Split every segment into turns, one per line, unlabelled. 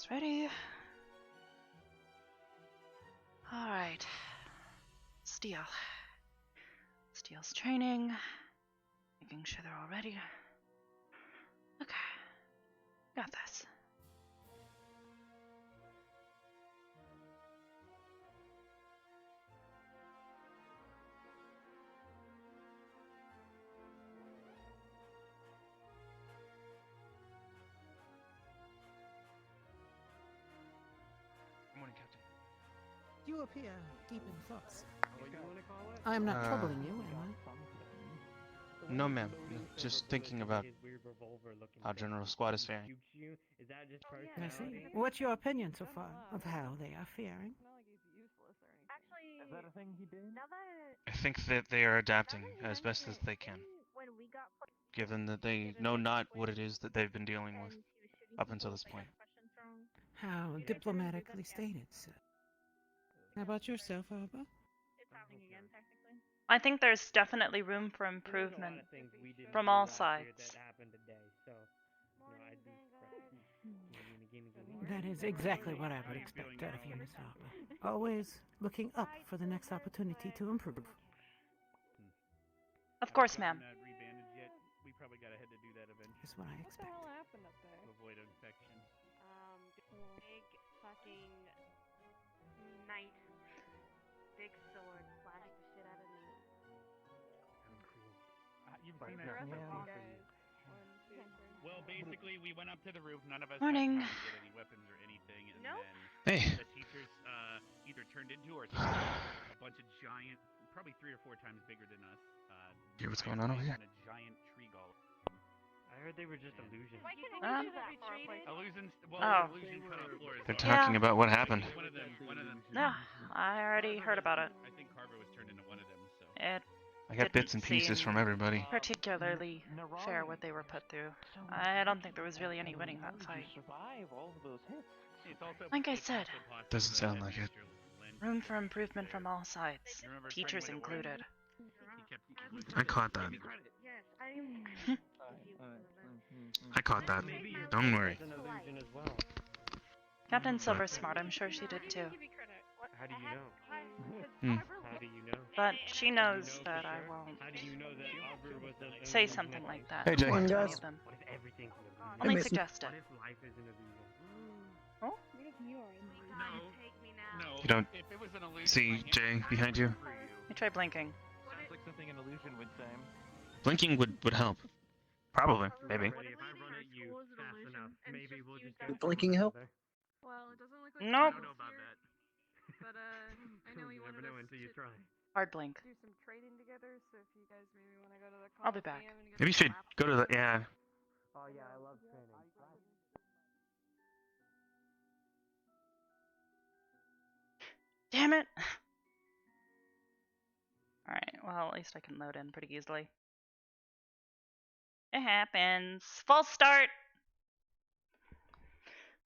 Everything's ready. Alright. Steel. Steel's training. Making sure they're all ready. Okay. Got this.
Good morning, Captain.
You appear deep in thoughts. I am not troubling you, am I?
No, ma'am. Just thinking about how General Squad is faring.
I see. What's your opinion so far of how they are faring?
Is that a thing he did?
I think that they are adapting as best as they can, given that they know not what it is that they've been dealing with up until this point.
How diplomatically stated, sir. How about yourself, Arbor?
I think there's definitely room for improvement from all sides.
That is exactly what I would expect out of you, Miss Arbor. Always looking up for the next opportunity to improve.
Of course, ma'am.
We probably gotta head to do that eventually.
Is what I expect.
What the hell happened up there?
To avoid infection.
Big fucking knight, big sword, slashed the shit out of me.
You've seen
The
it.
rest of
Yeah.
you guys. 1, 2, 3.
Well, basically, we went up to the roof. None of us
Morning.
had time to get any weapons or anything, and
Nope.
then
Hey,
the teachers either turned into or a bunch of giant, probably 3 or 4 times bigger than us.
hear what's going on over here?
And a giant tree golem.
I heard they were just illusions.
Why couldn't
Huh?
we do that for a place?
Illusions. Well,
Oh.
illusion cut off floors.
They're talking about what
I
happened.
think One of them.
No, I already heard about it.
I think Carver was turned into one of them. So.
It
I got bits and
Didn't
pieces
seem-
from everybody.
particularly fair what they were put through. I don't think there was really any winning that fight.
Survive all of those hits.
It's also,
Like I
it's
said,
also possible
Doesn't
that
sound
that
like it.
Mr. Lynn-
Room for improvement from all sides,
You remember
teachers
Frank when it
included.
He kept
I caught that.
Yes, I
I caught that. Don't worry.
It's an illusion as well.
Captain Silver's smart, I'm sure she did too.
How do you know?
Hmm.
How do you know?
But she knows that I won't
How do you know that Arbor was an
say
illusion
something
as
like
well?
that.
Hey, Jay.
to
Morning,
any
guys.
of them.
What if everything's an illusion?
Only
Mason.
suggest it.
What if life is an illusion?
Oh?
No.
You don't
If it was an illusion,
see
my hand
Jay
would
behind you?
for
You try blinking.
Sounds like something an illusion would say.
Blinking would help. Probably. Maybe.
If I run at you fast enough, maybe we'll just
Would blinking help?
Well, it doesn't look like
Nope.
I don't know about that.
But I know
You
we
never
wanted
know
us
until you
to
try.
Hard blink.
do some trading together, so if you guys maybe want to go to the
I'll be back.
Coliseum and get
Maybe you
some
should
laps
go to the yeah.
Oh yeah, I love training.
Damn it! Alright, well, at least I can load in pretty easily. It happens. False start!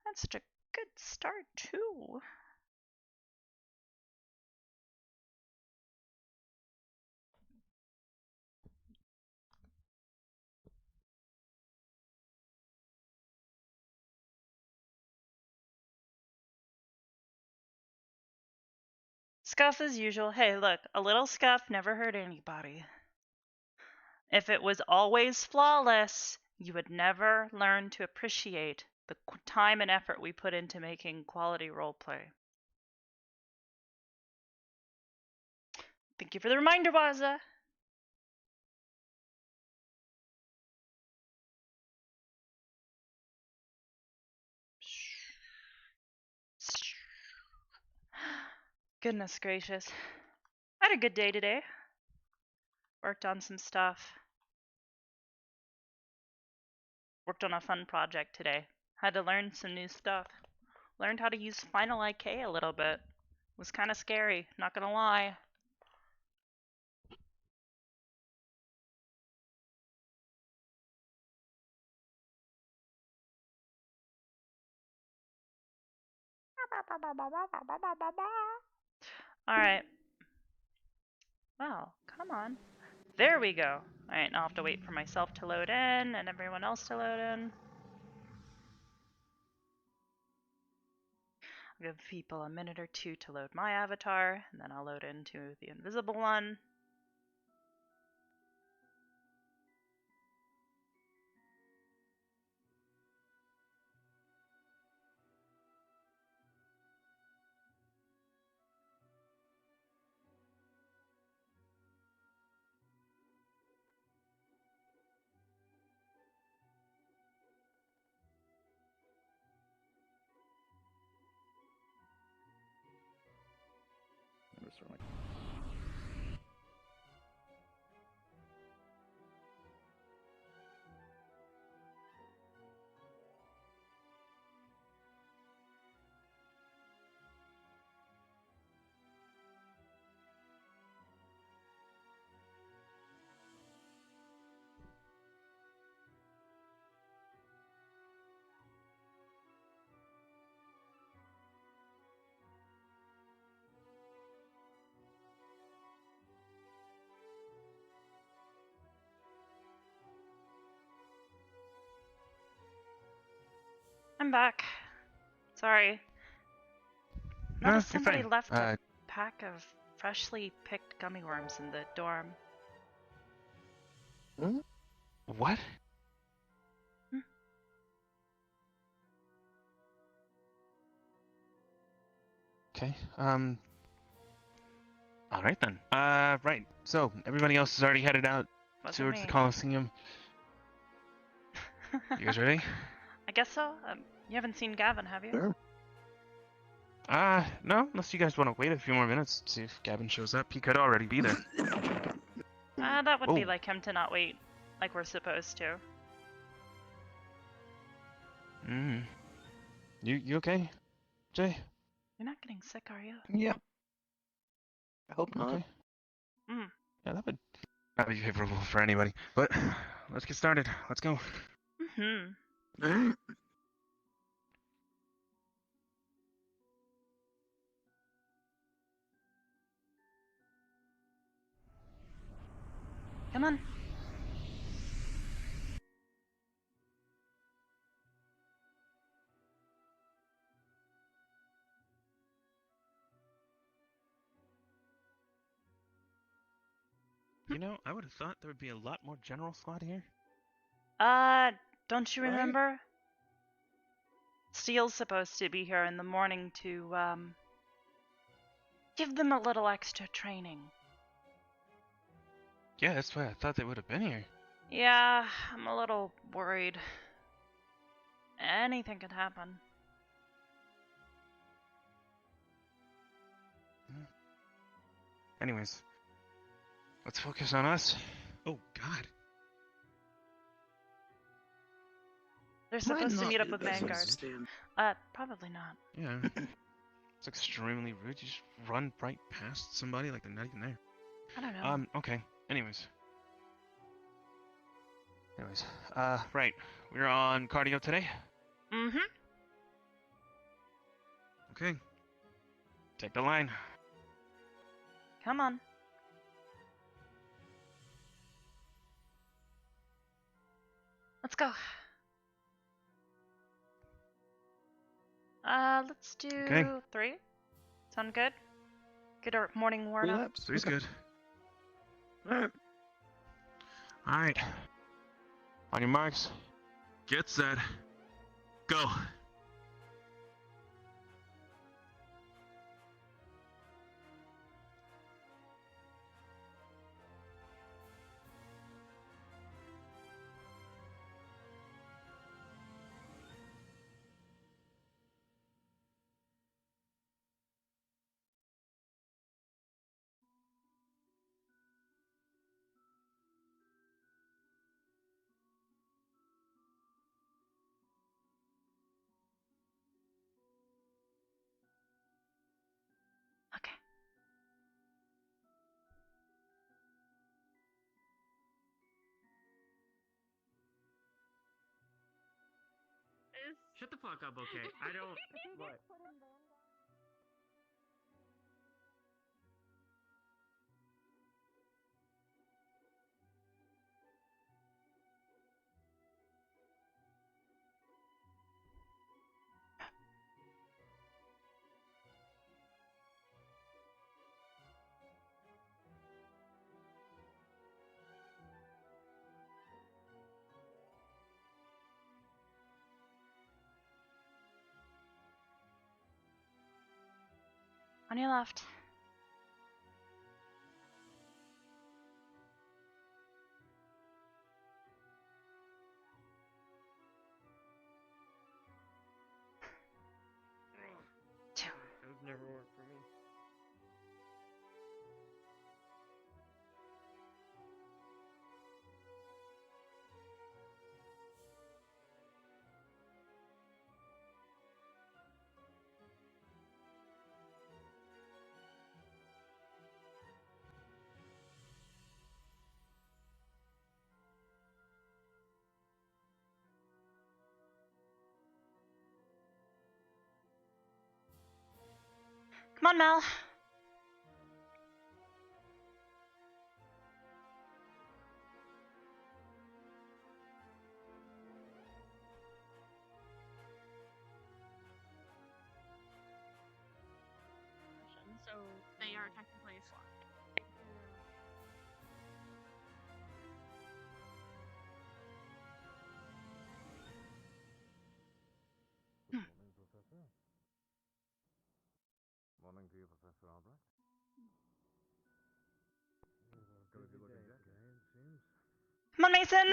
That's such a good start, too. Scuff as usual. Hey, look, a little scuff never hurt anybody. If it was always flawless, you would never learn to appreciate the time and effort we put into making quality roleplay. Thank you for the reminder, Waza. Goodness gracious. I had a good day today. Worked on some stuff. Worked on a fun project today. Had to learn some new stuff. Learned how to use Final IK a little bit. Was kind of scary, not gonna lie. Alright. Wow, come on. There we go. Alright, now I'll have to wait for myself to load in and everyone else to load in. give people a minute or two to load my avatar, and then I'll load into the invisible one. I'm back. Sorry.
No,
Noticed
you're
somebody
fine.
left a pack of freshly picked gummy worms in the dorm.
What? Okay. All right then. Right. So everybody else is already headed out
Wasn't
towards the
me.
Coliseum. You guys ready?
I guess so. You haven't seen Gavin, have you?
Sure.
No, unless you guys want to wait a few more minutes, see if Gavin shows up. He could already be there.
That would be
Oh.
like him to not wait like we're supposed to.
You okay, Jay?
You're not getting sick, are you?
Yeah. I hope not.
Okay.
Mm.
Yeah, that would be favorable for anybody. But let's get started. Let's go.
Mm-hmm.
Alright.
Come on.
You know, I would have thought there would be a lot more general squad here.
Don't you
Right?
remember? Steele's supposed to be here in the morning to, give them a little extra training.
Yeah, that's why I thought they would have been here.
Yeah, I'm a little worried. Anything could happen.
Anyways, let's focus on us. Oh, God.
They're
Might
supposed to
not
meet
be
up
the
with
best way to
Vanguard.
stand.
Probably not.
Yeah. It's extremely rude. You just run right past somebody like they're not even there.
I don't know.
Okay. Anyways, right. We're on cardio today.
Mm-hmm.
Okay. Take the line.
Come on. Let's go. Let's do
Okay.
3. Sound good? Get our morning worn up.
Relapse.
Three's
Okay.
good.
Alright.
All right. On your marks. Get set. Go.
Okay.
Shut the fuck up, okay? I don't. What?
On your left. Two.
Those never work for me.
Come on, Mel.
So they are technically a slot.
Morning to you, Professor Arbor. Got a good looking jacket, it seems.
Come on, Mason.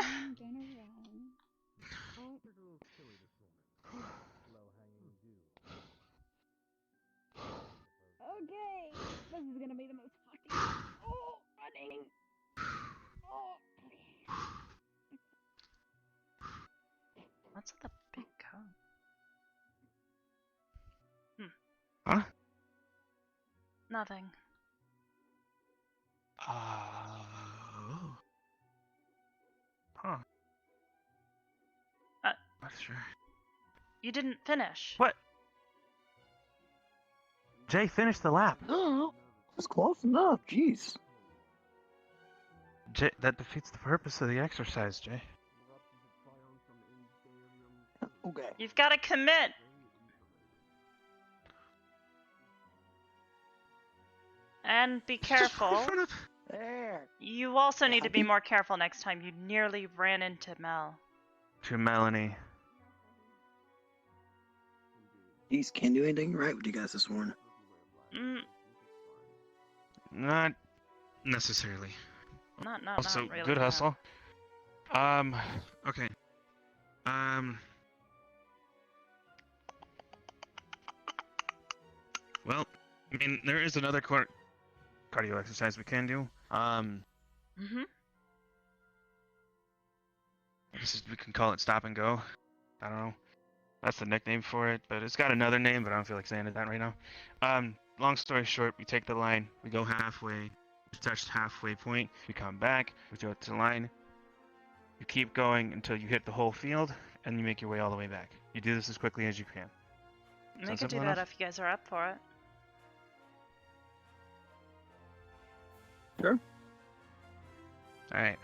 Oh, it's a little chilly this morning. Low hanging dew.
Okay, this is gonna be the most fucking. Oh, running. Oh, okay.
What's with the big coat?
Huh?
Nothing.
Huh.
Uh,
Not sure.
You didn't finish.
What? Jay, finish the lap.
No, that's close enough. Jeez.
Jay, that defeats the purpose of the exercise, Jay.
Okay.
You've got to commit. And be careful.
There.
You also need
Yeah,
to be more careful next time. You nearly ran into Mel.
To Melanie.
Jeez, can't do anything right with you guys this morning.
Not necessarily.
Not
Also,
really.
good
no.
hustle. Okay. Well, I mean, there is another cardio exercise we can do.
Mm-hmm.
I guess we can call it stop and go. I don't know. That's the nickname for it, but it's got another name, but I don't feel like saying it that right now. Long story short, we take the line, we go halfway, we touch the halfway point, we come back, we go to the line. You keep going until you hit the whole field, and you make your way all the way back. You do this as quickly as you can.
We
Sound
could do
simple
that
enough?
if you guys are up for it.
Sure.
All right.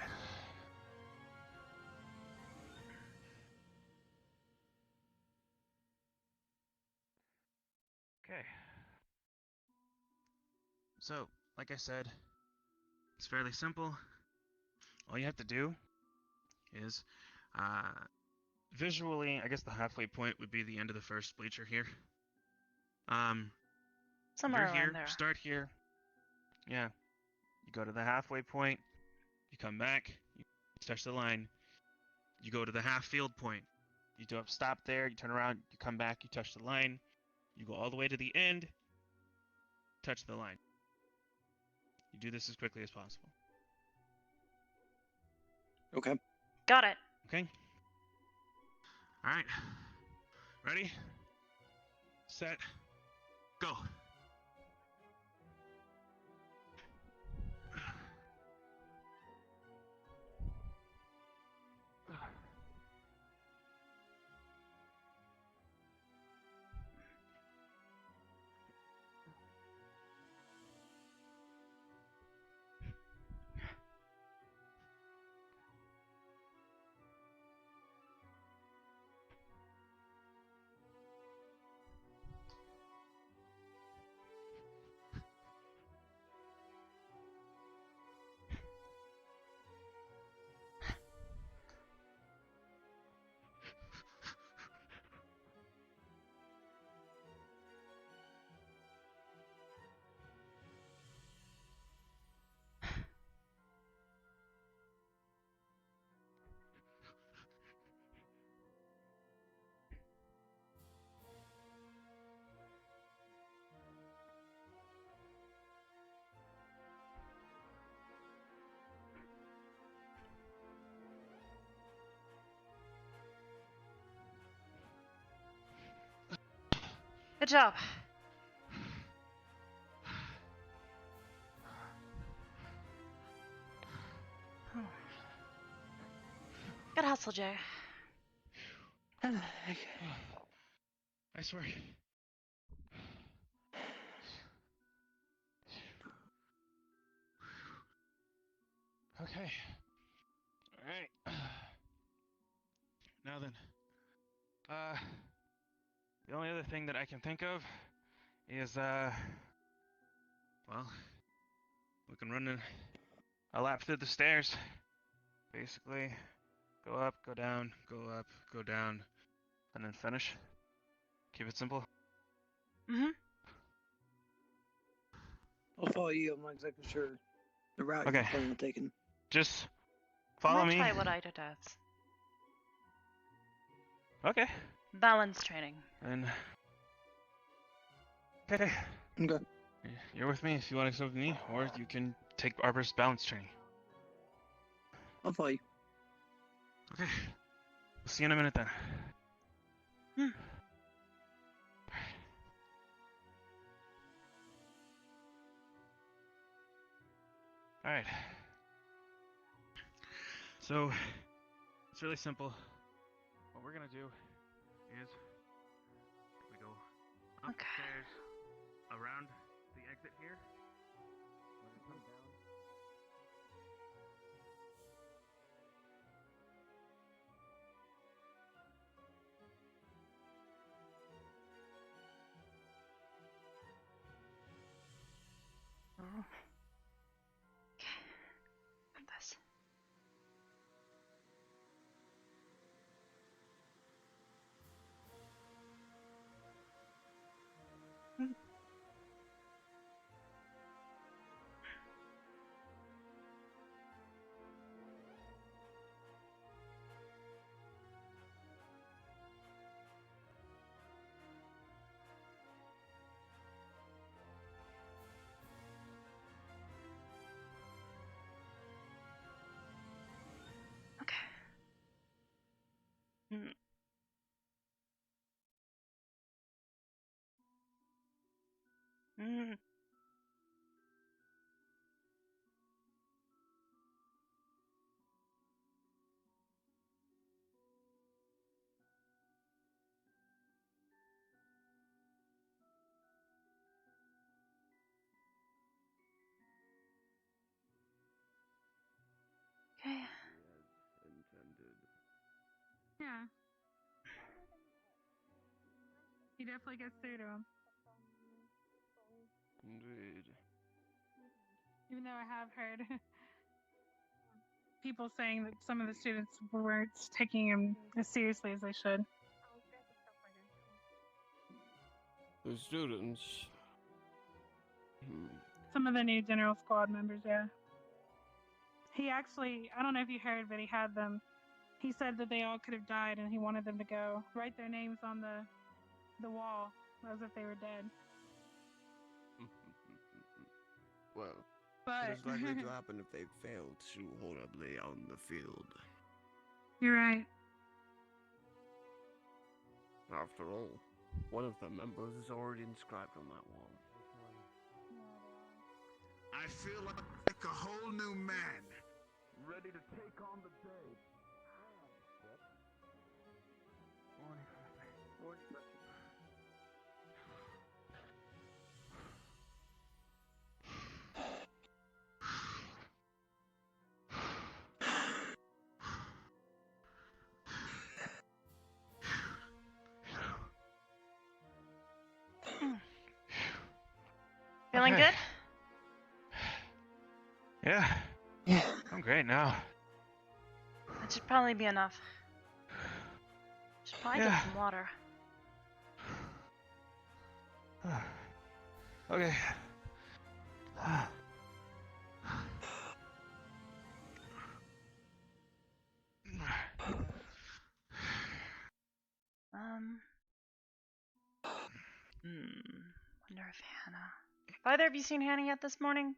Okay. So, like I said, it's fairly simple. All you have to do is, visually, I guess the halfway point would be the end of the first bleacher here.
Somewhere
You're
around
here,
there.
start here. Yeah. You go to the halfway point, you come back, you touch the line, you go to the half field point. You do stop there, you turn around, you come back, you touch the line, you go all the way to the end, touch the line. You do this as quickly as possible.
Okay.
Got it.
Okay? Alright. Ready? Set. Go.
Good job. Good hustle, Jay.
Nice work. Okay. Alright. Now then. The only other thing that I can think of is, well, we can run a lap through the stairs. Basically, go up, go down, go up, go down, and then finish. Keep it simple.
Mm-hmm.
I'll follow you. I'm not exactly sure the route you're
Okay.
planning on taking.
Just
I'm
follow
gonna
me.
try what Ida does.
Okay.
Balance training.
And okay.
Okay.
You're with me if you want to go with me, or you can take Arbor's balance training.
I'll follow you.
Okay. We'll see you in a minute then.
Hmm.
Alright. So, it's really simple. What we're gonna do is we go upstairs, around the exit here. We're gonna come down.
Oh. Okay. Got this. Hmm. Okay. Mm. Mm. Okay.
Yeah. He definitely gets through to him.
Indeed.
Even though I have heard people saying that some of the students weren't taking him as seriously as they should.
The students.
Some of the new general squad members, yeah. He actually, I don't know if you heard, but he had them. He said that they all could have died, and he wanted them to go write their names on the wall as if they were dead.
Well,
But
it's likely to happen if they fail to horribly on the field.
you're right.
After all, one of the members is already inscribed on that wall.
I feel like a whole new man, ready to take on the day.
Feeling
Okay.
good?
Yeah.
Yeah.
I'm great now.
That should probably be enough. Should probably
Yeah.
get some water.
Okay.
Wonder if Hannah. Have either of you seen Hannah yet this morning?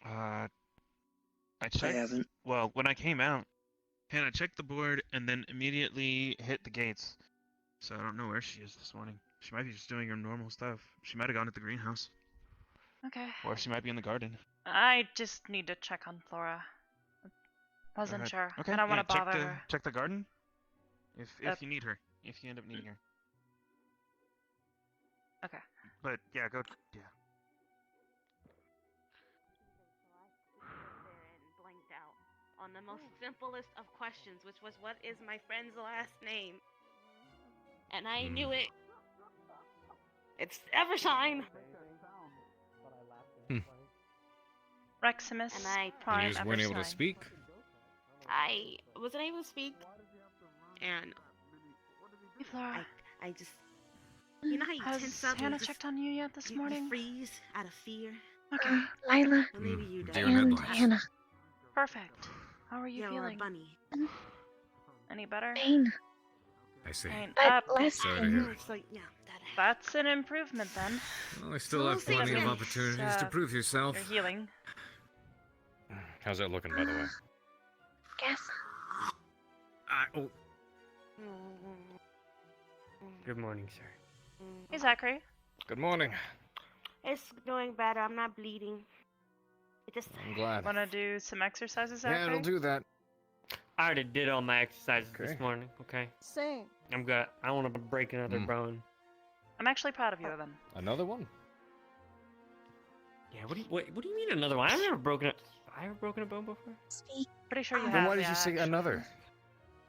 I checked.
haven't.
Well, when I came out, Hannah checked the board and then immediately hit the gates. So I don't know where she is this morning. She might be just doing her normal stuff. She might have gone to the greenhouse.
Okay.
Or she might be in the garden.
I just need to check on Flora. Wasn't
Alright.
sure.
Okay.
I don't want to
check
bother
the,
her.
Check the garden. If you need her. If you end up needing her.
Okay.
But yeah, go. Yeah.
And blanked out on the most simplest of questions, which was, what is my friend's last name? And I knew it. It's Evershine.
Reximus
And I
Prime
You just weren't able to
Evershine.
speak?
I wasn't able to speak, and
Hey, Flora.
I just, you know how you
Has
tense up and
Hannah
just,
checked on you yet this
you
morning?
freeze out of fear.
Okay.
Lila.
Well, maybe you
deer
don't.
headlights.
Hannah.
Perfect. How are you
Yeah,
feeling?
well, bunny.
Any better?
Pain.
I see.
Pain
But
up.
less
Sorry to
pain.
hear.
So yeah, that.
That's an improvement then.
Well, I still
So
have
we'll see
plenty of
again.
opportunities to prove yourself.
You're healing.
How's that looking, by the way?
Guess.
Oh.
Good morning, sir.
Hey, Zachary.
Good morning.
It's doing better. I'm not bleeding. It just.
I'm glad.
Wanna do some exercises,
Yeah,
Zachary?
it'll do that.
I already did all my exercises
Okay.
this morning. Okay.
Same.
I'm good. I don't want to break another bone.
I'm actually proud of you, Evan.
Another one?
Yeah. What do you mean another one? I've never broken a. I ever broken a bone before?
Speak.
Pretty sure you
Then
have.
why did
yeah,
you say
actually.
another?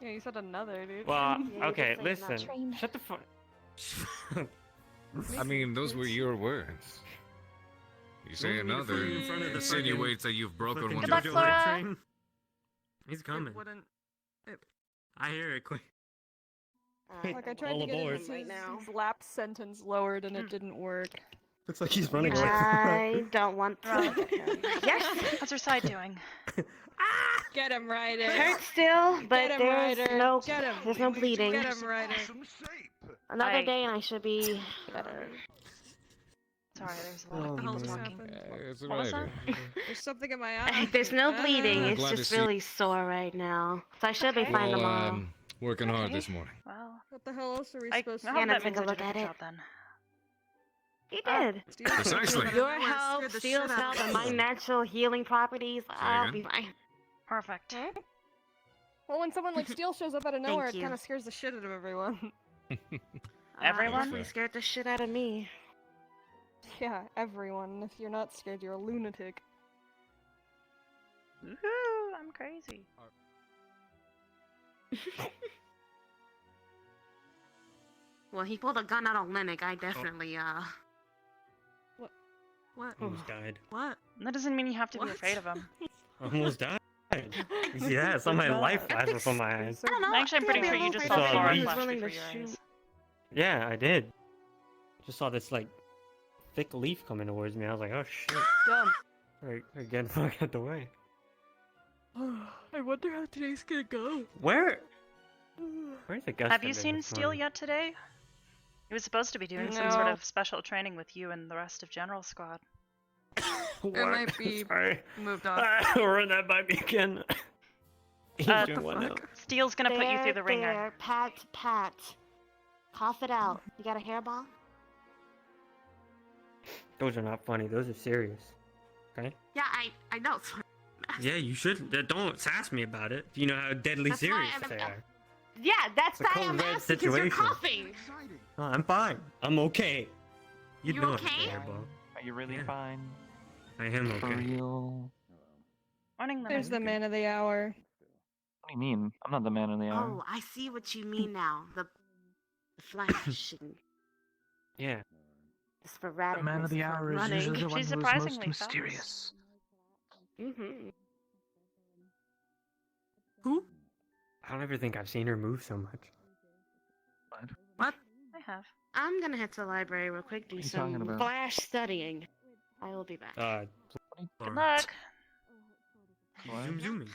Yeah, you said another, dude.
Well,
Yeah, you
okay.
did say
Listen.
Train.
Shut the fuck.
I mean, those were your words. You say
Don't need to
another,
put it in front of the
insinuates that you've broken
fucking
one
Good luck,
JoJo
before.
Flora.
train. He's coming. I hear it. Quick.
Like I tried
All
to get
aboard.
his,
Right now.
his lap sentence lowered and it didn't work.
Looks like he's running away.
I don't want to.
Wrong.
Look at him. Yes.
How's your side doing?
Get him, Ryder.
It hurts still, but
Get him,
there's
Ryder.
no,
Get him.
there's no bleeding.
Get him, Ryder.
Some shape.
Another
I-
day and I should be better.
Sorry, there's a lot of
Oh,
people
man.
talking.
It's
What was that?
There's something in my eye.
There's no bleeding.
I'm
It's
glad to
just
see-
really sore right now. So I should be
Okay.
fine
Well,
tomorrow.
working hard
Okay.
this morning.
Well,
What the hell else are we
I
supposed to
hope
do?
Hannah,
that
take
means
a
I
look
did a
at
good
it.
job then.
He did.
Precisely.
Your help, Steel's help, and my natural healing properties, I'll
again?
be fine.
Perfect.
Well, when someone like Steel shows up out of nowhere, it
you.
kind of scares the shit out of everyone.
Everyone?
Definitely scared the shit out of me.
Yeah, everyone. If you're not scared, you're a lunatic.
Woohoo! I'm crazy.
Well, he pulled a gun out on Lennox. I definitely, What?
Almost died.
What?
That doesn't mean you have to be
What?
afraid of him.
Almost died. Yeah, it's on my life flash before my eyes.
I don't know.
Actually, I'm pretty sure you just saw
It's all
Flora
me.
flash
willing
before
to
your
shoot.
eyes.
Yeah, I did. Just saw this like thick leaf coming towards me. I was like, oh shit.
Dumb.
Alright, get the fuck out the way.
I wonder how today's gonna go.
Where's the gust?
Have you seen Steel yet today? He was supposed to be doing some sort of special training with you and the rest of General Squad.
What?
might be
Sorry.
moved on.
Run that by me again. He's doing one now.
Steel's gonna put you through the ringer.
There, pat. Cough it out. You got a hairball?
Those are not funny. Those are serious. Okay?
Yeah, I know.
Yeah, you should. Don't sass me about it. You know how deadly
That's why
serious
I'm-
they are.
Yeah, that's
It's a
why I'm
code red
asking because you're
situation.
coughing.
Oh, I'm fine. I'm okay.
You
know
okay?
I'm hairball.
Are you really
Yeah.
fine?
I am
For
okay.
real?
Morning,
There's the man of the hour.
What do you mean? I'm not the man of the hour.
Oh, I see what you mean now. The flashing,
Yeah.
the sporadic.
The man of the hour is
running.
usually the one
She's
who is
surprisingly
most
fast.
mysterious.
Mm-hmm.
Who? I don't ever think I've seen her move so much.
What?
I have.
I'm gonna head to the library real quick, do
What are you talking
some
about?
flash studying. I will be back.
Good luck.
What?
Zooming.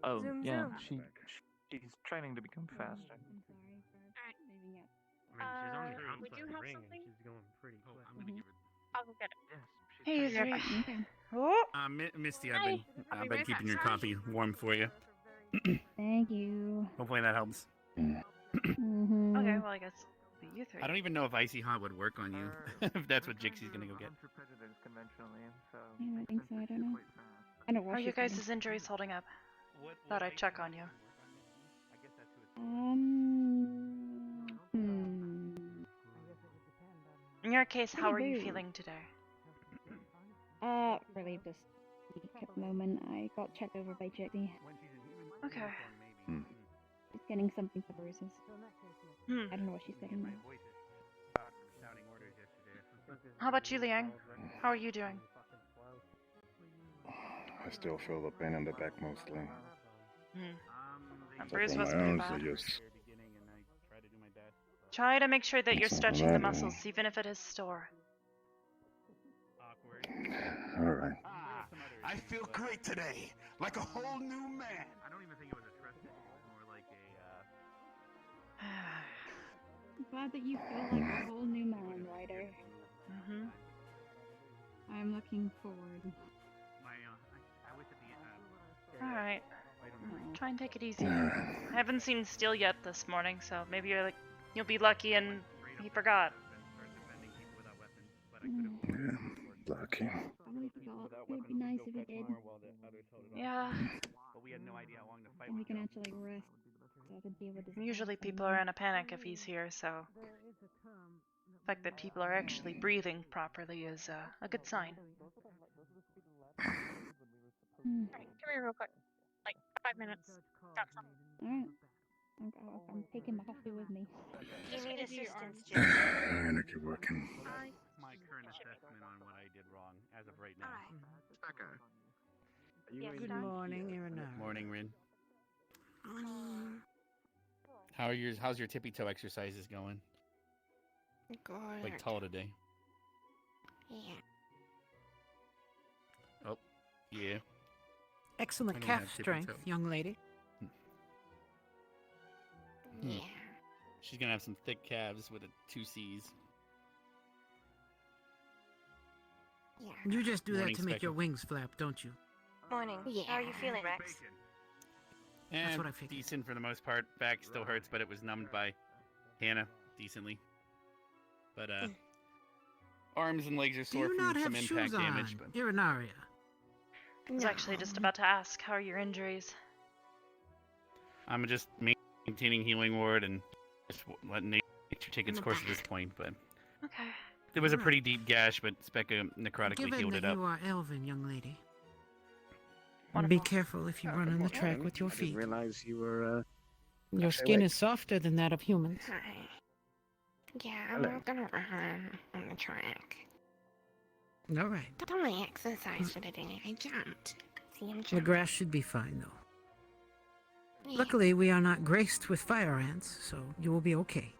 Oh,
Zoom,
yeah.
zoom.
She's training to become faster.
Would you have something? She's going pretty quick.
I'm gonna give her.
I'll go get it.
Hey, is there...
Misty, I've been keeping your coffee warm for you.
Thank you.
Hopefully that helps.
Mm-hmm.
Okay, well I guess you three.
I don't even know if Icy Hot would work on you. if that's what Jixie's gonna go get.
I don't think so. I don't know. I don't know
How are
what
you
she's
guys'
getting.
injuries holding up? Thought I'd check on you. In your case, how are you
Pretty boo.
feeling today?
Really just weak at the moment. I got checked over by Jixie.
Okay.
She's getting something for bruises. I don't know what she's getting though.
How about you, Liang? How are you doing?
I still feel the pain in the back mostly.
That
It's
bruise
on
was
my
pretty
arms, I
bad.
just...
Try to make sure that you're
It's all
stretching the
right,
muscles, even if it is sore.
Alright.
I feel great today, like a whole new man.
I don't even think it was a trust issue. It's more like a.
I'm glad that you feel like a whole new man, Ryder. I'm looking forward.
I wish at the
Alright. Try and take it easy. I haven't seen Steel yet this morning, so maybe you'll be lucky and he forgot.
Yeah, lucky.
Probably forgot. It would be nice if he did.
Yeah.
But we had no idea how long the fight
Then we
would
can
go.
actually rest. So to deal with this
Usually
thing.
people are in a panic if he's here, so the fact that people are actually breathing properly is a good sign.
Hmm.
Come here real quick. Like 5 minutes. Got something.
Alright. I'm taking my coffee with me.
Do you need assistance, Jim?
I'm gonna keep working.
My current assessment on what I did wrong as of right now.
Yes,
Good
Doc?
morning, Irinara.
Morning, Rin. How's your tippy toe exercises going?
Good.
Like tall today.
Yeah.
Oh, yeah.
Excellent
I don't
calf
have tippy
strength,
toe.
young lady.
Yeah.
She's gonna have some thick calves with 2 C's.
Yeah.
You just do
Morning,
that to make your
Speckle.
wings flap, don't you?
Morning. Yeah. How are you feeling, Rex?
And
what I figured.
decent for the most part. Back still hurts, but it was numbed by Hannah decently. But arms and legs are
Do
sore
you
from
not
some
have
impact
shoes
damage.
on,
But
Irinaria?
I was actually just about to ask, how are your injuries?
I'm just maintaining healing ward and just letting nature take its course at this point. But
Okay.
it was a pretty deep gash, but Specca necrotically
Given
healed
that
it up.
you are elven, young lady,
Wonderful.
be careful if you run on the track with your
I didn't
feet.
realize you were,
Your
actually
skin
awake.
is softer than that of humans.
Hi. Yeah, I'm
Hello.
not gonna run on the track.
All right.
That's only exercise for today. I jumped. See, I'm
The
jumping.
grass should be fine, though.
Yeah.
Luckily, we are not graced with fire ants, so you will be okay.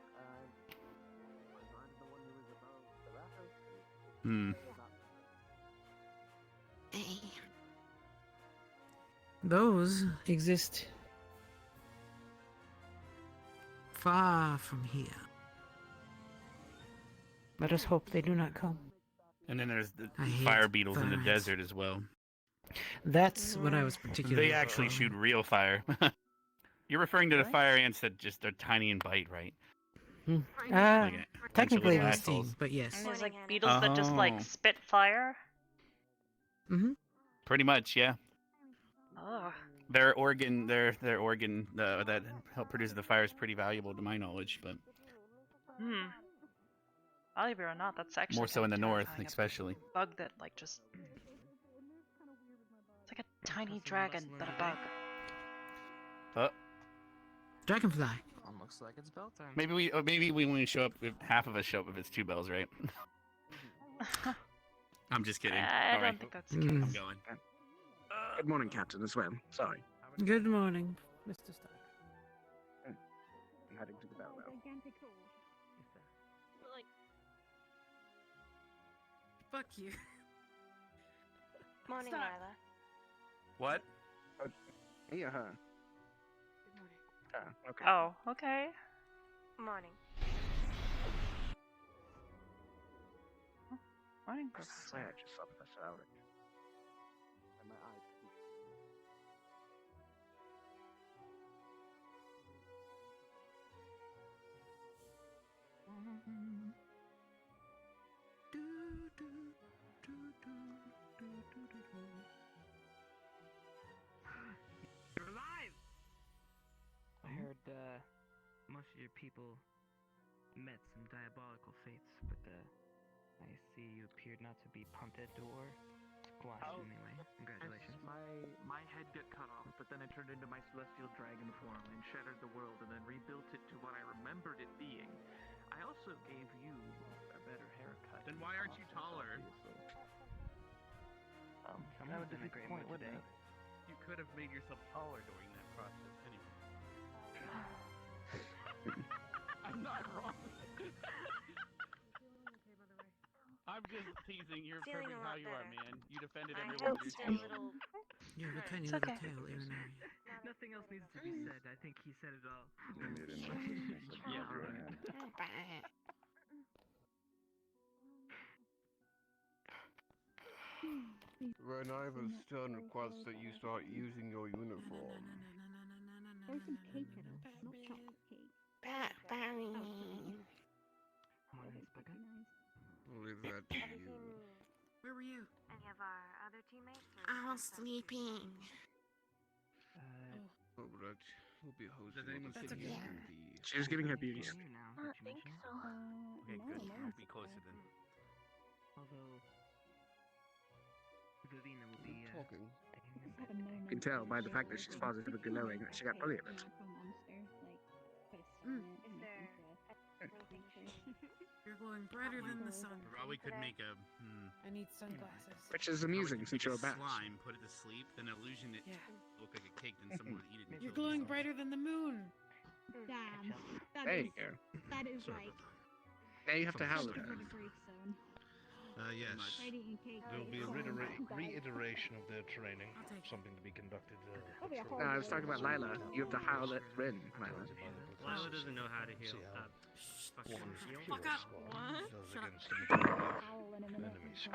Hey.
Those exist far from here. Let us hope they do not come.
And then there's the
I hate
fire beetles in the
fire ants.
desert as well.
That's what I was particularly.
They actually shoot real fire. You're referring to the fire ants that just are tiny and bite, right? Like a bunch of
Technically
little
they
assholes.
sting, but yes.
And there's like beetles that just like
Oh.
spit fire.
Mm-hmm.
Pretty much, yeah.
Oh.
Their organ that help produce the fire is pretty valuable to my knowledge, but
Believe it or not, that's actually
more so in the
kinda
north,
terrifying.
especially.
A bug that like just it's like a tiny dragon, but a bug.
Dragonfly.
Looks like it's bell time.
Maybe we only show up if half of us show up if it's 2 bells, right? I'm just kidding.
I
All
don't
right.
think that's the case.
I'm going.
Good morning, Captain, as well. Sorry.
Good morning, Mr. Stark.
I'm heading to the bell now.
Fuck you.
Morning,
Stop.
Nyla.
What?
Yeah, huh? Okay.
Oh, okay.
Morning.
Morning,
I
Professor.
swear I just saw Professor Alric. And my eyes keep...
most of your people met some diabolical fates, but I see you appeared not to be punted or squashed in any way. Congratulations.
My head got cut off, but then I turned into my celestial dragon form and shattered the world, and then rebuilt it to what I remembered it being. I also gave you a better haircut.
Then why aren't you taller?
That would be a great point, wouldn't it?
You could have made yourself taller during that process anyway.
I'm not wrong.
I'm just teasing. You're
Feeling
perfect
a
how
lot
you are,
better.
man. You defended
I
everyone
hope
with
so.
your
A
shield.
little.
You have a tiny
It's
little
okay.
tail, even I.
Nothing else needs to be said. I think he said it all.
Yeah, right.
Ren, I have a stern request that you start using your uniform.
There's some cake in it, not chocolate cake.
Barry.
I'll leave that to
Have you
you.
seen
Where were you?
any of our other teammates?
I was sleeping.
Oh, but that will be hosting.
Does anyone
That's
see
okay.
you?
She was giving her beauty.
I don't think so.
Okay,
No,
good.
no
I'll
one's
be closer then.
Although Viviana will be
talking.
You can tell by the fact that she's positive and glowing that she got plenty of it.
You're glowing brighter than the sun.
Probably could make a.
I need sunglasses.
Which is
Probably
amusing
could
since
make a
you're a bat.
slime, put it to sleep, then illusion it
Yeah.
to look like a cake, then someone would eat it. And
You're
kill
glowing
themselves.
brighter than the moon.
Damn.
There you go.
That is like.
Now you have to howl at
Something
her.
for the break zone.
Yes.
Fried eating cake.
There will be a
That is-
reiteration of their training, something to be conducted.
No, I was talking about Lila. You have to howl at Rin, Lila.
Lila doesn't know how to heal.
Fuck up. What? Shut up.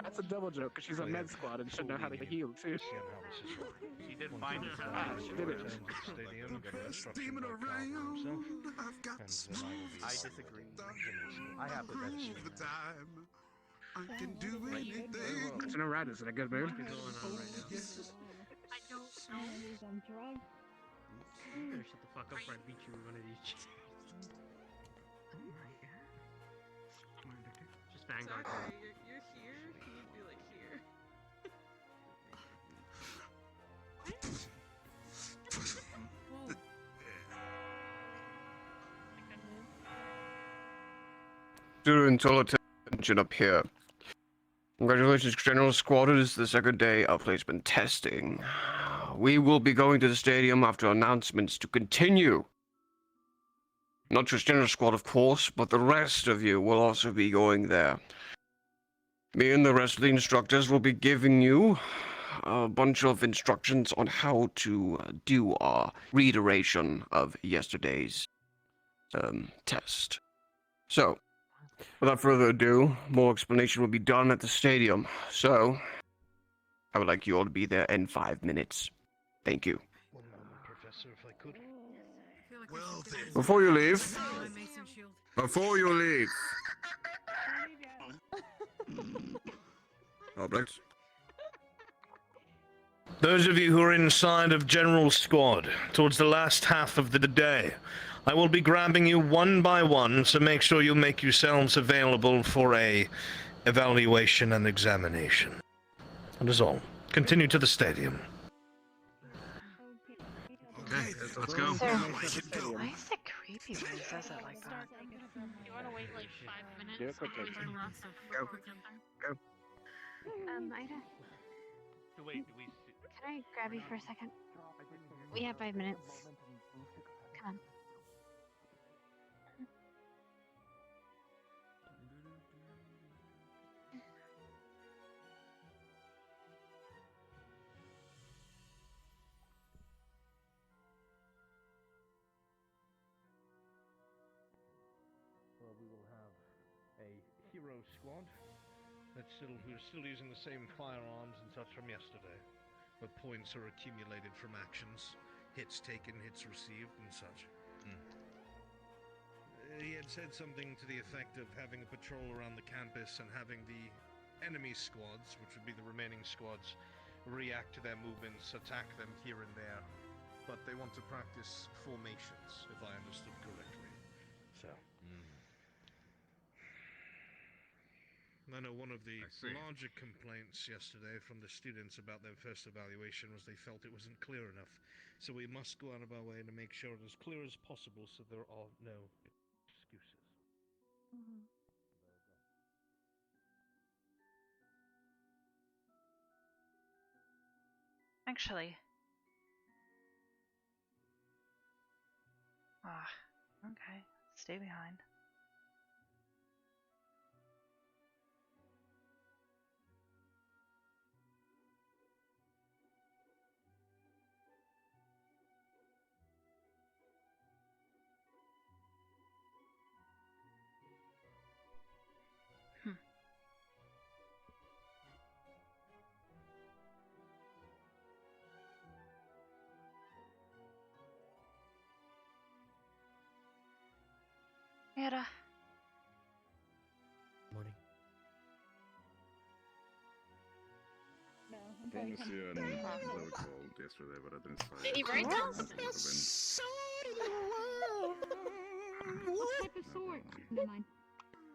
That's a double joke because she's on med squad and should know how to heal too.
She did find us.
She did it.
Steaming around. I've got
I disagree. I have the best
the time. I can do anything.
So no Rad is in a good mood.
I don't know. He's on drugs.
You better shut the fuck up before I beat you with one of these. Just Vanguard.
You're here. You'd be like here. Whoa.
Students, all attention up here. Congratulations, General Squad. It is the second day of placement testing. We will be going to the stadium after announcements to continue. Not just General Squad, of course, but the rest of you will also be going there. Me and the rest of the instructors will be giving you a bunch of instructions on how to do our reiteration of yesterday's test. So, without further ado, more explanation will be done at the stadium. So, I would like you all to be there in 5 minutes. Thank you.
One moment, Professor, if I could.
Well then.
Before you leave,
My mason shield.
before you leave, Oblex.
Those of you who are inside of General Squad, towards the last half of the day, I will be grabbing you one by one, so make sure you make yourselves available for a evaluation and examination. That is all. Continue to the stadium.
Okay, let's go.
Why is it creepy when he says it like that?
You want to wait like 5 minutes?
Do it quickly.
Go.
Go.
Ida,
Wait, do we?
can I grab you for a second? We have 5 minutes. Come on.
Well, we will have a hero squad who's still using the same firearms and such from yesterday, but points are accumulated from actions, hits taken, hits received, and such. He had said something to the effect of having a patrol around the campus and having the enemy squads, which would be the remaining squads, react to their movements, attack them here and there. But they want to practice formations, if I understood correctly. I know one of the larger complaints yesterday from the students about their first evaluation was they felt it wasn't clear enough. So we must go out of our way to make sure it's as clear as possible so there are no excuses.
Actually. Ah, okay. Stay behind. Era.
Morning.
No,
I promised you an little call yesterday, but I didn't say
Did
it.
he write
so
those?
it would've
What type of sword? Never mind.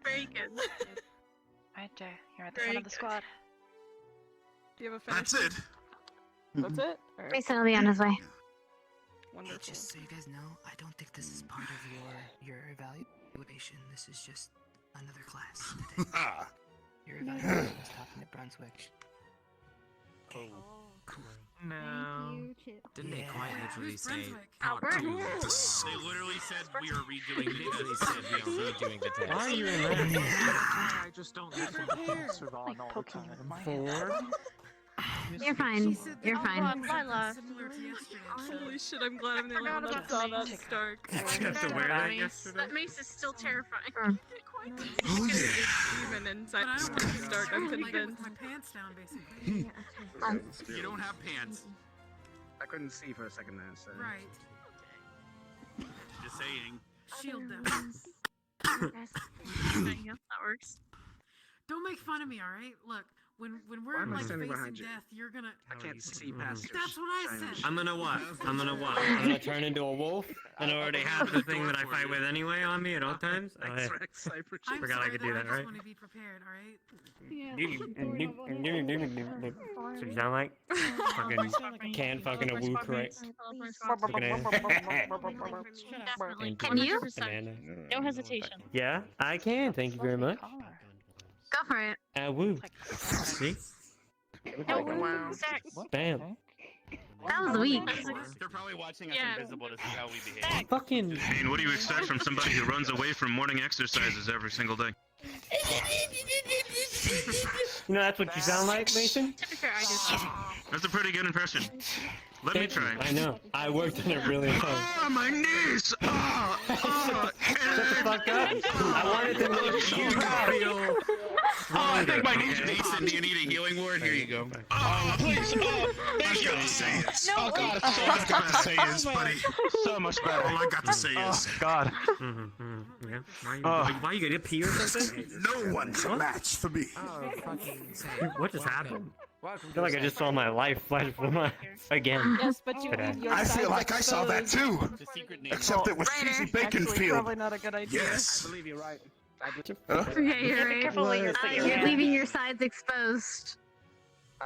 Very good.
Right there. You're at the front of the squad.
Do you have a finish?
That's it.
That's it? Alright.
Mason will be on his way.
Wonderful.
Just so you guys know, I don't think this is part of your evaluation. This is just another class today. Your evaluation is taught in New Brunswick.
Oh.
No.
Thank you, Chip.
Didn't they quite literally say
Albert?
They literally said we are redoing the test.
said we are redoing the test.
Why are you in there?
I just don't listen to Professor Vaughn all the time.
Four?
You're fine. You're fine.
Holy shit, I'm glad I'm the only one that saw that Stark.
Did you have to wear that yesterday?
That mace is still terrifying.
Oh yeah.
Demon inside Stark, I'm convinced.
My pants down, basically.
You don't have pants.
I couldn't see for a second there, so.
Right.
Just saying.
Shield them.
Yeah, that works.
Don't make fun of me, alright? Look, when
Why
we're
am I
like
standing
facing
behind you?
death, you're gonna.
I can't see past your
That's what I said.
I'm gonna what? I'm gonna turn into a wolf and already have the thing that I fight with anyway on me at all times? I
I'm
forgot I
sorry
could
though,
do
I
that,
just
right?
want to be prepared, alright?
So you sound like fucking can't fucking a woo correct.
Can you?
Banana.
No hesitation.
Yeah, I can. Thank you very much.
Go for it.
Woo. See?
Wow.
Bam.
That was weak.
They're probably watching us invisible to see how we behave.
Fucking.
What do you expect from somebody who runs away from morning exercises every single day?
You know that's what you sound like, Mason?
That's a pretty good impression. Let me try.
I know. I worked on it really hard.
Ah, my knees!
Shut the fuck up. I wanted to make you feel.
I think my knees.
Mason, do you need a healing word? Here you go.
Oh, please. Oh, thank you.
I gotta say it.
No.
Oh, God. All I gotta say is, buddy.
So much better.
All I got to say is.
Oh, God.
Yeah. Why you gonna pee or something?
No one's a match for me.
What just happened? I feel like I just saw my life flash before my again.
Yes, but you
today.
your
I feel
side's
like I saw that too.
It's a secret name.
Except it was Cheesy Bacon
Actually,
Field.
probably not a good idea.
Yes.
I believe you're right.
Yeah, you're right.
careful what you're saying.
You're leaving your sides exposed.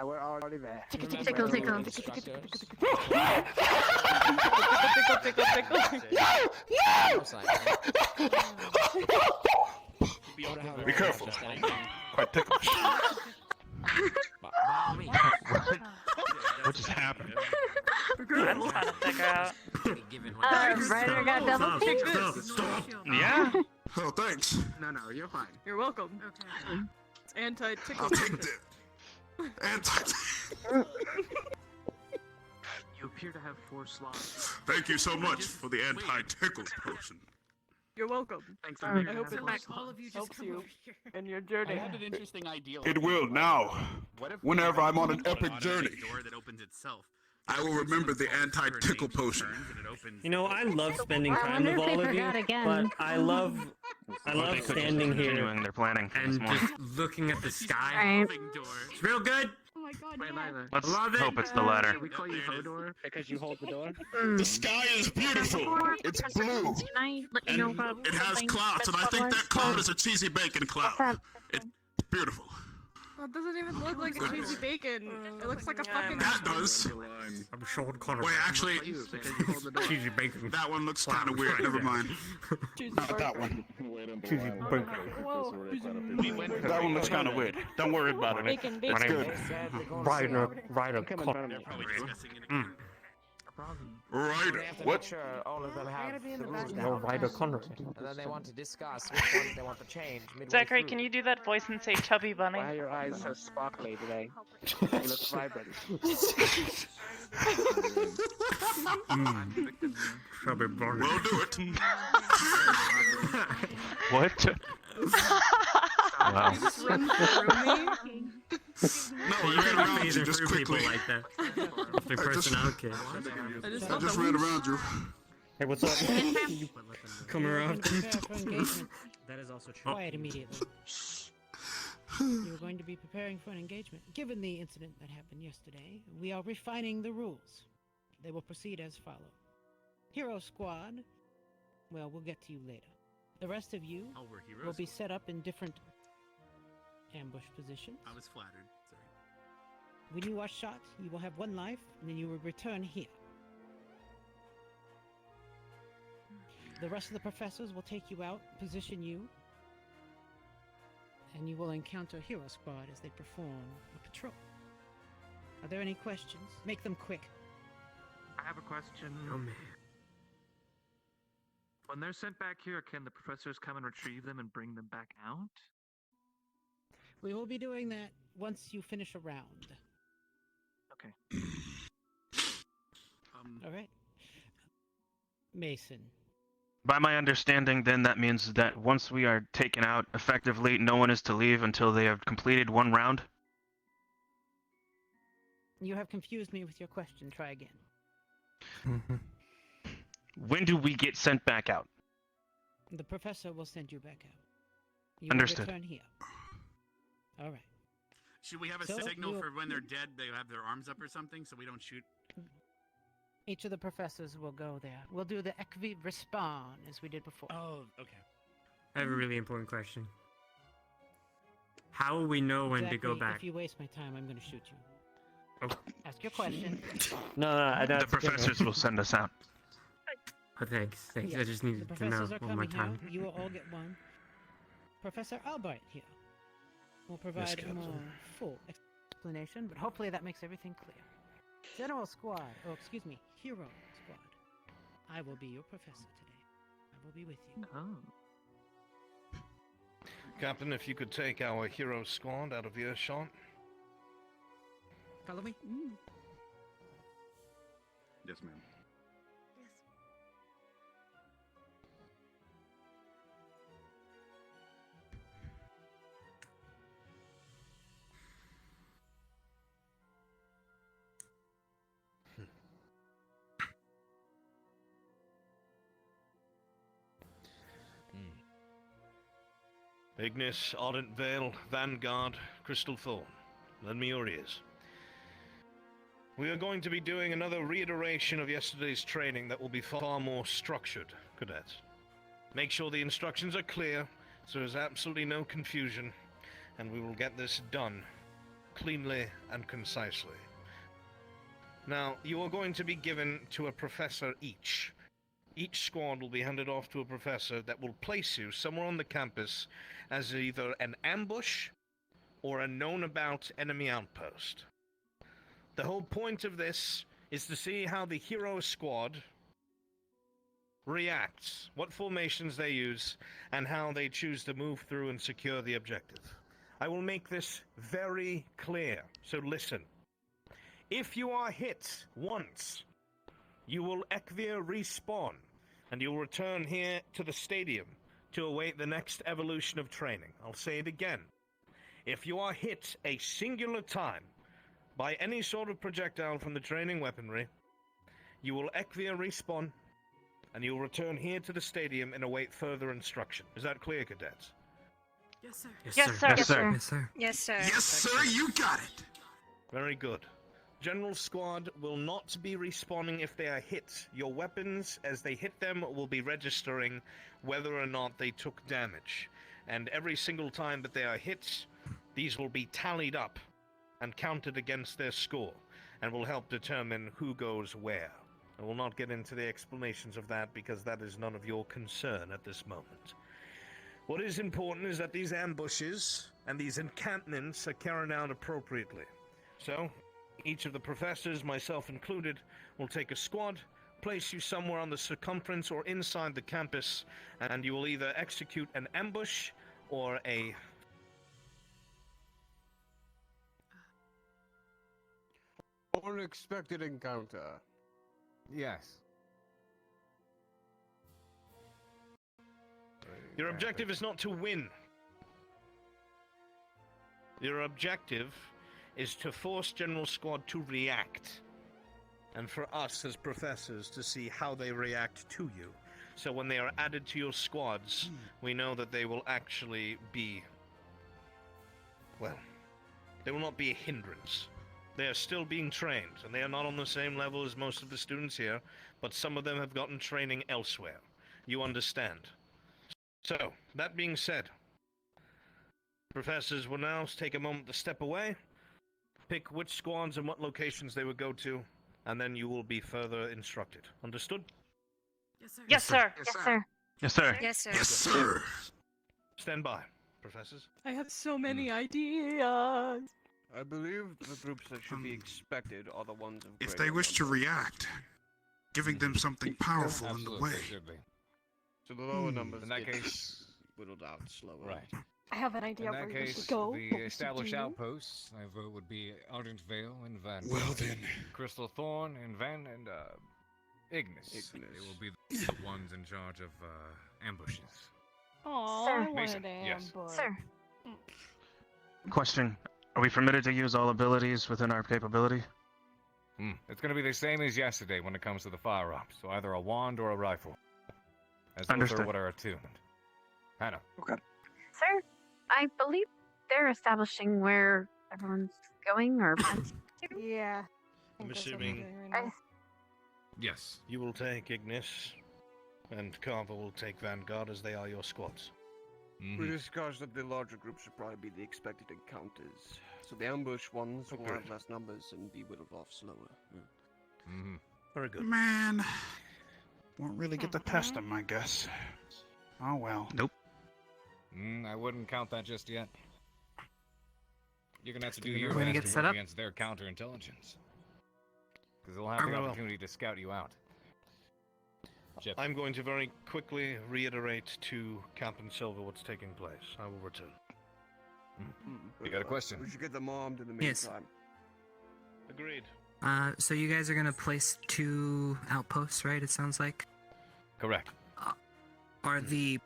We're already there.
Tickle, tickle.
Be careful. Quite ticklish.
What just happened?
I'm trying to figure out.
Ryder got double kicked.
Stop.
Yeah?
Oh, thanks.
No, you're fine.
You're welcome.
Okay.
It's anti-tickle.
I'll take that.
You appear to have 4 slots.
Thank you so much for the anti-tickle potion.
You're welcome.
Thanks
I hope it
All of you just
helps
come
you
over here.
in your
I
journey.
had an interesting idea.
It will now.
What if
Whenever I'm on an
we
epic
automatic
journey,
door that opens itself?
I will remember the anti-tickle potion.
You know, I love spending
I
time
wonder
with
if
all
they
of you,
forgot again.
but I love standing here
Continuing their planning for this
and
morning.
just looking at the sky.
Right.
It's real good.
Oh my god,
Wait, Lila.
Let's
Love it.
hope it's the latter.
Should we call you Hodor because you hold the door?
The sky is beautiful. It's blue.
Can I let you know about
It has
something
clouds, and I
that's
think that
published?
cloud is a cheesy bacon cloud.
What's
Beautiful.
Well, it doesn't even look like a cheesy bacon. It looks like a fucking.
That does.
I'm Sean Connery.
Wait, actually,
Cheesy bacon.
that one looks kind of weird. Never mind. Not that one.
Cheesy bacon.
That one looks kind of weird. Don't worry about it.
Bacon,
It's
bacon.
good.
Ryder Connery.
Ryder. What?
All of them have the rules
No,
down.
Ryder Connery.
And then they want to discuss which ones they want to change midway
Zachary,
through.
can you do that voice and say Chubby Bunny?
Why are your eyes so sparkly today? You look vibrant.
Chubby Bunny.
We'll do it.
What? Wow.
Just run through me.
No, I ran around you
Phasing
just
through people
quickly.
like that. With their personality.
I just ran around you.
Hey, what's up? Come around.
Prepare for engagement.
That is also true.
Quiet immediately. You're going to be preparing for an engagement. Given the incident that happened yesterday, we are refining the rules. They will proceed as follows. Hero Squad, well, we'll get to you later. The rest of you
Oh, we're heroes.
will be set up in different ambush positions.
I was flattered. Sorry.
When you are shot, you will have 1 life, and then you will return here. The rest of the professors will take you out, position you, and you will encounter Hero Squad as they perform a patrol. Are there any questions? Make them quick.
I have a question.
Oh man.
When they're sent back here, can the professors come and retrieve them and bring them back out?
We will be doing that once you finish a round.
Okay.
All right. Mason.
By my understanding, then that means that once we are taken out, effectively, no one is to leave until they have completed 1 round.
You have confused me with your question. Try again.
When do we get sent back out?
The professor will send you back out. You
Understood.
will return here. All right.
Should we have a
So,
signal
we'll-
for when they're dead? They have their arms up or something, so we don't shoot.
Each of the professors will go there. We'll do the Equi Respawn as we did before.
Oh, okay.
I have a really important question. How will we know when to go
Exactly.
back?
If you waste my time, I'm going to shoot you.
Oh.
Ask your question.
No, I don't.
The professors will send us out.
Oh, thanks. I
Yes,
just
the
needed to know
professors are
one more
coming
time.
here. You will all get one. Professor Albert here will provide a
Captain.
more full explanation, but hopefully that makes everything clear. General Squad, or excuse me, Hero Squad. I will be your professor today. I will be with you.
Oh.
Captain, if you could take our hero squad out of earshot.
Follow me?
Yes, ma'am.
Ignis, Ardent Vale, Vanguard, Crystal Thorn. Lend me your ears. We are going to be doing another reiteration of yesterday's training that will be far more structured, cadets. Make sure the instructions are clear, so there's absolutely no confusion, and we will get this done cleanly and concisely. Now, you are going to be given to a professor each. Each squad will be handed off to a professor that will place you somewhere on the campus as either an ambush or a known-about enemy outpost. The whole point of this is to see how the hero squad reacts, what formations they use, and how they choose to move through and secure the objective. I will make this very clear, so listen. If you are hit once, you will Ekvir respawn, and you'll return here to the stadium to await the next evolution of training. I'll say it again. If you are hit a singular time by any sort of projectile from the training weaponry, you will Ekvir respawn, and you'll return here to the stadium and await further instruction. Is that clear, cadets?
Yes, sir.
Yes, sir.
Yes, sir.
Yes, sir.
Yes, sir.
Yes, sir, you got it.
Very good. General Squad will not be respawning if they are hit. Your weapons, as they hit them, will be registering whether or not they took damage. And every single time that they are hit, These will be tallied up and counted against their score, and will help determine who goes where. I will not get into the explanations of that because that is none of your concern at this moment. What is important is that these ambushes and these encampments are carried out appropriately. So, each of the professors, myself included, will take a squad, place you somewhere on the circumference or inside the campus, and you will either execute an ambush or a...
Unexpected encounter.
Yes.
Your objective is not to win. Your objective is to force General Squad to react. And for us as professors to see how they react to you. So when they are added to your squads, we know that they will actually be... well, they will not be a hindrance. They are still being trained, and they are not on the same level as most of the students here, but some of them have gotten training elsewhere. You understand. So, that being said, professors will now take a moment to step away, pick which squads and what locations they would go to, and then you will be further instructed. Understood?
Yes, sir.
Yes, sir.
Yes, sir.
Yes, sir. Yes, sir.
Stand by, professors.
I have so many ideas.
I believe the groups that should be expected are the ones of
If
greater
they wish to
number.
react, giving them something powerful in the
Absolutely,
way.
they should be.
So the lower numbers
In that
get
case,
whittled out slower.
right.
I have an idea
In
where
that
we
case,
should go. what
the
we should
established
do.
outposts, I vote, would be Ardent Vale and Van.
Well then.
Crystal Thorn and Van and Ignis.
They will be the ones in charge of ambushes.
Aw,
Sir.
I wanted
Mason,
an
yes.
ambush.
Sir.
Question. Are we permitted to use all abilities within our capability?
It's going to be the same as yesterday when it comes to the firearms, so either a wand or a rifle. As those are
Understood.
what are attuned. Hannah.
Okay.
Sir, I believe they're establishing where everyone's going or plans to.
Yeah.
I'm
Think that's what we're
assuming
doing right now.
Yes.
you will take Ignis, and Carver will take Vanguard as they are your squads.
We discussed that the larger groups should probably be the expected encounters. So the ambush ones will have
Agreed.
less numbers and be whittled off slower.
Very good.
Man, won't really get to test them, I guess. Oh well.
Nope.
I wouldn't count that just yet. You're gonna have to do
We're
your
gonna
best
get
to
set
work
up?
against their counterintelligence. Because they'll have the opportunity to scout you out. Chip.
I'm going to very quickly reiterate to Captain Silver what's taking place. I will return.
You got a question?
We should get them armed in the
Yes.
meantime.
Agreed.
So you guys are gonna place 2 outposts, right? It sounds like.
Correct.
Are the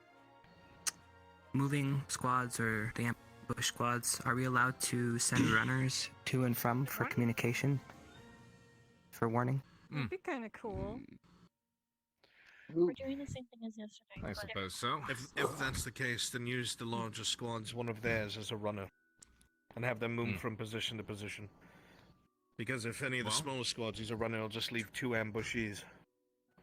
moving squads or the ambush squads, are we allowed to send runners to and from for communication? For warning?
It'd be kind of cool.
We're doing the same thing as yesterday.
I
but
suppose so.
If that's the case, then use the larger squads, one of theirs as a runner, and have them move from position to position. Because if any of the smaller squads use a runner, it'll just leave 2 ambushees.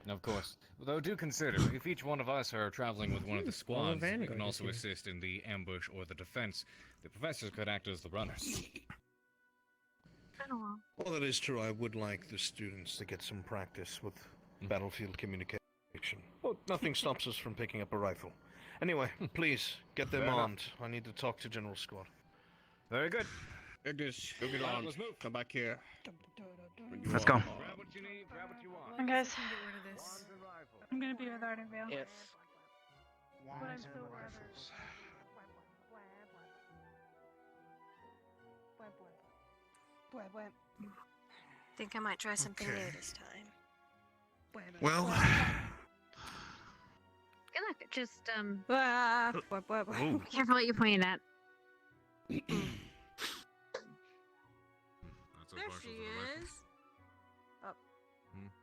Of course. Though do consider, if each one of us are traveling with one of the squads, we can also assist in the ambush or the defense. The professors could act as the runners.
been a while.
Well, that is true. I would like the students to get some practice with battlefield communication. Well, nothing stops us from picking up a rifle. Anyway, please, get them
Fair enough.
armed. I need to talk to General Squad.
Very good.
Ignis, go get armed. Come back here.
Let's go.
Grab what you need, grab what you want.
And guys,
Get rid of this.
I'm gonna be with Ardenvale.
Yes.
But I'm still rather.
Think I might try something new this time.
Well,
Good luck. Just
Ooh.
be careful what you're pointing at.
Not so
There
partial
she
to the rifles.
is. Oh.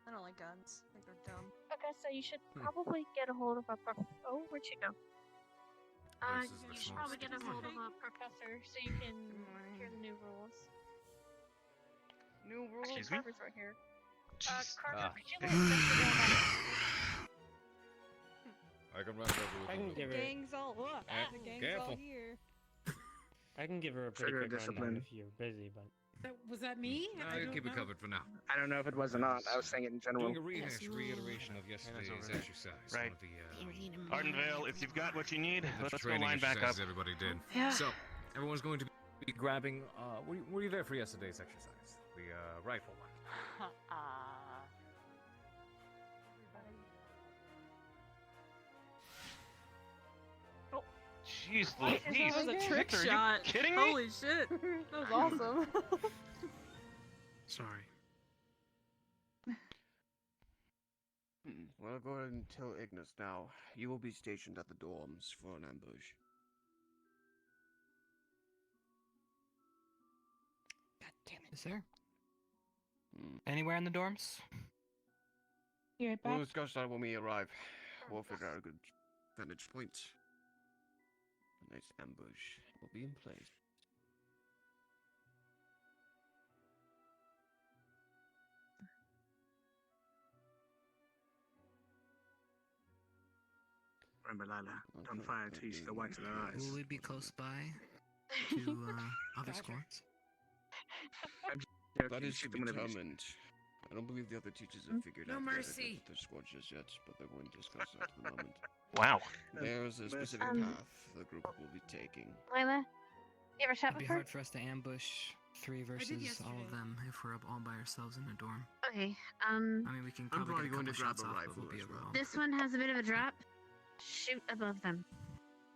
I don't like guns. I think they're dumb.
Okay, so you should probably get a hold of a oh, where'd she go?
This is the
You should
small
probably get a
stick.
hold of a professor so you can hear the new rules.
New rules.
Excuse me?
Carver's right here. Carver,
Ah.
could you let us know
I can run over with
I can
you.
give
The
her.
gang's all up.
Eh,
The gang's
careful.
all here.
I can give her a pretty
Trigger
quick rundown
discipline.
if you're busy, but.
Was that me?
I
don't
keep it
know.
covered for now.
I don't know if it was or not. I was saying it in general.
Doing a reiteration of yesterday's exercise.
Right.
One of the,
Ardenvale, if you've got what you need,
the
let's go
training
line back up.
exercises everybody did.
Yeah.
So, everyone's going to be grabbing. Were you there for yesterday's exercise? The rifle one.
Jeez,
That
Louise,
was a trick
Victor,
shot.
Are you kidding me?
Holy shit. That was awesome.
Sorry. Well, go ahead and tell Ignis now. You will be stationed at the dorms for an ambush.
God damn it. Is there? Anywhere in the dorms?
You right
We'll
back?
discuss that when we arrive. We'll figure out a good vantage point. A nice ambush will be in place.
Remember, Lila, don't fire until you see the whites of their eyes.
Will we be close by to other squads?
That is
shoot them whenever you-
determined. I don't believe the other teachers have figured
No
out
mercy.
their squad just yet, but they're going to discuss that at the moment.
Wow.
There's a specific path the group will be taking.
Lila, you ever shot
It'd be
before?
hard for us to ambush 3 versus all of
yesterday.
them if we're all by ourselves in a dorm.
Okay,
I mean, we can
I'm
probably
probably
get a
going to
couple
grab
shots
a
off,
rifle
but we'll be
as well.
alone.
This one has a bit of a drop. Shoot above them.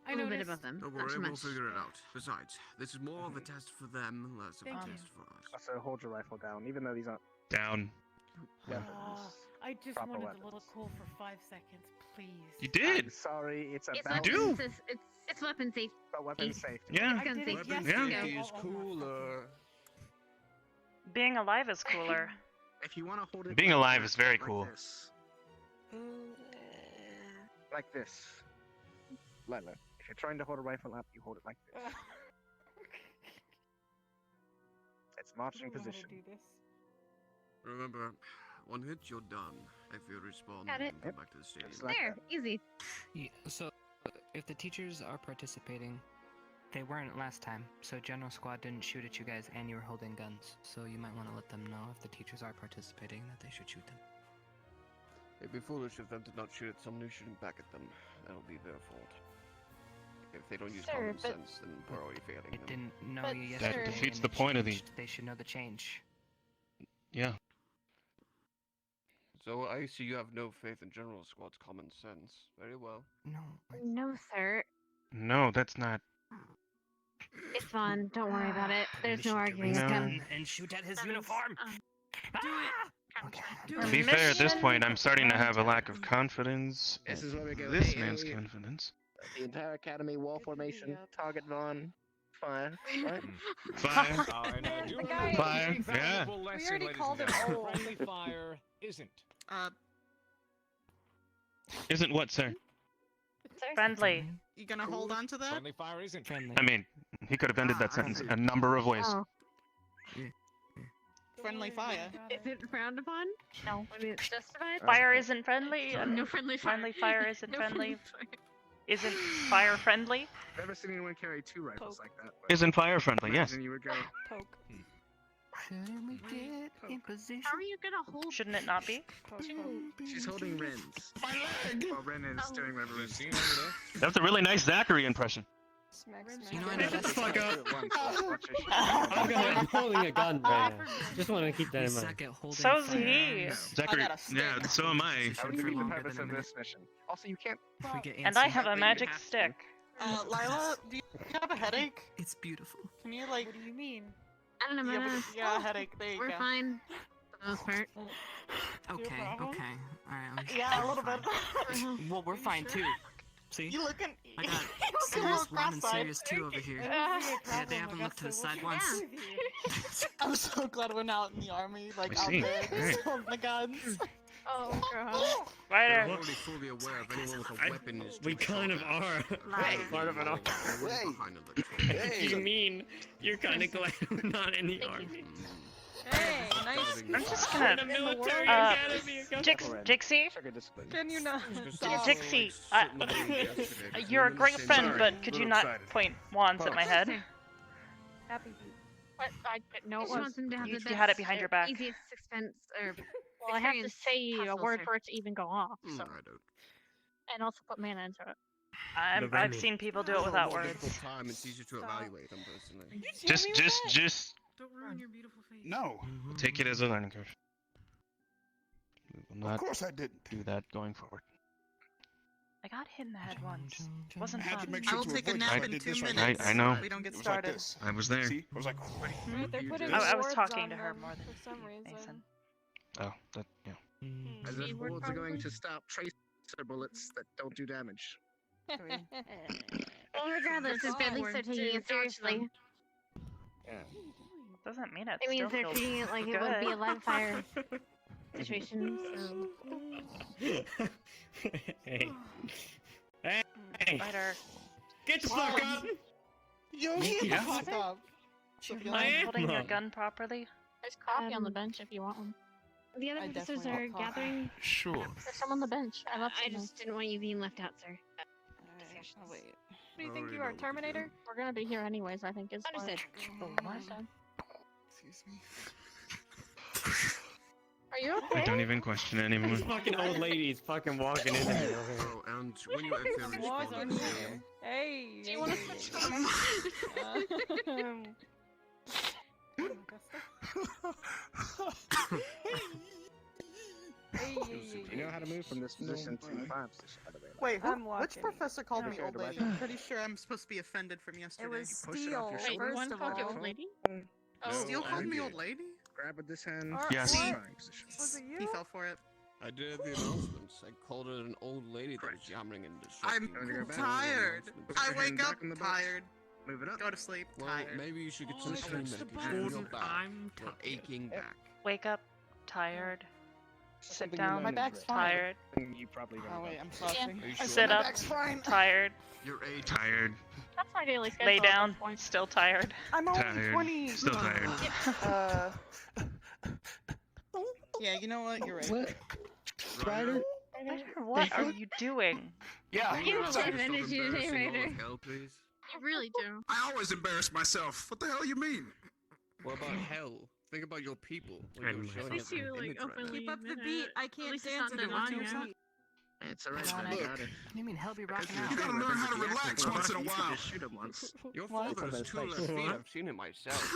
I
A little bit
noticed.
above them.
Don't
Not
worry,
too
we'll
much.
figure it out. Besides, this is more of a test for them, less of a
Thank you.
test for us.
Also, hold your rifle down, even though these aren't
Down.
weapons.
I just
Proper
wanted
weapons.
a little cool for 5 seconds, please.
You did.
I'm sorry, it's
It's
about
do.
weapons. It's weapon safety.
about weapon safety.
Yeah.
I
Gun
did it
safety.
Weapon
yesterday.
safety is
Oh my
cooler.
Being alive is cooler.
If you want to hold it
Being
like
alive
that,
is very
like
cool.
This. Like this. Lila, if you're trying to hold a rifle up, you hold it like this. It's marching position.
Remember, one hit, you're done. If you respawn,
Got
you
it.
can come back to the stadium.
Just like
There,
that.
easy.
Yeah, so, if the teachers are participating, they weren't last time, so General Squad didn't shoot at you guys and you were holding guns. So you might want to let them know if the teachers are participating that they should shoot them.
It'd be foolish of them to not shoot at someone who's shooting back at them. That'll be their fault. If they don't use
Sure,
common
but-
sense, then we're already failing
It
them.
didn't know
But
you
sure.
yesterday.
That defeats
and
the
it
point of the.
changed. They should know the change.
Yeah.
So I see you have no faith in General Squad's common sense. Very well.
No.
No, sir.
No, that's not.
It's fun. Don't worry about it. There's no arguing
His
with
No.
him.
gun and shoot at his uniform.
Do
To
it.
be fair, at this point, I'm starting to have a lack of confidence.
This is where we go.
This
Hey,
man's
hey,
confidence.
The entire academy, wall formation, target Vaughn, fire. Right?
Fire.
The guy-
Fire. Yeah.
Valuable
We
lesson,
already
ladies
called
and
him
gentlemen.
old.
Friendly fire isn't.
Isn't what, sir?
Friendly.
You gonna hold on to that?
Friendly fire isn't.
Friendly.
I mean, he could have ended that sentence a number of ways.
Oh,
Friendly fire.
is it frowned upon? No. I mean, it's justified?
Fire isn't friendly.
No friendly fire.
Friendly fire isn't
No
friendly.
fire.
Isn't fire friendly?
Never seen anyone carry two rifles like that. but
Isn't fire friendly? Yes.
imagine you would go.
Poke.
Shouldn't we get in position?
How are you gonna hold
Shouldn't it not be?
two?
She's holding Ren's.
My leg!
While Ren is doing whatever
You
Ren's
see
doing.
over there?
That was a really nice Zachary impression.
Smack,
You know,
smack.
I know
Shut the
that's
fuck up!
Watch it.
I'm holding a gun right now. Just want to keep that
We
in mind.
suck at holding
So's
firearms.
he.
Zachary.
I got a
Yeah,
stick.
so am I.
That would
For
defeat the
longer
purpose
than a
of
minute.
this mission. Also, you can't.
If we get
And I
antsy,
have a
you
magic
have to.
stick.
Lila, do you have a headache?
It's beautiful.
Can you like? What do you mean?
I don't know,
Yeah,
man.
yeah, a headache. There you
We're
go.
fine. For the most part.
Okay,
problem?
okay. Alright,
Yeah, a little
fine.
bit.
Well, we're fine too. See?
You looking?
I got
you looking a
serious
little
one and
cross-eyed.
serious two over here.
Yeah,
Yeah, they haven't looked to the side once.
I'm so glad we're not in the army, like
I
out
see.
there,
Right.
holding the guns.
Oh, God.
Ryder.
I'm already fully aware of anyone with a weapon is.
We kind of are. Part of it all.
Behind the
What do you mean? You're kind of glad we're not in the army.
Hey, nice.
I'm just
We're in
gonna.
a military
Uh,
academy.
Jixie?
Sugar discipline.
Can you not?
Jixie, you're a great friend, but could you not point wands at my head?
Happy feet.
But I no,
Just want them to have the
You had it
best,
behind your back.
easiest expense or
well, I have to
experience
say a
possible,
word
sir.
for it to even go off. So,
I don't.
and also put mana into it.
I've seen people do it without
More
words.
difficult time. It's easier to evaluate them personally.
Just
Don't ruin your beautiful face.
No.
take it as a learning curve. We will
Of
not
course I didn't.
do that going forward.
I got hit in the head once. It wasn't
I had
fun.
to make sure
I will
to
take a
avoid
nap
this. I
in
did
2
this right
minutes.
now.
I know.
We don't get
It was like
started.
this.
I was there.
See? I was like,
But they're putting
I was
swords
talking
on
to her
them
more than
for some
Mason.
reason.
Oh, that yeah.
As if boards are going to stop tracer bullets that don't do damage.
Well, regardless, it's at least they're taking it seriously.
Yeah.
Doesn't mean it
It means
still
they're
feels
treating it like it would be a live fire situation. So.
Hey. Hey.
Spider.
Get the fuck up!
Yo, get the fuck up.
Do you
Sophia.
mind holding your gun properly?
There's coffee on the bench if you want one.
The other
I
professors
definitely
are
want coffee.
gathering.
sure.
There's some on the bench. I left
I
some
just didn't want you being left out, sir.
Alright, I'll wait.
What do you think you are, Terminator?
We're gonna be here anyways, I think. Is what
Understood.
I said.
Excuse me.
Are you
I
okay?
don't even question it anymore.
These fucking old ladies fucking walking in there.
Oh, and when you enter the
What's
respawn
in
stadium,
here? Hey.
Do you want to switch
You know how to move from this position to 5 position, by the way.
Wait,
I'm
which
walking.
professor called me
Sure,
old
the
lady?
right
I'm pretty sure I'm supposed to be offended from yesterday.
It was
push it off
Steel,
your
Wait,
shoulder.
one
first of
called you
all.
old lady?
Oh, Steel
No,
called
I
me
did.
old lady?
Grab with this hand.
Or-
Yes.
or-
Trying position.
Was it you?
He fell for it.
I did the announcements. I called it an old lady that was yammering and
I'm
disrupting.
tired.
Put
I
your hand
wake up
back in the box.
tired.
Move it up.
Go to sleep
Well,
tired.
maybe you should get some
Oh,
sleep
it's the
medication. Your
button.
back,
I'm
your aching back.
Wake up, tired. Sit
Something you
down,
learned
My back's
is
fine.
tired.
You probably don't
Oh
know.
wait, I'm flossing.
Are you
I
sure?
said
Sit
my
up,
back's fine.
tired.
You're a
Tired.
That's my daily schedule.
Lay
at this
down,
point.
still tired.
I'm only
Tired.
20.
Still tired.
Yeah, you know what? You're right.
What?
Ryder?
What are you doing?
Yeah.
You
what's
don't
up?
have energy today, Ryder.
Hell, please.
You really do.
I always embarrass myself. What the hell you mean?
What about hell? Think about your people. When
And
you're showing
At least
us
you
an
like
image right
openly
Keep up the
admit
beat.
it.
I
At
can't
least it's
dance
not
if
denying
it's too
it.
sweet.
It's alright,
Come on,
man.
Ed.
You got it.
What do you mean, help you rock
You gotta learn how to relax once in a while.
Just shoot him once.
Your
What?
father has 2 left feet. I've seen it myself.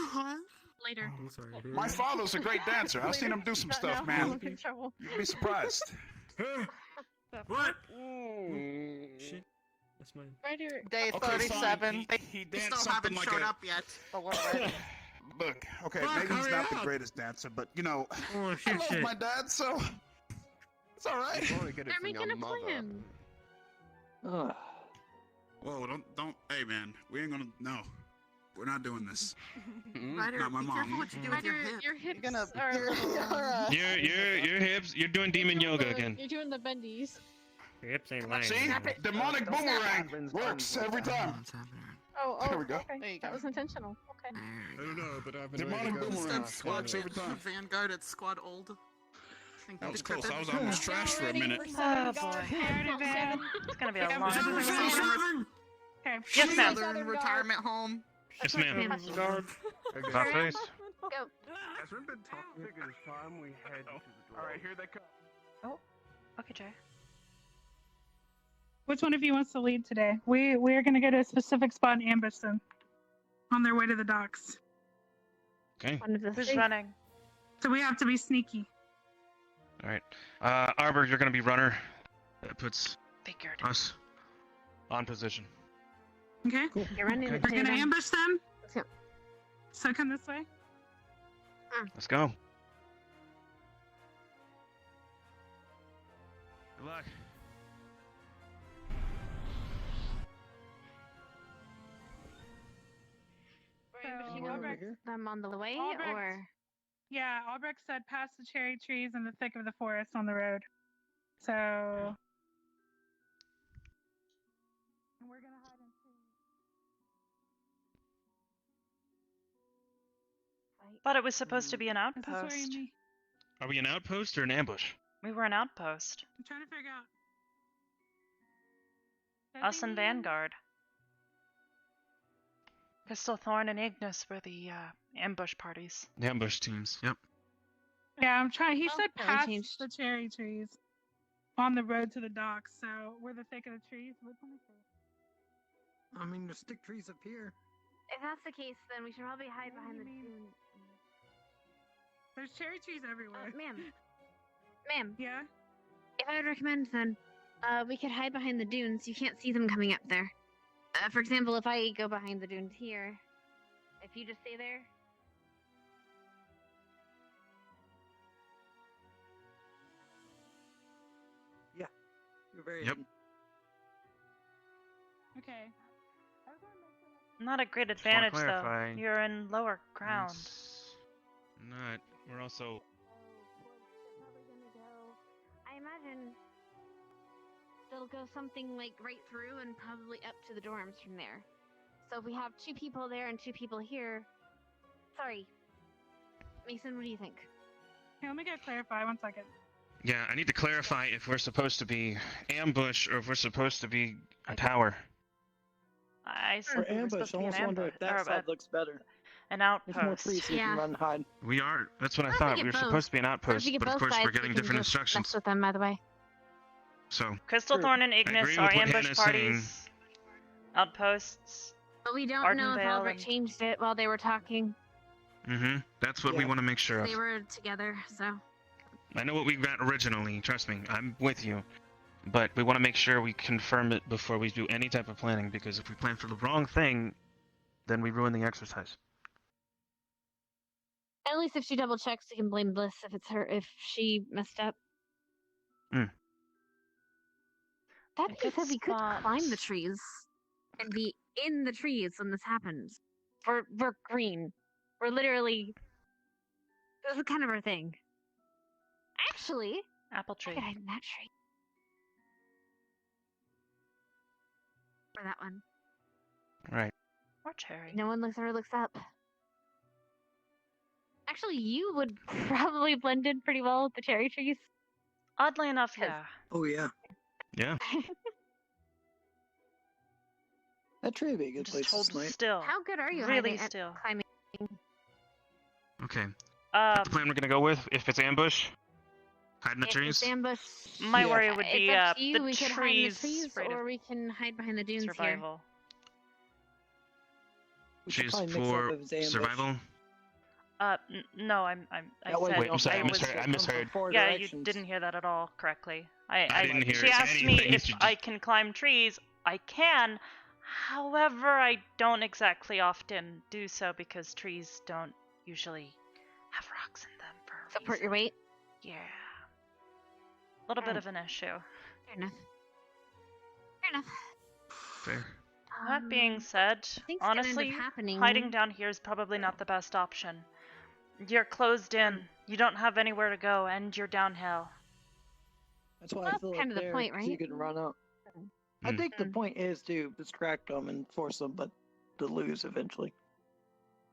Later.
I'm sorry, dude.
My father's a great dancer. I've seen him do some stuff, man.
I'm in trouble.
You'd be surprised.
What?
Mm.
Shit. That's mine.
Ryder.
Day
Okay,
37.
fine. He
They
danced
still
something
haven't
like
showed
a.
up yet. But we're ready.
Look, okay,
Fuck,
maybe he's
hurry
not the
up.
greatest dancer, but you know,
Oh,
I
shit,
love
shit.
my dad, so it's all right.
You probably get it
They're
from
making
your
a
mother.
plan.
Whoa, don't. Hey, man, we ain't gonna. No, we're not doing this.
Ryder,
Not my
be
mom.
careful what you do with your
Ryder,
hip.
your hips
You're gonna.
are a little-
Your hips. You're doing demon yoga again.
You're doing the bendies.
Your hips ain't lying.
See, demonic boomerang works every time.
Oh,
There we go.
okay.
There you
That
go.
was intentional. Okay.
I don't know, but I've been
Demonic
ready to go
boomerang
since
works every
Saturday.
time.
Vanguard at squad old. Think
That
you
was
decrepit?
close. I was almost trashed for a minute.
Oh boy. It's gonna be a long
Seven.
Okay.
Yes, ma'am.
Southern retirement home.
Yes, ma'am.
Okay.
About face.
Go.
As we've been talking, it is time we head to the door.
Alright, here they come.
Oh, okay, Jay.
Which one of you wants to lead today? We're gonna go to a specific spot and ambush them on their way to the docks.
Okay.
One of the
Who's
three.
running?
So we have to be sneaky.
All right. Arbor, you're gonna be runner. That puts
Figured.
us on position.
Okay.
You're running
We're
the
gonna
table.
ambush them.
Yeah.
So come this way.
Let's go. Good luck.
So,
Albrecht,
them on the way,
Albrecht.
or
yeah, Albrecht said past the cherry trees in the thick of the forest on the road. So. And we're gonna hide and see.
Thought it was supposed to be an
Is this where you
outpost.
meet?
Are we an outpost or an ambush?
We were an outpost.
I'm trying to figure out.
Us and Vanguard. Crystal Thorn and Ignis were the ambush parties.
The ambush teams. Yep.
Yeah, I'm trying. He said
that
past
changed.
the cherry trees on the road to the docks, so we're the thick of the trees. Let me see.
I mean, the stick trees up here.
If that's the case, then we should probably hide behind the dune.
There's cherry trees everywhere.
Ma'am.
Yeah?
If I would recommend, then, we could hide behind the dunes. You can't see them coming up there. For example, if I go behind the dunes here, if you just stay there.
Yeah. You're very
Yep.
Okay.
Not a great
Just wanna
advantage,
clarify.
though. You're in lower ground.
It's not. We're also.
I imagine they'll go something like right through and probably up to the dorms from there. So if we have 2 people there and 2 people here. Sorry. Mason, what do you think?
Hey, let me get clarify 1 second.
Yeah, I need to clarify if we're supposed to be ambush or if we're supposed to be a tower.
I
For
said we were
ambush,
supposed
I
to be an
almost wonder
ambush.
if that side looks better.
An
There's more
outpost.
trees so you can run and hide.
We are. That's what I
Or if
thought.
we
We were
get both.
supposed to be an
Or if
outpost,
you get
but of
both
course
sides,
we're
we
getting
can
different
just
instructions.
mess with them, by the way.
So.
Crystal Thorn and
I
Ignis
agree
are
with what
ambush
Hannah's saying.
parties. Outposts.
But we don't know if
Ardenvale
Albert
and-
changed it while they were talking.
That's what we want to make sure of.
They were together, so.
I know what we got originally. Trust me, I'm with you. But we want to make sure we confirm it before we do any type of planning, because if we plan for the wrong thing, then we ruin the exercise.
At least if she double checks, we can blame Bliss if it's her, if she messed up.
Mm.
That being said, we could climb the trees and be in the trees when this happens. We're green. We're literally. This is kind of our thing. Actually,
apple tree.
I could hide in that tree. Or that one.
Right.
Or cherry.
No one ever looks up. Actually, you would probably blend in pretty well with the cherry trees.
Oddly enough, yeah.
Oh, yeah.
Yeah.
That tree would be a good place to
hold
snipe.
still.
How good are you
Really
hiding at
still.
climbing?
Okay. That's the plan we're gonna go with. If it's ambush, hide in the
If
trees.
it's ambush,
My worry would be
it's up to you.
the
We could hide in the
trees.
trees,
afraid
or
of
we can hide behind the dunes
survival.
We should
Trees
probably mix
for
up if it's ambush.
survival.
No, I
That way
said
we don't
sorry, I
I was.
misheard. I misheard.
Yeah, you didn't hear that at all correctly.
I didn't hear
She asked me
anything.
if I can climb trees. I can. However, I don't exactly often do so because trees don't usually have rocks in them for a
Support
reason.
your weight.
Yeah. A little bit of an issue.
Fair enough. Fair enough.
Fair.
That being said,
things gonna end up
honestly,
happening.
hiding down here is probably not the best option. You're closed in. You don't have anywhere to go, and you're downhill.
That's why
Well,
I feel
kind
like
of the
there,
point,
'cause you
right?
can run up. I think the point is to distract them and force them, but to lose eventually.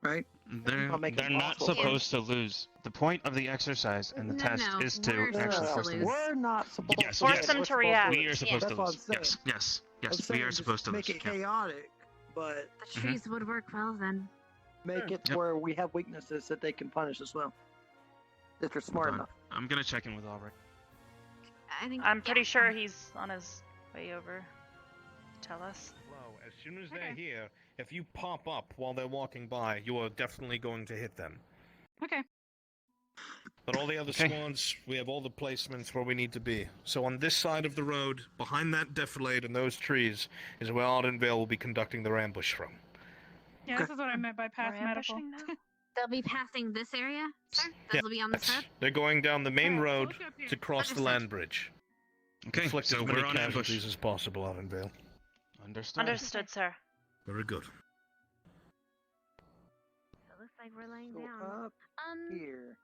Right?
They're
I'll make it
they're not
impossible for
supposed to lose. The point of the exercise and the
No,
test
no,
is to
we're
actually
supposed
force
to
them.
lose.
We're not supposed
Yes,
to
yes.
Force them to
we're supposed
react.
We are supposed
That's
to
what I'm
lose.
saying.
Yes, yes,
I'm
yes.
saying
We are
just
supposed to
Make
lose.
it
Yeah.
chaotic, but
The trees would work well then.
make it to
Yep.
where we have weaknesses that they can punish as well. If they're smart
Hold on.
enough.
I'm gonna check in with Albert.
I think.
I'm pretty
yeah.
sure he's on his way over to tell us.
Well, as soon as they're here, if you pop up while they're walking by, you are definitely going to hit them.
Okay.
But all the other
Okay.
squads, we have all the placements where we need to be. So on this side of the road, behind that defilade and those trees, is where Ardenvale will be conducting their ambush from.
Yeah, this is what I meant by past medical.
ambushing now?
They'll be passing this area, sir. This will be on this road.
They're going down the main road
look up here.
to cross the
Understood.
land bridge.
Okay,
Inflict
so
as many
we're on ambush.
casualties as possible, Ardenvale.
Understood.
Understood, sir.
Very good.
So it looks like we're laying
So
down.
up here.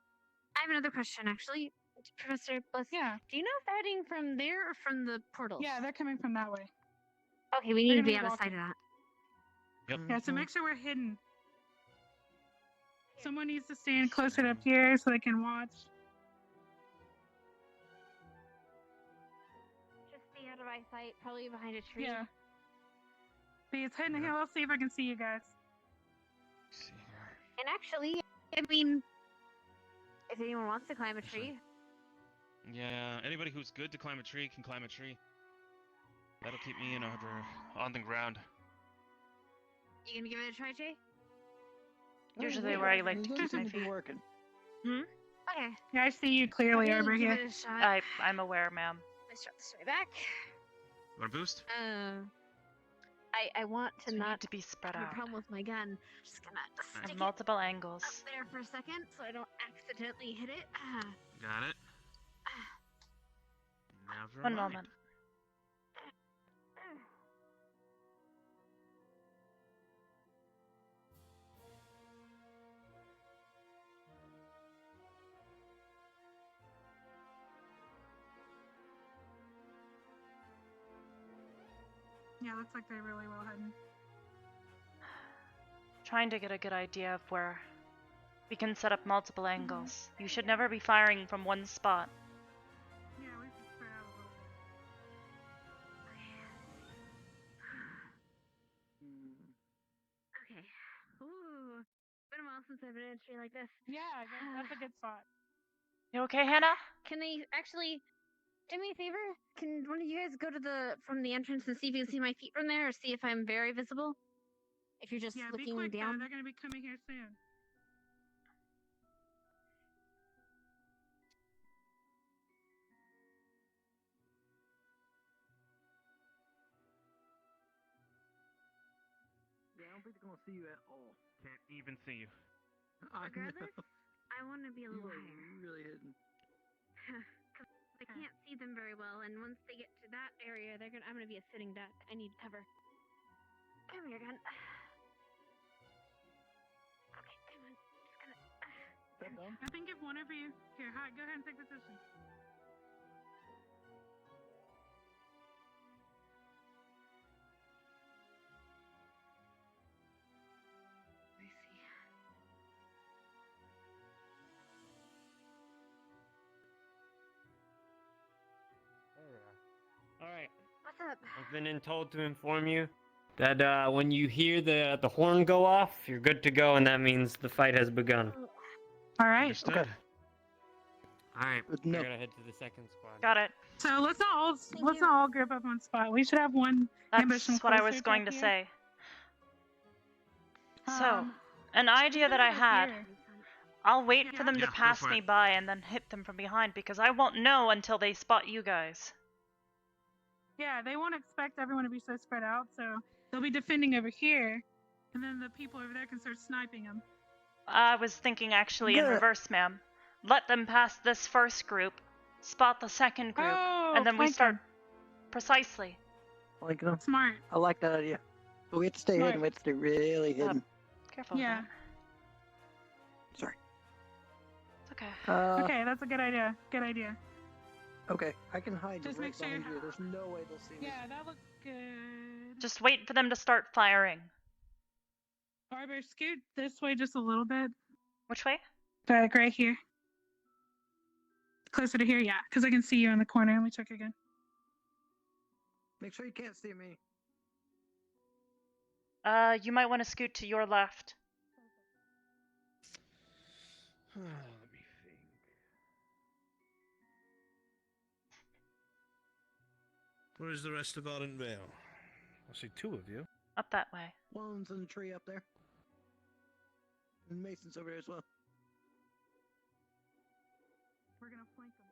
I have another question, actually. Professor Bliss.
Yeah.
Do you know if they're heading from there or from the portals?
Yeah, they're coming from that way.
Okay, we
They're
need to
gonna
be
be
out of
walking.
sight of that.
Yep.
Yeah, so make sure we're hidden. Someone needs to stand closer to Pierre so they can watch.
Just stay out of eyesight, probably behind a tree.
Yeah. See, it's hidden here. Let's see if I can see you guys.
see here.
And actually, I mean, if anyone wants to climb a tree,
Yeah, anybody who's good to climb a tree can climb a tree. That'll keep me, on the ground.
you gonna give it a try, Jay?
Usually where I like to keep my feet.
Working.
Okay.
Yeah, I see you clearly,
Okay,
Arbor,
give
here.
it a shot.
I'm aware, ma'am.
Let's drop this way back.
Want a boost?
I want to
So we
not
need to be spread
have
out.
a problem with my gun. Just gonna
At
stick
multiple
it
angles.
up there for a second so I don't accidentally hit it.
Got it. Never
One
mind.
moment.
Yeah, looks like they're really well hidden.
Trying to get a good idea of where we can set up multiple angles. You should never be firing from one spot.
Yeah, we should spread out a little bit.
Okay. Ooh. Been a while since I've been in a tree like this.
Yeah, that's a good spot.
You okay, Hannah?
Can they actually do me a favor? Can one of you guys go to from the entrance and see if you can see my feet from there, or see if I'm very visible? If you're just
Yeah, be
looking
quick
down.
though. They're gonna be coming here soon.
Yeah, I don't think they're gonna see you at all.
Can't even see you.
Regardless, I want to be a
You
little
are
higher.
really hidden.
Because I can't see them very well, and once they get to that area, I'm gonna be a sitting duck. I need cover. Come here, gun. Okay, come on. Just gonna.
I think if one of you here, hi, go ahead and take position.
I see.
Alright.
What's up?
I've been told to inform you that when you hear the horn go off, you're good to go, and that means the fight has begun.
All right.
Understood.
Okay.
Alright, we're
No.
gonna head to the second squad.
Got it.
So let's not all group up on spot. We should have one ambush them
That's what I
closer
was going to
here.
say. So,
Um,
an idea that I
over
had.
here.
I'll wait for
Yeah.
them
Yeah,
to
go
pass
for
me
it.
by and then hit them from behind because I won't know until they spot you guys.
Yeah, they won't expect everyone to be so spread out, so they'll be defending over here, and then the people over there can start sniping them.
I was thinking actually in
Good.
reverse, ma'am. Let them pass this first group, spot the second group,
Oh,
and then we
flank
start
'em.
precisely.
Like them.
Smart.
I like that idea. But we have to stay
Smart.
hidden. We have to stay really hidden.
Careful
Yeah.
with that.
Sorry.
It's okay.
Okay, that's a good idea. Good idea.
Okay, I can hide
Just
right
make sure
behind
you-
you. There's no way they'll see me.
Yeah, that looks good.
Just wait for them to start firing.
Arbor, scoot this way just a little bit.
Which way?
Like right here. Closer to here, yeah, because I can see you in the corner. Let me check again.
Make sure you can't see me.
You might want to scoot to your left.
Let me think. Where is the rest of Ardent Vale? I see two of you.
Up that way.
One's in the tree up there. And Mason's over there as well.
We're gonna flank them.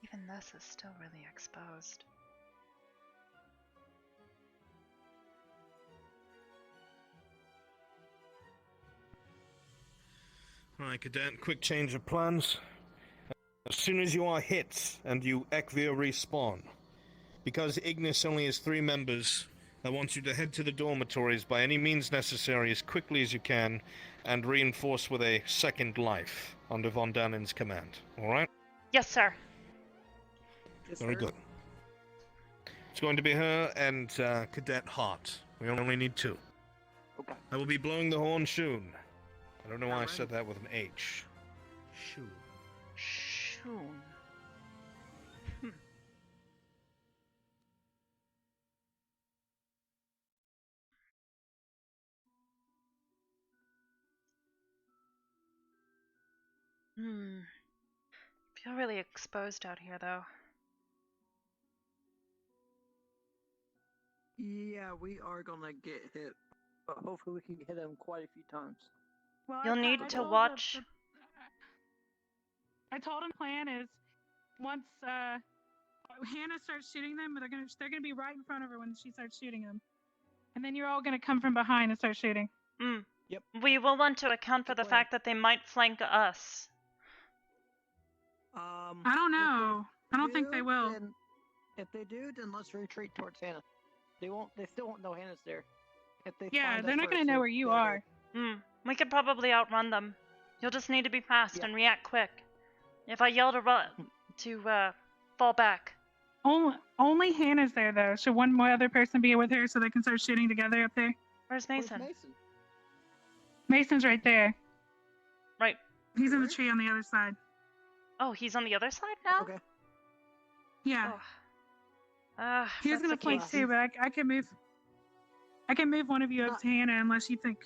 Even this is still really exposed.
Alright, Cadet, quick change of plans. As soon as you are hit and you Ekvia respawn, because Ignis only has 3 members, I want you to head to the dormitories by any means necessary as quickly as you can and reinforce with a second life under Von Danen's command. Alright?
Yes, sir.
Very good. It's going to be her and Cadet Hart. We only need 2.
Okay.
I will be blowing the horn soon. I don't know why I said that with an H. Soon.
Shoon. Feel really exposed out here, though.
Yeah, we are gonna get hit, but hopefully we can hit him quite a few times.
Well,
You'll need to watch.
I told him plan is once Hannah starts shooting them, they're gonna be right in front of her when she starts shooting them, and then you're all gonna come from behind and start shooting.
Yep.
We will want to account for the fact that they might flank us.
I don't know. I don't think they will.
If they do, then let's retreat towards Hannah. They won't. They still won't know Hannah's there. If they
Yeah,
find
they're
us
not gonna
first,
know
they'll-
where you
they'll
are.
We could probably outrun them. You'll just need to be fast and react quick. If I yell to fall back.
Only Hannah's there though. Should one more other person be with her so they can start shooting together up there?
Where's Mason?
Mason's right there.
Right.
He's in the tree on the other side.
Oh, he's on the other side now?
Okay.
Yeah. He was
that's
gonna
the
flank
case.
too, but I can move. I can move one of you up to Hannah unless you think.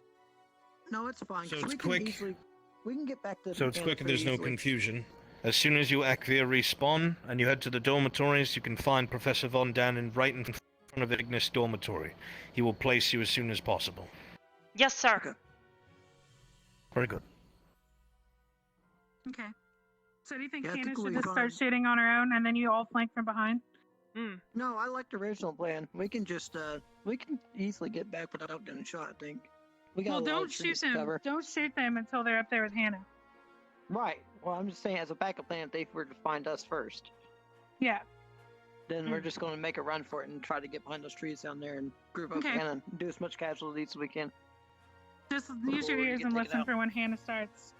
No, it's fine.
So
'cause
it's
we
quick.
Can easily, we can get back to.
So it's
Hannah
quick and there's
pretty
no
easily.
confusion. As soon as you Ekvia respawn and you head to the dormitories, you can find Professor Von Danen right in front of the Ignis dormitory. He will place you as soon as possible.
Yes, sir.
Very good.
Okay. So do you think
Yeah, I
Hannah
think
should
we
just start
found-
shooting on her own and then you all flank from behind?
No, I like the original plan. We can just we can easily get back without getting shot. I think. We got
Well,
a lot
don't
of
shoot
trees to
them.
cover.
Don't shoot them until they're up there with Hannah.
Right. Well, I'm just saying, as a backup plan, if they were to find us first,
Yeah.
then we're just going to make a run for it and try to get behind those trees down there and group up
Okay.
Hannah and do as much casualties as we can.
Just use your
Before we
ears
get
and
taken
listen
out.
for when Hannah starts.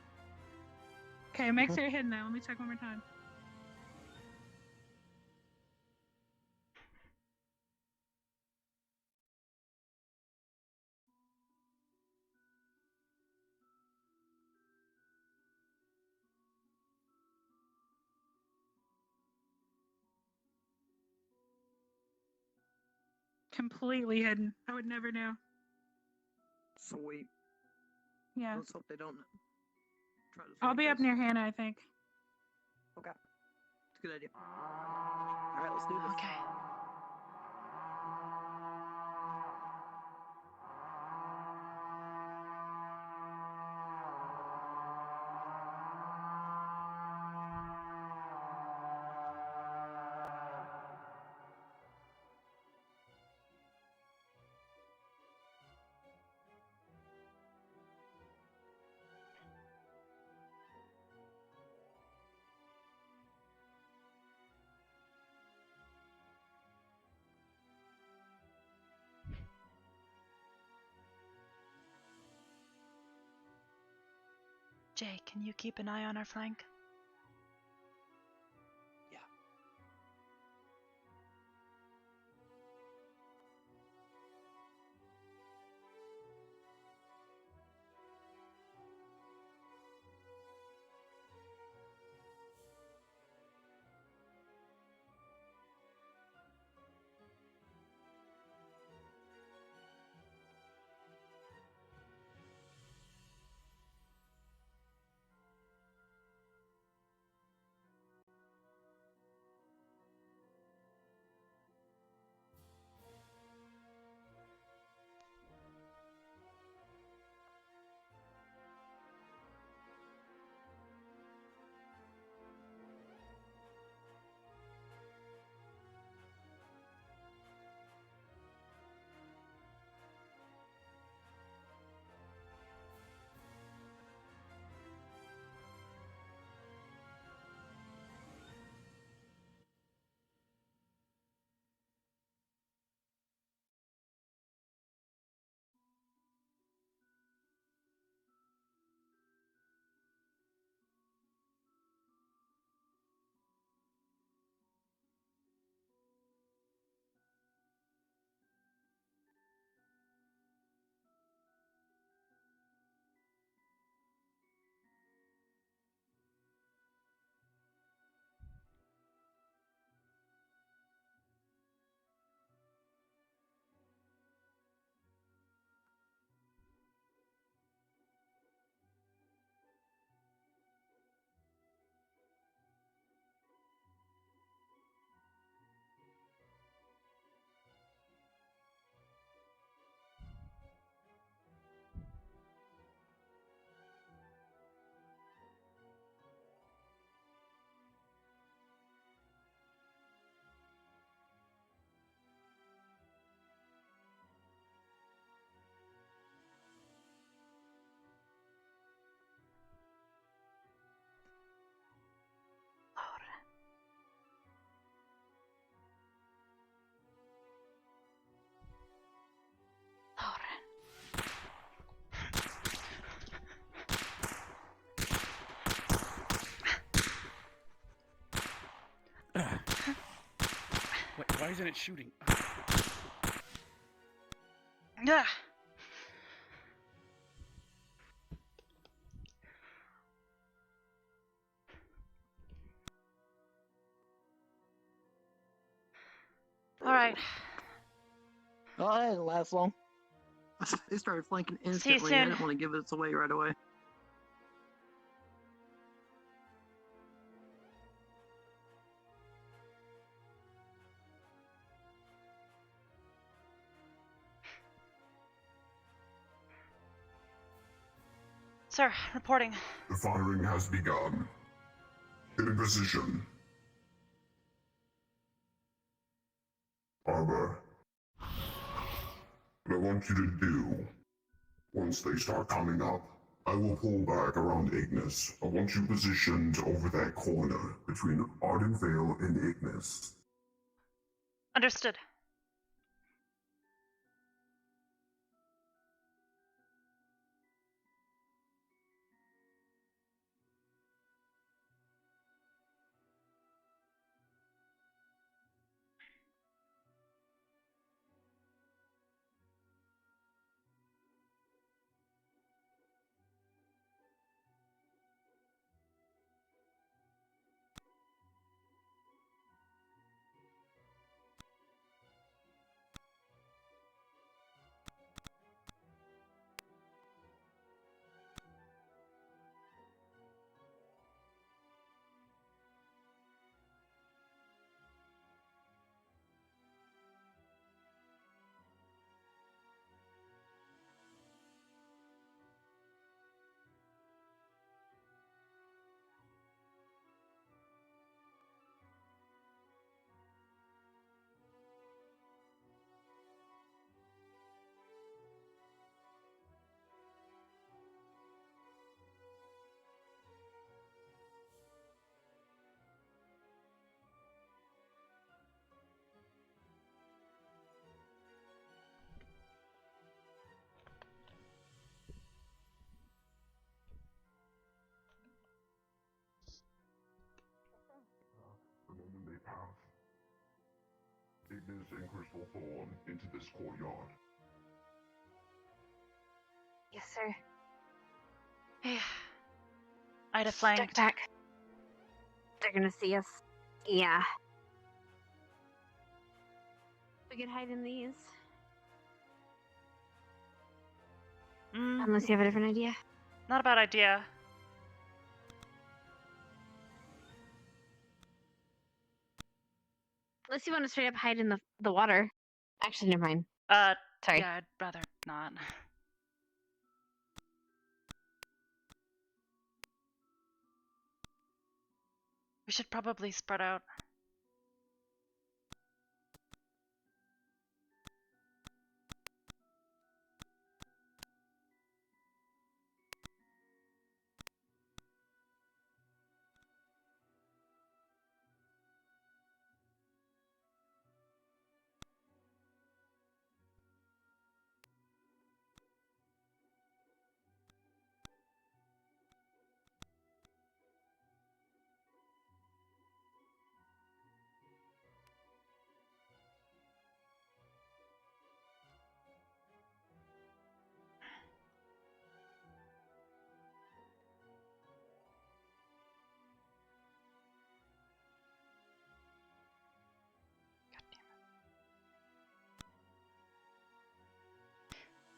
Okay, make sure you're hidden though. Let me check one more time. Completely hidden. I would never know.
Sweet.
Yeah.
Let's hope they don't try to.
I'll be
flank
up
us.
near Hannah, I think.
Okay. It's a good idea. All right, let's do this.
Okay. Jay, can you keep an eye on our flank?
isn't it shooting?
Yeah. All right.
Oh, that didn't last long. They started flanking
See you
instantly. I
soon.
didn't want to give this away right away.
Sir, reporting.
The firing has begun. Get in position. Arbor. What I want you to do, once they start coming up, I will pull back around Ignis. I want you positioned over that corner between Ardenvale and Ignis.
Understood.
The moment they pass, Ignis and Crystal Thorn into this courtyard.
Yes, sir.
I'd have flanked.
Step back. They're gonna see us. Yeah. We could hide in these. Unless you have a different idea.
Not a bad idea.
Unless you want to straight up hide in the water. Actually, never mind. Sorry.
Yeah, I'd rather not. We should probably spread out.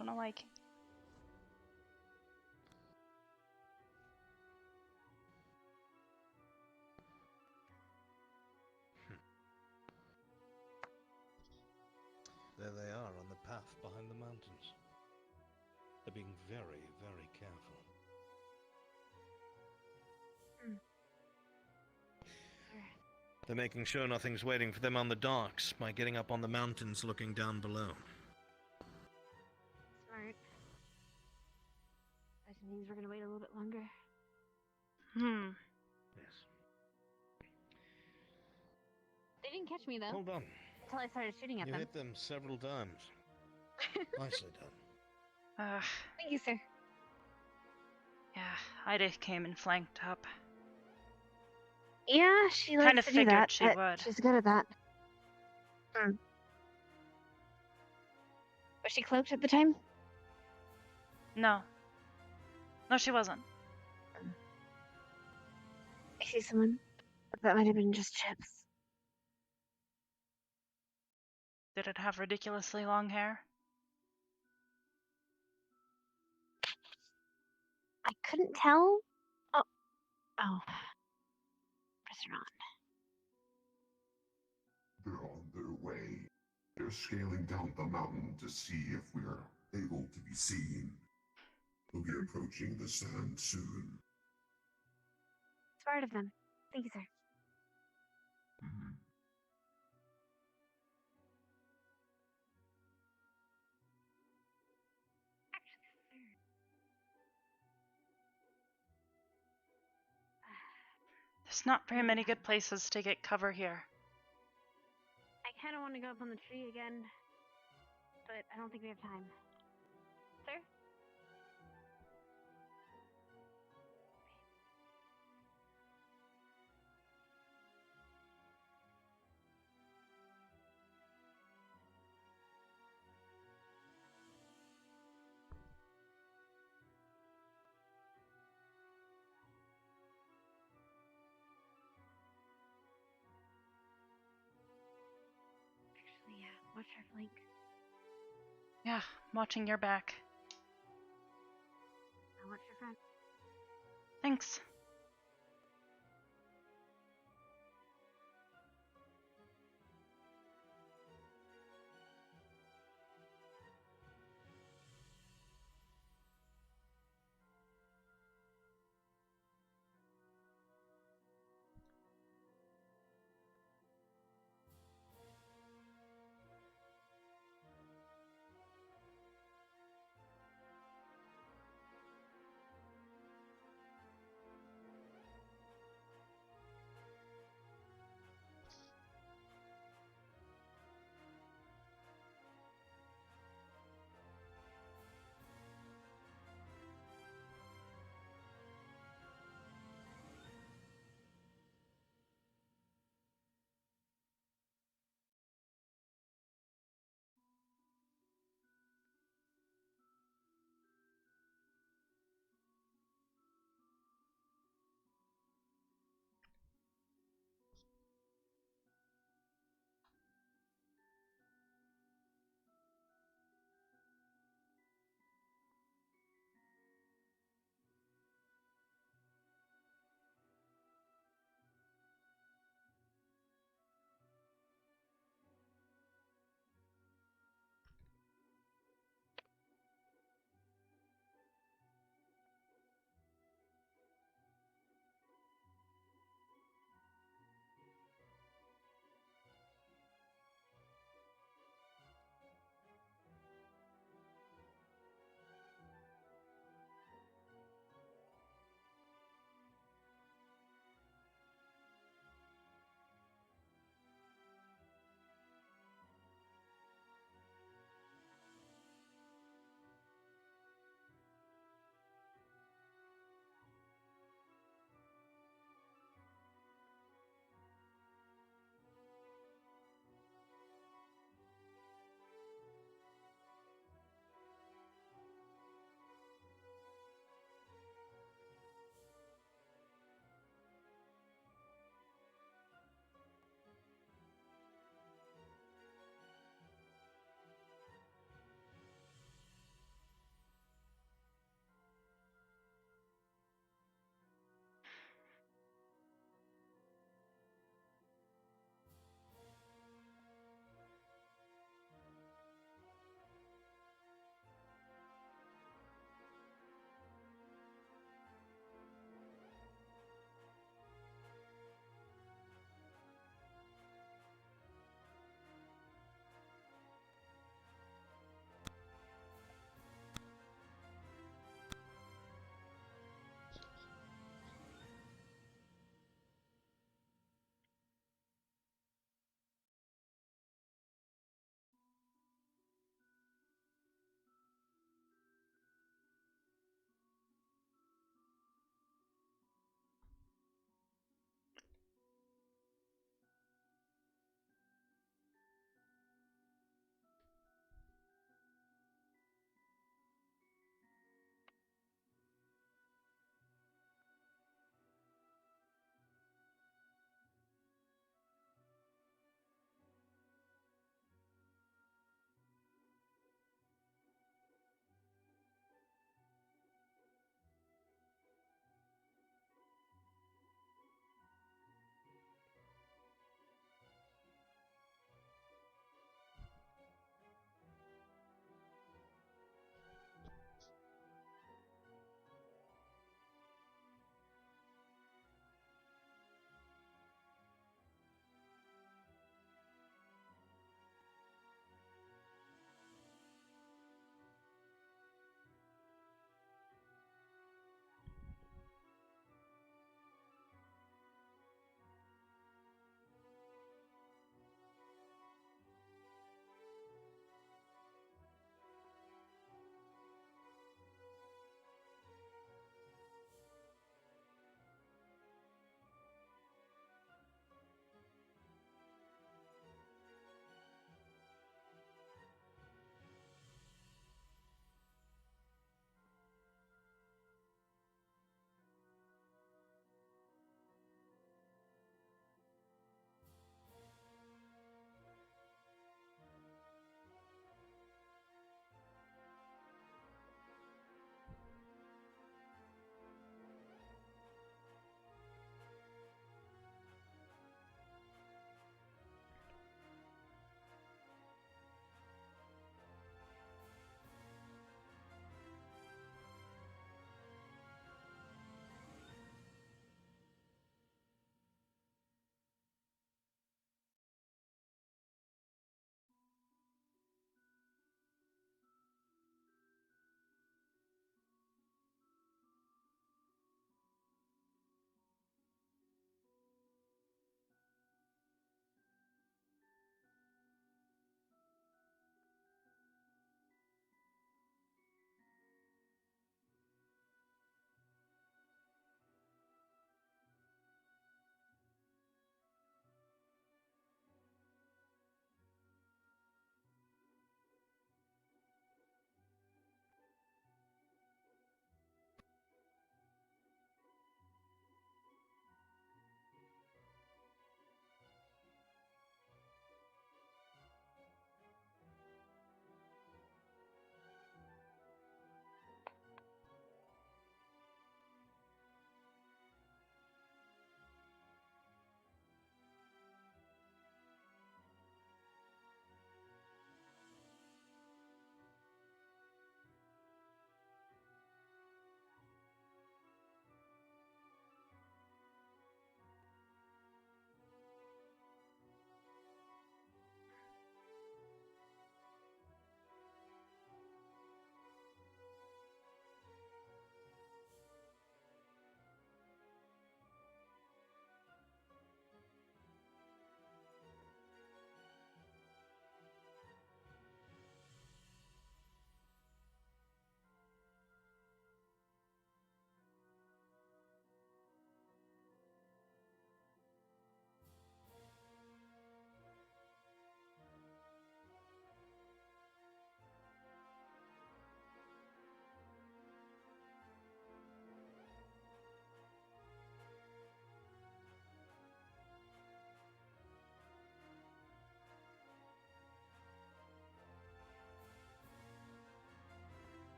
I don't like.
There they are on the path behind the mountains. They're being very, very careful. They're making sure nothing's waiting for them on the docks by getting up on the mountains looking down below.
Smart. That means we're gonna wait a little bit longer.
Yes.
They didn't catch me though.
Hold on.
Until I started shooting at
You
them.
hit them several times. Nicely done.
Thank you, sir.
Yeah, Ida came and flanked up.
Yeah, she likes
Kind of
to do
figured
that.
she
but
would.
She's good at that. Hmm. Was she cloaked at the time?
No. No, she wasn't.
I see someone. That might have been just Chips.
Did it have ridiculously long hair?
I couldn't tell. Oh. Press her on.
They're on their way. They're scaling down the mountain to see if we're able to be seen. We'll be approaching the sand soon.
Smart of them. Thank you, sir.
Mhm.
There's not very many good places to get cover here.
I kind of want to go up on the tree again, but I don't think we have time. Sir? Actually, yeah. Watch our flank.
Yeah, I'm watching your back.
I'll watch your front.
Thanks.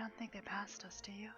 don't think they passed us, do you?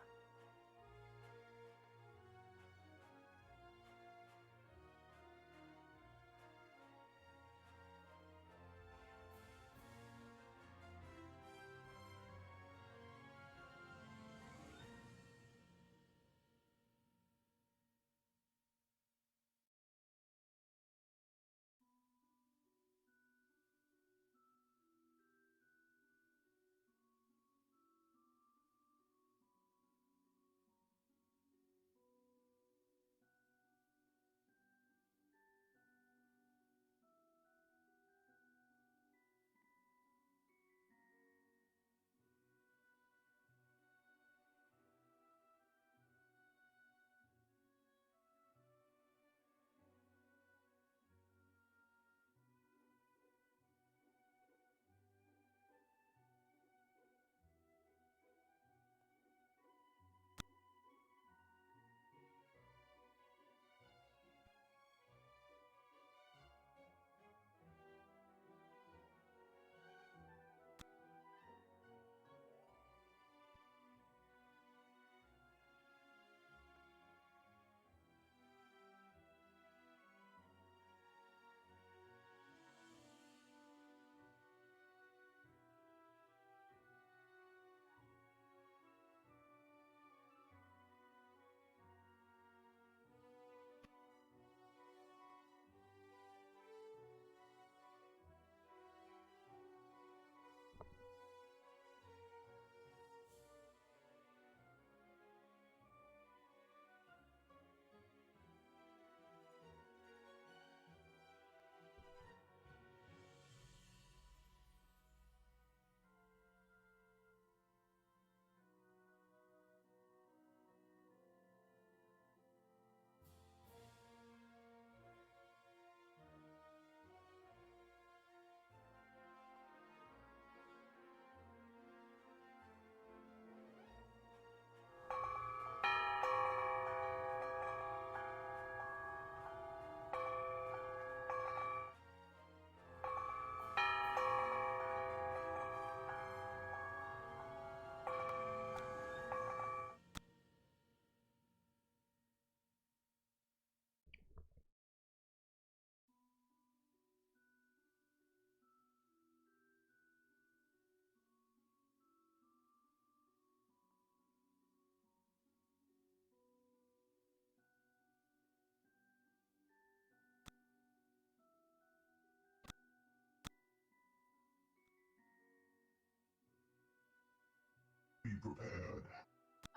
Be prepared.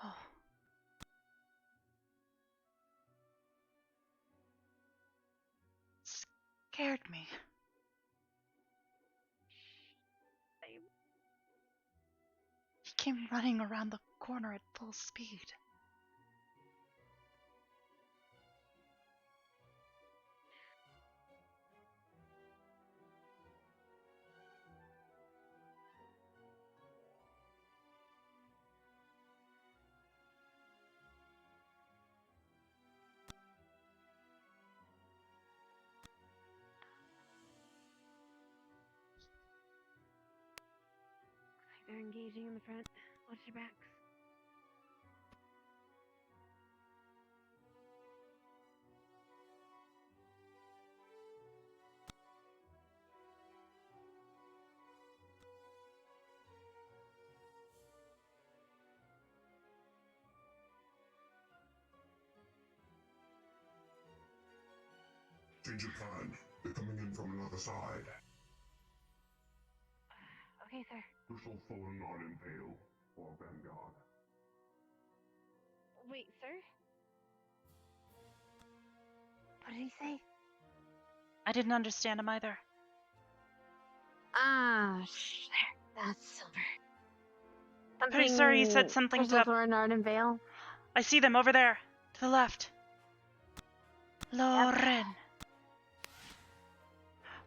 Oh. Scared me. He came running around the corner at full speed.
They're engaging in the front. Watch your backs.
Change of plan. They're coming in from another side.
Okay, sir.
Who shall fall on Impale or Vanguard?
Wait, sir? What did he say?
I didn't understand him either.
Ah, that's Silver.
Pretty sure he said something
Crystal
to...
Thorn, Arden Vale.
I see them over there, to the left. Lauren.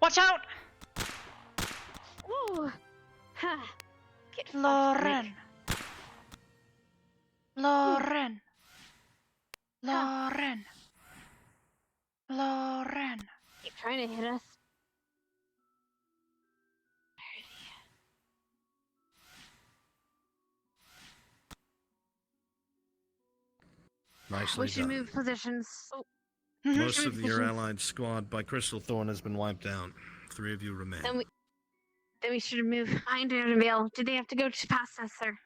Watch out!
Woo! Ha! Get fucked,
Lauren.
Nick.
Lauren. Lauren. Lauren.
Keep trying to hit us.
We should move positions. Oh.
Most of your allied squad by Crystal Thorn has been wiped out. 3 of you remain.
Then we should move behind Ardenvale. Do they have to go past us, sir?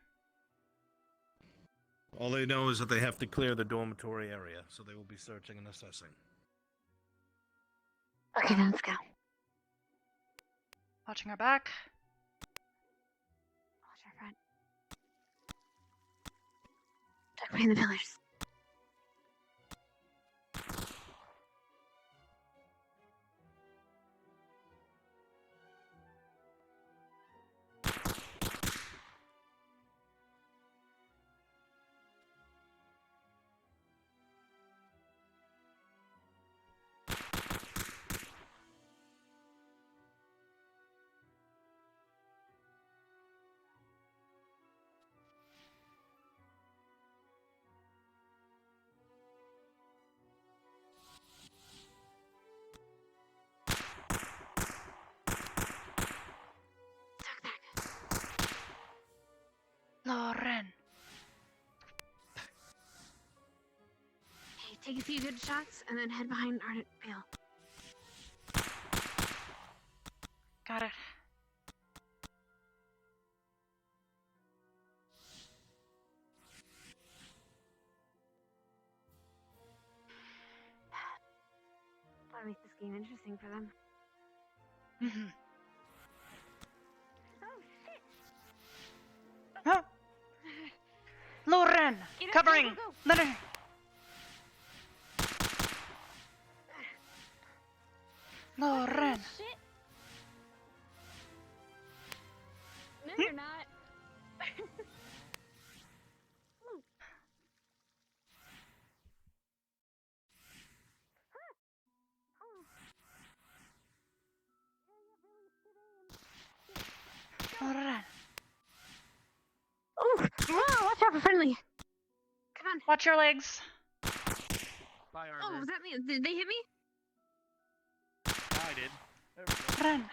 All they know is that they have to clear the dormitory area, so they will be searching and assessing.
Okay, then let's go.
Watching our back.
Watch our front. Duck behind the pillars.
Lauren.
Okay, take a few good shots and then head behind Ardenvale.
Got it.
Gotta make this game interesting for them.
Mm-hmm.
Oh shit!
Oh. Lauren,
Get up,
covering.
go, go, go.
Let her. Lauren.
Oh, shit. No, you're not. Ooh.
Lauren.
Oh, watch out for friendly. Come on.
Watch your legs.
Bye, Arbor.
Oh, was that me? Did they hit me?
I did. There we go.
Run.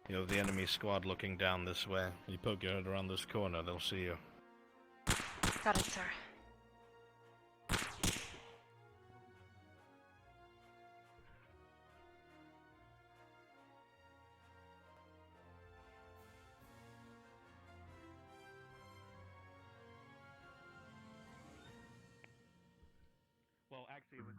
You have the enemy squad looking down this way. You poke your head around this corner, they'll see you.
Got it, sir.
Well, actually, it was.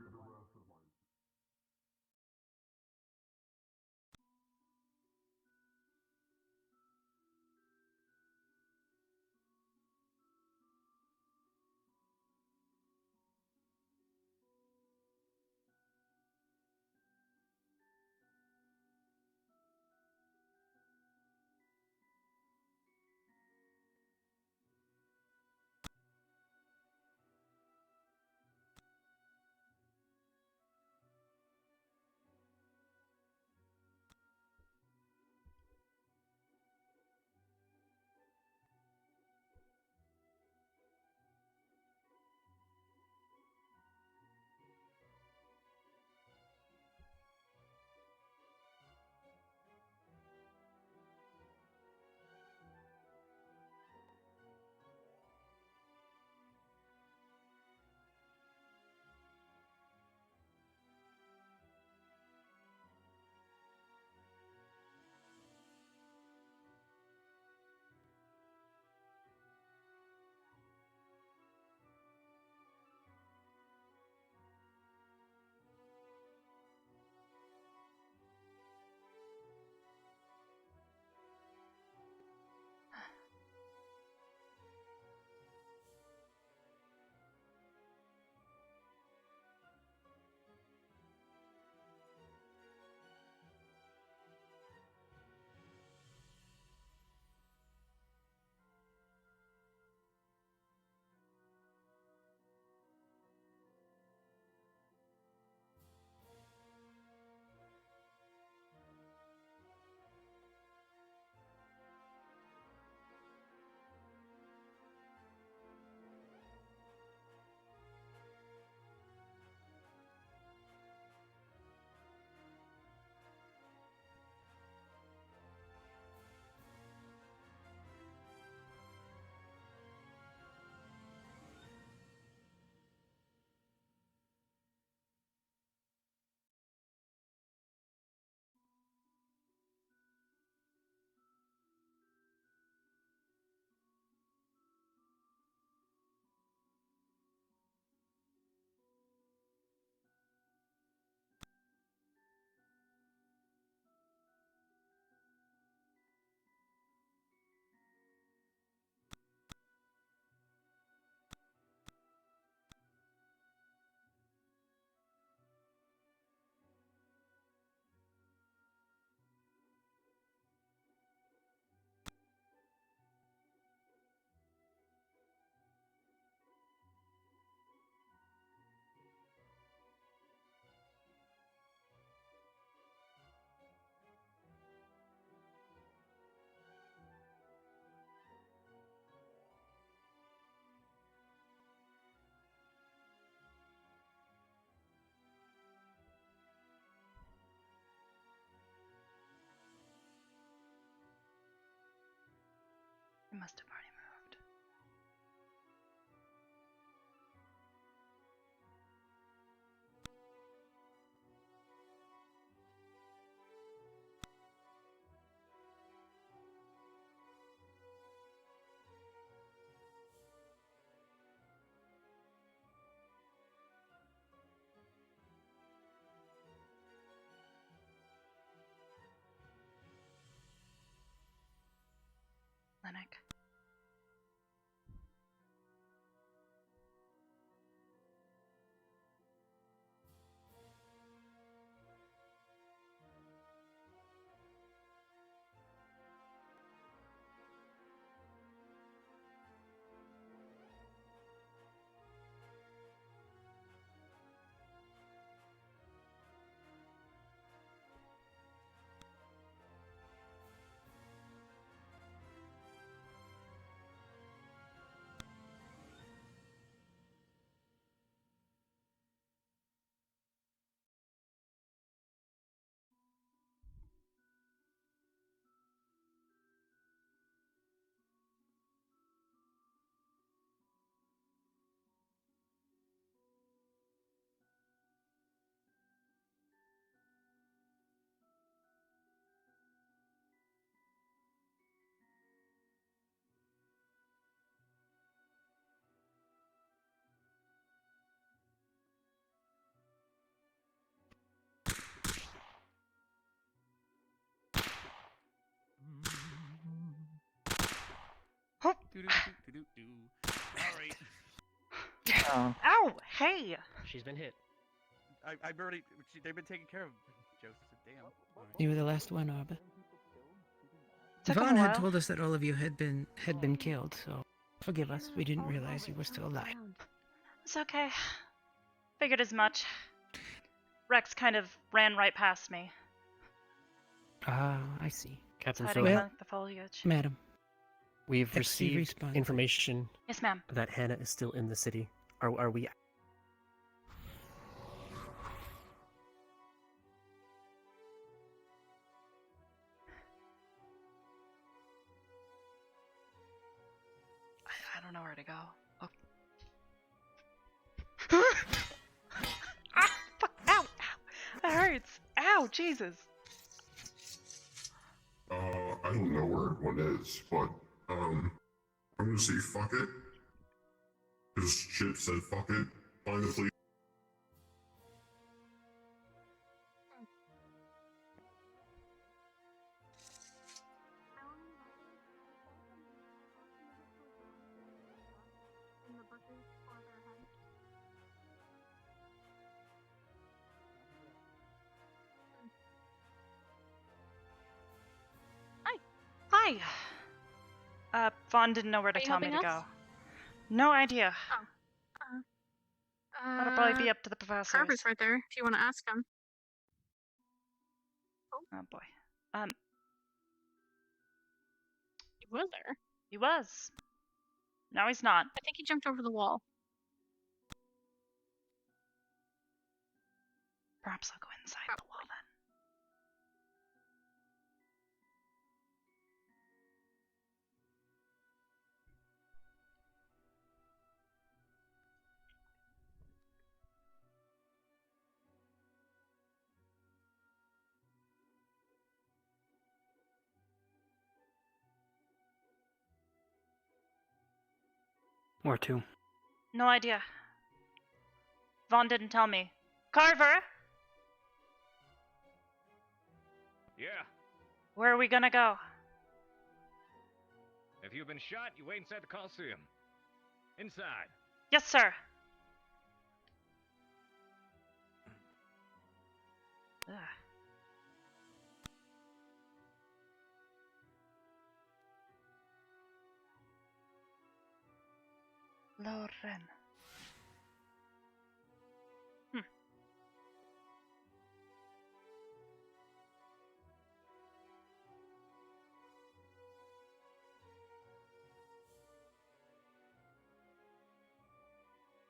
must have already moved. Clinic. Oh.
Sorry.
Ow! Hey!
She's been hit. I've already. They've been taken care of. Joseph said, "Damn."
You were the last one, Arbor.
Took him a
Vaughn had
while.
told us that all of you had been killed, so forgive us. We didn't realize you were still alive.
It's okay. Figured as much. Rex kind of ran right past me.
Ah, I see.
Captain
Hiding
Phil,
among the foliage.
Madam.
we've
FC
received
respawn.
information
Yes, ma'am.
that Hannah is still in the city. Are we?
I don't know where to go. Oh. Ah, fuck. Ow! Ow! That hurts. Ow! Jesus.
I don't know where everyone is, but, I'm gonna say fuck it. Because Chip said fuck it. Find the police.
Hi. Vaughn didn't know where to
Are you
tell me to
helping
go.
us?
No idea.
Oh.
That'll probably be up to the professors.
Carver's right there, if you want to ask him.
Oh boy.
He was there.
He was. Now he's not.
I think he jumped over the wall.
Perhaps I'll go inside the wall then.
Where to?
No idea. Vaughn didn't tell me. Carver!
Yeah.
Where are we gonna go?
If you've been shot, you wait inside the Coliseum. Inside.
Yes, sir. Ugh. Lauren.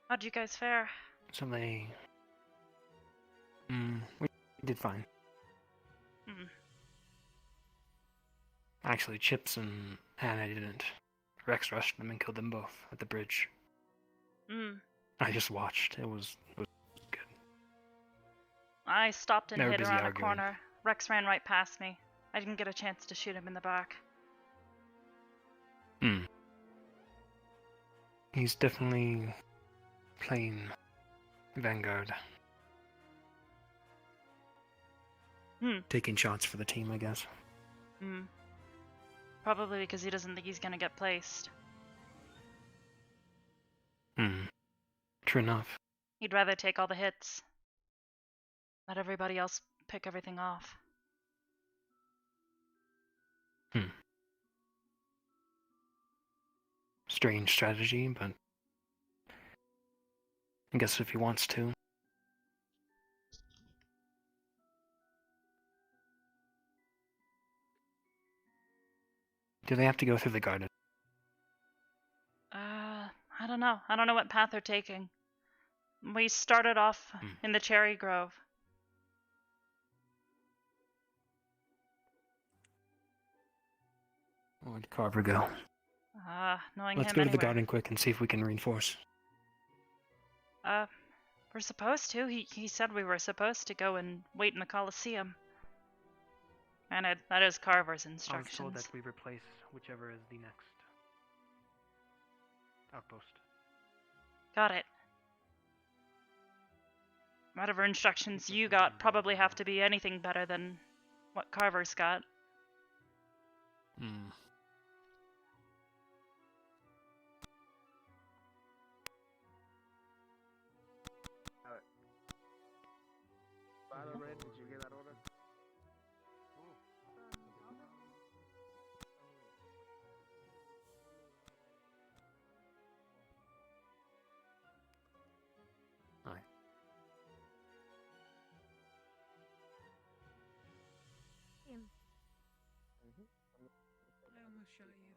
How'd you guys fare?
So they. We did fine.
Hmm.
Actually, Chips and Hannah didn't. Rex rushed them and killed them both at the bridge.
Mm.
I just watched. It was good.
I stopped and
They were
hid
busy
around a
arguing.
corner. Rex ran right past me. I didn't get a chance to shoot him in the back.
Hmm. He's definitely playing Vanguard. Taking shots for the team, I guess.
Probably because he doesn't think he's gonna get placed.
True enough.
He'd rather take all the hits. Let everybody else pick everything off.
Strange strategy, but I guess if he wants to. Do they have to go through the garden?
I don't know. I don't know what path they're taking. We started off in the cherry grove.
Where'd Carver go?
Knowing
Let's
him
go to the
anywhere.
garden quick and see if we can reinforce.
We're supposed to. He said we were supposed to go and wait in the Coliseum. And that is Carver's
I was
instructions.
told that we replace whichever is the next outpost.
Got it. Whatever instructions you got probably have to be anything better than what Carver's got.
Violet Red, did you get that order?
Aye.
I almost shot you.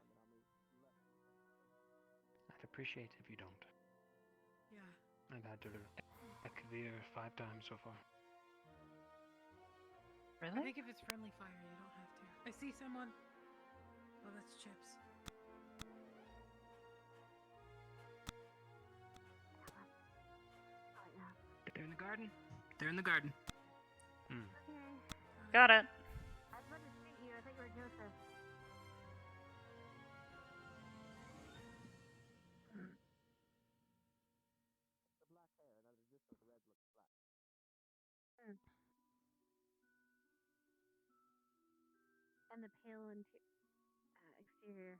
I'd appreciate if you don't.
Yeah.
I've had to clear 5 times so far.
I
Really?
think if it's friendly fire, you don't have to. I see someone. Oh, that's Chips.
They're in the garden. They're in the garden.
Got it.
I'd let us meet you. I thought you were Joseph. And the pale exterior.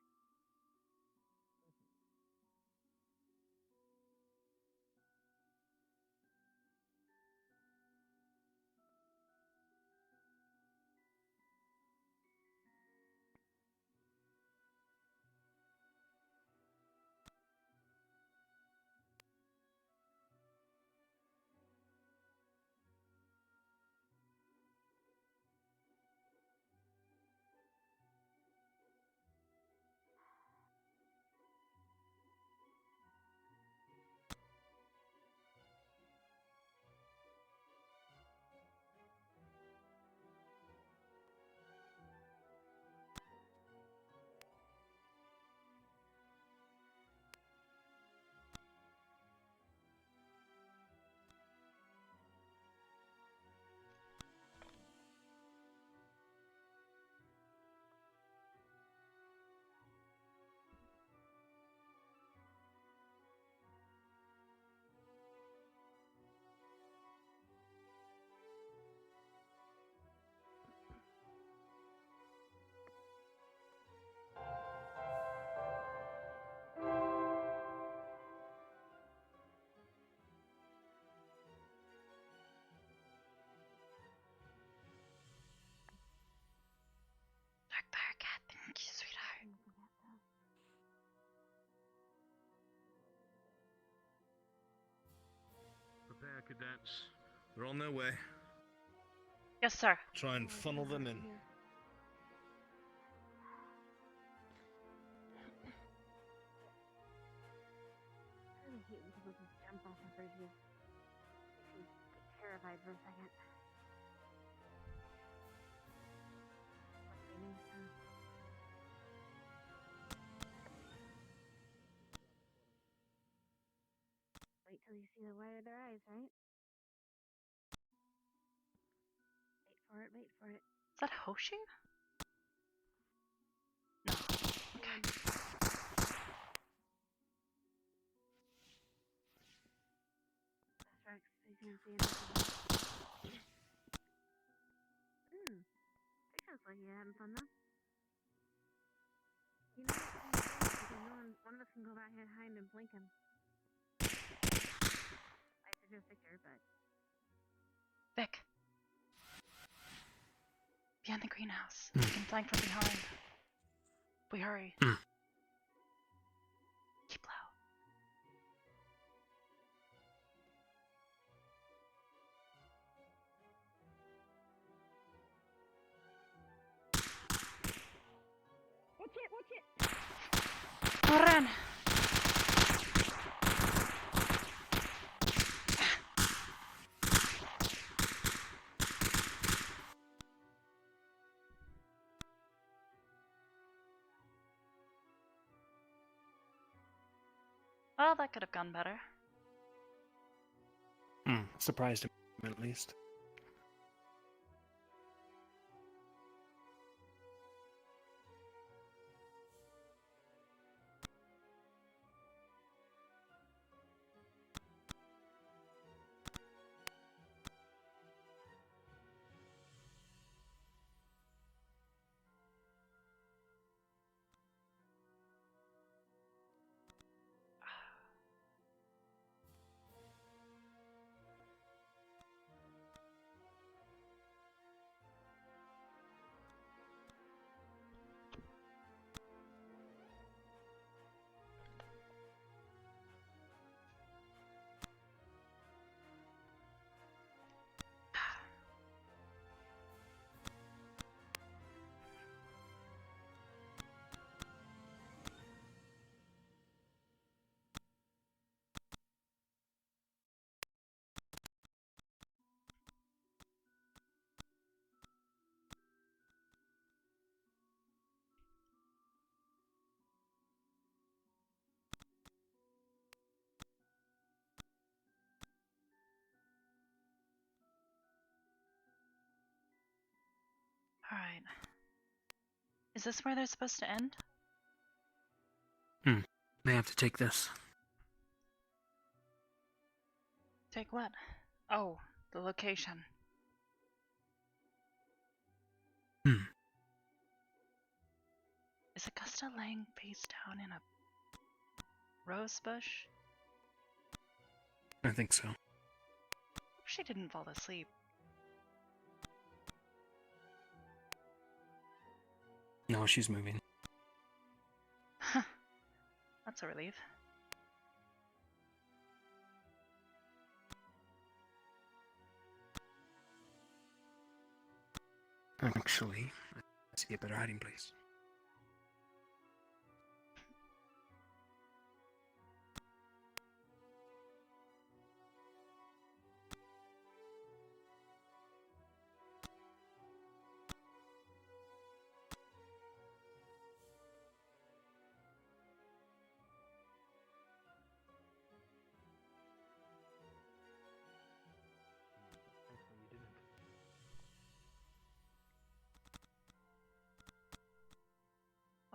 Thank you, sweetheart.
Prepare, cadets. They're on their way.
Yes, sir.
Try and funnel them in.
I really hate when people just jump off of bridges. Makes me get terrified for a second. What's your name, till you see the white of their eyes, right? Wait for it.
Is that Hoshi? No. Okay.
That's right, so you can see anything. That sounds like you're having fun, though. You know what? Because one of us can go back here and hide and blink him. I suggest Victor, but...
Vic. Behind the greenhouse. We can flank from behind. If we hurry. Keep low.
Watch it!
Run! Well, that could have gone better.
Surprised him at least.
Alright. Is this where they're supposed to end?
May have to take this.
Take what? Oh, the location. Is Augusta laying face down in a rose bush?
I think so.
She didn't fall asleep.
No, she's moving.
Huh. That's a relief.
Actually, let's get a better hiding place.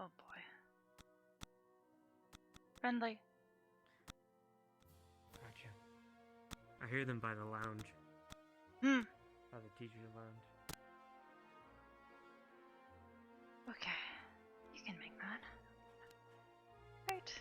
Oh boy. Friendly.
Gotcha. I hear them by the lounge. By the teacher's lounge.
Okay. You can make that. Right.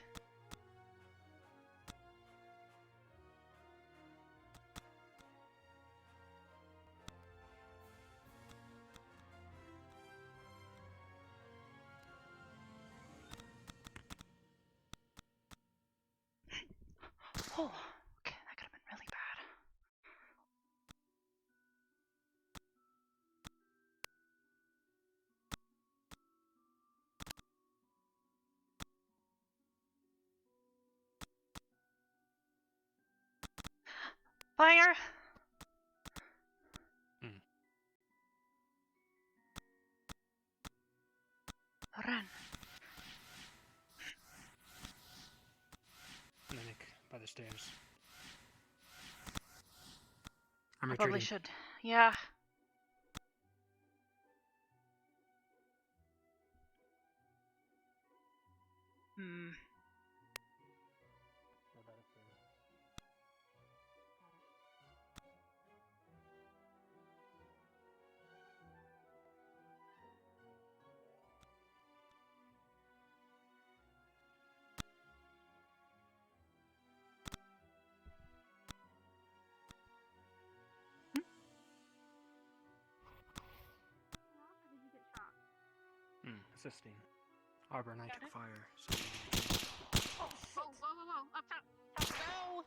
Oh, okay, that could have been really bad. Fire! Run.
Mimic by the stairs. I'm
I probably
retreating.
should. Yeah. Hmm.
Assisting. Arbor and I took fire, so.
Oh, whoa. Up top.
No!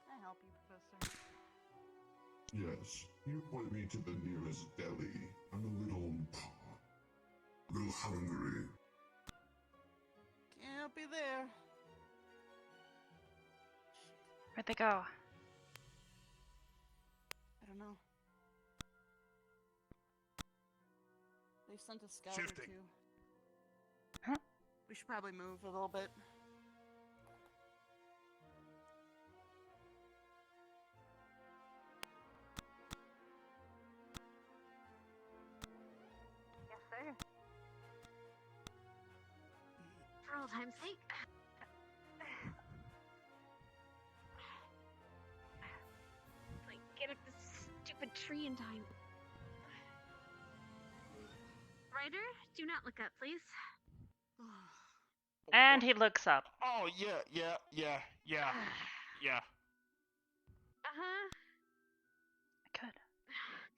Can I help you, Professor?
Yes, you point me to the nearest deli. I'm a little hungry.
Can't be there.
Where'd they go?
I don't know. They sent a scout or two.
Huh?
We should probably move a little bit.
Yes, sir. For old time's sake. Like, get up this stupid tree in time. Ryder, do not look up, please.
And he looks up.
Oh, yeah.
Uh-huh.
Good.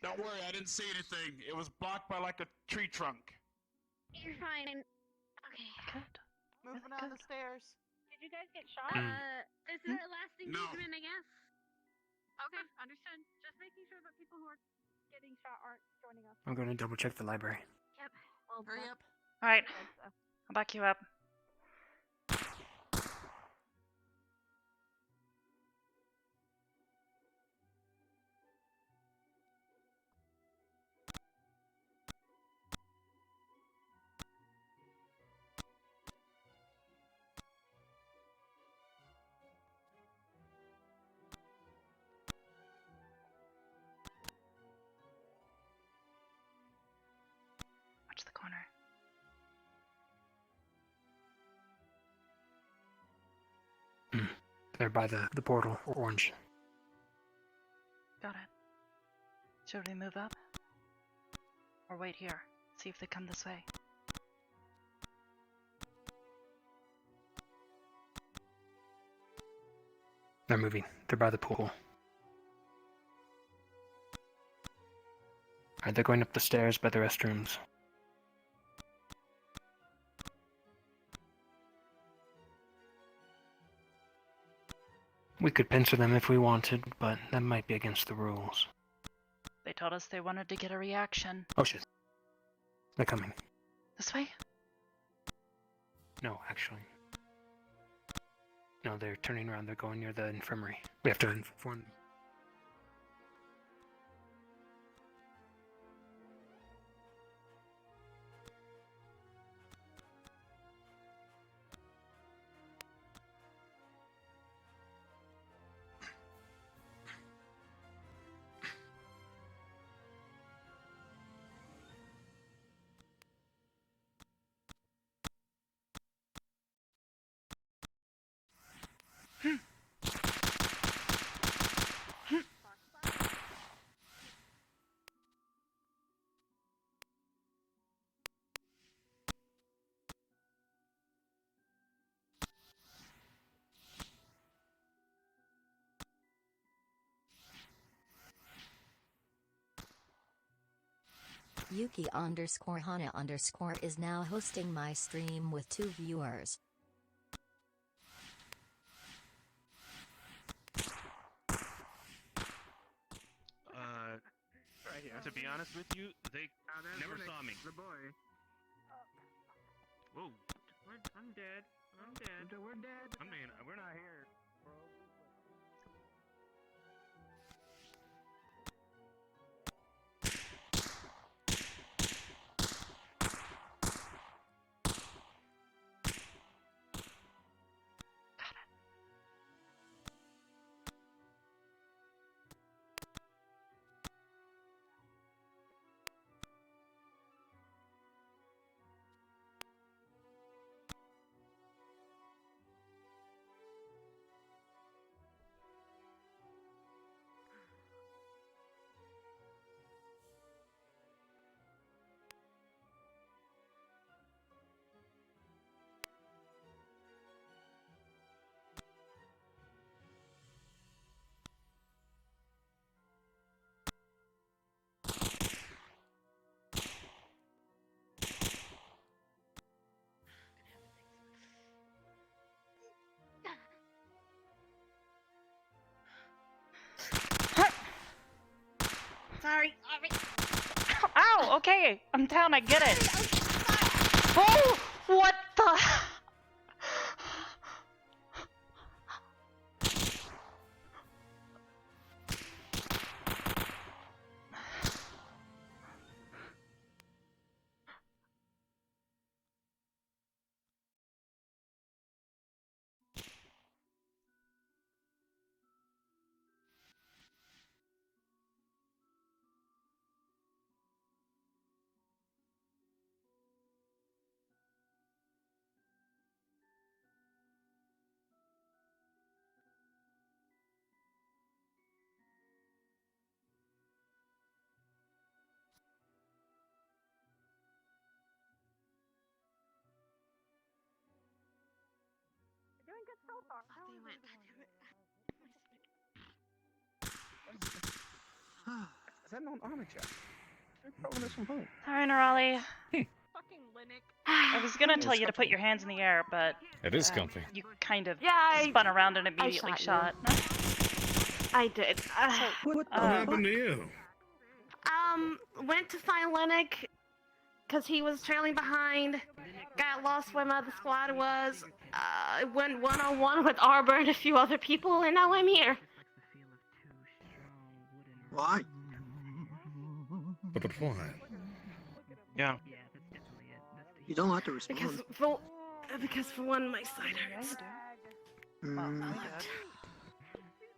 Don't worry, I didn't see anything. It was blocked by like a tree trunk.
You're fine. Okay.
Good.
Moving on the stairs.
Did you guys get shot? This is our last engagement, I guess. Okay, understood. Just making sure that people who are getting shot aren't joining us.
I'm going to double check the library.
Yep. Well,
hurry up.
All right. I'll back you up. Watch the corner.
They're by the portal, orange.
Got it. Should we move up? Or wait here? See if they come this way.
They're moving. They're by the pool. Alright, they're going up the stairs by the restrooms. We could pincer them if we wanted, but that might be against the rules.
They told us they wanted to get a reaction.
Oh shit. They're coming.
This way?
No, actually. No, they're turning around. They're going near the infirmary. We have to inform them.
Yuki_Hana_ is now hosting my stream with 2 viewers.
Right here. To be honest with you, they never saw me.
The boy.
Whoa. I'm dead.
We're dead.
I mean, we're not here.
Sorry.
Ow! Okay, I'm down. I get it. Oh! What the?
Is that not an armor check? Problem is from home.
Sorry, Nerali.
Fucking Linux.
I was gonna tell you to put your hands in the air, but
It is comfy.
you kind of
Yeah,
spun around and immediately shot.
I did.
What happened to you?
Went to find Linux because he was trailing behind. Got lost where my other squad was. Went one-on-one with Arbor and a few other people, and now I'm here.
Why?
But why?
Yeah.
You don't have to respond.
Because for one, my side hurts.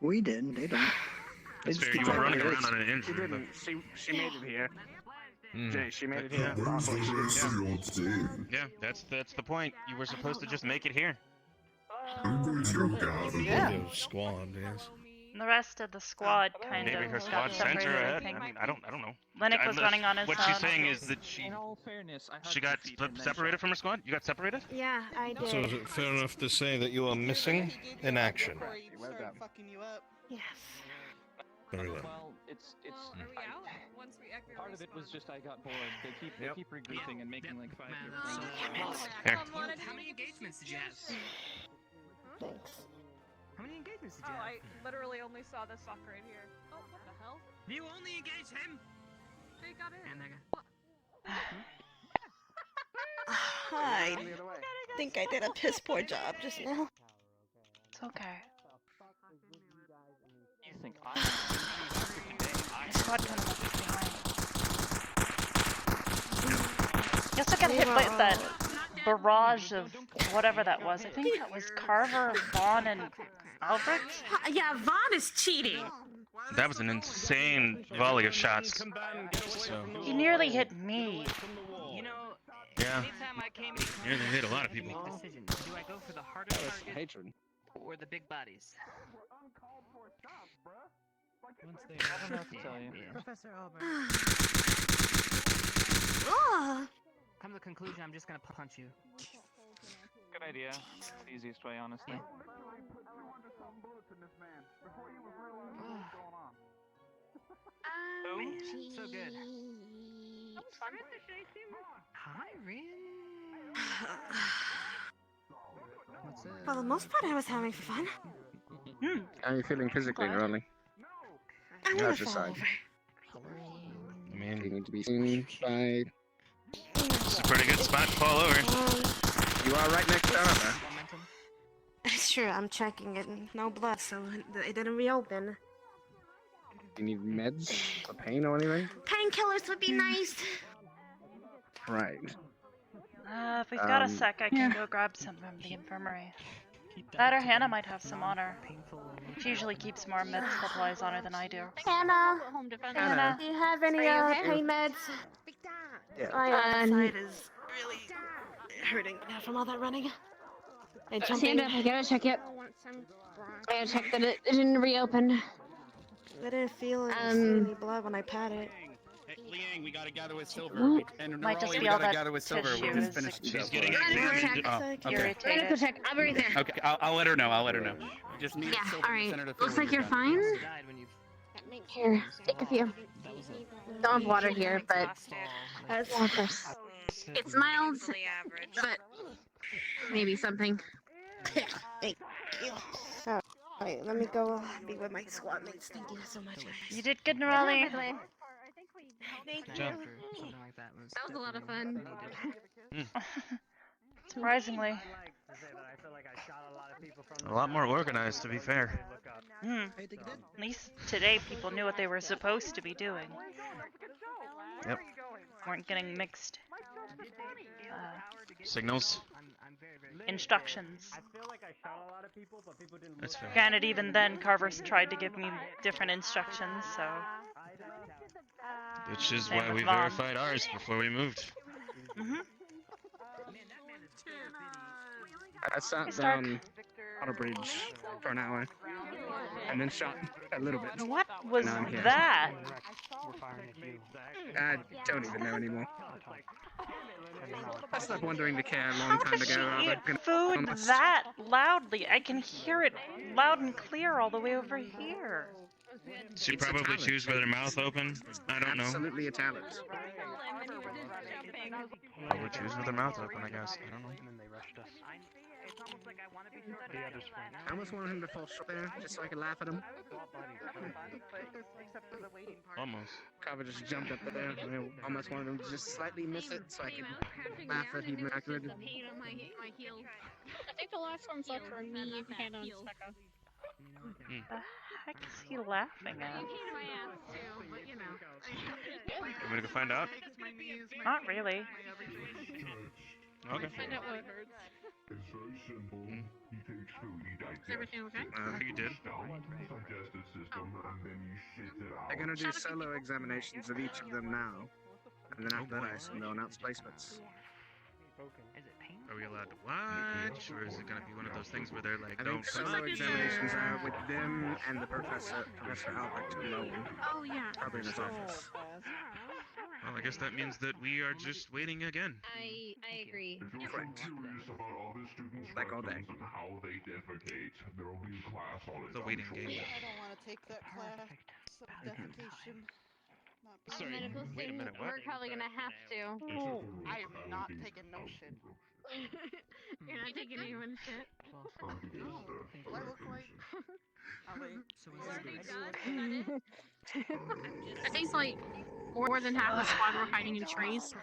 We didn't. They don't.
That's fair. You were running around on an injury. But...
She made it here. She made it
here.
Yeah, that's the point. You were supposed to just make it here.
Yeah.
Squad, yes.
And the rest of the squad kind
Maybe
of
her squad
got
sent her
separated,
ahead.
I think.
I mean, I don't know.
Linux was running on his
What
own.
she's saying is that
In all fairness, I
she got separated from her squad. You got separated?
Yeah, I did.
So is it fair enough to say that you are missing in action?
Well done.
Yes.
Very well.
Well, it's. Part of it was just I got bored. They keep regrouping and making like 5 different.
Here.
How many engagements did you have?
Thanks.
How many engagements did you have?
I literally only saw this fuck right here. Oh, what the hell?
You only engaged him?
They got in.
And
I think I did a piss poor job just now.
It's okay.
You think I
The squad kind of left us behind. You also got hit by that barrage of whatever that was. I think that was Carver, Vaughn, and Albert.
Yeah, Vaughn is cheating.
That was an insane volley of shots. So.
He nearly hit me.
You know,
Yeah.
anytime I came in,
Nearly hit a lot of people.
decision. Do I go for the harder target
Hatred.
or the big bodies?
Once they, I don't know what to tell you.
Professor Albert. Come to the conclusion, I'm just gonna punch you.
Good idea. It's the easiest way, honestly.
So good. Hi, Rin. What's up?
For the most part, I was having fun.
How are you feeling physically, Ronnie?
I'm
You
gonna
have to
fall
decide.
over.
I mean,
You need to be seen by.
it's a pretty good spot to fall over.
You are right next to Arbor.
It's true, I'm checking it. No blood, so it didn't reopen.
You need meds for pain or anything?
Painkillers would be nice.
Right.
If we've got a sec, I can go grab some from the infirmary. That or Hannah might have some on her. She usually keeps more med supplies on her than I do.
Hannah,
Hannah.
do you have any pain meds?
Yeah.
My side is really hurting from all that running. And jumping.
Sandra, I gotta check it. I gotta check that it didn't reopen.
I didn't feel any blood when I pat it.
Hey, Liang, we gotta gather with Silver.
What?
And
Might just
Nerali,
be
we
all
gotta
that
gather with Silver. We
tissue
just
is
finished.
She's getting
Irritated.
okay.
I gotta go check. I'll be right there.
Okay, I'll let her know. I'll let her know. Just need
Yeah,
Silver
alright.
to send her to
Looks
Phil
like
when
you're
done.
fine. Here, take a few. Don't have water here, but yeah, of course. It's mild, but maybe something.
Thank you. Alright, let me go be with my squad mates. Thank you so much.
You did good, Nerali.
Thank
Good
you.
job.
Something like that was.
That was a lot of fun.
Surprisingly.
A lot more organized, to be fair.
At least today people knew what they were supposed to be doing.
Yep.
Weren't getting mixed
Signals.
instructions.
That's fair.
Granted, even then, Carver's tried to give me different instructions, so...
Which is
Same
why
with
we
Mom.
verified ours before we moved.
I sat
Hey, Stark.
down on a bridge for an hour and then shot a little bit.
What was
and now I'm here.
that?
I don't even know anymore. I stopped wondering to care a long
How
time
does she
ago.
eat
I've been
food
almost-
that loudly? I can hear it loud and clear all the way over here.
She
It's a
probably
talent.
chews with her mouth open. I don't know.
Absolutely a talent.
Probably chews with her mouth open, I guess. I don't know.
And then they rushed us.
I almost wanted him to fall short there, just so I could laugh at him.
Almost.
Carver just jumped up there. I almost wanted him to just slightly miss it, so I could laugh that he calculated.
I think the last one's up for me, Hannah, and Becca.
The heck is he laughing at?
Want me to go find out?
Not really.
Okay.
Find out what hurts.
It's very simple. He takes food, he digests
Is everything okay?
You did.
down into the digestive system, and then he shits it out.
They're gonna do solo examinations of each of them now, and then after that I assume they'll announce placements.
Are we allowed to watch, or is it gonna be one of those things where they're like,
I
don't
think
touch
solo
the
examinations
gear?
are with them and the Professor Albrecht alone.
Oh, yeah.
Probably in his office.
Well, I guess that means that we are just waiting again.
I agree.
If you're curious about other students'
Like all day.
and how they defecate, there will be a class on it.
The waiting game.
I don't want to take that class of defecation.
Sorry,
Medical
wait a
student,
minute, what?
we're probably gonna have to.
I am not taking no shit.
You're not taking anyone's shit.
Do I look like? Oh, wait.
So I think like more than half the squad were hiding in trees.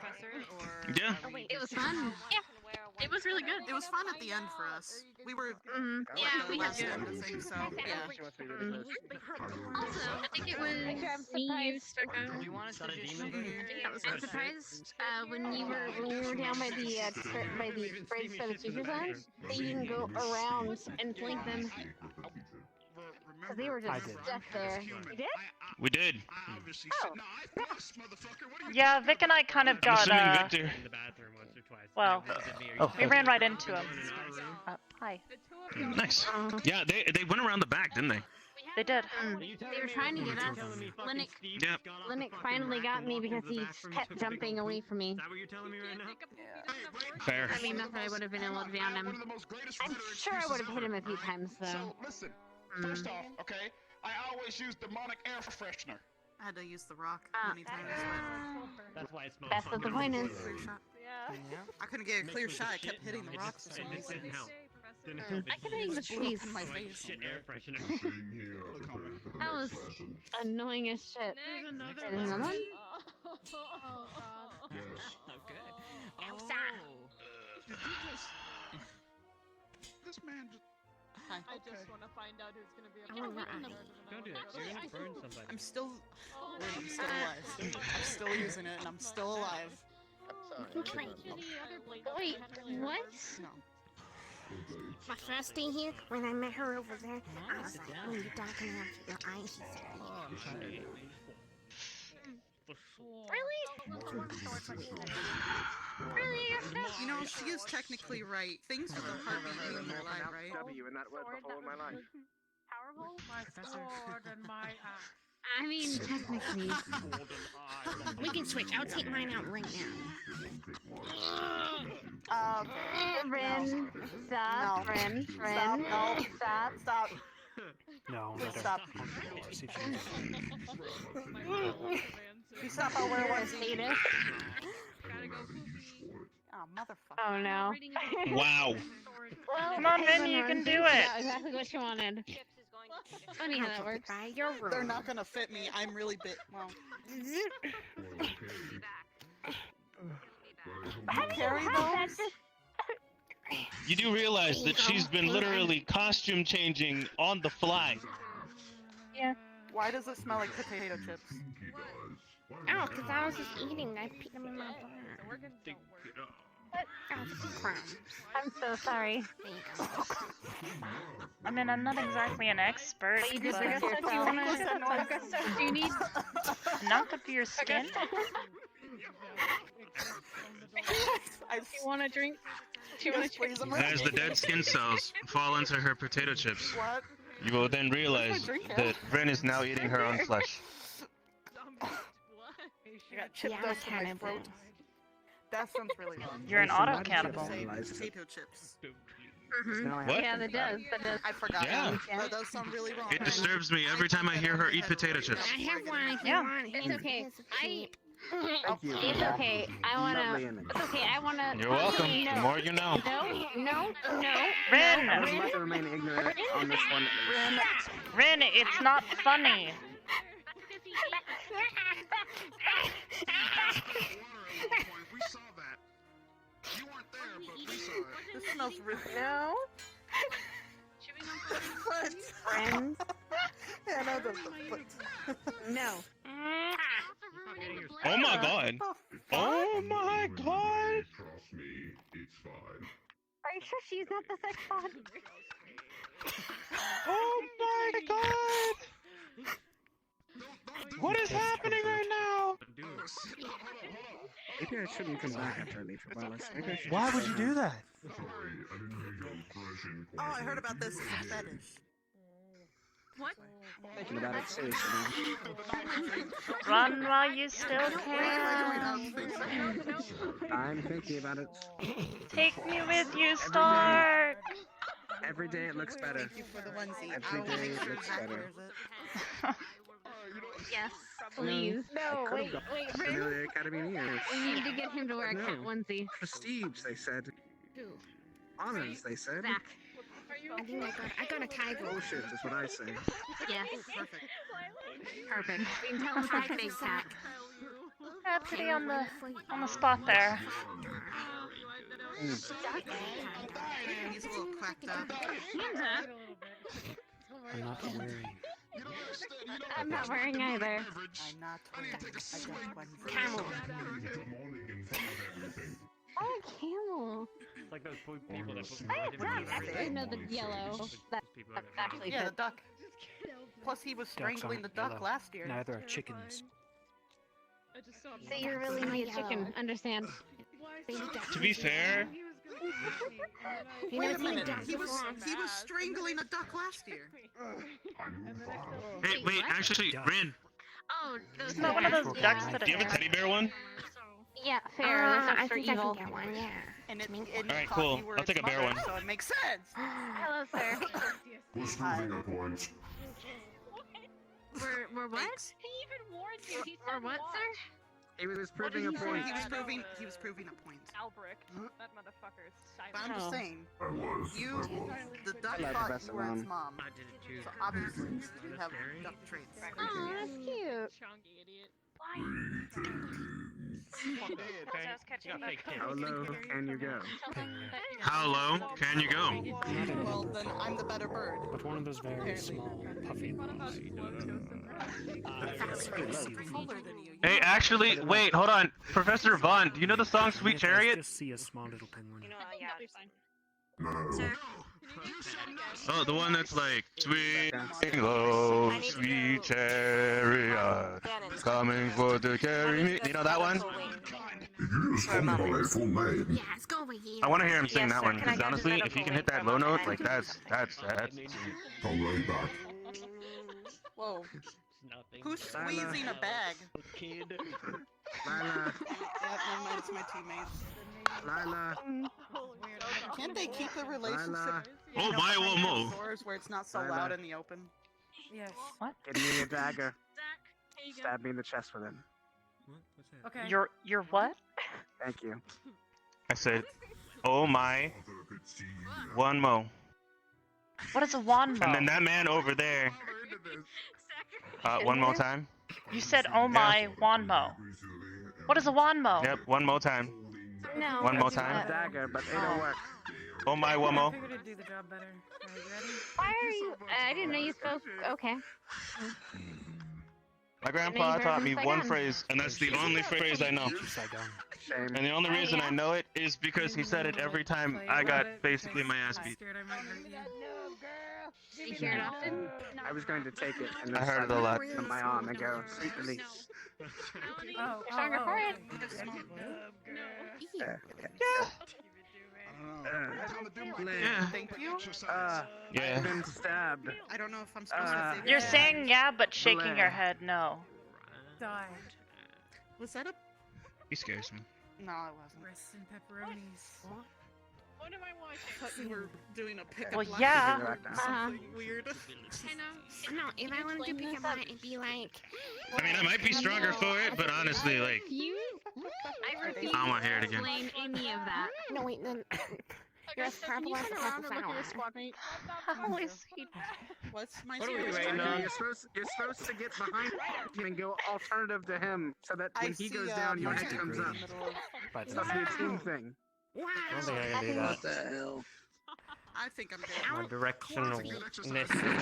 Yeah.
It was fun.
Yeah, it was really good.
It was fun at the end for us. We were
Yeah, we had
last
good.
end of things, so yeah.
Also, I think it was me, you, Starka.
Do you want us to just
I think that was
I'm
us.
surprised when we were down by the bridge by the teacher's lounge that you can go around and flank them. Cause they were just stuck there. You did?
We did.
Oh.
Yeah, Vic and I kind of
I'm
got,
assuming Victor.
well,
Oh,
we ran right into him. Hi.
Nice. Yeah, they went around the back, didn't they?
They did.
They were trying to get us. Linux,
Yep.
Linux finally got me because he kept jumping away from me.
Fair.
I mean, not that I would have been able to down him. I'm sure I would have hit him a few times, though.
So, listen, first off, okay, I always use demonic air freshener.
I had to use the rock many times, but
That's why it smells.
That's what the point is.
clear shot. I couldn't get a clear shot. I kept hitting the rocks for some reason.
I kept hitting the trees.
In my face.
Shit air freshener.
That was annoying as shit. There's another one?
Okay.
Elsa!
This man just...
Hi.
I just want to find out who's gonna be
I want her
Don't do that. You're gonna burn somebody.
I'm still alive. I'm still using it, and I'm still alive.
Wait, what?
No.
My first day here, when I met her over there, I was like, oh, you're darkening up your eyes, she said.
Really?
You know, she is technically right. Things with the heartbeat being alive, right?
W in that word the whole of my life.
Powerful?
My sword and my axe.
I mean, technically.
We can switch. I'll take mine out right now.
Ren, stop.
No.
Ren,
Stop. No.
stop.
Stop.
No, let her.
Stop.
See if she can
If you stop, I'll wear
You're a
one.
sadist.
Oh, motherfucker.
Oh no.
Wow.
Well,
Come on,
okay,
Vin, you
Lenore,
can do
thank you.
it.
That's exactly what you wanted.
Funny how that works.
They're not gonna fit me. I'm really big. Well. Carry those?
You do realize that she's been literally costume changing on the fly.
Yeah. Why does it smell like potato chips?
Oh, because I was just eating. I peed them in my bar. Oh, crumbs.
I'm so sorry.
I mean, I'm not exactly an expert.
But you just
but-
fix yourself.
Do you need?
Not good for your skin.
Do you want a drink? Do you want to drink?
As the dead skin cells fall into her potato chips,
What?
you will then realize that Ren is now eating her own flesh.
I got chip dust in my throat. That sounds really wrong.
You're an auto cannibal.
Potato chips.
What?
Yeah, that does. That does.
I forgot.
Yeah.
That does sound really wrong.
It disturbs me every time I hear her eat potato chips.
I have one if you
Yeah.
want.
It's okay.
Thank you.
It's okay. I wanna.
Lovely image.
It's okay. I wanna.
You're welcome.
No.
The more you know.
No.
Ren!
I would like to remain ignorant on this one at least.
Ren, it's not funny.
We saw that. You weren't there, but we saw it.
This smells really.
No.
What?
Friends.
Hannah does the foot.
No.
Oh my god. Oh my god.
Trust me, it's fine.
Are you sure she's not the sex bot?
Oh my god. What is happening right now?
Maybe I shouldn't come back after I leave for Wallace. Maybe I should
Why
just
would
stay
you do
home.
that?
Sorry, I didn't hear your impression.
Oh, I heard about this. It's a fetish.
What?
Thinking about it seriously now.
Run while you still can.
I'm thinking about it.
Take me with you, Stark.
Every day it looks better.
Thank you for the onesie.
Every
I'll
day
make
it
sure
looks
Zach
better.
wears it.
Yes, please. No,
I could've
wait,
gone
wait,
to
Ren.
the Academy of Years.
We need to get him to wear a cat
No.
onesie.
Prestige, they said.
Who?
Honors, they said.
Zach.
I think I got a tiger.
Bullshit is what I say.
Yes.
Perfect.
Perfect. We can tell him it's a
Tiger's
fake
a
cat.
Yeah, pretty on the spot there.
He's a little quacked up.
I'm not wearing.
I'm not wearing either.
I'm not wearing. I just one.
Camel.
Demonic in front of everything.
Oh, camel.
It's like those people that put
I have duck. Actually, no, the yellow. That actually
Yeah, the
fits.
duck. Plus, he was strangling the duck last year.
Neither are chickens.
So you're really my chicken. Understand?
To be fair,
You
Wait
never
a
seen a
minute.
duck
He was
before.
strangling a duck last year.
hey, wait, actually, Ren,
Oh, those
It's not one of those ducks that
do you have a teddy bear one?
Yeah, fair. That's
I
extra
think
evil.
I can get one. Yeah.
And it
Alright, cool. I'll take a bear one.
So it makes sense.
Hello, sir.
Who's proving a point?
We're what?
He even warned you. He
We're
said
what,
why.
sir?
He was proving a point.
He was proving a point.
Albrick. That motherfucker is silent.
But I'm just saying.
I was.
The duck
Hello,
thought
Professor
you were its
Ron.
mom.
I did it too.
So obviously you have duck traits.
Oh, that's cute.
Chunky idiot.
How low can you go?
How low can you go?
Well, then I'm the better bird.
But one of those very small, puffy ones. That's pretty low.
Hey, actually, wait, hold on. Professor Vaughn, do you know the song Sweet
I
Chariot?
just see a small little penguin.
No.
Oh, the one that's like, sweet low, sweet chariot, coming for to carry me. You know that one?
Did you just call me by my full name?
Yeah, let's go over here.
I want to hear him sing
Yes,
that
sir.
one,
Can I
because
go to
honestly,
medical
if he can
wing
hit that
for
low
a
note,
moment?
like that's
Come right back.
Whoa. Who's
Lila.
squeezing a bag?
Kid.
Lila,
Yeah, never mind, it's my teammates.
Lila,
Can't they keep the relationship?
Lila.
Oh, my
behind
Wamo.
doors where it's not so
Lila.
loud in the open?
Yes.
Give me a dagger. Stab me in the chest with it.
Okay.
You're what?
Thank you.
I said, oh my, one mo.
What is a wanmo?
And then that man over there. One more time.
You said, oh my, wanmo. What is a wanmo?
Yep, one more time.
No.
One more
it's
time.
Dagger, but they don't work.
Oh my, one more.
I figured it'd do the job better. Alright, you ready?
Why are you? I didn't know you spoke. Okay.
My grandpa taught me one phrase, and that's the only phrase I know. And the only reason I know it is because he said it every time I got basically my ass beat.
You hear it often?
I was going to take it and
I heard it a lot.
on my arm and go, sweet release.
Stronger for it.
Thank you.
Yeah.
I've been stabbed.
I don't know if I'm supposed to say
You're
that.
saying yeah, but shaking your head no.
Died. Was that a...
He scares me.
No, it wasn't. Breasts and pepperonis. What am I watching? I thought you were doing a pickup
Well,
line.
yeah.
Something weird.
No, if I wanted to pick up on it, it'd be like.
I mean, I might be stronger for it, but honestly, like,
I refuse
I don't want to hear it
to
again.
explain any of that. No, wait, then. You're a terrible one.
Holy sweet.
What's my
What are we
serious
waiting
question?
on? You're supposed to get behind him and go alternative to him, so that when he goes down, your head comes up. It's supposed to be a team thing.
I don't think I can do that.
What the hell?
I think I'm good.
My directionalness is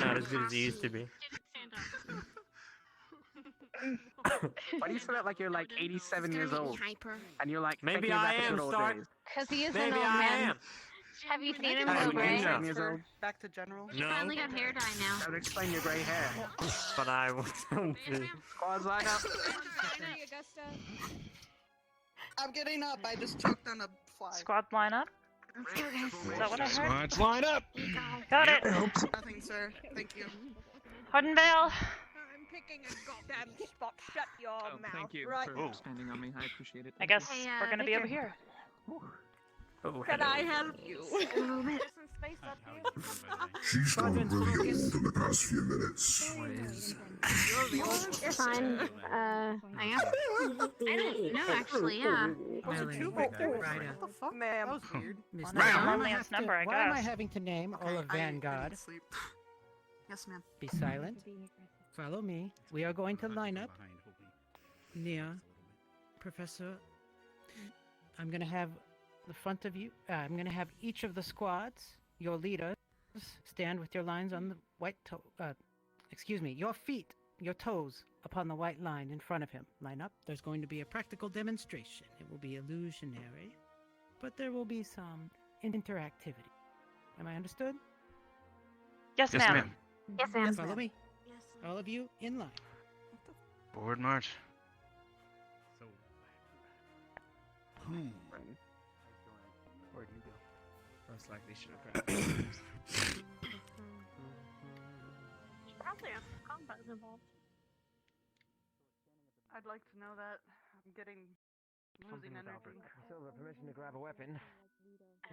not as good as it used to be.
Why do you say that like you're like 87 years old? And you're like,
Maybe
thinking
I
about the
am,
good old
Stark.
days.
Because he is
Maybe
an old
I
man.
am.
Have you seen him
Hey,
go
you
gray?
can years old.
Back to general.
He finally got hair dye now.
That would explain your gray hair.
But I was
Squads line up.
I'm getting up. I just choked on a fly.
Squad line up? Is that what I heard?
Squads line up.
Got it.
Nothing, sir. Thank you.
Hardenvale.
I'm picking a goddamn spot. Shut your mouth.
Thank you
right
for standing on me. I appreciate it.
I guess
Hey,
we're gonna be over
Victor.
here.
Oh,
Can I help you?
A little bit.
There's some space up here.
She's gotten really old in the past few minutes.
You're fine. I am. I don't know, actually, yeah.
What the fuck? Ma'am.
That was weird.
Miss
Ma'am.
Nina,
Loneliest number, I
why am I
guess.
having to name all of Vanguard?
Yes, ma'am.
Be silent. Follow me. We are going to line up. Nia, Professor, I'm going to have the front of you. I'm going to have each of the squads, your leaders, stand with your lines on the white toe. Excuse me, your feet, your toes upon the white line in front of him. Line up. There's going to be a practical demonstration. It will be illusionary, but there will be some interactivity. Am I understood?
Yes,
Yes,
ma'am.
ma'am.
Yes, ma'am.
Follow me. All of you in line.
Forward march.
Where'd you go? Most likely should have grabbed.
Probably have combat involved. I'd like to know that. I'm losing energy.
permission to grab a weapon.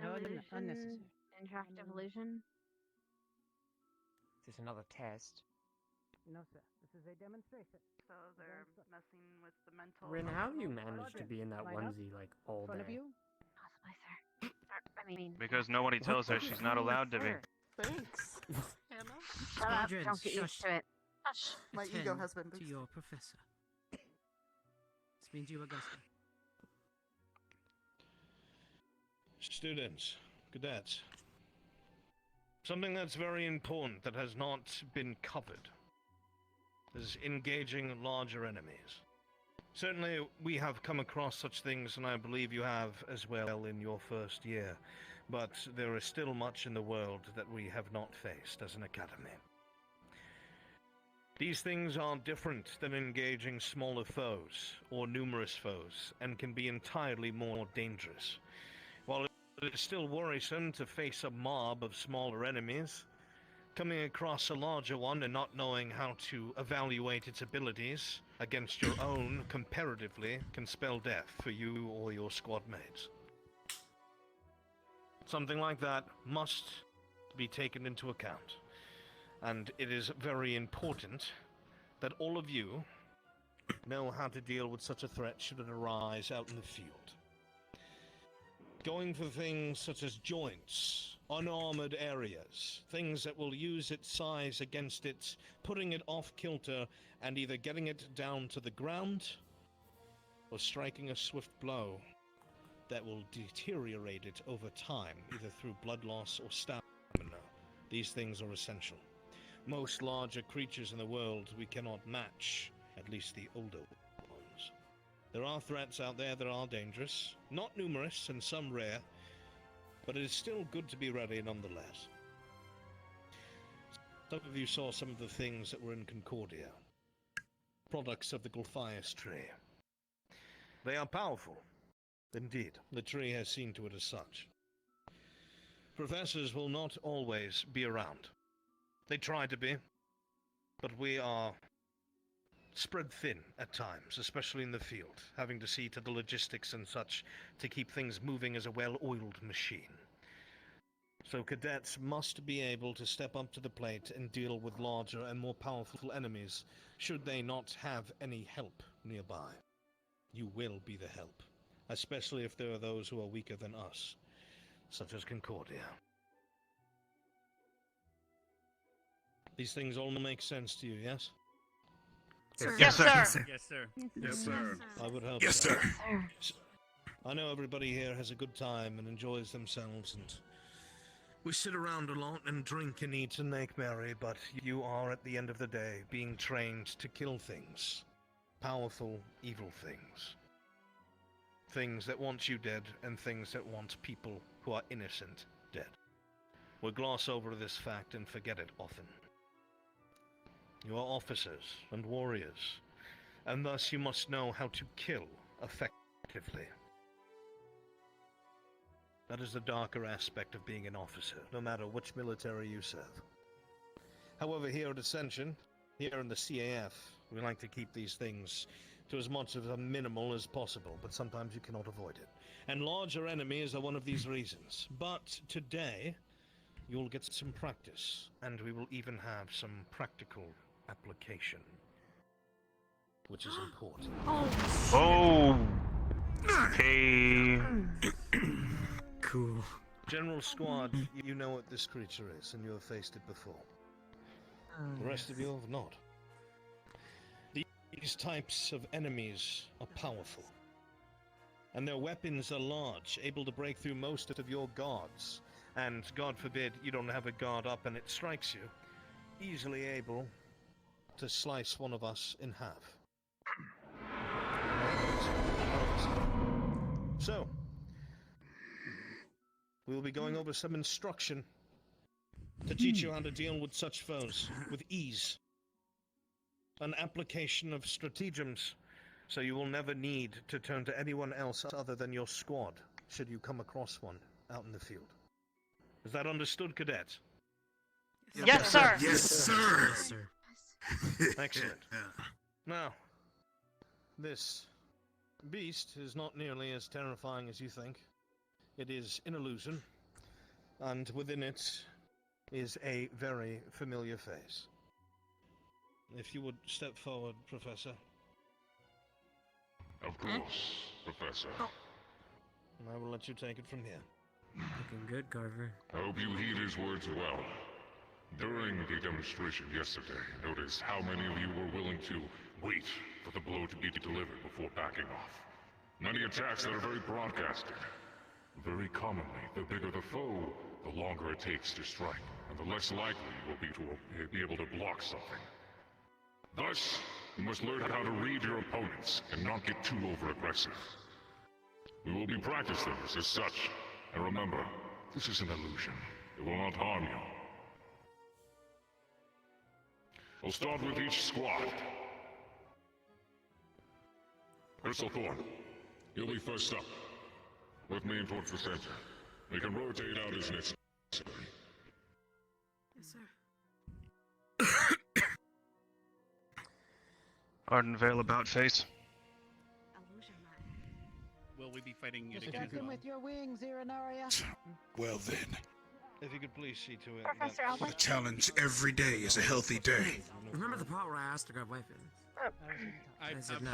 No,
Illusion,
unnecessary.
interactive illusion.
Is this another test?
No, sir. This is a demonstration.
So they're messing with the mental.
Rin, how do you
emotional
manage to
quotient.
be in that
Line up.
onesie like all
In front of
day?
you.
Possibly, sir. I mean,
Because nobody tells her she's not allowed to be.
Thanks.
Hannah?
shut up.
Squadrons,
Don't get used
shush.
to it. Hush.
My ego has been
to
boosted.
your professor. This means you, Augusta.
Students, cadets. Something that's very important that has not been covered is engaging larger enemies. Certainly, we have come across such things, and I believe you have as well in your first year. But there is still much in the world that we have not faced as an academy. These things are different than engaging smaller foes or numerous foes, and can be entirely more dangerous. While it is still worrisome to face a mob of smaller enemies, coming across a larger one and not knowing how to evaluate its abilities against your own comparatively can spell death for you or your squad mates. Something like that must be taken into account, and it is very important that all of you know how to deal with such a threat should it arise out in the field. Going for things such as joints unarmored areas, things that will use its size against it, putting it off kilter and either getting it down to the ground or striking a swift blow that will deteriorate it over time, either through blood loss or stamina. These things are essential. Most larger creatures in the world we cannot match, at least the older ones. There are threats out there that are dangerous, not numerous and some rare, but it is still good to be ready nonetheless. Some of you saw some of the things that were in Concordia, products of the Gulphias tree. They are powerful. Indeed, the tree has seen to it as such. Professors will not always be around. They try to be, but we are spread thin at times, especially in the field, having to see to the logistics and such to keep things moving as a well-oiled machine. So cadets must be able to step up to the plate and deal with larger and more powerful enemies, should they not have any help nearby. You will be the help, especially if there are those who are weaker than us, such as Concordia. These things all make sense to you, yes?
Yes, sir.
Yes, sir.
Yes, sir.
I would hope
Yes,
so.
sir.
I know everybody here has a good time and enjoys themselves, and we sit around a lot and drink and eat and make merry, but you are, at the end of the day, being trained to kill things. Powerful, evil things. Things that want you dead, and things that want people who are innocent dead. We gloss over this fact and forget it often. You are officers and warriors, and thus you must know how to kill effectively. That is the darker aspect of being an officer, no matter which military you serve. However, here at Ascension, here in the CAF, we like to keep these things to as much of a minimal as possible, but sometimes you cannot avoid it. And larger enemies are one of these reasons. But today, you'll get some practice, and we will even have some practical application, which is important.
Oh! Hey!
Cool. General Squad, you know what this creature is, and you have faced it before. The rest of you have not. These types of enemies are powerful, and their weapons are large, able to break through most of your guards, and God forbid you don't have a guard up and it strikes you, easily able to slice one of us in half. So, we will be going over some instruction to teach you how to deal with such foes with ease. An application of stratagems, so you will never need to turn to anyone else other than your squad, should you come across one out in the field. Is that understood, cadet?
Yes, sir.
Yes, sir.
Yes, sir. Excellent. Now, this beast is not nearly as terrifying as you think. It is an illusion, and within it is a very familiar face. If you would step forward, Professor.
Of course, Professor.
And I will let you take it from here.
Looking good, Carver.
I hope you heed his words well. During the demonstration yesterday, notice how many of you were willing to wait for the blow to be delivered before backing off. Many attacks that are very broadcasted. Very commonly, the bigger the foe, the longer it takes to strike, and the less likely you will be to be able to block something. Thus, you must learn how to read your opponents and not get too over-aggressive. We will be practicing this as such, and remember, this is an illusion. It will not harm you. We'll start with each squad. Crystal Thorn, you'll be first up. With me towards the center. We can rotate out as necessary.
Yes, sir.
Arden Vale about face.
Will we be fighting it
Distract
again?
him with your wings, Irinaria.
Well then,
If you could please see to it.
Professor Albert?
A challenge every day is a healthy day.
Remember the part where I asked to grab weapons?
I
said no.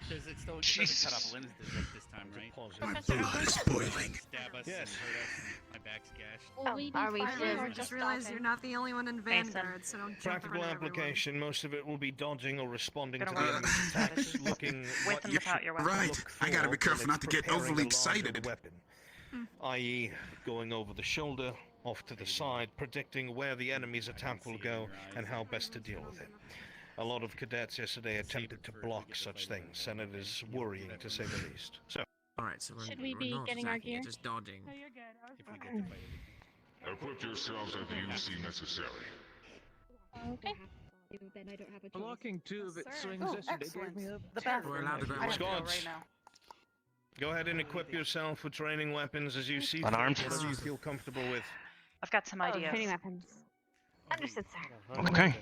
Does it still doesn't cut off limbs this time, right?
My blood is boiling.
Stab us and hurt us. And my back's gashed.
Are we
I
or
just realized you're not the only one in Vanguard, so don't jump
Practical
around everyone.
application, most of it will be dodging or responding to
Gonna
the
work
enemy's attacks, looking
with and without your weapon.
Right. I gotta be careful not to get overly excited.
Weapon, i.e., going over the shoulder, off to the side, predicting where the enemy's attack will go and how best to deal with it. A lot of cadets yesterday attempted to block such things, and it is worrying to say the least. So,
alright, so
Should we
we're
be
not
getting our
attacking it,
gear?
just dodging.
No, you're good. I was fine.
Equip yourselves as you see necessary.
Okay.
Blocking 2 of its swings
Oh,
yesterday
excellent.
gave me a
The
terrible
We're allowed to grab
nightmare.
Squads,
right now.
go ahead and equip yourself with training weapons as you see fit,
Unarmed?
whatever you feel comfortable with.
I've got some ideas.
Training weapons. Understood, sir.
Okay.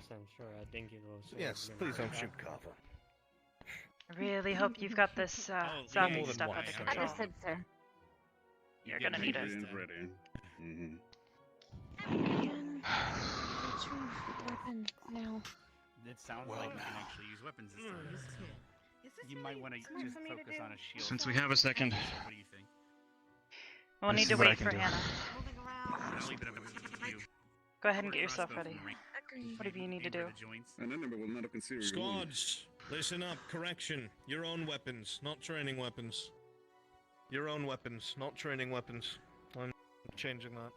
Yes, please don't shoot Carver.
I really hope you've got this zombie stuff under control.
Understood, sir.
You're gonna need it.
Weapons now.
It sounds like you can actually use weapons this time. You might want to just focus on a shield.
Since we have a second,
What do you think?
We'll need
see
to
what I
wait
can
for
do.
Hannah.
I'll leave it up to you.
Go ahead and get yourself ready. Whatever you need to do.
Squads, listen up. Correction. Your own weapons, not training weapons. Your own weapons, not training weapons. I'm changing that.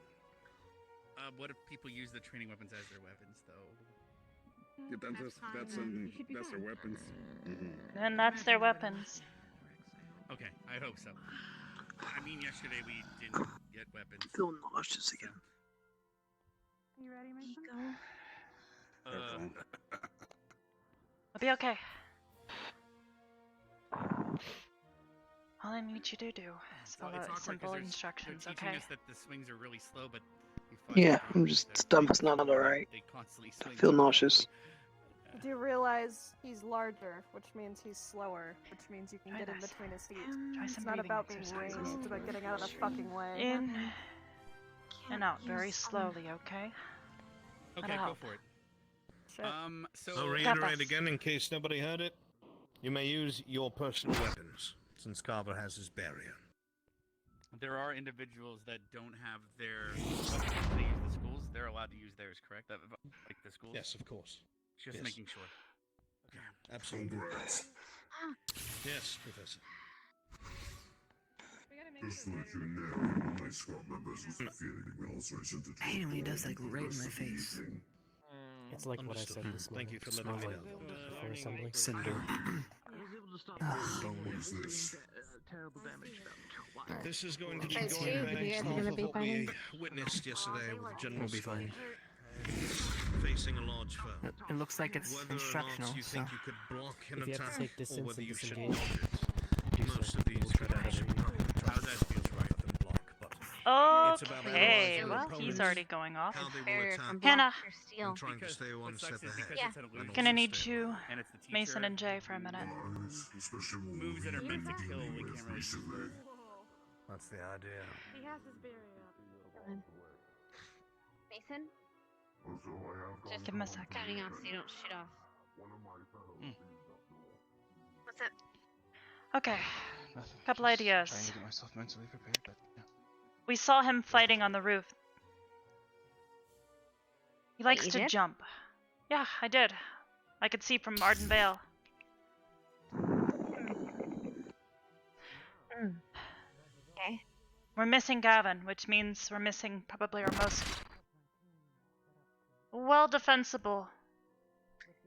What if people use the training weapons as their weapons, though?
Yeah, that's their weapons.
And that's their weapons.
Okay, I hope so. I mean, yesterday we didn't get weapons.
I feel nauseous again.
You ready, Mason?
I'll be okay. All I need you to do is follow
It's awkward
simple
'cause they're
instructions,
teaching
okay?
us that the swings are really slow, but we find
Yeah,
that
I'm just stomach's not alright.
they constantly
I
swing
feel
so
nauseous.
I do realize he's larger, which means he's slower, which means you can get in between his feet.
Try
It's
some
not
breathing
about being
exercises.
ranged, it's about getting out of the fucking way.
In and out very slowly, okay?
Okay,
That'll
go
help.
for it.
Shit.
So
I'll reiterate again in case nobody heard it. You may use your personal weapons, since Carver has his barrier.
there are individuals that don't have their weapons. They use the schools. They're allowed to use theirs, correct? Like the schools.
Yes, of course.
Just
Yes.
making sure. Okay.
Absolutely. Yes, Professor.
Just to let you know, my squad members was feeling well, so I sent it to
I hate when he does like right in my face.
It's like what I said this morning.
Thank you for letting me know.
Before assembly.
Cinder.
What is this?
Terrible damage.
This is going to be
Thanks,
going
Stu.
back
You guys are
off
gonna
of
be
what we
fine?
witnessed yesterday with General
We'll be fine.
facing a large foe.
It looks like it's
Whether or
instructional,
not you
so...
think you could block an
If you have to
attack,
take
or
distance
whether
and
you should
disengage,
dodge it. Most of these cadets should probably try
How's that
to
feel?
rather than block, but it's about
Okay,
analyzing
well,
the
he's
opponents,
already going off.
how they will
Barrier
attack,
from
Hannah.
block or steel.
and trying to stay one
what
step
sucks is
ahead.
because
Yeah.
it's an
and
illusion,
Gonna
also
need
stay
you,
and it's the teacher,
Mason and Jay, for a minute.
Especially when
moves that are meant to kill, we
dealing
can't
with
really
recently.
That's the idea.
He has his barrier up.
Mason?
Also, I have
Just
Give him a sec.
cutting off so you don't shoot off.
one of my fellows
Hmm.
What's up?
Okay,
Nothing.
couple
Just
ideas.
Trying to get myself mentally prepared, but yeah.
We saw him fighting on the roof. He likes
you
to
did?
jump. Yeah, I did. I could see from Arden Vale.
Okay.
We're missing Gavin, which means we're missing probably our most well defensible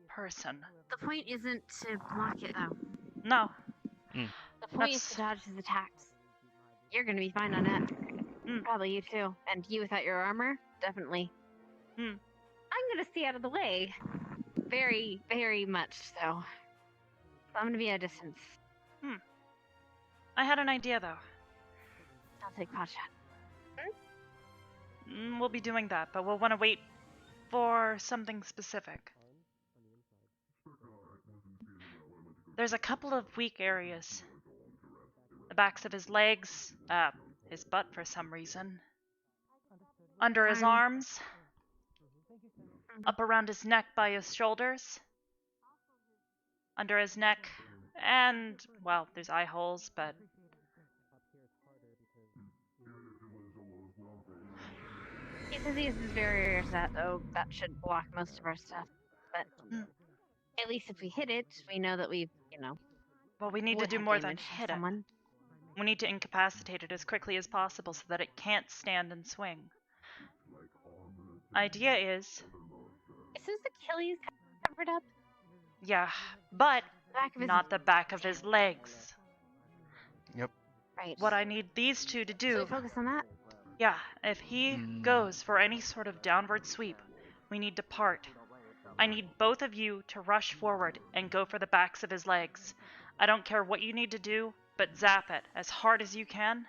person.
The point isn't to block it, though.
No.
The point is to dodge his attacks. You're gonna be fine on it. Probably you too. And you without your armor? Definitely. I'm gonna stay out of the way. Very, very much so. So I'm gonna be at a distance.
I had an idea though.
I'll take pot shot.
We'll be doing that, but we'll want to wait for something specific. There's a couple of weak areas. The backs of his legs, his butt for some reason. Under his arms, up around his neck by his shoulders, under his neck, and, well, there's eye holes, but...
He says he uses barriers that should block most of our stuff, but at least if we hit it, we know that we,
Well, we need to do more than hit it. We need to incapacitate it as quickly as possible so that it can't stand and swing. Idea is...
Is his Achilles covered up?
Yeah, but not the back of his legs.
Yep.
Right.
What I need these two to do...
So we focus on that?
Yeah, if he goes for any sort of downward sweep, we need to part. I need both of you to rush forward and go for the backs of his legs. I don't care what you need to do, but zap it as hard as you can.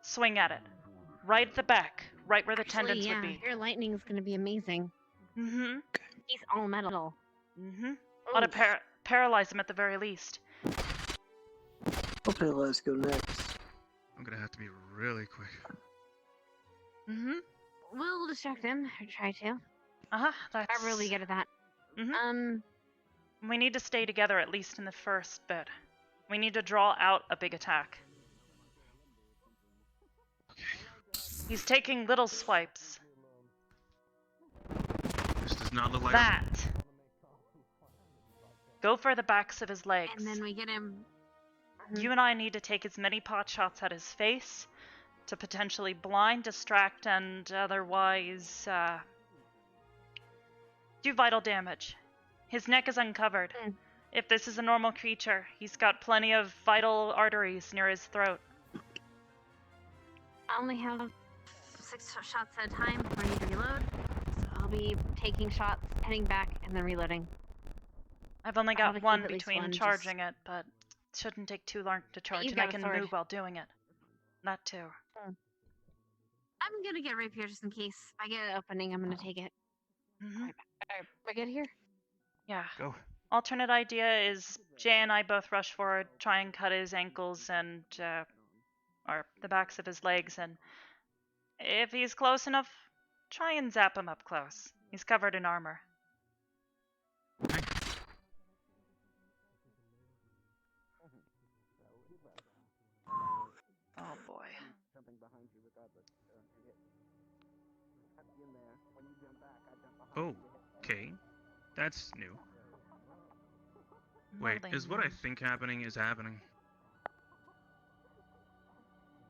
Swing at it. Right at the back, right where the tendons would be.
Your lightning's gonna be amazing.
Mm-hmm.
He's all metal.
Mm-hmm. Ought to paralyze him at the very least.
Okay, let's go next.
I'm gonna have to be really quick.
Mm-hmm.
We'll distract him, or try to.
Uh-huh, that's...
I'm really good at that.
Mm-hmm. We need to stay together at least in the first bit. We need to draw out a big attack. He's taking little swipes.
This does not look like
that. Go for the backs of his legs.
And then we get him...
You and I need to take as many pot shots at his face to potentially blind, distract, and otherwise do vital damage. His neck is uncovered. If this is a normal creature, he's got plenty of vital arteries near his throat.
I only have 6 shots at a time before I need to reload, so I'll be taking shots, heading back, and then reloading.
I've only got one between charging it, but it shouldn't take too long to charge, and I can move while doing it. That too.
I'm gonna get rapier just in case. If I get an opening, I'm gonna take it.
Mm-hmm.
I get here?
Yeah.
Go.
Alternate idea is Jay and I both rush forward, try and cut his ankles and or the backs of his legs, and if he's close enough, try and zap him up close. He's covered in armor. Oh boy.
Okay. That's new. Wait, is what I think happening is happening?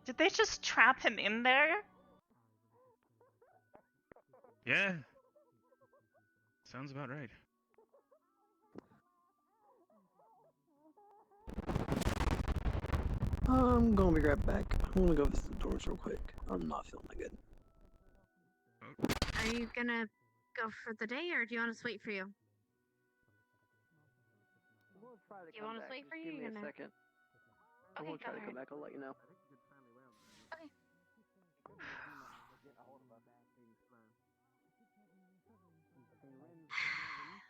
Did they just trap him in there?
Yeah. Sounds about right.
I'm gonna be right back. I'm gonna go visit the dorms real quick. I'm not feeling that good.
Are you gonna go for the day, or do you want us to wait for you? Do you want us to wait for you?
Give me a second. I
Okay,
will try to
go
come back. I'll let you know.
Okay.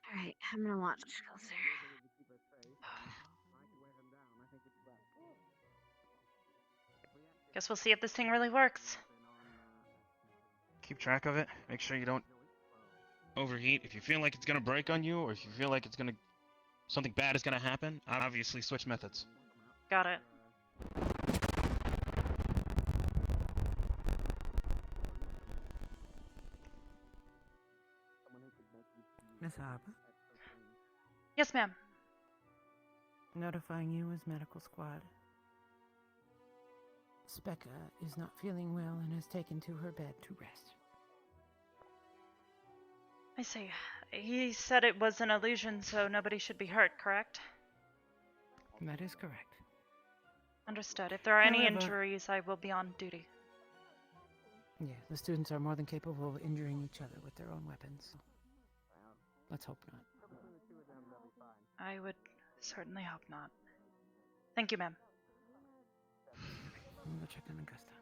Alright, I'm gonna watch closer.
Guess we'll see if this thing really works.
Keep track of it. Make sure you don't overheat. If you feel like it's gonna break on you, or if you feel like it's gonna something bad is gonna happen, obviously switch methods.
Got it.
Miss Arbor?
Yes, ma'am.
Notifying you as medical squad. Specca is not feeling well and has taken to her bed to rest.
I see. He said it was an illusion, so nobody should be hurt, correct?
That is correct.
Understood. If there are any
However-
injuries, I will be on duty.
Yeah, the students are more than capable of injuring each other with their own weapons. Let's hope not.
I would certainly hope not. Thank you, ma'am.
I'm gonna go check on Augusta.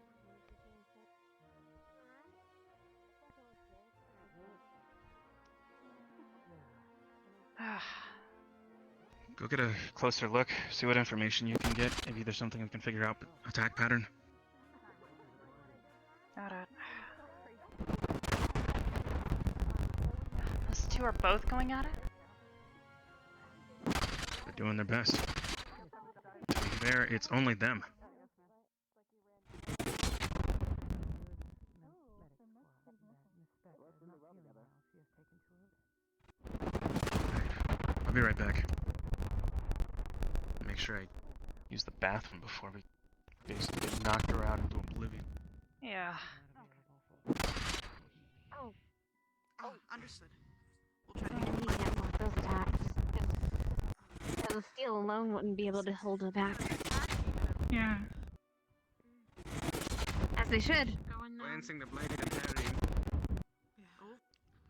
Go get a closer look, see what information you can get. Maybe there's something we can figure out. Attack pattern.
Got it. two are both going at it?
They're doing their best. To be fair, it's only them. I'll be right back. Make sure I use the bathroom before we basically get knocked her out into oblivion.
Yeah.
Oh, understood.
I need to get more of those attacks. The steel alone wouldn't be able to hold it back.
Yeah.
As they should.
Glancing the blade and parrying.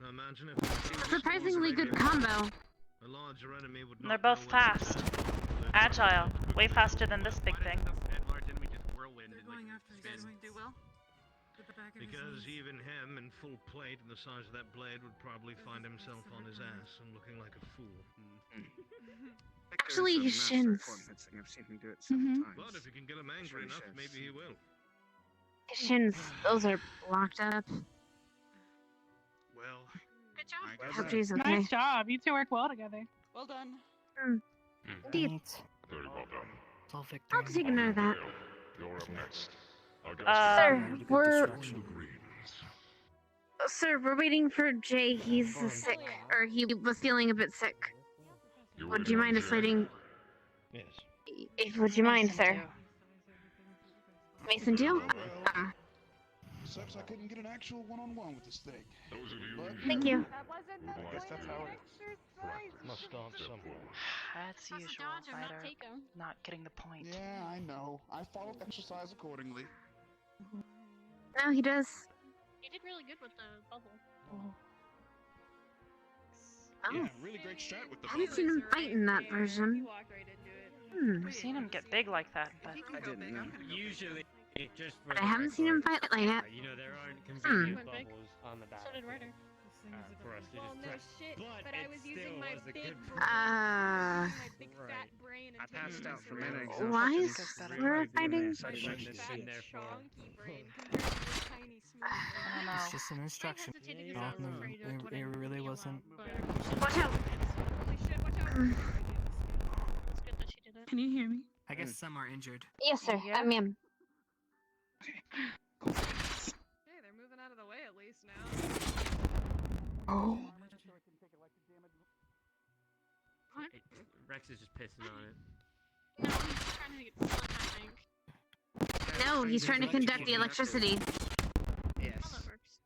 Now imagine if
A surprisingly good combo.
a larger enemy would
And they're
not
both
know where to
fast.
turn.
Agile. Way faster than this big thing.
Didn't we just whirlwind and like spin?
Do well.
Because even him in full plate and the size of that blade would probably find himself on his ass and looking like a fool.
Actually, his shins.
I've seen him do it several times.
But if you can get him angry enough, maybe he will.
His shins, those are blocked up.
Well,
good job.
Hope she's okay.
Nice job. You two work well together. Well done.
Indeed.
Very well done.
It's all victory.
I'll take a note of that.
You're up next.
Sir, Sir, we're waiting for Jay. He's sick, or he was feeling a bit sick. Would you mind us waiting?
Yes.
Would you mind, sir? Mason deal?
Sucks I couldn't get an actual one-on-one with this thing.
Thank you.
I guess that's how it is.
Must start somewhere.
That's usual, fighter. Not getting the point.
Yeah, I know. I followed exercise accordingly.
No, he does.
You did really good with the bubble.
Oh.
Yeah, really great strat with the
I haven't seen him fight in that version.
We've seen him get big like that, but
I didn't know.
Usually, just for
But I haven't seen him fight like that.
you know, there aren't convenient bubbles on the
So
battlefield.
did Ryder.
For us to
Well,
just
no
press.
shit, but I was
it
using
still
my
was a
big
good
my big fat brain and
I passed out from
taking
exhaustion.
Why is
Really
we're
being
fighting?
there,
my
so I
big
shouldn't
fat
have seen
there for-
chonky brain compared to this tiny smooth
I don't
brain.
know.
It's just an instruction.
hesitated
No,
because I was afraid of
it
whatever
really
you
wasn't.
allowed, but
Watch out!
holy shit, watch out. It's good that she did it.
Can you hear me?
I guess some are injured.
Yes, sir.
Yeah.
I'm in.
Hey, they're moving out of the way at least now.
Oh.
What?
Rex is just pissing on it.
No, he's trying to get slick, I think.
No, he's trying to conduct the electricity.
Yes.
How that works.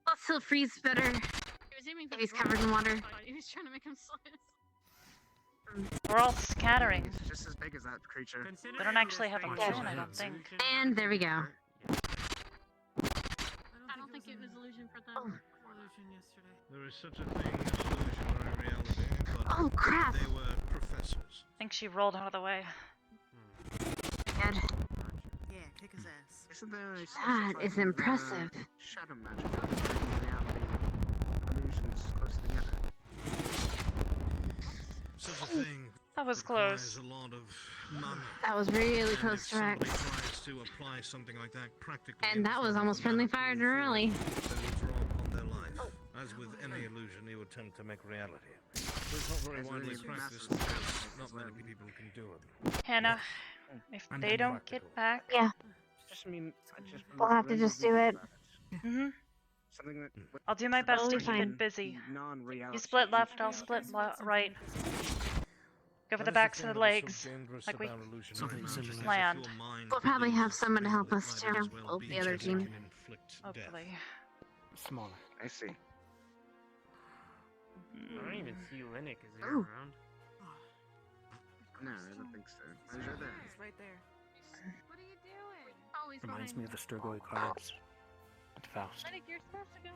Plus, he'll freeze better.
He was aiming for
If he's
the
covered in water.
He was trying to make him slick.
we're all scattering.
It's just as big as that creature.
They don't actually have a plan, I don't think.
And there we go.
I don't think it was illusion for them.
Illusion yesterday.
There is such a thing as illusionary reality, but
Oh, crap.
they were professors.
I think she rolled out of the way.
Good.
Yeah, kick his ass.
Isn't there a
That is impressive.
shadow magic in reality? Illusions close together.
Such a thing
That was
requires
close.
a lot of money.
That was really
And
close
if
to
somebody
Rex.
tries to apply something like that practically
And that was almost friendly fire to Raleigh.
they will draw upon their life. As with any illusion, you attempt to make reality. It's not very
As
widely
illusion
practiced
masters
because not
as well.
many people can do it.
Hannah, if
And
they don't
practical.
get back,
Yeah.
Just mean, I just
We'll have to just do it.
Something that
I'll do my best to
Totally
keep
fine.
it busy.
non-reality.
You split left, I'll split right. Go for the backs of the legs, like we planned.
We'll probably have someone to help us too. Oh, the other team.
Hopefully.
Smaller.
I see.
I don't even see Linux. Is he
Ooh.
around?
No, I don't think so. Is there there?
He's right there.
What are you doing? Oh, he's
Reminds
behind
me of the Sturgoy cards. At Faust.
Medic, you're supposed to go.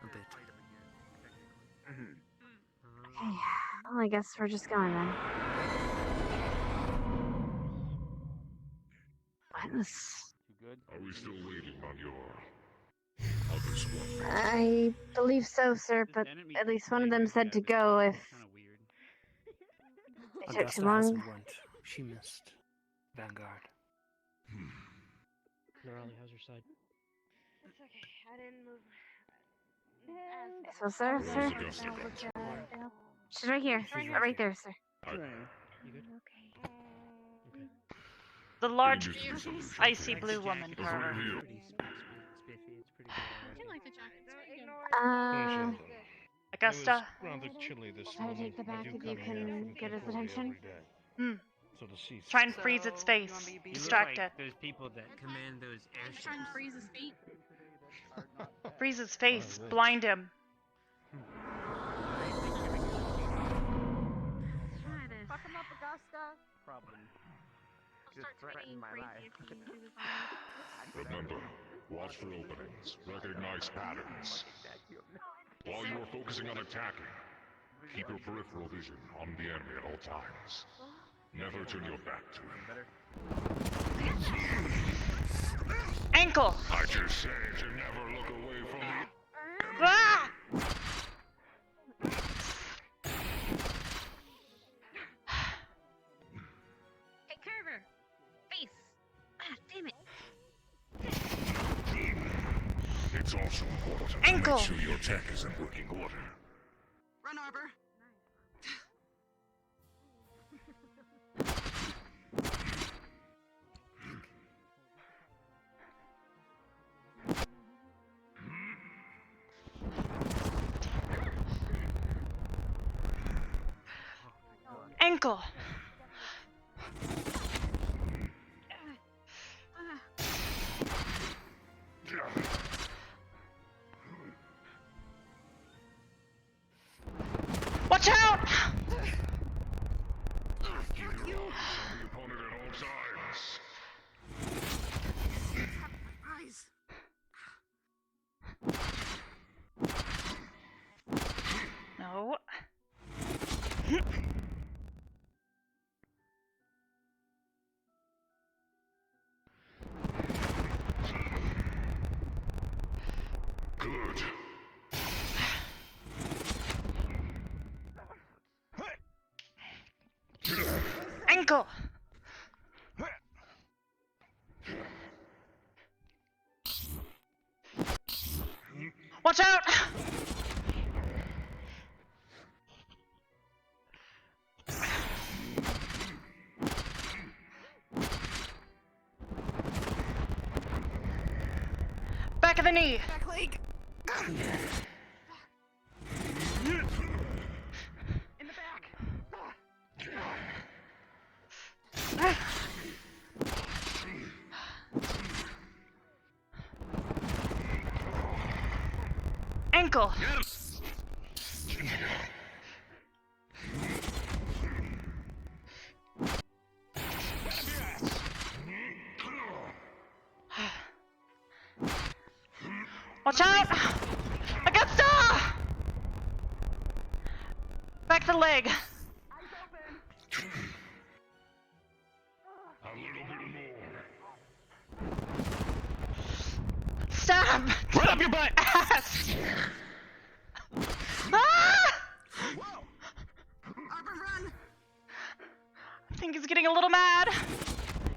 A bit.
Okay. Well, I guess we're just going then. What was...
You good?
Are we still waiting on your other squad?
I believe so, sir, but at least one of them said to go if it took
Augusta
too long.
hasn't went. She missed Vanguard.
Norali, how's your side?
It's okay. I didn't move So, sir, sir. She's right here. Right there, sir.
The large, icy blue woman, Carver. Augusta.
Rather chilly this
Try to take the back if you can get his attention.
So to see
Try and freeze its face.
You
Distract
look
it.
like those people that command those airships.
Trying to freeze his feet.
Freeze his face. Blind him.
Fuck him up, Augusta.
Problem. Just threaten my life.
Remember, watch for openings, recognize patterns. While you are focusing on attacking, keep your peripheral vision on the enemy at all times. Never turn your back to him.
Ankle!
I just say to never look away from the...
Ah!
Hey, Carver! Face! Ah, damn it!
It's also important
Ankle.
to make sure your tech is in working order.
Run, Arbor.
Ankle! Watch out!
Keep your eyes on the opponent at all times.
Eyes.
No.
Good.
Ankle! Watch out! Back of the knee!
Back leg. In the back.
Ankle! Watch out! Augusta! Back the leg.
A little bit more.
Stab!
Run up your butt!
Ass! Ah!
Arbor, run.
I think he's getting a little mad.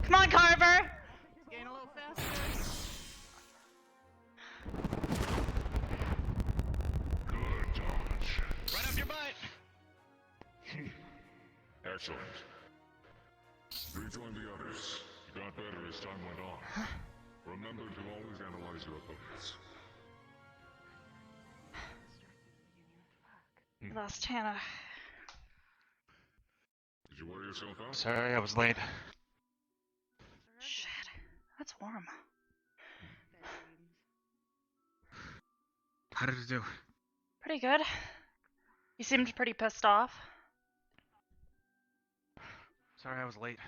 Come on, Carver!
He's getting a little faster.
Good dodge.
Run up your butt!
Excellent. Rejoin the others. You got better as time went on. Remember to always analyze your opponents.
Lost Hannah.
Did you wear yourself out?
Sorry, I was late.
Shit, that's warm.
How did it do?
Pretty good. You seemed pretty pissed off.
Sorry, I was late.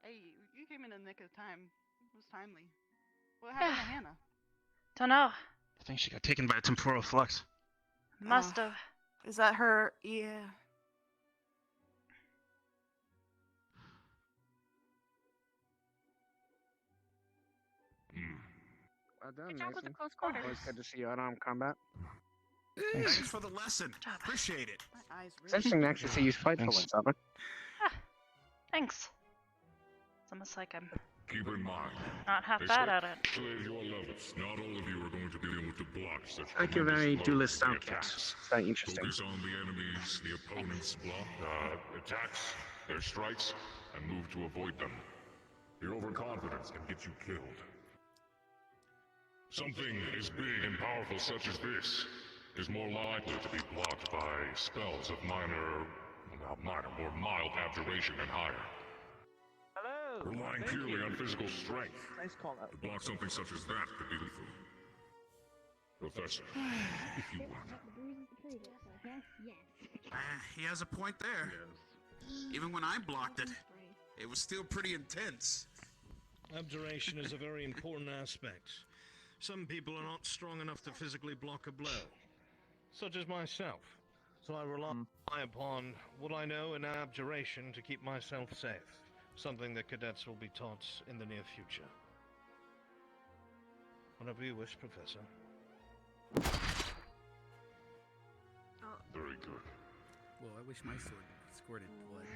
Hey, you came in the nick of time. It was timely. What happened to Hannah?
Don't know.
I think she got taken by a temporal flux.
Must have.
Is that her? Yeah.
Well done,
Good job with
Mason.
the close quarters.
Always good to see you out on combat.
Thanks for the lesson. Appreciate it.
My eyes
It's
really.
interesting to actually see you fight for once, Albert.
Thanks. It's almost like I'm
Keep in mind,
Not half bad at it.
especially at your levels, not all of you are going to be able to block such
Like a very
tremendous
duelist
blows and
outcast.
attacks.
It's very interesting.
Focus on the enemies, the opponent's attacks, their strikes, and move to avoid them. Your overconfidence can get you killed. Something as big and powerful such as this is more likely to be blocked by spells of more mild abjuration and higher.
Hello.
Relying purely on physical strength
Nice call out.
to block something such as that could be lethal. Professor, if you want.
He has a point there. Even when I blocked it, it was still pretty intense.
Abjuration is a very important aspect. Some people are not strong enough to physically block a blow, such as myself. So I rely upon what I know in abjuration to keep myself safe, something that cadets will be taught in the near future. Whatever you wish, Professor.
Very good.
Well, I wish my sword squirted blood.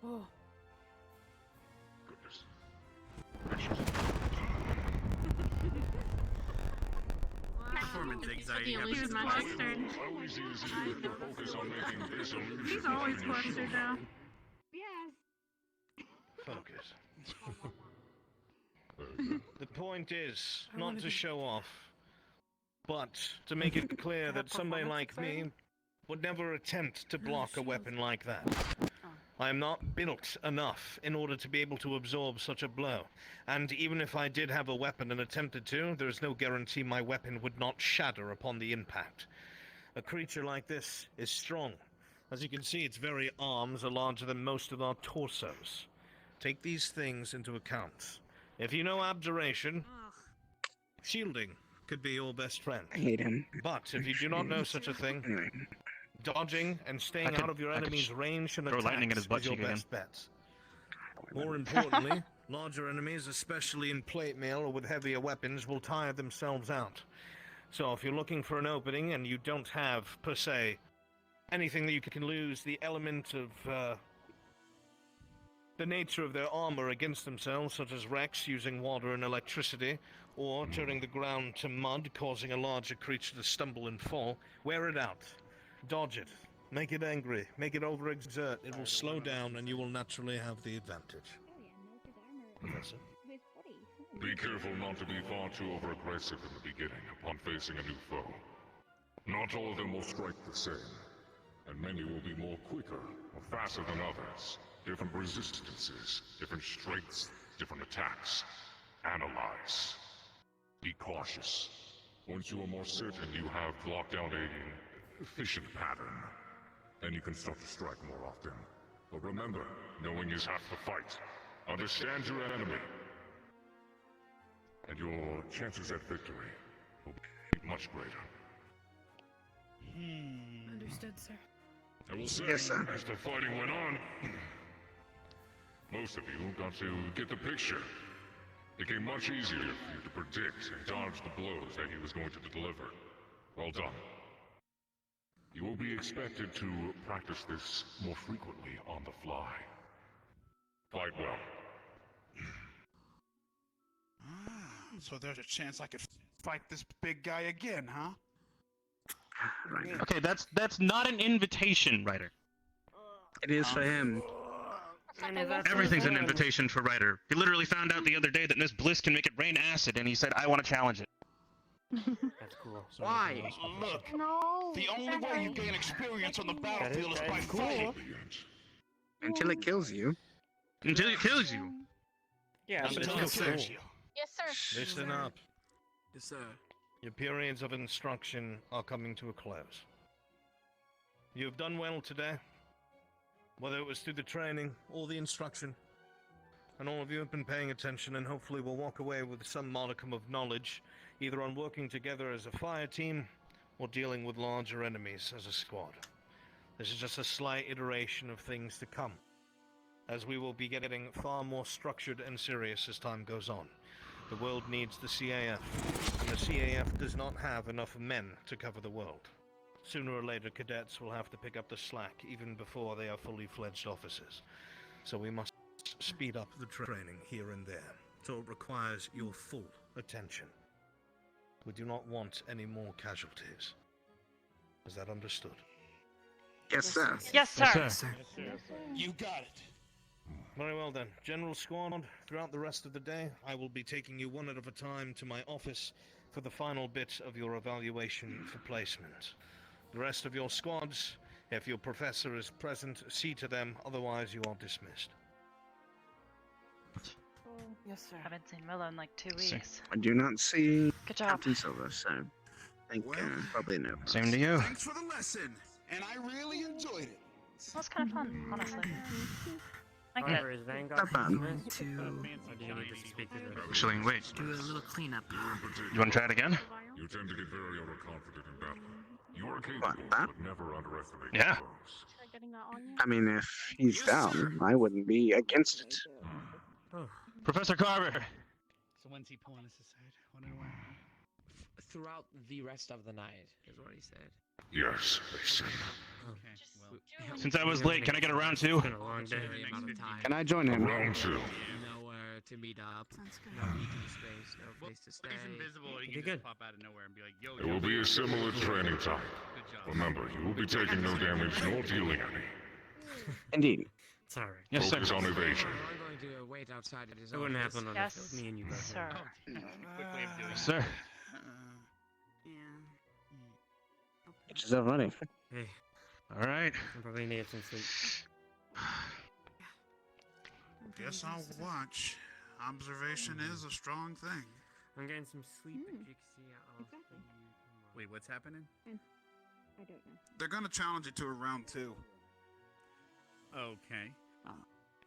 Oh.
Performance anxiety.
He's flustered.
He's
always flustered now. Yes.
Focus. The point is not to show off, but to make it clear that somebody like me would never attempt to block a weapon like that. I am not built enough in order to be able to absorb such a blow. And even if I did have a weapon and attempted to, there is no guarantee my weapon would not shatter upon the impact. A creature like this is strong. As you can see, its very arms are larger than most of our torsos. Take these things into account. If you know abjuration, shielding could be your best friend.
I hate him.
But if you do not know such a thing, dodging and staying out of your enemy's range and
throw lightning in
attacks
his butt
is your
cheek again.
best bet. More importantly, larger enemies, especially in plate mail or with heavier weapons, will tire themselves out. So if you're looking for an opening and you don't have, per se, anything that you can lose the element of the nature of their armor against themselves, such as wrecks using water and electricity, or turning the ground to mud, causing a larger creature to stumble and fall, wear it out. Dodge it. Make it angry. Make it overexert. It will slow down and you will naturally have the advantage. Professor?
Be careful not to be far too over-aggressive in the beginning upon facing a new foe. Not all of them will strike the same, and many will be more quicker or faster than others. Different resistances, different strengths, different attacks. Analyze. Be cautious. Once you are more certain you have locked down a efficient pattern, then you can start to strike more often. But remember, knowing is half the fight. Understand your enemy, and your chances at victory will be much greater.
Understood, sir.
I will say,
Yes, sir.
as the fighting went on, most of you got to get the picture. It became much easier for you to predict and dodge the blows that he was going to deliver. Well done. You will be expected to practice this more frequently on the fly. Fight well.
So there's a chance I could fight this big guy again, huh?
Okay, that's not an invitation, Ryder.
It is for him.
Everything's an invitation for Ryder. He literally found out the other day that Miss Bliss can make it rain acid, and he said, I want to challenge it.
That's cool.
Why? Look,
No.
the only way you gain experience on the battlefield is by fighting.
Until it kills you.
Until it kills you.
Yeah, but
Until it
it's still
kills
cool.
you.
Yes, sir.
Listen up.
Yes, sir.
Your periods of instruction are coming to a close. You have done well today, whether it was through the training or the instruction. And all of you have been paying attention and hopefully will walk away with some modicum of knowledge, either on working together as a fire team or dealing with larger enemies as a squad. This is just a slight iteration of things to come, as we will be getting far more structured and serious as time goes on. The world needs the CAF, and the CAF does not have enough men to cover the world. Sooner or later, cadets will have to pick up the slack, even before they are fully fledged officers. So we must speed up the training here and there, so it requires your full attention. We do not want any more casualties. Is that understood?
Yes, sir.
Yes, sir.
Yes, sir.
You got it.
Very well then. General Squad, throughout the rest of the day, I will be taking you one at a time to my office for the final bit of your evaluation for placement. The rest of your squads, if your professor is present, see to them, otherwise you are dismissed.
Yes, sir.
Haven't seen Willow in like 2 weeks.
I do not see
Good job.
Captain Silver, so I think probably no.
Same to you.
Thanks for the lesson, and I really enjoyed it.
That was kind of fun, honestly. I get
However,
it.
is Vanguard
Not bad.
dismissed? Or do you need to speak to the
Actually, wait.
do a little cleanup?
You want to try it again?
You tend to get very overconfident in battle. You are capable,
What, that?
but never underestimate
Yeah.
your foes.
I mean, if he's down, I wouldn't be against it.
Professor Carver!
So when's he pulling us aside? When and when?
Throughout the rest of the night, is what he said.
Yes, they say.
Okay, well.
Since I was late, can I get a round two?
It's been a long day. Amount of time.
Can I join him?
Round two.
Nowhere to meet up. No meeting space. No place to stay.
He's invisible. He
You're
can
good.
just pop out of nowhere and be like, yo,
It will be a similar training time.
Good job.
Remember, you will be taking no damage nor dealing any.
Indeed.
It's alright.
Yes, sir.
Focus on evasion.
I'm going to wait outside at his
It wouldn't
office.
happen on
Yes,
the field. Me and you both.
sir.
Quick way of doing it.
Sir.
It's so funny.
Hey,
Alright.
I probably need some sleep.
Guess I'll watch. Observation is a strong thing.
I'm getting some sleep, Jixie. I'll see you tomorrow.
Wait, what's happening?
I don't know.
They're gonna challenge you to a round two.
Okay.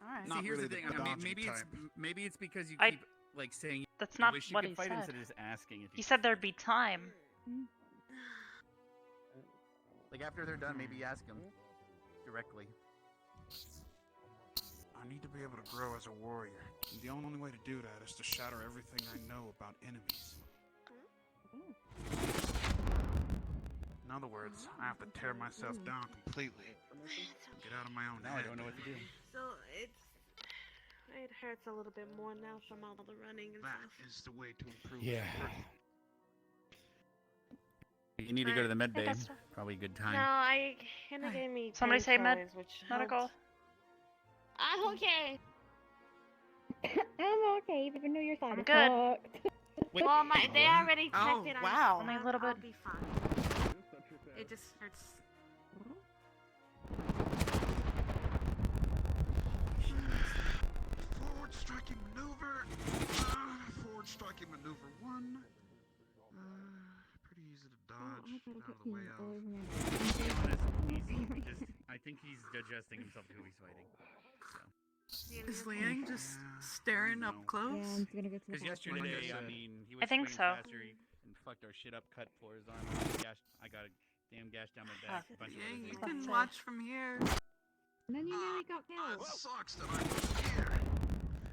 Alright.
Not
See, here's
really
the thing.
the
I mean,
dodging
maybe it's because you
I-
keep like saying
That's
you
not
wish you
what
could
he
fight
said.
instead of just asking if
He said there'd be time.
Like after they're done, maybe ask him directly.
I need to be able to grow as a warrior. And the only way to do that is to shatter everything I know about enemies. In other words, I have to tear myself down completely. Get out of my own
Now I
head.
don't know what to do.
So it hurts a little bit more now from all the running and
That
stuff.
is the way to improve.
Yeah.
You need to go to the med
Hey,
bay.
Dexter.
Probably a good
No,
time.
I kinda gave me
Somebody say med-
painkillers, which
medical.
helped. I'm okay.
I'm okay, even though your side
I'm
is
good.
fucked.
Well, they already
Oh,
checked it.
wow.
Only a little
I'll
bit.
be fine. It just hurts.
Forward striking maneuver. Forward striking maneuver 1. Pretty easy to dodge. Out of the way of.
To be honest, I think he's adjusting himself to who he's fighting.
Is Liang just staring up close?
Yeah, I'm gonna go to the
Because
hospital.
yesterday, I mean, he was
I think
swinging
so.
faster and fucked our shit up, cut Flora's arm. I got a damn gash down my back. A bunch of
Liang,
other
you
things.
can watch from here.
And then you nearly got killed.
It sucks that I was here.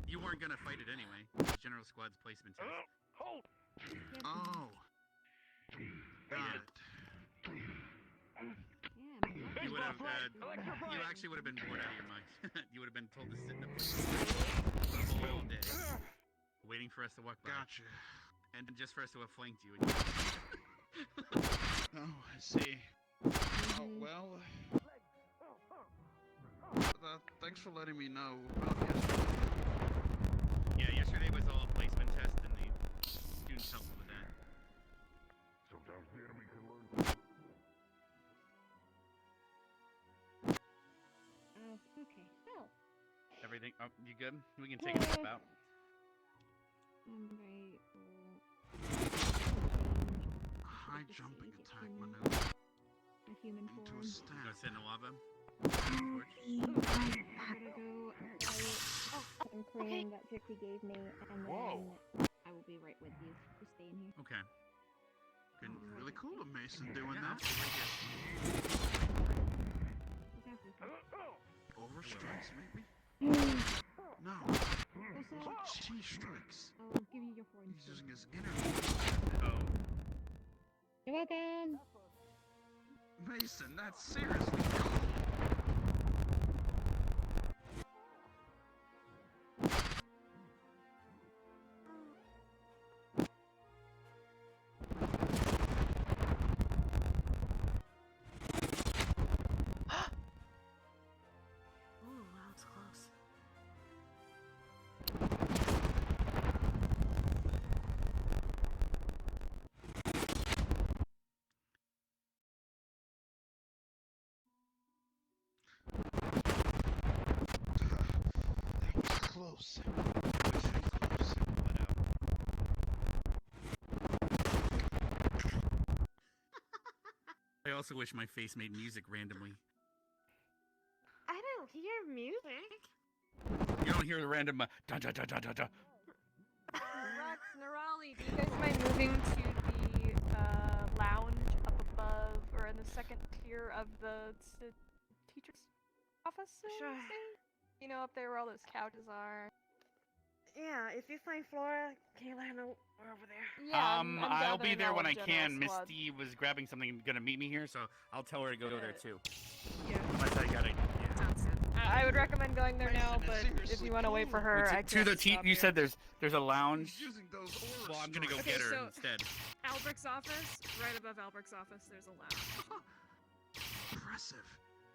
You weren't gonna fight it anyway. General Squad's placement test.
Oh. Got it.
You would have, you actually would have been bored out of your mind. You would have been told to sit in a place the whole day, waiting for us to walk by.
Gotcha.
And just for us to have flanked you.
Oh, I see. Oh, well. Thanks for letting me know about yesterday.
Yeah, yesterday was all a placement test, and the students helped with that.
Sometimes the enemy can learn.
Okay. Well,
Everything, oh, you good? We can take a step out.
I'm grateful.
High jumping attack maneuver.
A human
Into
form.
a stack.
You gonna sit in the lava?
I'm creating that Trixie gave me, and then I will be right with you. Just stay in here.
Okay. Good.
Really cool of Mason doing that. Overstrikes, maybe? No. Chi strikes.
I'll give you your form.
He's using his energy.
Oh.
You're welcome.
Mason, that's seriously cool.
close. I also wish my face made music randomly.
I don't hear music.
You don't hear the random da da da da da da.
Rex, Nerali, do you guys mind moving to the lounge up above, or in the second tier of the teacher's office?
Sure.
You know, up there where all those couches are.
Yeah, if you find Flora, can you let her know we're over there?
Yeah, I'm
I'll be
gathering
there
all
when
of
I can.
General Squad.
Misty was grabbing something, gonna meet me here, so I'll tell her to go there too.
Yeah.
Unless I gotta. Yeah.
Sounds good.
I would recommend going there now, but if you want to wait for her, I
To
can't
the
stop
you
you.
said there's a lounge. Well, I'm gonna go
Okay,
get her
so
instead.
Albrecht's office, right above Albrecht's office, there's a lounge.
Impressive.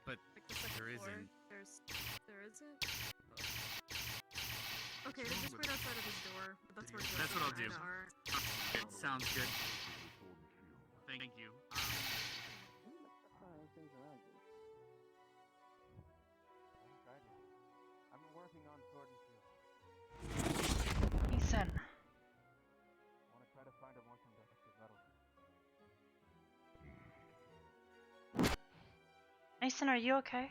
But
Like the second
there
floor.
isn't.
There isn't? Okay, then just wait outside of his door. But that's where
That's what I'll do.
Joe are.
It sounds good. Thank you.
I've been working on sword and shield.
Ethan.
I want to try to find a more conductive metal.
Mason, are you okay?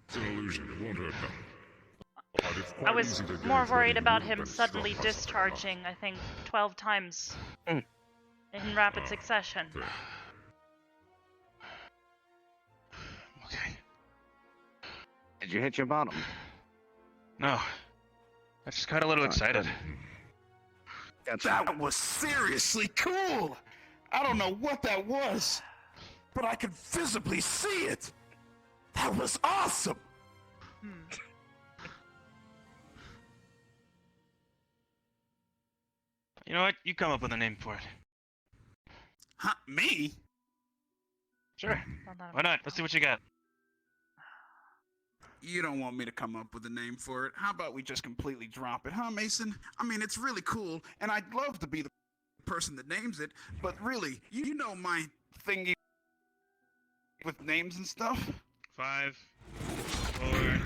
It's an illusion. It won't hurt them. But it's
I
quite
was
easy to get
more
it
worried
ready
about
to
him
move and
suddenly
stop us.
discharging, I think, 12 times in rapid succession.
Okay.
Did you hit your bottom?
No. I just got a little excited.
That was seriously cool! I don't know what that was, but I could visibly see it! That was awesome!
You know what? You come up with a name for it.
Huh, me?
Sure. Why not? Let's see what you got.
You don't want me to come up with a name for it. How about we just completely drop it, huh, Mason? I mean, it's really cool, and I'd love to be the person that names it, but really, you know my thingy with names and stuff?
5, 4,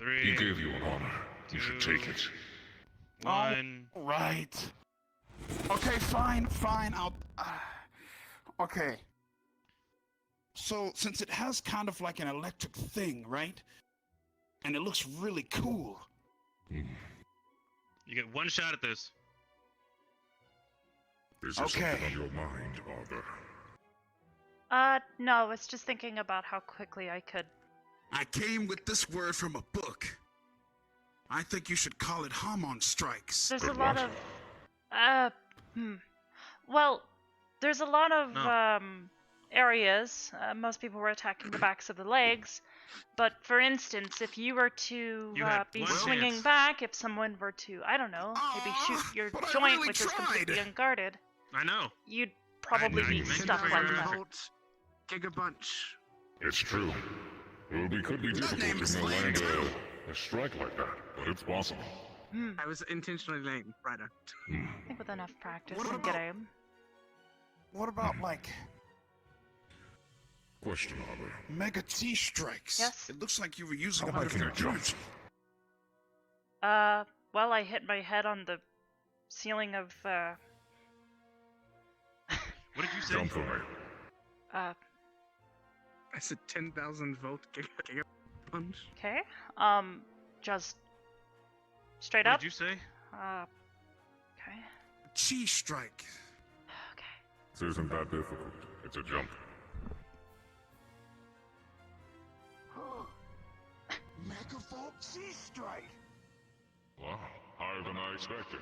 3.
He gave you an honor. You should take it.
1.
Right. Okay, fine, I'll... okay. So, since it has kind of like an electric thing, right? And it looks really cool.
You get one shot at this.
Is there something on your mind, Arbor?
No, I was just thinking about how quickly I could.
I came with this word from a book. I think you should call it Hormone Strikes.
There's a lot of. Well, there's a lot of areas. Most people were attacking the backs of the legs. But for instance, if you were to be swinging back, if someone were to, I don't know, maybe shoot your joint, which is completely unguarded.
I know.
You'd probably be stuck like that.
Gigabunch.
It's true. It could be difficult to land a strike like that, but it's possible.
I was intentionally lame, Ryder.
I think with enough practice and good aim.
What about, like,
Question, Arbor.
Mega T strikes?
Yes?
It looks like you were using a
How
bit of
can
your
you jump?
energy.
Well, I hit my head on the ceiling of,
What did you say?
Jump for me.
I said 10,000 volt punch.
Okay. Just straight
What
up.
did you say?
Okay.
Chi strike.
This isn't that difficult. It's a jump.
Megavolt Chi strike.
Wow, higher than I expected.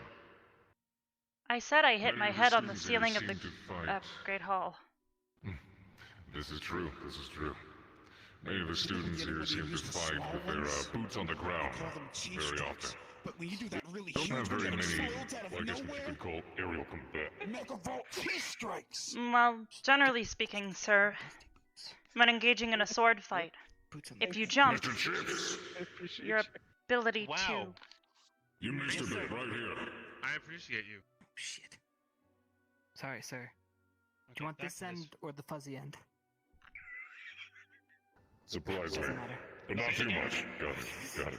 I said I hit
Many
my
of the
head on the
students
ceiling
here
of the
seem to fight.
Great Hall.
This is true. This is true. Many of the students here seem to fight with their boots on the ground very often.
But when you do that really
Don't
huge
have very
one that
many,
explodes out of
well, I guess what you
nowhere,
could call aerial combat.
Megavolt Chi strikes.
Well, generally speaking, sir, when engaging in a sword fight, if you jump,
Mr. Chips,
your ability
Wow.
you missed a bit right here.
I appreciate you.
Shit. Sorry, sir. Do you want
back
this
to this.
end or the fuzzy end?
Surprisingly,
Doesn't matter.
But not too much. Got it.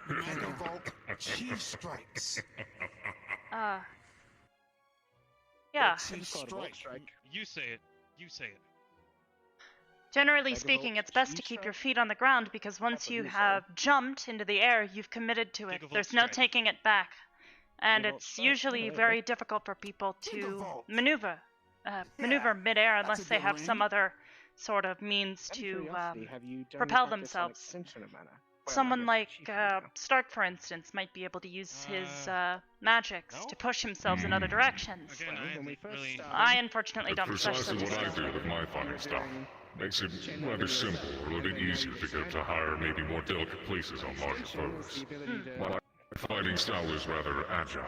Megavolt Chi strikes.
Yeah.
Chi strike.
You say it. You say it.
Generally speaking, it's best to keep your feet on the ground because once you have jumped into the air, you've committed to it. There's no taking it back. And it's usually very difficult for people to maneuver midair unless they have some other sort of means to propel themselves. Someone like Stark, for instance, might be able to use his magics to push himself in other directions.
Again,
I unfortunately don't possess
Precisely
such a
what I
skill.
do with my fighting style. Makes it rather simple, or a little bit easier to get to higher, maybe more delicate places on larger foes. My fighting style is rather agile,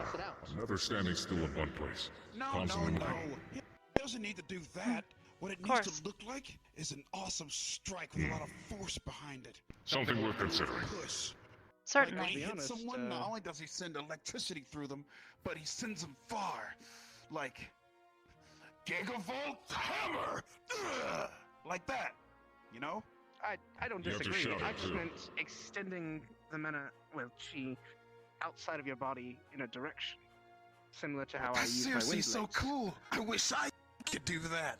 never standing still in one place. Constantly moving.
He doesn't need to do that. What it needs to look like is an awesome strike with a lot of force behind it.
Something worth considering.
Push.
Certainly.
Like when he hits someone, not only does he send electricity through them, but he sends them far. Like Gigavolt Hammer! Ugh! Like that. You know?
I don't
You have to
disagree.
shout
I
it,
just
too.
meant extending the mana, well, chi, outside of your body in a direction. Similar to how I
That's
use my
seriously
wind
so
blades.
cool. I wish I could do that.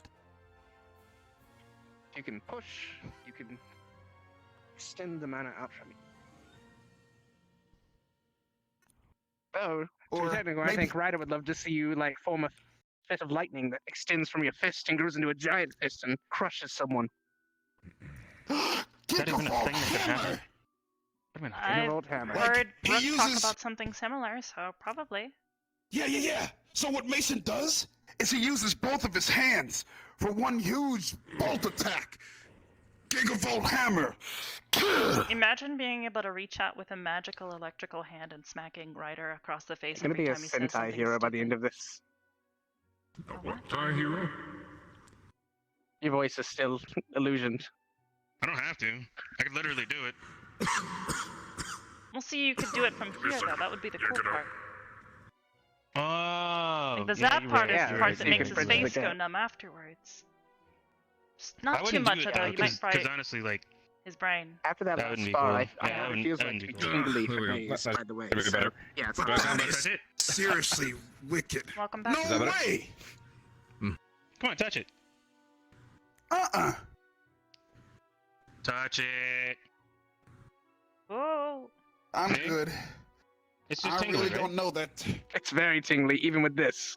You can push, you can extend the mana out from you. Oh, to be technical, I think Ryder would love to see you like form a fit of lightning that extends from your fist and grows into a giant fist and crushes someone.
Is that even a thing that could happen?
I've
Hammer.
heard
He
Brooke talk
uses-
about something similar, so probably.
Yeah. So what Mason does is he uses both of his hands for one huge bolt attack. Gigavolt Hammer.
Imagine being able to reach out with a magical electrical hand and smacking Ryder across the face
You're gonna
every
be a
time he says
Sentai
something
hero by the
stupid.
end of this.
A what? Tie hero?
Your voice is still illusioned.
I don't have to. I could literally do it.
We'll see, you could do it from here, though. That would be the cool part.
Oh.
Like, the
yeah,
zap
you're
part
right,
is
you're
the
right,
part that
you
makes
can
his
bridge the
face go
gap.
numb afterwards. Just
I
not too
wouldn't
much,
do it,
though. You might fry
because honestly, like,
his brain.
After that
that
last
wouldn't be
spar,
cool.
I
Yeah, that
it
wouldn't-
feels
that
like
wouldn't be cool.
tingly
There
for
we go.
me,
That's
by the way.
a bit better.
Yeah, it's
But
fine.
that
That's
is
it.
seriously wicked.
Welcome back.
No way!
Come on, touch it. Touch it.
Whoa.
I'm
See?
good.
It's just
I
tingling,
really
right?
don't know that.
It's very tingly, even with this.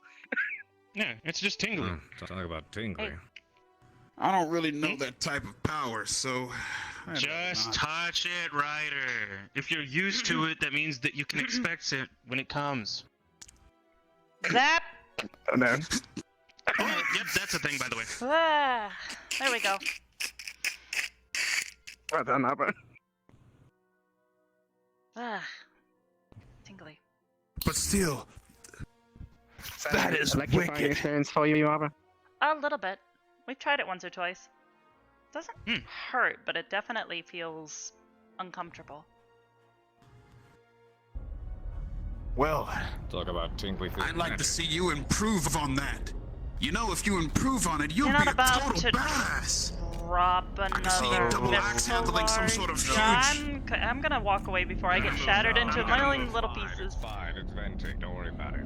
Yeah, it's just tingling.
Talk about tingling.
I don't really know that type of power, so. I'd
Just
not.
touch it, Ryder. If you're used to it, that means that you can expect it when it comes.
Zap!
Oh no.
Oh, yep, that's a thing, by the way.
Ah, there we go.
Well done, Arbor.
Ah, tingly.
But still, that is
electrifying
wicked.
experience for you, Arbor.
A little bit. We've tried it once or twice. Doesn't hurt, but it definitely feels uncomfortable.
Well,
Talk about tingly things.
I'd like to see you improve on that. You know, if you improve on it, you'll
You're
be
not
a
about
total
to
badass.
Drop
see you
another
double axe
missile
handling some
large.
sort of
I'm gonna walk away before I get shattered into a million little pieces.
It's fine. It's venting. Don't worry about it.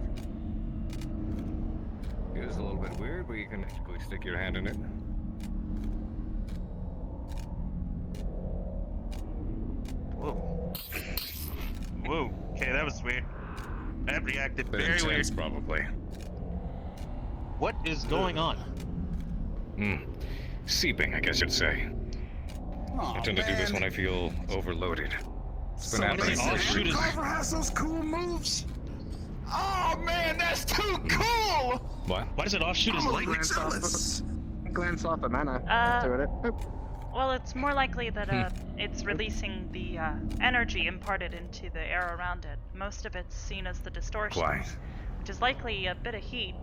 It is a little bit weird, but you can actually stick your hand in it.
Whoa. Whoa. Okay, that was weird. That reacted
Bit
very
intense,
weird.
probably.
What is going on?
Seeping, I guess you'd say.
Aw,
I tend to do this when I feel overloaded. It's been happening for years.
Carver has those cool moves. Oh man, that's too cool!
What?
Why does it offshoot as
I'm
lightning?
jealous.
Glance off the mana. Doing it. Oh.
Well, it's more likely that it's releasing the energy imparted into the air around it. Most of it's seen as the distortion,
Why?
which is likely a bit of heat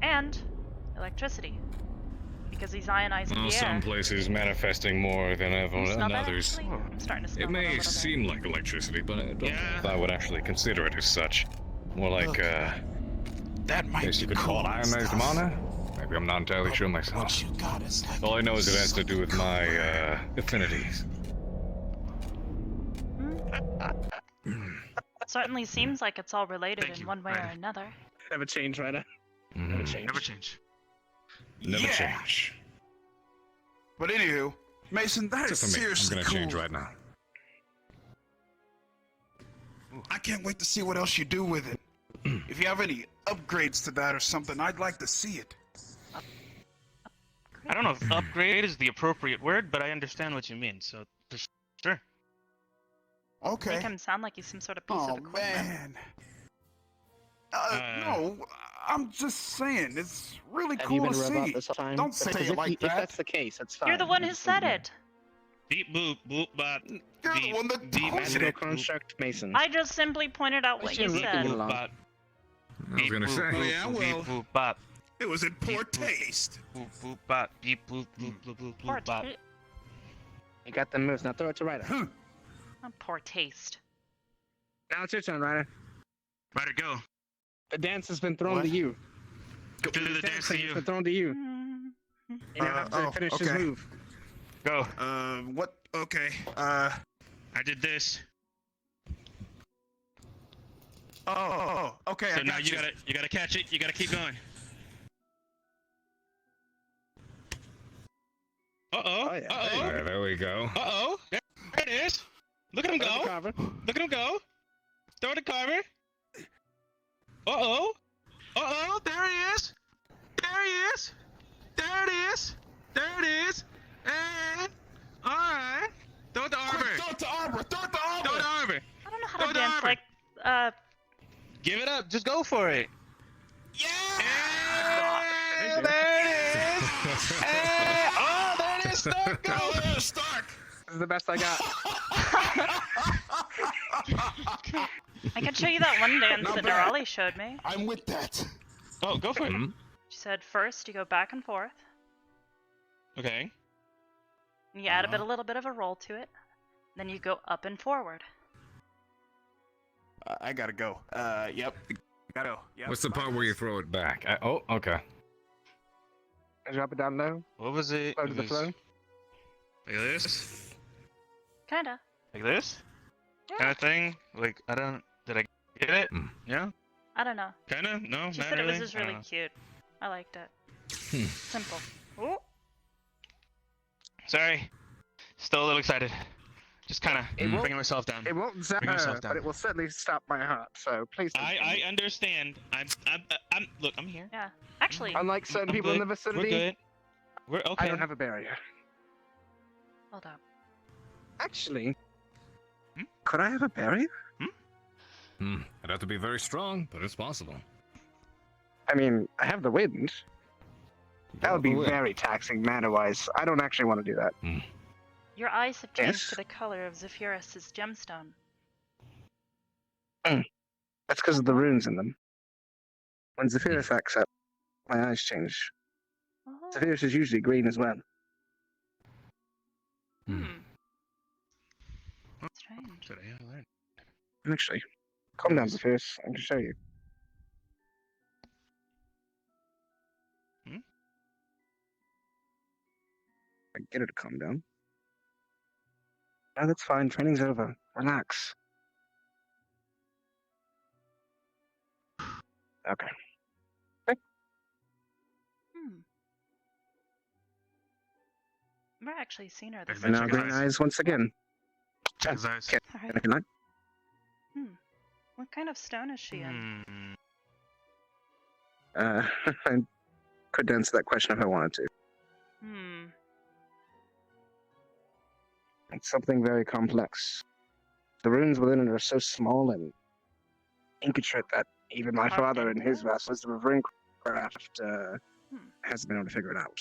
and electricity, because he's ionizing
Well,
the
some
air.
places manifesting more than
Can you smell that,
others.
actually? I'm starting to smell
It
it a
may
little bit.
seem like electricity, but I don't know if I would actually consider it as such. More like,
that might
guess you
be
could call it
cool
ionized
stuff.
mana? Maybe I'm not entirely sure myself.
What you got is like
All I know is it has to do with my affinities.
certainly seems like it's all related
Thank
in
you,
one way or
Ryder.
another.
Never change, Ryder. Never change.
Never change.
Never
Yeah.
change.
But anywho, Mason, that is
Except for me. I'm
seriously
gonna
cool.
change right now.
I can't wait to see what else you do with it. If you have any upgrades to that or something, I'd like to see it.
I don't know if upgrade is the appropriate word, but I understand what you mean. So for sure.
Okay.
Make him sound like he's some sort of piece
Oh
of equipment.
man. No, I'm just saying, it's really
Have you
cool
been
to
a robot
see.
this whole time?
Don't say
Because
it
if
like
if
that.
that's the case, that's fine.
You're the one who
Just
said
leave
it.
Beep boop boop bop.
You're the
beep,
one that
beep,
told
Magical
it.
construct, Mason.
I just simply pointed out what you
Beep,
said.
boop,
bop.
I was gonna say.
Oh, yeah, well.
Beep boop bop.
It was in poor
Beep, boop.
taste.
Boop boop bop. Beep boop boop boop boop
Poor
boop bop.
ta-
You got the moves. Now throw it to Ryder.
poor taste.
Now it's your turn, Ryder.
Ryder, go.
The dance has been thrown
What?
to you.
Go do the dance to
It's
you.
been thrown to you. You now have to finish his
okay.
move.
Go.
What? Okay.
I did this.
Okay.
So
I
now
got
you gotta catch it. You gotta keep going. Uh oh.
Oh, yeah.
Uh oh.
Alright, there we go.
Uh oh. There it is. Look at him
Throw the
go.
carver.
Look at him go. Throw the carver. Uh oh. Uh oh. There he is. There he is. There it is. There it is. And all right. Throw it to Arbor.
Throw it to Arbor. Throw it to Arbor.
Throw it to Arbor.
I don't know how
Throw
to
it to
dance
Arbor.
like
Give it up. Just go for it.
Yeah.
And there it is. And, oh, there it is. Stark. Go.
Oh, yeah, Stark.
This is the best I got.
I can show you that one dance
Not
that
bad.
Nerali showed me.
I'm with that.
Oh, go for it.
She said first you go back and forth,
Okay.
and you add a little bit of a roll to it. Then you go up and forward.
I gotta go. Yep. Gotta go. Yep.
What's the part where you throw it back? Oh, okay.
Drop it down low.
What was it?
Slow to
It
the
was
flow.
like this.
Kinda.
Like this. Kind of thing. Like I don't. Did I get it? Yeah.
I don't know.
Kinda. No.
She
not
said
really.
it was just
I don't
really
know.
cute. I liked it.
Hmm.
Simple. Ooh.
Sorry. Still a little excited. Just kind of
It won't-
bringing myself down.
It won't zap
Bring yourself
her,
down.
but it will certainly stop my heart. So please. don't
I
do it.
understand. I'm. Look, I'm here.
Yeah. Actually,
Unlike certain
I'm
people in
good.
the vicinity,
We're good. We're okay.
I don't have a barrier.
hold up.
Actually, could I have a barrier?
It'd have to be very strong, but it's possible.
I mean, I have the wind. That would be
the wind.
very taxing mana-wise. I don't actually want to do that.
Your eyes have changed
Yes?
to the color of Zephyrus's gemstone.
That's because of the runes in them. When Zephyrus acts up, my eyes change.
Oh.
Zephyrus is usually green as well.
Strange.
Today I learned.
Actually, calm down, Zephyrus. I can show you. I can get her to calm down. No, that's fine. Training's over. Relax. Okay.
We're actually seen her this
And now
Check
green
his
eyes once again.
Check his eyes.
Can
Alright.
I connect?
What kind of stone is she in?
I could answer that question if I wanted to. It's something very complex. The runes within it are so small and intricate that even my father, in his vast wisdom of runecraft, hasn't been able to figure it out.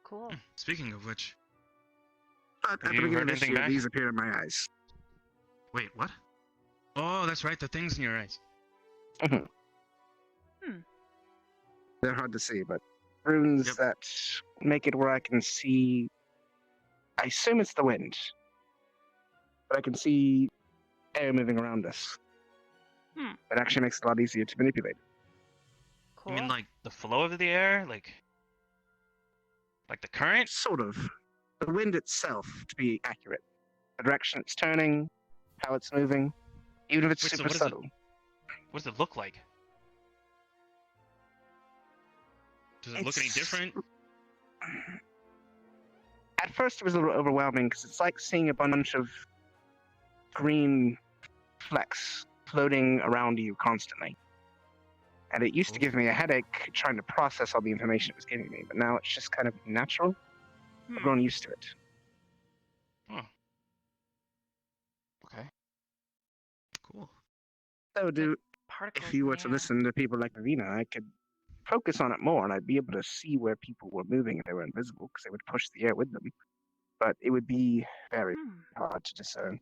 Cool.
Speaking of which,
But
Have
at the
you
beginning
heard
of this
anything
year,
back?
these appear in my eyes.
wait, what? Oh, that's right. The things in your eyes.
They're hard to see, but runes that make it where I can see. I assume it's the wind, but I can see air moving around us. It actually makes it a lot easier to manipulate.
Cool.
You mean like the flow of the air, like the current?
Sort of. The wind itself, to be accurate. the direction it's turning, how it's moving, even if it's
Wait, so
super subtle.
What does it look like? Does it look any different?
At first, it was a little overwhelming because it's like seeing a bunch of green flecks floating around you constantly. And it used to give me a headache trying to process all the information it was giving me, but now it's just kind of natural. I've grown used to it.
Oh. Okay. Cool.
So, if you were to listen to people like Ravina, I could focus on it more, and I'd be able to see where people were moving if they were invisible, because they would push the air with them. But it would be very hard to discern.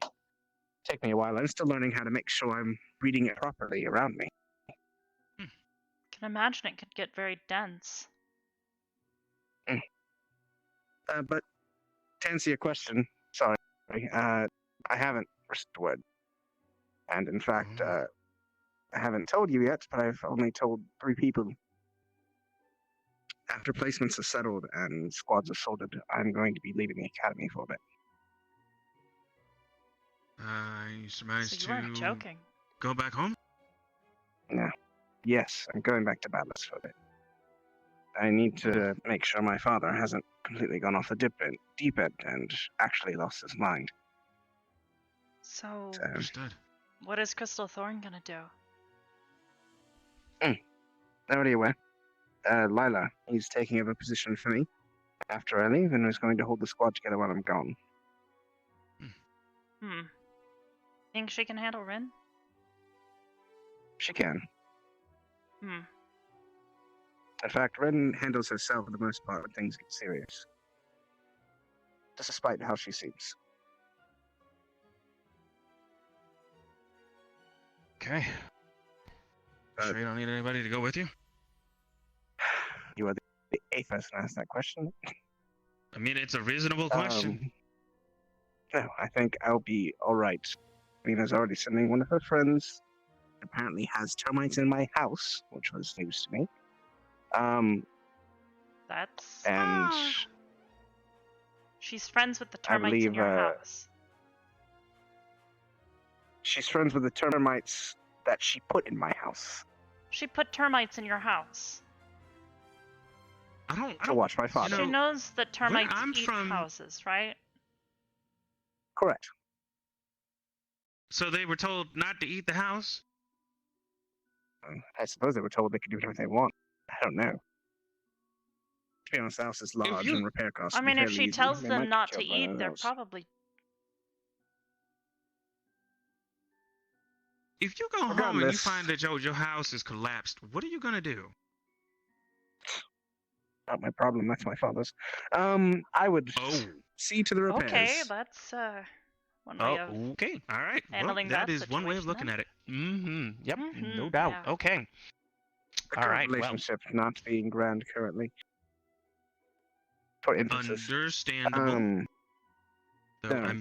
Take me a while. I'm still learning how to make sure I'm reading it properly around me.
I can imagine it could get very dense.
But to answer your question, sorry, I haven't restored. And in fact, I haven't told you yet, but I've only told 3 people. After placements are settled and squads are sorted, I'm going to be leaving the academy for a bit.
You surmise
So you weren't joking.
Go back home?
No. Yes, I'm going back to Badlands for a bit. I need to make sure my father hasn't completely gone off the deep end and actually lost his mind.
So,
Understood.
what is Crystal Thorn gonna do?
Already aware. Lila, he's taking over position for me after I leave and is going to hold the squad together while I'm gone.
Think she can handle Rin?
She can.
Hmm.
In fact, Ren handles herself for the most part when things get serious. Despite how she seems.
Okay. Sure you don't need anybody to go with you?
You are the 8th person to ask that question.
I mean, it's a reasonable question.
No, I think I'll be alright. Mina's already sending one of her friends. Apparently has termites in my house, which was news to me.
That's...
And...
She's friends with the termites in your house.
She's friends with the termites that she put in my house.
She put termites in your house.
I don't
to watch my father.
She knows that termites eat houses, right?
Correct.
So they were told not to eat the house?
I suppose they were told they could do whatever they want. I don't know. To be honest, the house is large and repair costs.
I mean, if she tells them not to eat, they're probably...
If you go home and you find that your house is collapsed, what are you gonna do?
Not my problem. That's my father's. I would see to the repairs.
Okay, that's one way of
okay, all right.
handling
that is one way of looking at it. Yep, no doubt.
Yeah.
Okay.
The
All
current
right.
relationship not being grand currently. For emphasis.
Understandable.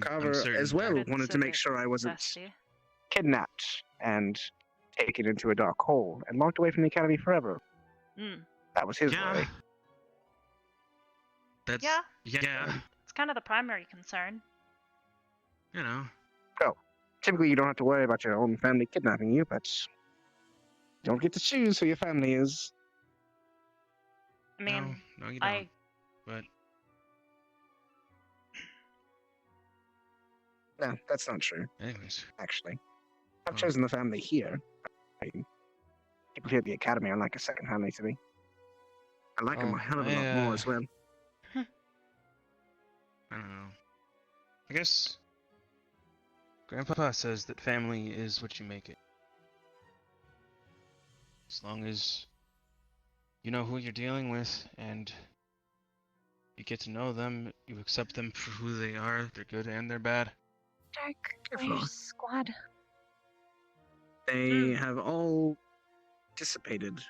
Carver as well wanted to make sure I wasn't kidnapped and taken into a dark hole and locked away from the academy forever. That was his worry.
That's
yeah.
Yeah.
It's kind of the primary concern.
You know.
So, typically you don't have to worry about your own family kidnapping you, but you don't get to choose who your family is.
I mean,
no, you don't. But
no, that's not true.
Anyways,
actually, I've chosen the family here. People here at the academy are like a second family to me. I like them a hell of a lot more as well.
I don't know. I guess Grandpa says that family is what you make it. As long as you know who you're dealing with and you get to know them, you accept them for who they are, they're good and they're bad.
Dark, where's squad?
They have all dissipated.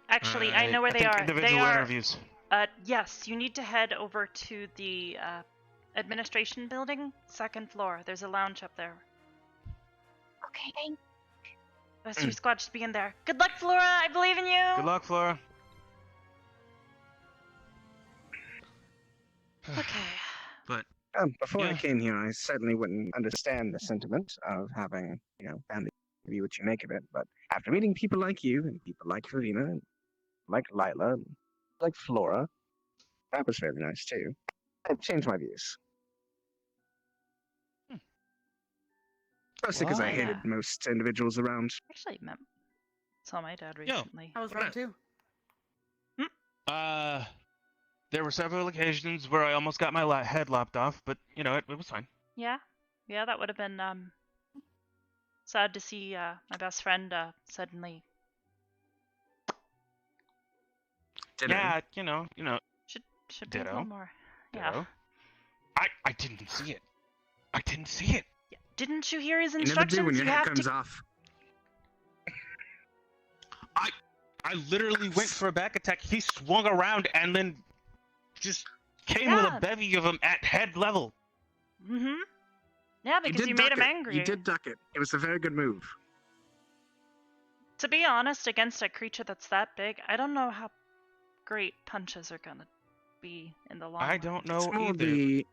Actually, I know where they are.
Individual interviews.
Yes, you need to head over to the administration building, 2nd floor. There's a lounge up there.
Okay, thanks.
The rest of your squad should be in there. Good luck, Flora! I believe in you!
Good luck, Flora.
Okay.
But
Before I came here, I certainly wouldn't understand the sentiment of having, family be what you make of it. But after meeting people like you and people like Verena and like Lila and like Flora, that was very nice too. I've changed my views. Mostly because I hated most individuals around.
Actually, saw my dad recently.
How was round 2?
There were several occasions where I almost got my head lopped off, but it was fine.
Yeah, that would have been sad to see my best friend suddenly.
Yeah,
Should be a little more.
Ditto.
Yeah.
I didn't see it. I didn't see it.
Yeah. Didn't you hear his
You
instructions?
never do when your
you
head
have
comes
to.
off.
I literally went for a back attack. He swung around and then just came with a bevy of them at head level.
Mm-hmm. Yeah, because you made him angry.
You did duck it. It was a very good move.
To be honest, against a creature that's that big, I don't know how great punches are gonna be in the long run.
I don't know
It's more
either.
the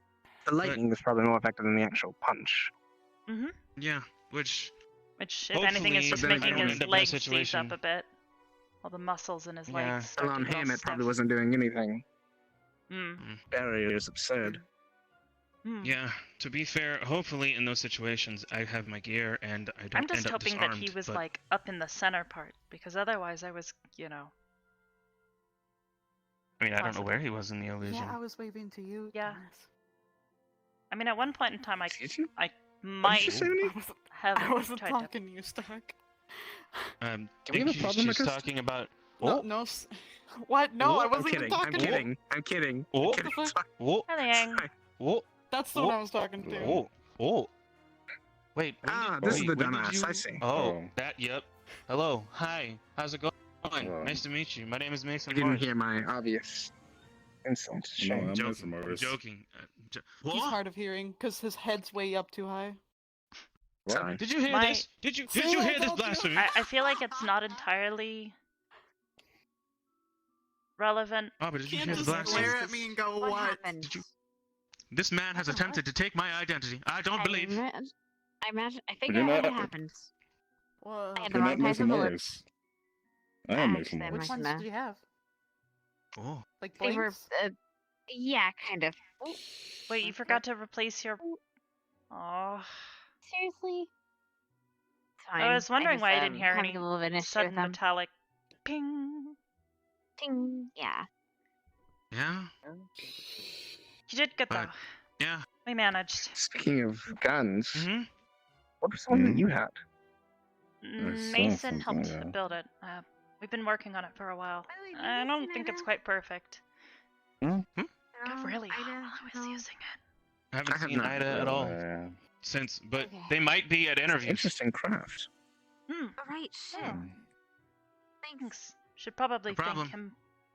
lightning was probably more effective than the actual punch.
Mm-hmm.
Yeah, which
if anything, is just
hopefully
making
I don't
his
end up in that
legs seize
situation.
up a bit. All the muscles in his
Yeah.
legs.
Well, on him, it probably wasn't doing anything.
Mm.
Barrier is absurd.
Yeah, to be fair, hopefully in those situations I have my gear and I don't
I'm just
end up
hoping
disarmed.
that he was
but
like up in the center part, because otherwise I was,
I mean, I don't know where he was in the illusion.
Yeah, I was waving to you.
Yeah.
Dennis.
I mean, at one point in time, I
you
might
say to me?
have.
I wasn't
tried
talking to you, Stark.
Do we have a problem with
she's
this?
talking about.
No, no. What? No, I wasn't
I'm
even
kidding.
talking
I'm
to you.
kidding. I'm kidding.
Oh.
I'm kidding.
What the fuck?
Oh.
Hello.
That's the one I was talking to.
Oh. Wait.
This is the
when did
dumbass.
you-
I see.
Oh, yep. Hello. Hi. How's it going?
Hello.
Nice to meet you. My name is Mason
You didn't
Morris.
hear my obvious insult.
No,
Shame.
I'm joking.
He's hard of hearing because his head's way up too high.
Sorry.
Did you hear this? Did you hear this blasphemy?
I feel like it's not entirely relevant.
Oh, but did you
Can't
hear the
just
blasphemy?
glare at me and go, what?
Did you? This man has attempted to take my identity. I don't believe.
I figured out what happened.
Whoa.
I had the wrong kinds of bullets.
I am Mason
Accident,
Morris.
Which ones did you have?
Oh.
Like
They were,
blanks?
yeah, kind of.
Wait, you forgot to replace your. Oh.
Seriously? It's fine.
I was wondering
just,
why I didn't hear
having
any
a little bit of an issue
sudden
with them.
metallic ping.
Ting. Yeah.
Yeah.
You did good though.
Yeah.
We managed.
Speaking of guns,
Mm-hmm.
what was the one that you had?
Mason
something,
helped
yeah.
build it. We've been working on it for a while. I don't think it's quite perfect.
Hmm?
God, really? I was using it.
I haven't
I have
seen
not.
Ida at all since, but they might be at interviews.
Interesting craft.
All right. Shit.
Thanks. Should probably
No problem.
thank him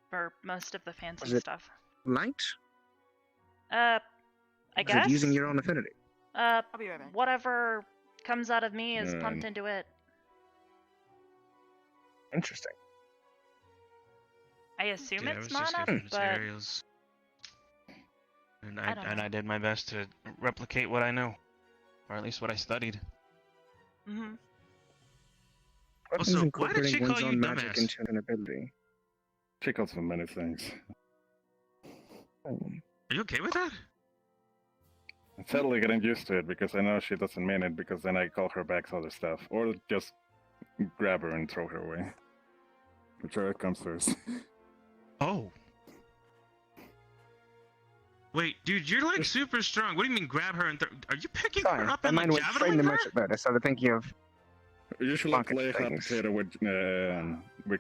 for most of the fancy
Was it
stuff.
light?
I
Was
guess.
it using your own affinity?
I'll be right back.
Whatever comes out of me is pumped into it.
Interesting.
I assume
Yeah, I was
it's
just
mana,
given
but
materials, and
I don't know.
I did my best to replicate what I know, or at least what I studied.
Mhm.
Weapons
Also, why did
incorporating
she call
one's
you
own magic
dumbass?
into an ability.
She calls for many things.
Are you okay with that?
I'm totally getting used to it because I know she doesn't mean it because then I call her back other stuff. Or just grab her and throw her away. Whichever comes first.
Oh. Wait, dude, you're like super strong. What do you mean grab her and are you picking
Sorry,
her up
my
and like
mind went straight
javelin
into
her?
magic mode. I started thinking of
You should
Pocket
play hot
things.
potato with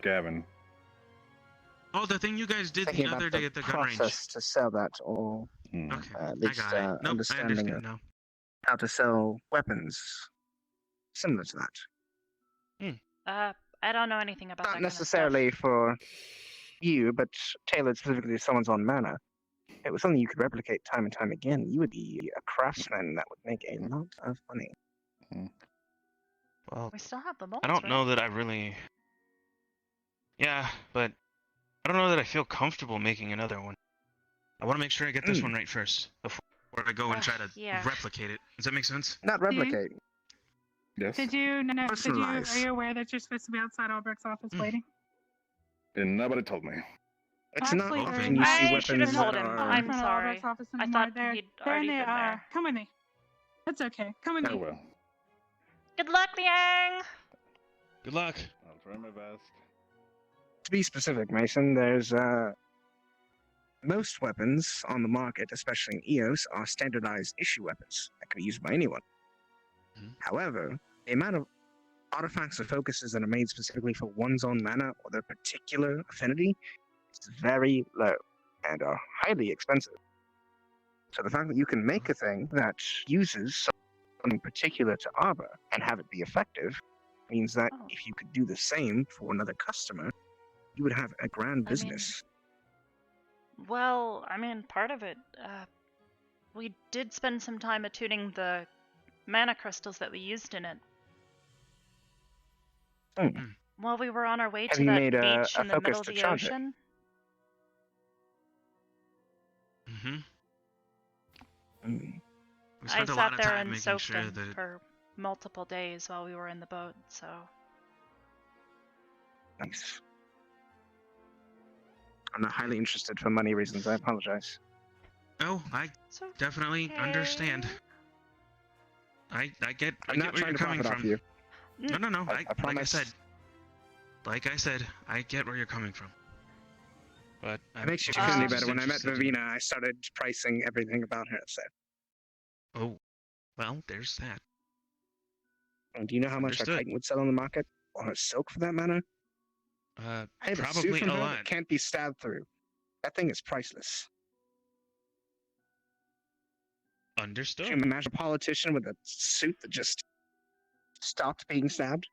Gavin.
Oh, the thing you guys did
thinking
the other
about
day
the
at the gun range.
process to sell that, or
Okay,
at
I
least
got it. Nope, I
understanding
understand
of
now.
how to sell weapons similar to that.
I don't know anything about
Not
that
necessarily for you, but tailored specifically to someone's own mana. If it was something you could replicate time and time again, you would be a craftsman that would make a lot of money.
Well,
kind of stuff. We still have the molds,
I don't
right?
know that I really. Yeah, but I don't know that I feel comfortable making another one. I want to make sure I get this one right first before I to go and try to
yeah.
replicate it. Does that make sense?
Not replicate.
Yes.
Did you know?
Personalize.
Are you aware that you're supposed to be outside Albert's office waiting?
And nobody told me.
It's
Actually,
not
or
often you see
I should have
weapons
told
that
him.
are.
I'm
in front of
sorry.
Albert's office
I
anymore.
thought
There,
he'd
there
already
they
been
are.
there.
Come with me. It's okay. Come with
I
me.
will.
Good luck, Liang!
Good luck.
I'll try my best.
To be specific, Mason, there's most weapons on the market, especially in EOS, are standardized issue weapons that can be used by anyone. However, the amount of artifacts or focuses that are made specifically for one's own mana or their particular affinity is very low and are highly expensive. So the fact that you can make a thing that uses something particular to Arbor and have it be effective means that if you could do the same for another customer, you would have a grand business.
Well, I mean, part of it, we did spend some time attuning the mana crystals that we used in it. While we were on our way
Have
to
you
that
made a
beach in the
focus
middle of
to
the
charge it?
ocean.
We
I
spent a
sat
lot of
there
time
and
making
soaked
sure
in
that
for multiple days while we were in the boat, so...
Nice. I'm not highly interested for money reasons. I apologize.
Oh, I definitely understand. I get
I'm
get
not
where
trying
you're
to
coming
profit off
from.
you.
No.
I promise.
Like I said, I get where you're coming from. But
It makes you feel any better. When I met Vivina, I started pricing everything about her. So,
Oh, well, there's that.
and do you know how much her
Understood.
chitin would sell on the market, or her silk for that matter? I have a suit
Probably
from
a
her
lot.
that can't be stabbed through. That thing is priceless.
Understood.
Can you imagine a politician with a suit that just stopped being stabbed?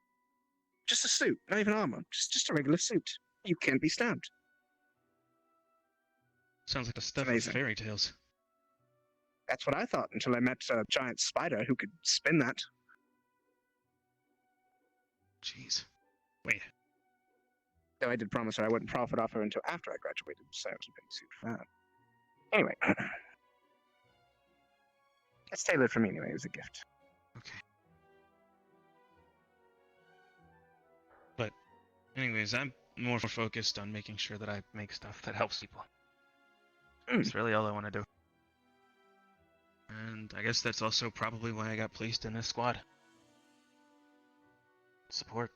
Just a suit, not even armor. Just a regular suit. You can't be stabbed.
Sounds like the stuff of
amazing.
fairy tales.
That's what I thought until I met a giant spider who could spin that.
Jeez. Wait.
Though I did promise her I wouldn't profit off her until after I graduated, so keeping suit for that. Anyway. It's tailored for me anyway, as a gift.
Okay. But, anyways, I'm more focused on making sure that I make stuff that helps people. That's really all I want to do. And I guess that's also probably why I got placed in this squad. Support.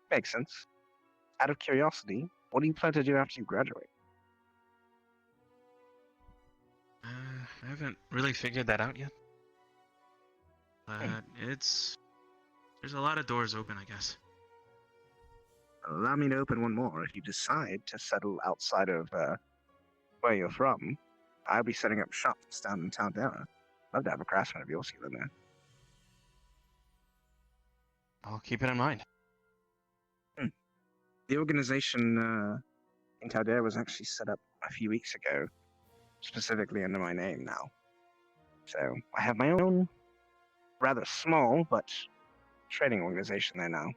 Makes sense. Out of curiosity, what do you plan to do after you graduate?
I haven't really figured that out yet. But there's a lot of doors open, I guess.
Allow me to open one more. If you decide to settle outside of where you're from, I'll be setting up shops down in Taldera. Love to have a craftsman of your skill in there.
I'll keep it in mind.
The organization in Taldera was actually set up a few weeks ago, specifically under my name now. So I have my own, rather small, but trading organization there now.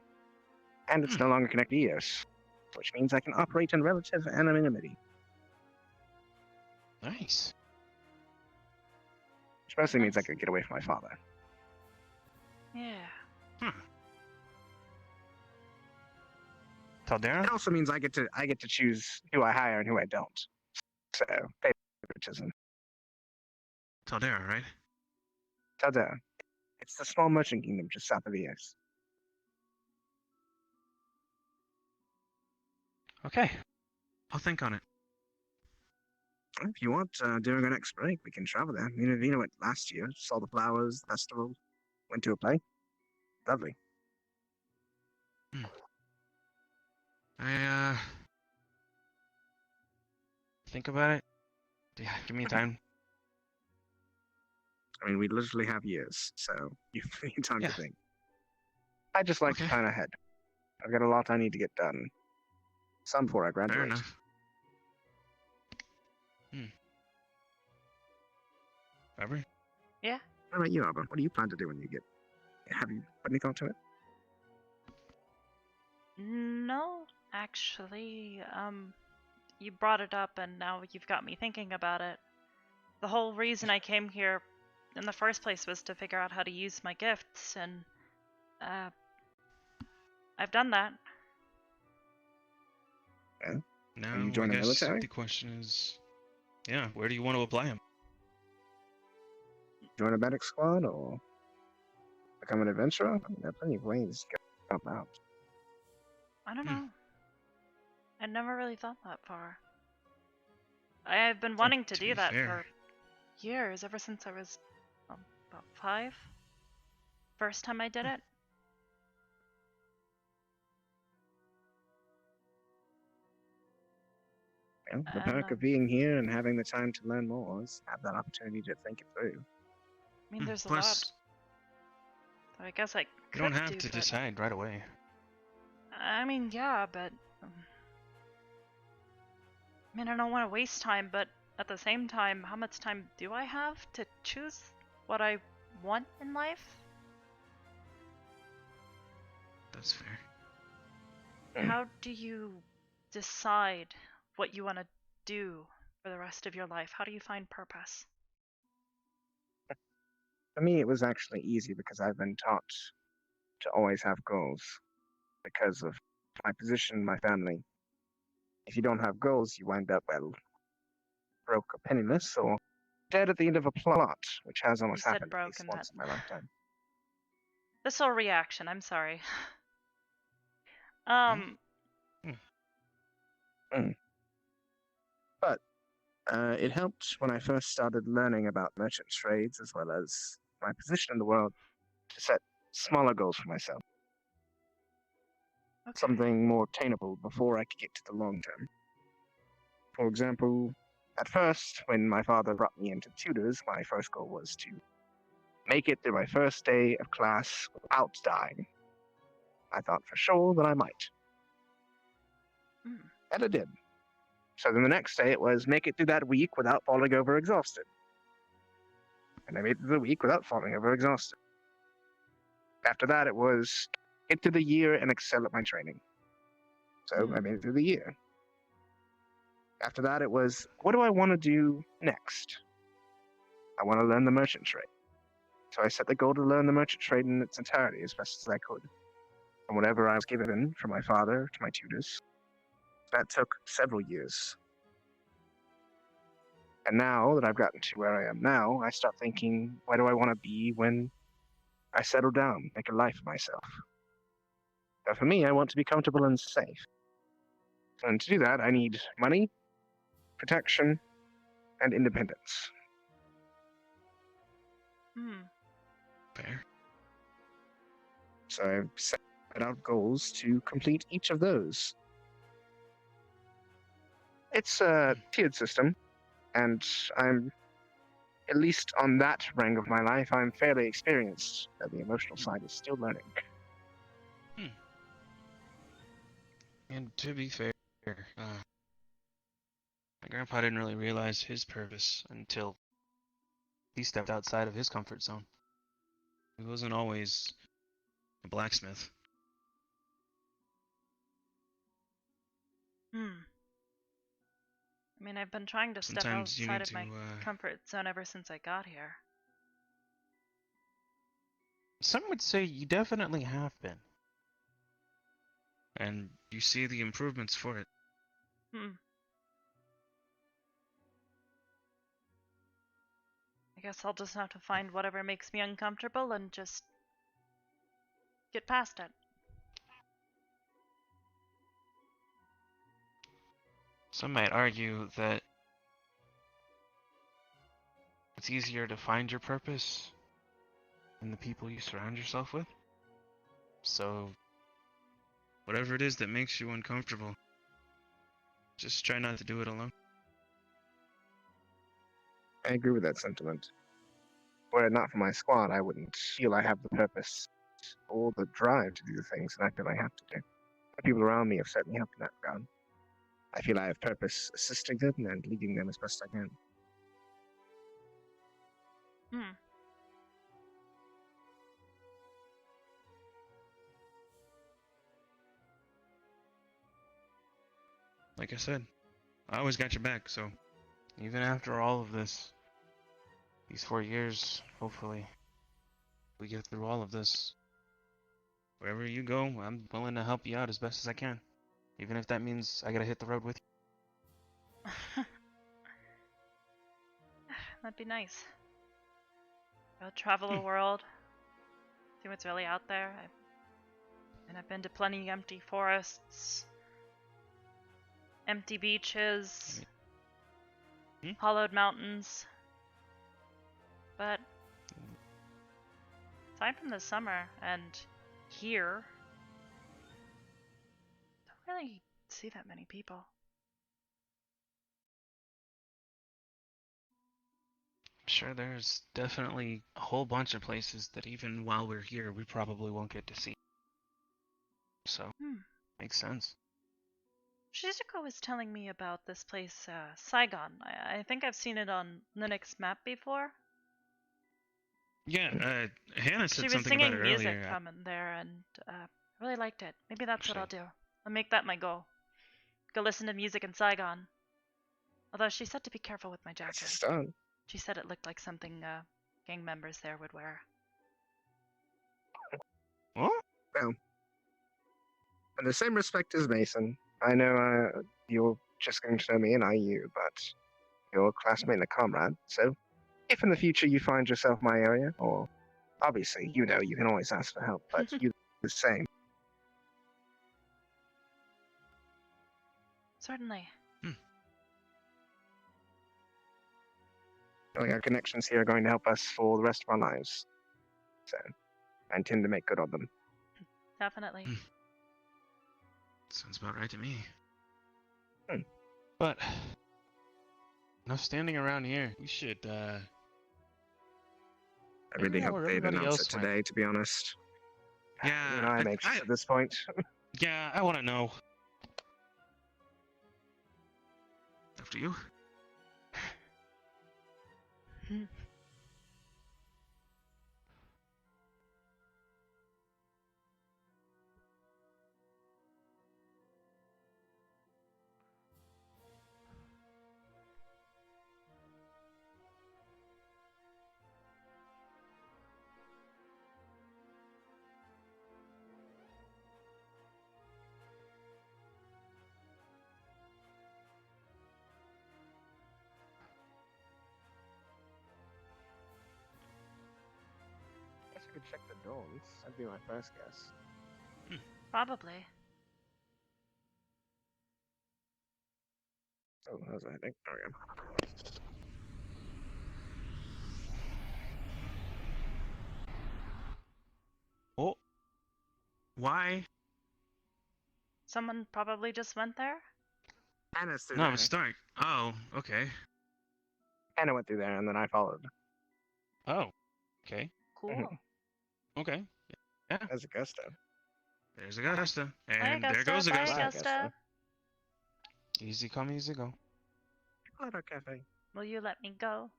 And it's no longer connected to EOS, which means I can operate in relative anonymity.
Nice.
Which mostly means I can get away from my father.
Yeah.
Taldera?
It also means I get to choose who I hire and who I don't. So favoritism.
Taldera, right?
Taldera. It's the small merchant kingdom just south of EOS.
Okay. I'll think on it.
If you want, during our next break, we can travel there. Me and Vina went last year, saw the flowers, the festival, went to a play. Lovely.
I think about it. Yeah, give me time.
I mean, we literally have years, so you need time to think. I just like to plan ahead. I've got a lot I need to get done. Some before I graduate.
Fair enough. Arbor?
Yeah.
What about you, Arbor? What do you plan to do when you get... Have you put any thought to it?
No, actually, you brought it up and now you've got me thinking about it. The whole reason I came here in the first place was to figure out how to use my gifts, and I've done that.
Yeah.
Now,
you
I
join the
guess
military?
the question is, yeah, where do you want to apply him?
Join a medic squad or become an adventurer? I mean, there are plenty of ways to help out.
I don't know. I never really thought that far. I've been wanting to do that for years, ever since I was about 5. First time I did it.
Yeah, the perk of being here and having the time to learn more is have that opportunity to think it through.
I mean, there's a lot. So I guess I could
You don't have
do,
to
but...
decide right away.
I mean, yeah, but... I mean, I don't want to waste time, but at the same time, how much time do I have to choose what I want in life?
That's fair.
How do you decide what you want to do for the rest of your life? How do you find purpose?
For me, it was actually easy because I've been taught to always have goals because of my position in my family. If you don't have goals, you wind up, well, broke or penniless or dead at the end of a plot, which has almost happened at least once in my lifetime.
Visceral reaction, I'm sorry.
But it helped when I first started learning about merchant trades as well as my position in the world to set smaller goals for myself.
Okay.
Something more attainable before I could get to the long term. For example, at first, when my father brought me into tutors, my first goal was to make it through my first day of class without dying. I thought for sure that I might. And I did. So then the next day it was make it through that week without falling over exhausted. And I made it through the week without falling over exhausted. After that it was get through the year and excel at my training. So I made it through the year. After that it was, what do I want to do next? I want to learn the merchant trade. So I set the goal to learn the merchant trade in its entirety as best as I could. From whatever I was given from my father to my tutors. That took several years. And now that I've gotten to where I am now, I start thinking, where do I want to be when I settle down, make a life of myself? But for me, I want to be comfortable and safe. And to do that, I need money, protection, and independence.
Fair.
So I've set out goals to complete each of those. It's a tiered system, and I'm, at least on that rank of my life, I'm fairly experienced. The emotional side is still learning.
And to be fair, my grandpa didn't really realize his purpose until he stepped outside of his comfort zone. He wasn't always a blacksmith.
I mean, I've been trying to step
Sometimes you
outside
need
of my comfort zone ever since I got here.
Some would say you definitely have been. And you see the improvements for it.
I guess I'll just have to find whatever makes me uncomfortable and just get past it.
Some might argue that it's easier to find your purpose in the people you surround yourself with. So, whatever it is that makes you uncomfortable, just try not to do it alone.
I agree with that sentiment. Were it not for my squad, I wouldn't feel I have the purpose or the drive to do the things that I feel I have to do. The people around me have set me up in that regard. I feel I have purpose assisting them and leading them as best I can.
Like I said, I always got your back, so even after all of this, these 4 years, hopefully, we get through all of this. Wherever you go, I'm willing to help you out as best as I can. Even if that means I gotta hit the road with you.
That'd be nice. Go travel the world, see what's really out there. I've been to plenty empty forests, empty beaches, hollowed mountains. But aside from the summer and here, don't really see that many people.
Sure, there's definitely a whole bunch of places that even while we're here, we probably won't get to see. So, makes sense.
Shizuko was telling me about this place, Saigon. I think I've seen it on Linux map before.
Yeah, Hannah said
She was
something about it
singing music
earlier.
from in there, and I really liked it. Maybe that's what I'll do. I'll make that my goal. Go listen to music in Saigon. Although she said to be careful with my jacket.
Done.
She said it looked like something gang members there would wear.
What?
Well, in the same respect as Mason, I know you're just going to know me and I you, but you're a classmate and a comrade, so if in the future you find yourself in my area, or obviously, you know, you can always ask for help, but you the same.
Certainly.
Our connections here are going to help us for the rest of our lives, so I intend to make good on them.
Definitely.
Sounds about right to me. But enough standing around here. We should
I really hope they'd announce it today, to be honest.
Yeah,
you know, I'm anxious at this point.
Yeah, I want to know. After you.
I guess we could check the dorms. That'd be my first guess.
Probably.
Oh, how's that? There we go.
Oh. Why?
Someone probably just went there?
Anna's through
No,
there.
it was Stark. Oh, okay.
Anna went through there, and then I followed.
Oh, okay.
Cool.
Okay. Yeah.
There's Augusta.
There's Augusta.
Hi,
And
Augusta.
there goes
Bye,
Augusta.
Augusta.
Easy come, easy go.
Chocolate Cafe.
Will you let me go?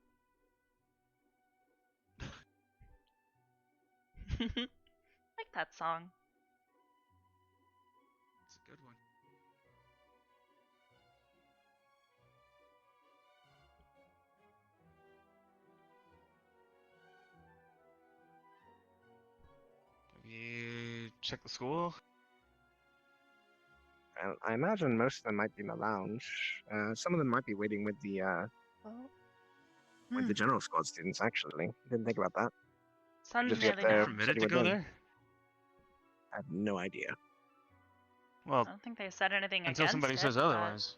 Like that song.
It's a good one. Have you checked the school?
I imagine most of them might be in the lounge. Some of them might be waiting with the general squad students. Actually, didn't think about that.
Sun's
Just get
nearly
there.
down.
Permitted to go there?
I have no idea.
Well,
I don't think they said anything
until
against
somebody
it,
says
but-
otherwise.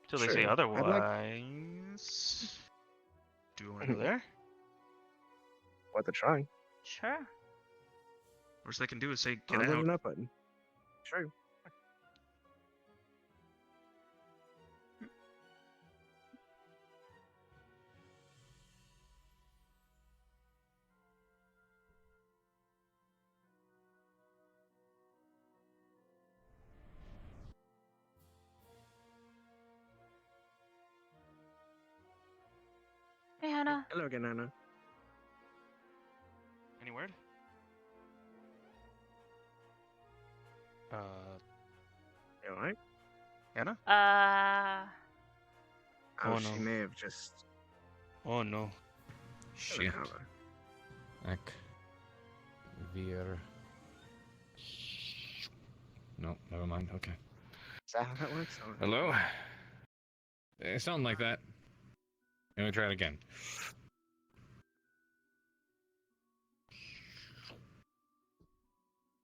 Until they say
True. I'd like-
otherwise. Do you want to go there?
Worth a try.
Sure.
Worst they can do is say, get
Other
out.
than open. True.
Hey, Hannah.
Hello again, Anna.
Any word?
You alright?
Anna?
Oh,
Oh,
she
no.
may have just.
Oh no.
Shit. Veer. No, never mind. Okay.
Is that how that works? Oh,
Hello? It sounded like that. Let me try it again.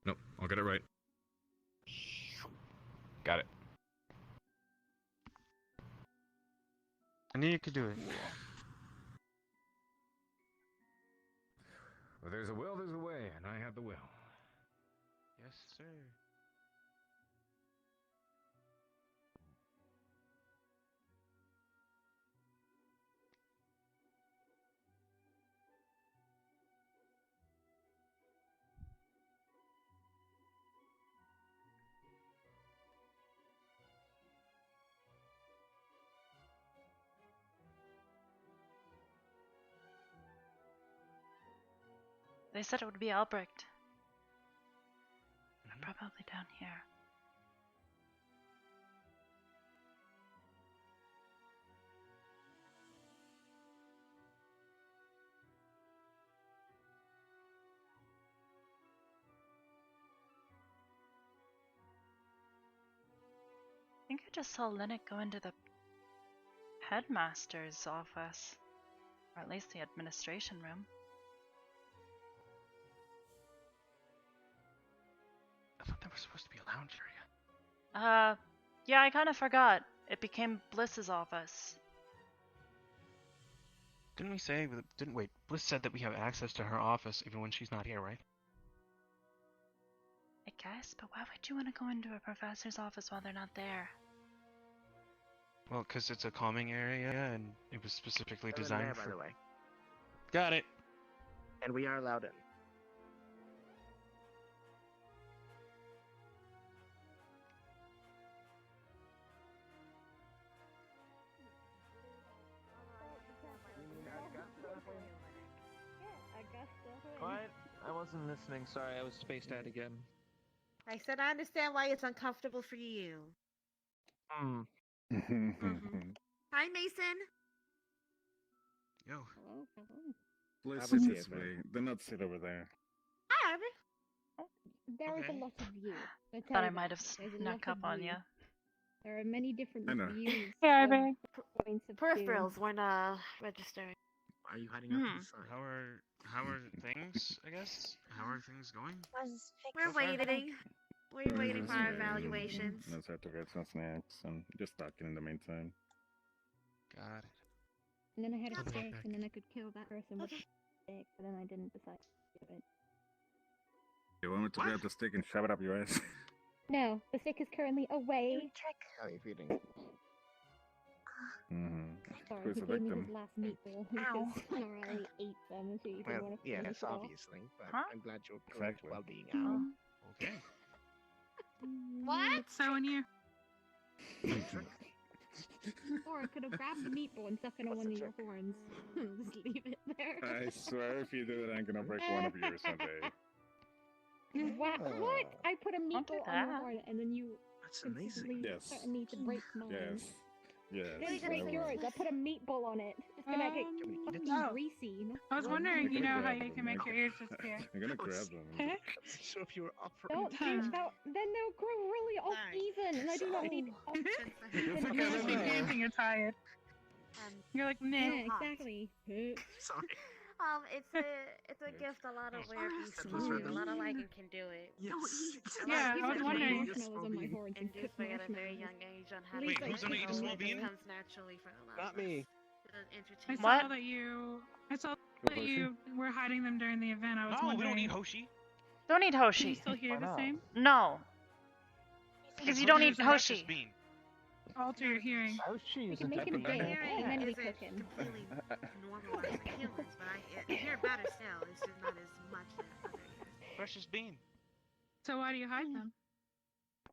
Nope, I'll get it right. Got it.
I knew you could do it.
Where there's a will, there's a way, and I have the will.
Yes, sir.
They said it would be Albrecht. Probably down here. I think I just saw Linnet go into the headmaster's office, or at least the administration room.
I thought there was supposed to be a lounge area.
Yeah, I kind of forgot. It became Bliss's office.
Didn't we say? Didn't wait? Bliss said that we have access to her office even when she's not here, right?
I guess, but why would you want to go into a professor's office while they're not there?
Well, because it's a calming area and it was specifically
They're in
designed
there,
for.
by the way.
Got it.
And we are allowed in.
What? I wasn't listening. Sorry, I was spaced out again.
I said I understand why it's uncomfortable for you.
Hmm.
Hi, Mason.
Yo.
Please
Have a
sit
seat,
this
man.
way. Do not sit over there.
Hi, Arbor.
There is
Okay.
a lot of view.
Thought I might have snuck up on you.
There are many different
I know.
views.
Hey, Arbor.
Points of
Peripherals when registering.
Why are you hiding out to the side?
How are things? I guess. How are things going?
We're waiting. We're waiting for our evaluations.
Let's have to get some snacks and just talking in the meantime.
Got it.
And then I had a
I'll be right
stick,
back.
and then I could kill that person with a stick, but then I didn't decide to do it.
You want me to grab the stick and shove it up your ass?
No, the stick is currently away.
How are you feeling?
Sorry,
Who's
he
the
gave me
victim?
his last meatball because Norelli ate them, and she didn't
Well,
want to
yes,
finish off.
obviously, but
Huh?
I'm glad you're
Exactly.
well-being out.
Okay.
What?
So in you. Or I could have grabbed the meatball and stuck it on one of your horns. Just leave it there.
I swear if you do that, I'm gonna break one of yours someday.
What? What? I put a
Don't do
meatball on your
that.
horn, and then you
That's amazing.
consistently
Yes.
threaten me to break mine.
Yes. Yes.
Didn't
I
break
will.
yours. I put a meatball on it. It's gonna get fucking
no.
greasy.
I was wondering,
I'm
you
gonna
know, how
grab
you
them.
can make your ears disappear.
I'm gonna grab them.
So if you were offering
Don't do that. Then they'll grow really uneven, and I do not need
You're just be dancing, you're tired. You're like, meh.
Yeah, exactly.
Sorry.
It's a gift. A lot of weird beasts can do. A lot of lycan can do it.
Yeah, I was wondering.
Marshmallows on my horns
And
and
do
cook
forget at a very
marshmallows.
young age on how
Wait,
to
who's gonna eat a small bean?
It comes naturally for a lot
Not
of us.
me.
It's
I saw that you. I saw that you were hiding them during the event. I was
No, we
wondering.
don't eat Hoshi.
Don't eat
Can
Hoshi.
you still hear the same?
No. Because you don't eat Hoshi.
Bean.
Alter your hearing.
You can make him dance, and then we cook him.
completely normal as humans, but I hear better still. It's just not as much as other ears.
Precious bean.
So why do you hide them?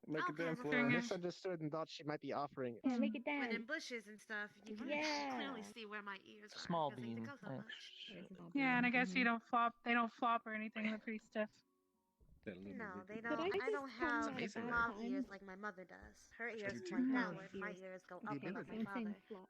Make it dance
I
for us.
misunderstood
and thought she might be offering it.
Yeah, make it
When
dance.
in bushes and stuff, you can
Yeah.
clearly see where my ears are.
Small
'cause they
bean.
go so much.
Yeah, and I guess you don't flop. They don't flop or anything. They're pretty stiff.
No, they
Did
don't.
I
I
just
don't
come
have
at a bad
flop
time?
ears like my mother does. Her ears
Actually,
point
two
downward. My
ears.
ears go
Okay,
upward like
so
my
I'm
father.
saying flop.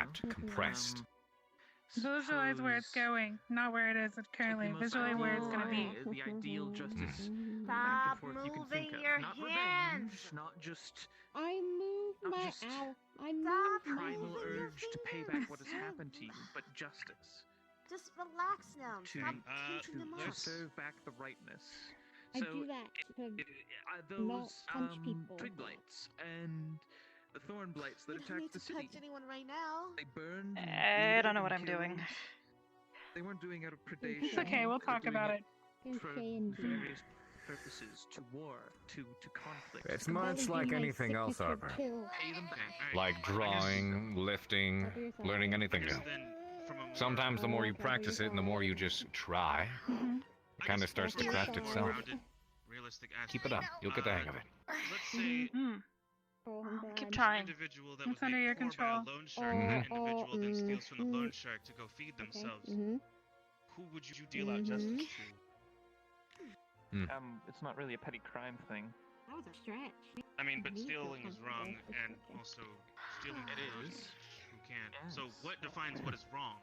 trapped, compressed. Visualize where it's going, not where it is currently. Visualize where it's gonna be.
The ideal justice
Stop
back and forth you can
moving
think of.
your
Not
hands.
revenge, not just
I moved
Not
my
just
I
Stop
moved my
primal
moving your
urge to pay back what has happened to you, but justice.
Just relax now.
To,
Stop pinching them
to
up.
serve back the rightness.
I
So
do that to
those
not punch people.
twig blights and the thorn blights that
You don't
attacked
need
the
to
city.
touch anyone right now.
They burned. And
I don't know
looted
what
and
I'm doing.
killed. They weren't doing it out of predation.
It's okay, we'll
They were
talk
doing
about it.
For various purposes, to war, to conflict.
It's much like anything else, Arbor.
Pay them back.
Like drawing, lifting, learning anything new. Sometimes the more you practice it and the more you just try, it kind of starts to craft itself.
Realistic
Keep it up. You'll get the hang of it.
Let's say
Keep trying.
individual that
It's
was
under
made
your
poor by a
control.
loan shark, and an individual then steals from the loan shark to go feed themselves. Who would you deal out justice to?
It's not really a petty crime thing.
That was a stretch.
I mean, but stealing is wrong, and also stealing
It
from
is.
those who can. So what defines what is wrong?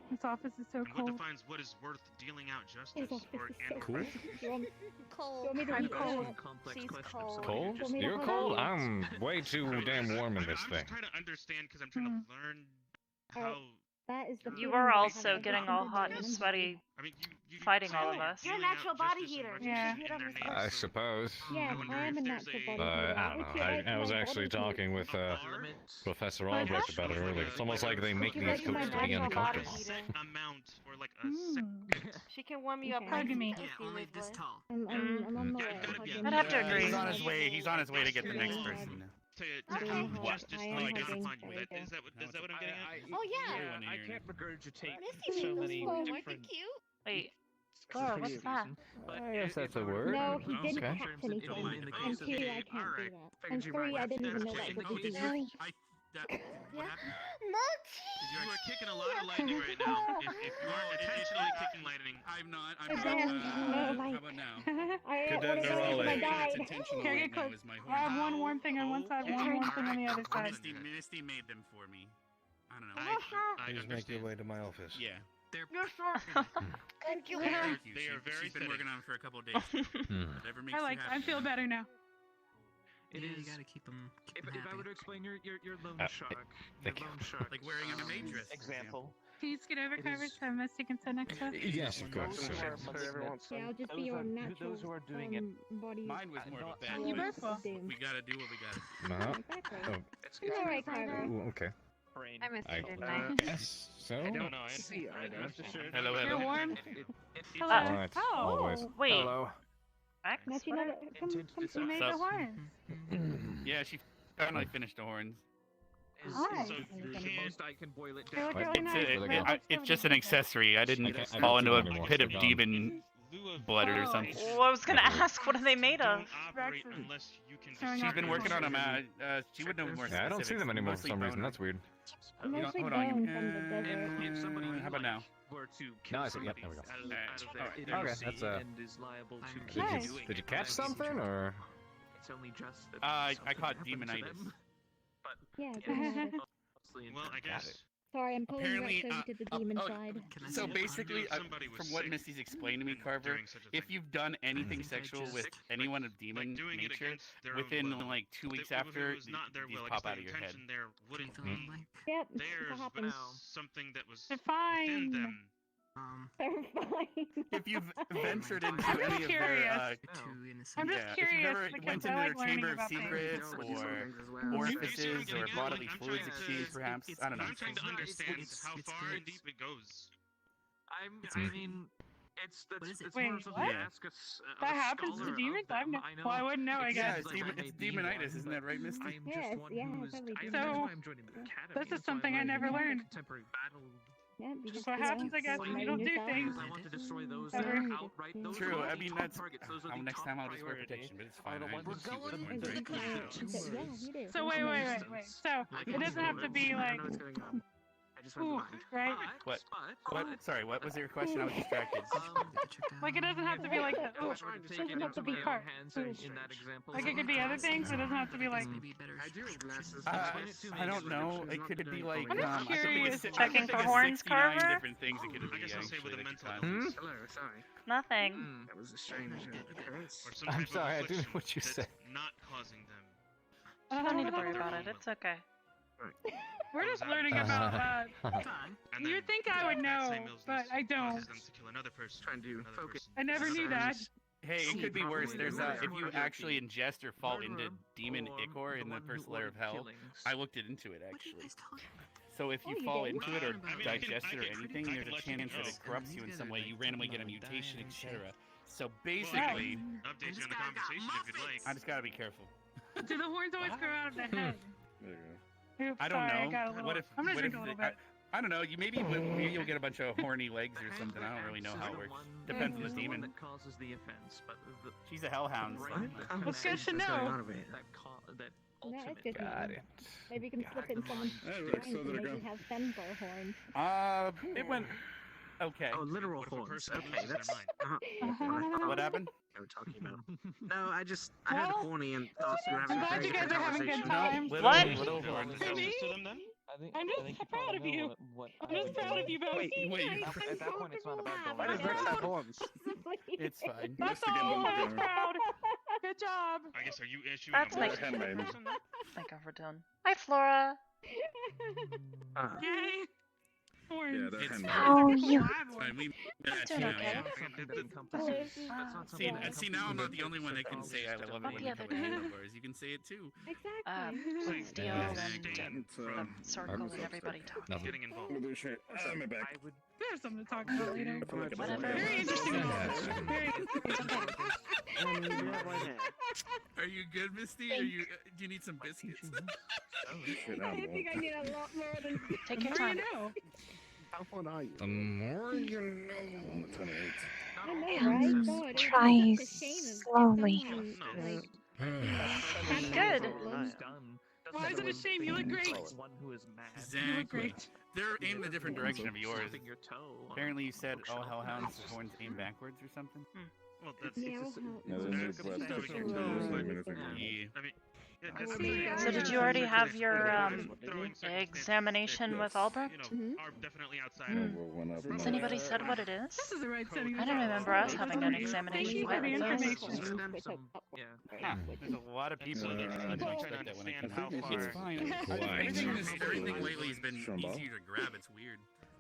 This office is so
And what
cold.
defines what is worth dealing out justice
This office
or
is so
and
Cool.
retribution?
Cold.
Want me to
I'm
read
cold.
that?
Complex
She's
question
cold.
of
Cold?
Want me to
You're
hold
cold?
on?
I'm way too damn warm in this
I'm
thing.
just trying to understand because I'm trying to learn how.
That is the
You
feeling
are
that I
also
have
getting
every
all
single
hot
day
and
when I'm
sweaty,
I mean, you
fighting
say
all of
you're
us.
You're a
dealing out
natural body
justice and
heater.
Yeah.
You should
retribution in their
I
names, so
suppose.
Yeah,
wonder
I am a
if there's
natural
a-
body
I
heater.
don't know.
Would you like
I was
my
actually
body heat?
talking with Professor
Like
Albrecht
that?
about it earlier. It's almost like they make
you
these
like my
coats to be
natural body
uncomfortable.
set amount or like a set.
She can warm you up.
Okay.
nice
Hug me.
and
Yeah,
toasty
only
with
this
one.
tall.
I'm on my way.
gotta be
Hugging
I'd have to
you.
agree.
He's on his way. He's on his way to get the next
Yeah.
person.
To
Okay.
have
What?
justice
I am
laid down
hugging
upon you.
Jerry.
Is that what I'm getting at?
Oh yeah.
I can't regurgitate
Misty
so
made those
many
for him. Aren't they
different.
cute?
Wait,
Laura,
what's that?
I guess that's a word.
No, he
Oh,
didn't
okay.
catch anything.
In the
And
case of
two,
the-
I can't do
alright.
that. And three, I didn't even know that was a disease.
What happened?
You are kicking a lot of lightning right now. If you are intentionally kicking lightning,
I'm not. I'm
Again,
not.
like-
How about now?
I
Good
what if
Nerale.
I died?
It's intentional
Here,
right
get
now
close.
is my
I have
horn.
one warm thing on one side, one warm thing on the other side.
Misty made them for me. I don't know.
I
Please make your
understand.
way to my office.
Yeah.
You're so. Thank you.
Thank you.
They are very
She's been
fitting.
working on it for a couple of days. Whatever makes
I
you
like.
happy.
I feel better now.
It
Yeah,
is.
you gotta keep them
If I were to explain your loan
Uh,
shark, your
thank you.
loan shark,
Like wearing a maid dress.
example.
Can you scoot over,
It
Carver,
is-
so Misty can sit next to us?
Yes, of course.
Those who are
everyone's
Yeah, I'll just
those
be your
are-
natural
those who are doing it.
body.
Mine was more of a
not-
bad
You
choice.
both will.
Doom.
We gotta do what we gotta do.
Uh-huh.
Exactly.
Oh,
It's alright, Carver.
ooh, okay.
Brain.
I missed
I
you, didn't I?
guess so.
I don't know.
See either.
Hello,
You're
hello.
warm?
Hello.
Alright,
Oh,
always.
Wait.
Hello.
Max?
Now she
What
never
are-
come
You made the horns.
Yeah, she finally finished the horns.
Nice.
So
For the
can
most I can boil it
They
down.
look
What?
really
It's,
nice.
Really
Well,
good.
it's just an accessory. I didn't
I
fall
can't
into
do
a
it anymore,
pit
so
of
gone.
demon blood or
Oh,
something.
well, I was gonna ask, what are they made of?
operate unless you can.
Showing
She's
off
been
your
working on them.
horns.
She would know more.
Yeah, I don't see
specifics,
them anymore for
mostly
some reason.
bone.
That's weird.
Mostly
hold on,
bone from the desert.
If somebody
How about now?
were to
No,
kill
I see. Yep,
somebody
there we go.
out of
Alright.
their
Okay,
idiocy
that's,
and is liable to
Did
keep
Nice.
doing
did you
it,
catch
then
something, or?
It's only just that
I
something
caught
happened to
demonitis.
them. But
Yeah,
it's
demonitis.
mostly
Well, I
Got
guess.
it.
Sorry, I'm pulling
Apparently,
Rex over to the demon side.
So basically,
Somebody was
from what
sick
Misty's explained to me,
and
Carver,
doing such a
if
thing.
you've done anything
think I
sexual
just-
with anyone of demon
doing it
nature,
against their own
within
will.
like 2
If
weeks
it- if
after,
it was not their
these
will, I
pop
guess
out
the
of your head.
intention there wouldn't
Feel
be
like
Yep,
theirs,
that
but
happens.
something that was
They're
within
fine.
them.
They're fine.
If you've ventured
I'm
into
just
any of
curious.
their,
too innocent.
I'm just
yeah, if
curious
you've ever
because
went
I
into
like
their chamber
learning
of
about things.
secrets
Know what
or
these organs as well.
orifices
getting
or
at?
bodily
Like, I'm
fluids
trying to-
exchanged, perhaps, I don't know.
I'm trying to understand
it's
how far
good.
and deep it goes.
I mean, it's
What is it?
it's more
Wait,
something
what?
to ask us.
That happens to demons? Well, I wouldn't know, I
Yeah,
guess.
it's, it's demonitis, isn't that right, Misty?
I'm
Yes,
just one
yeah,
who is.
probably
I
do.
that's
So,
why I'm joining the academy.
this is
That's why
something
I'm
I never
learning
learned.
Contemporary battle.
Yeah, you
That's
just
what
you know,
happens, I guess, when you
learn
don't
new
do
songs.
things.
I want to destroy those
Ever.
that are outright those
True,
are
I
the
mean,
top
that's
targets. Those are
how
the
next
top
time I'll just wear
priority.
protection, but it's
Are
fine.
the
I
ones who
appreciate
go
the
in
point.
very close
Yeah,
to
you do.
So wait. So
I
it
can
doesn't have to be like,
I just read the
Ooh,
mind.
right?
What? Sorry, what was your question? I was distracted.
Like it doesn't have to be like that.
If I
Ooh,
were to
it
take
doesn't
it
have to
into
be
my own
heart.
hands
Ooh.
in that example.
Like it could be other things. It doesn't have to be like.
I do have glasses.
I don't know. It could be like.
I'm just
I could
curious.
think of
Checking for horns,
69
Carver?
different things it could be.
I guess I'll say with a
actually,
mental
that
illness.
Hello, sorry.
Nothing.
That was a strange occurrence.
Or some
I'm
type of
sorry, I didn't know
affliction
what you
that's
said.
not causing them.
You don't need to worry about it. It's okay.
We're just learning about that.
And
You
then
think I would
that
know,
same illness
but I don't.
causes them to kill another person.
Trying to
another
focus.
person,
I never
another
knew
person.
that.
Hey, it could be worse. There's if you
Probably
actually
the
ingest or fall into
murderer
demon
or
ichor in
the
the
one
first
who
layer of
ordered
hell.
killings.
I looked into it actually. So if you
you
fall
did?
into it or
I mean,
digest it or
I can
anything, there's a
let you
chance that
know.
it corrupts you in some way. You randomly get a mutation, etc. So
Well, I
basically,
can update you on the conversation if you'd like.
I just gotta be careful.
Do the horns always grow out of the head?
There you
Oops,
I don't
sorry,
know.
I got a little,
What if?
I'm gonna
What
drink
if?
a little
I,
bit.
I don't know. You maybe you'll get a bunch of horny legs or something. I don't really know how it works. Depends on the demon.
that causes the offense, but the
She's a hellhound. So.
It's good to know.
that
No, it's
ultimate
good to
Got
know.
it.
Maybe you can slip it in someone's
Alright, so
hands
there
and
we go.
maybe have Fenbar horns.
It went okay.
Oh, literal
What if a
horns.
person
Okay,
loses their
that's.
mind?
What happened?
They were talking about. No, I had
Well,
horny and thought we were having
I'm
a
glad
very
you guys
good
are having a good
conversation.
time.
What?
Little horns.
For me?
To them then?
I'm just proud of you. I'm just proud of you both.
Wait.
At that point, it's not about
Why does Rex have horns?
It's fine.
That's
Let's
all.
begin
I'm
the
proud. Good job.
I guess are you issuing
That's
a
my-
warning to the
Handmaiden.
person then?
Thank God we're done. Hi, Flora.
Yay. Horns.
Yeah, they're handmade.
Oh, you.
Fine, we
It's doing okay.
See, now I'm not the only one that can say I love it when you
the
come
other
with
day.
handlebars. You can say it too.
Exactly.
Steel
Yeah.
and Circle and everybody talking.
Nothing.
Getting involved.
I'm gonna do shit. I'm back.
I would
We have something to talk about later.
I feel like it's
Whatever.
all
Very
right.
interesting. Very
Are you good, Misty? Are you? Do you need some biscuits?
Shit,
I
I'm
think I need a lot more than.
Take your
More you
time.
know.
How fun are you?
The more you know.
On the 28th.
I know, right? God,
Try
it's a shame of
slowly.
someone,
No.
like,
That's good.
done.
Why is it a shame? You look great.
One who is mad.
You look
Exactly.
great.
They're aimed a different direction of yours.
Stubbing your toe on
Apparently, you said,
bookshelf.
"Oh, hellhounds, the horns aim backwards" or something.
Well, that's
Yeah,
it's
well,
Yeah,
it's
there's
a
a blood
special,
section too, 3 minutes ago.
Yeah.
I mean,
So
did you already have your examination with Albrecht?
Are definitely outside
No,
of.
well, when I-
Has anybody said what it is?
This is the right setting.
I don't remember us having an examination
Thank you for
quite
the
like this.
information.
Huh. There's a lot of people that
I'm
don't
trying to
expect that when I
understand
come.
how
It's
far-
fine. Everything lately has been easier to grab. It's weird.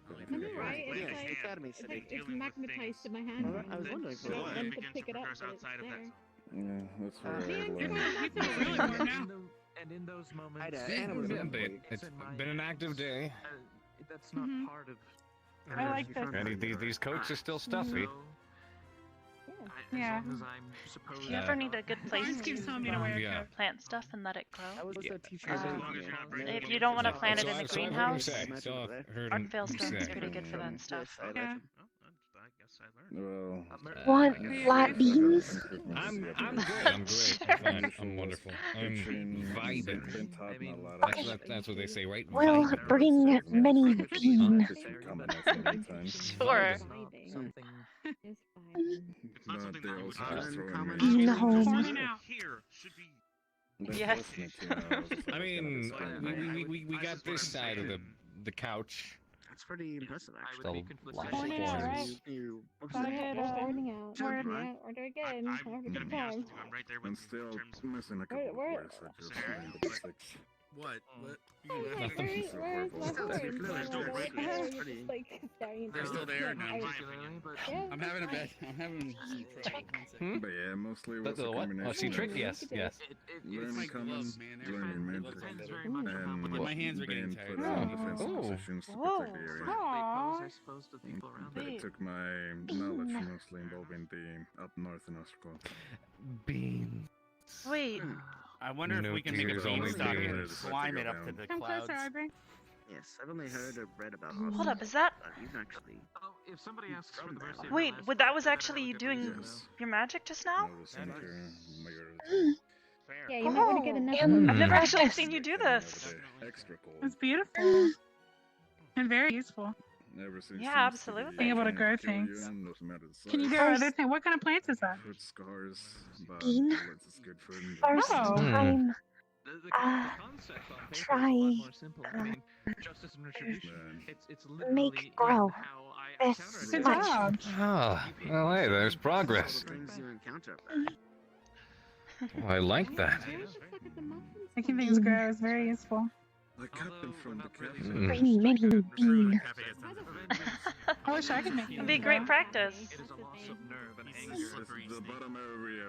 I know, right?
Like
It's
his
like,
hand,
Academy
it's
City.
like it's
dealing with
magnetized
things
to my hand.
I was wondering
that
for
slowly
why.
begin to
pick it up,
progress
but it's
outside of that
there.
zone.
Yeah, that's where
See,
I
you're
learned.
You feel really warm now.
And in those moments,
I'd,
Yeah,
animals
a
are
bit.
employed.
It's been an active day.
that's not
Mhm.
part of.
I like this.
And these coats are still stuffy.
Yeah.
As long as I'm supposed
You ever need a good place
Florence keeps telling me to wear a
Yeah.
coat.
plant stuff and let it grow?
I was
Yeah.
a teacher.
As
long as you're not breaking
If
any
you don't want to
rules.
plant it
So
in the
I've heard him
greenhouse,
say. So I've heard him
Artfield's
say.
pretty good for that and stuff.
Yes, I
Yeah.
imagine.
I guess I learned.
Well,
Want
Yeah.
flat beans?
I'm good. I'm great. I'm fine. I'm wonderful. I'm vibing.
been taught me a lot.
That's what they say, right?
We'll
Vibing.
bring many bean.
Sure.
something.
It's fine.
It's not something
they
that we would
also
honor.
just throw in
Common-
me.
No.
Horny now.
Here should be.
That's
Yes.
listening to me, I was just
I
like,
mean,
"God, it's
we
I
got
just
this
wanna
side of
say-
the couch.
That's pretty impressive,
I
actually.
would be
A lot of
Horny out,
horns.
right?
You, what was
Got
that?
it, horning out.
Jump,
Horning
right?
out. Order again.
I'm
Have a
gonna
good
be honest
time.
with you. I'm right there
I'm
with you
still
in terms of.
missing a couple of
Where-
words. I just
Scenario,
find the
but-
basics.
What? What?
Oh,
You
like,
left
where,
them.
where's my
Still
horns?
too close,
Like,
still
like,
right.
how are you
Pretty-
just like staring
They're
at
still
me?
there
Yeah,
now.
I- Yeah,
I'm having a bad. I'm having some trouble. One second.
Hmm?
But yeah, mostly it
That's
was a
a what?
combination
Oh, see, trick?
of
Yes, yes.
It's
learning
my
common,
gloves, man. They're
learning
fine.
mental,
Depends
very much on how
and
much-
My hands were getting
being
tired.
put in
Oh.
defensive
Oh.
positions to
Whoa.
protect the area.
They pose,
Aww.
I suppose, to people around
But
them.
it took my knowledge mostly involving the up north in Oslo.
Beans.
Wait,
I wonder if
No
we can make a
tears, only
beanstalk and
beans.
climb it up to the
Come
clouds.
closer, Arbor.
Yes, I've only heard or read about
hold up, is that?
You've actually.
Oh, if somebody asks for the mercy of
Wait,
the last
that
word,
was
they better
actually
have a
you
good
doing
reason,
Yes.
your magic just now?
Know the center, mayor,
Fair.
Yeah, you might want to get enough of
and
I've never actually
practice.
seen you do
kind of
this.
the extra cool.
It's beautiful. And very useful.
Never seems
Yeah,
to be
absolutely.
Being able to
trying
grow
kill you,
things.
doesn't matter the
Can you
size.
grow other things? What kind of plants is that?
Foot scars, but
Bean.
bullets is good for him.
First time, try
Justice and retribution. It's
make grow this
Good
much.
job.
Ah, well, hey, there's progress.
Things you encounter.
I like that.
Making things grow is very useful.
The captain from the cafe.
Many, many bean.
I wish I could make
It'd
things
be
grow.
great practice.
The bottom area.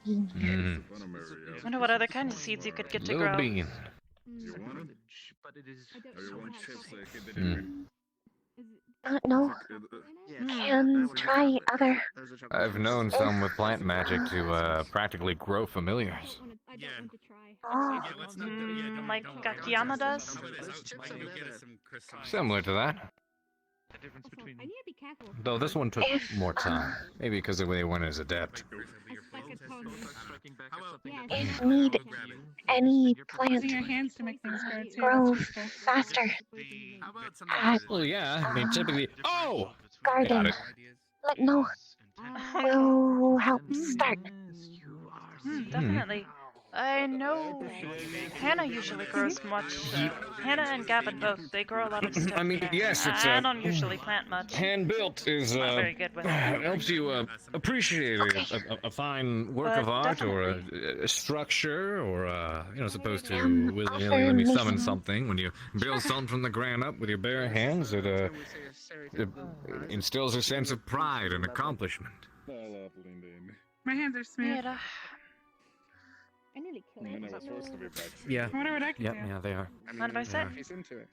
Bean.
The bottom area.
I wonder what other kinds of seeds you could get to
Little
grow.
bean.
You want them?
But it is.
Or you want chips like they
Hmm.
did?
No. Can try other.
I've known some with plant magic to practically grow familiars.
Oh.
Like Akiyama does.
Similar to that.
The difference between.
I need to be careful.
Though this one took more time. Maybe because they weren't as adept.
If need any plant
Using your hands to make things grow too.
grow
That's useful.
faster at
Well, yeah, I mean, typically. Oh!
garden,
Got it.
let know. Will help start.
Definitely. I know Hannah usually grows much. Hannah and Gavin both, they grow a lot of stuff.
I mean, yes, it's
I don't usually plant much.
hand-built is
Not very good with it.
helps you appreciate a fine work
But
of art or a structure or as opposed to willy-nilly when you summon something. When you build something from the ground up with your bare hands, it instills a sense of pride and accomplishment.
My hands are smooth.
I nearly killed
I
him.
know, it's supposed to be back.
Yeah.
I wonder what I can do.
Yeah, they are.
Mind if I sit?
If he's into it.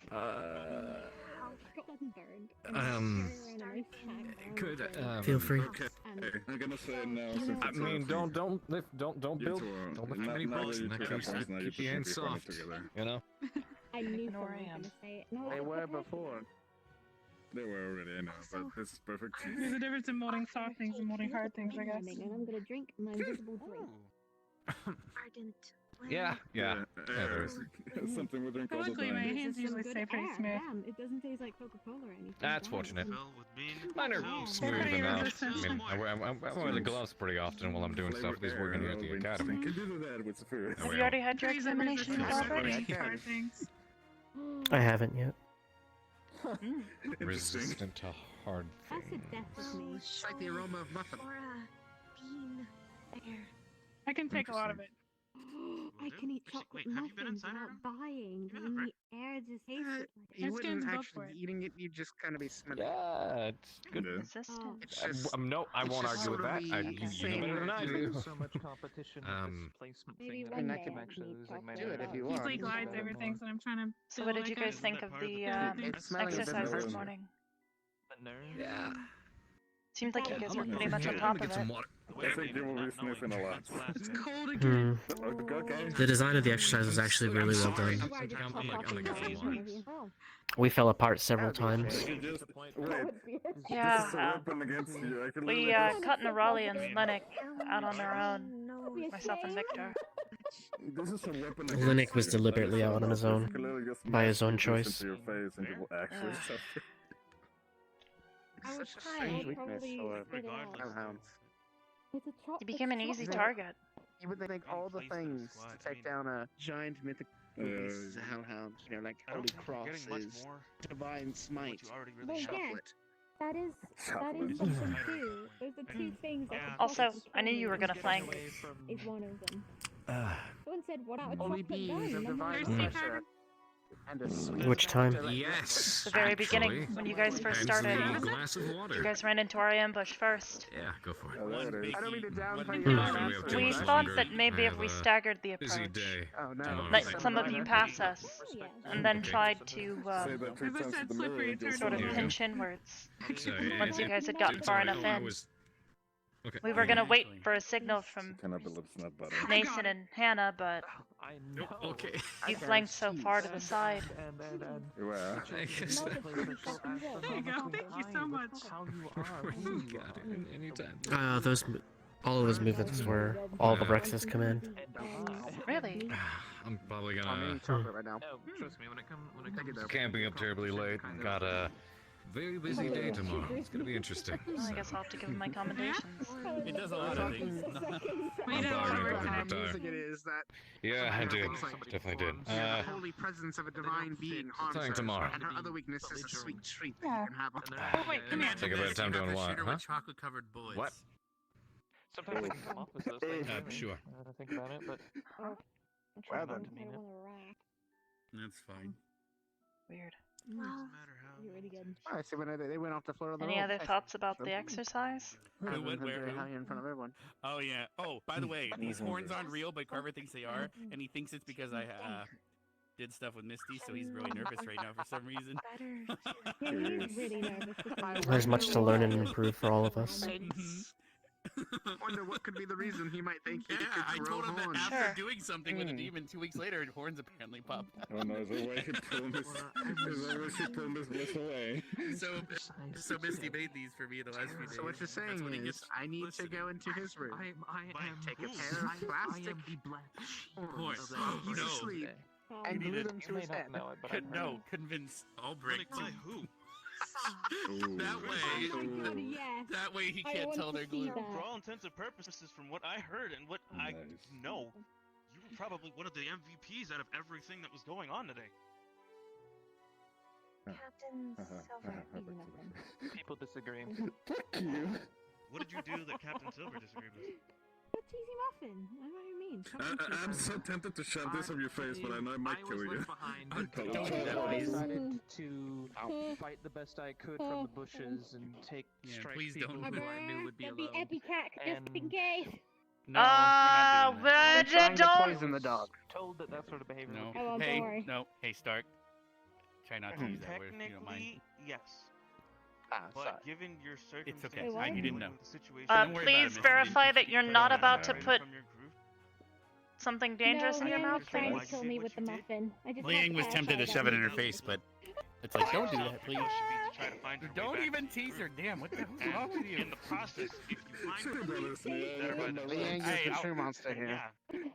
Feel free.
Okay. I'm gonna say now.
I mean, don't build lift many bricks in that case. Keep your hands soft. You know.
I knew someone was gonna say it. No,
They
it's
were
okay.
before.
They were already, I know, but this is perfect.
There's a difference in molding soft things and molding hard things, I guess.
And I'm gonna drink my invisible drink.
Ardent.
Yeah. There is.
Something we drink all the
Luckily, my
time.
hands usually stay pretty smooth.
Damn, it doesn't taste like Coca-Cola or anything.
That's fortunate. Mine are smooth
Pretty
enough.
resistant.
I mean, I wear the gloves pretty often while I'm doing stuff. These working here at the academy.
Can do that with the food.
Have you already had your
Trees are
examination
resistant to
already?
hard things.
I haven't yet.
Resistant to hard
That's a
things.
death with me.
It's like the aroma of muffin.
Or a bean there.
I can take a lot of it.
I can eat chocolate muffins without buying. In the air just tastes it.
You
My
wouldn't
skin's built
actually
for it.
be eating it, you'd just kind of be smelling it.
Yeah, it's good.
Resistant.
It's just,
No, I
it's
won't
just
argue with
sort
that.
of
You
the
know better than I
same-
do.
So much competition with this placement
Maybe
thing that
one
I'm
day I
actually
need
losing my
Do it if you
He's
want.
like glides over things and I'm trying to.
So what did you guys think of the exercise this morning?
Yeah.
Seemed like you guys were pretty much on
I'm
top
gonna
of
get some
it.
water.
I think you will be sniffing a lot.
It's cold again.
Okay.
The design of the exercise was actually really well done.
I'm gonna get some water.
We fell apart several times.
Wait,
Yeah,
this is a weapon against you. I can
we
literally-
cut Nerali and Lennox out on their own. Myself and Victor.
This is a weapon
Linnick was deliberately out on his own, by his own choice.
Into your face and you will actually suffer.
I was
Such a
trying.
strange
I'd
weakness
probably
for
spit it out.
hellhounds.
It's a
You became an easy
chocolate.
target.
You would think all the things to take down a giant mythical beast as a hellhound, like Holy Cross is Divine Smite,
Well, yeah,
Chocolate.
that is something too. Those are two things that could
Also,
possibly
I knew you were
kill
gonna
me.
flank.
Is one of them. Someone said, "What out a
Holy
chocolate
bees
gun?"
of
And I'm
divine
like,
pressure. And a sweet
Which time?
Yes.
The very beginning,
actually.
when you guys first
Hence
started.
the glass of water.
You guys ran into our ambush first.
Yeah, go for it.
I don't mean to downplay
We
your
have
efforts.
too
We
much
thought
longer.
that maybe
I
if
have
we
a
staggered the
busy
approach,
day.
Oh no.
tomorrow.
let some of you pass us, and then tried to
Say that 3
As I
times
said,
to the
slippery
mirror.
and
you'll
sort of
fall.
pinch inwards.
So,
Once you guys had gotten far enough in.
Okay.
We were gonna wait for a signal from
Cannot believe it's not butter.
Mason and Hannah, but
I know.
Okay.
you flanked so far to the side.
Well,
I guess
There you go. Thank you so much.
How you are. Who you
got
are.
it anytime.
All of those movements were all the Rexes come in.
Really?
I'm probably
I'm
gonna
eating chocolate right now.
No, trust me, when it comes to
camping up terribly late. Got a very busy day tomorrow. It's gonna be interesting.
Well, I guess I'll have to give him my commendations.
It does a lot of things.
We did a lot of work
How
today.
music it is that
Yeah, I did. Definitely did.
the holy presence of a divine being harms
Starting
her,
tomorrow.
and her other weakness is a sweet treat that
Yeah.
you can have.
Oh wait, come here.
Take a bit of time doing what, huh?
Chocolate-covered bullets.
What?
Sometimes I can come up with those things.
Sure.
Now that I think about it, but
Well,
not to mean it.
That's fine.
Weird.
Well,
You're really good.
I see when they went off the floor of the
Any
room.
other thoughts about the exercise?
Who went where? Who?
In front of everyone.
Oh yeah. Oh, by the way, these horns aren't real, but Carver thinks they are, and he thinks it's because I did stuff with Misty, so he's really nervous right now for some reason.
Really nervous.
There's much to learn and improve for all of us.
Wonder what could be the reason he might think he
Yeah,
could
I
grow
told him that
horns.
after doing something with a demon 2 weeks later, horns apparently pop.
Oh no, the way he pulled this, the way she pulled this bliss away.
So Misty made these for me the last few days.
So what you're saying
what he
is,
gets.
I need to go into his room,
I
take a
am
pair of plastic
the black
horns
Horn.
off his
No.
sleeve
You
and
need
glue
to-
them to
You may
his
not
head.
know it, but I've heard
No, convince Albrecht to.
who?
That way, that way he can't tell they're glue.
For all intents and purposes, from what I heard and what I know, you were probably one of the MVPs out of everything that was going on today.
Captain Silver.
People disagree.
Fuck you.
What did you do that Captain Silver disagreed with?
What cheesy muffin? I know what you mean.
I'm so tempted to shove this on your face, but I know I might kill you.
I decided to fight the best I could from the bushes and take strike
please
people
don't.
who I knew would be
That'd be
alone.
epicac, just in
And-
case.
No,
but
Trying to
don't.
poison the dog.
Told that that sort of behavior
No.
would be
Oh,
Hey,
don't worry.
no. Hey, Stark. Try not to use that word if you don't mind.
Technically, yes. But
Sorry.
given your circumstances,
okay.
Wait,
You didn't know.
the situation,
Don't worry about it,
Please
Misty.
verify that you're not about to
from
put
your group.
something dangerous in your mouth,
trying
please.
to kill me with the muffin. I just
Liang was tempted to shove it in her face, but it's like, don't do that, please.
Try to find your way
Don't
back.
even tease her. Damn, what the hell's wrong with you?
In the process, if you find
Sorry, brothers.
Liang is
Hey,
the
I'll-
true monster here.
yeah,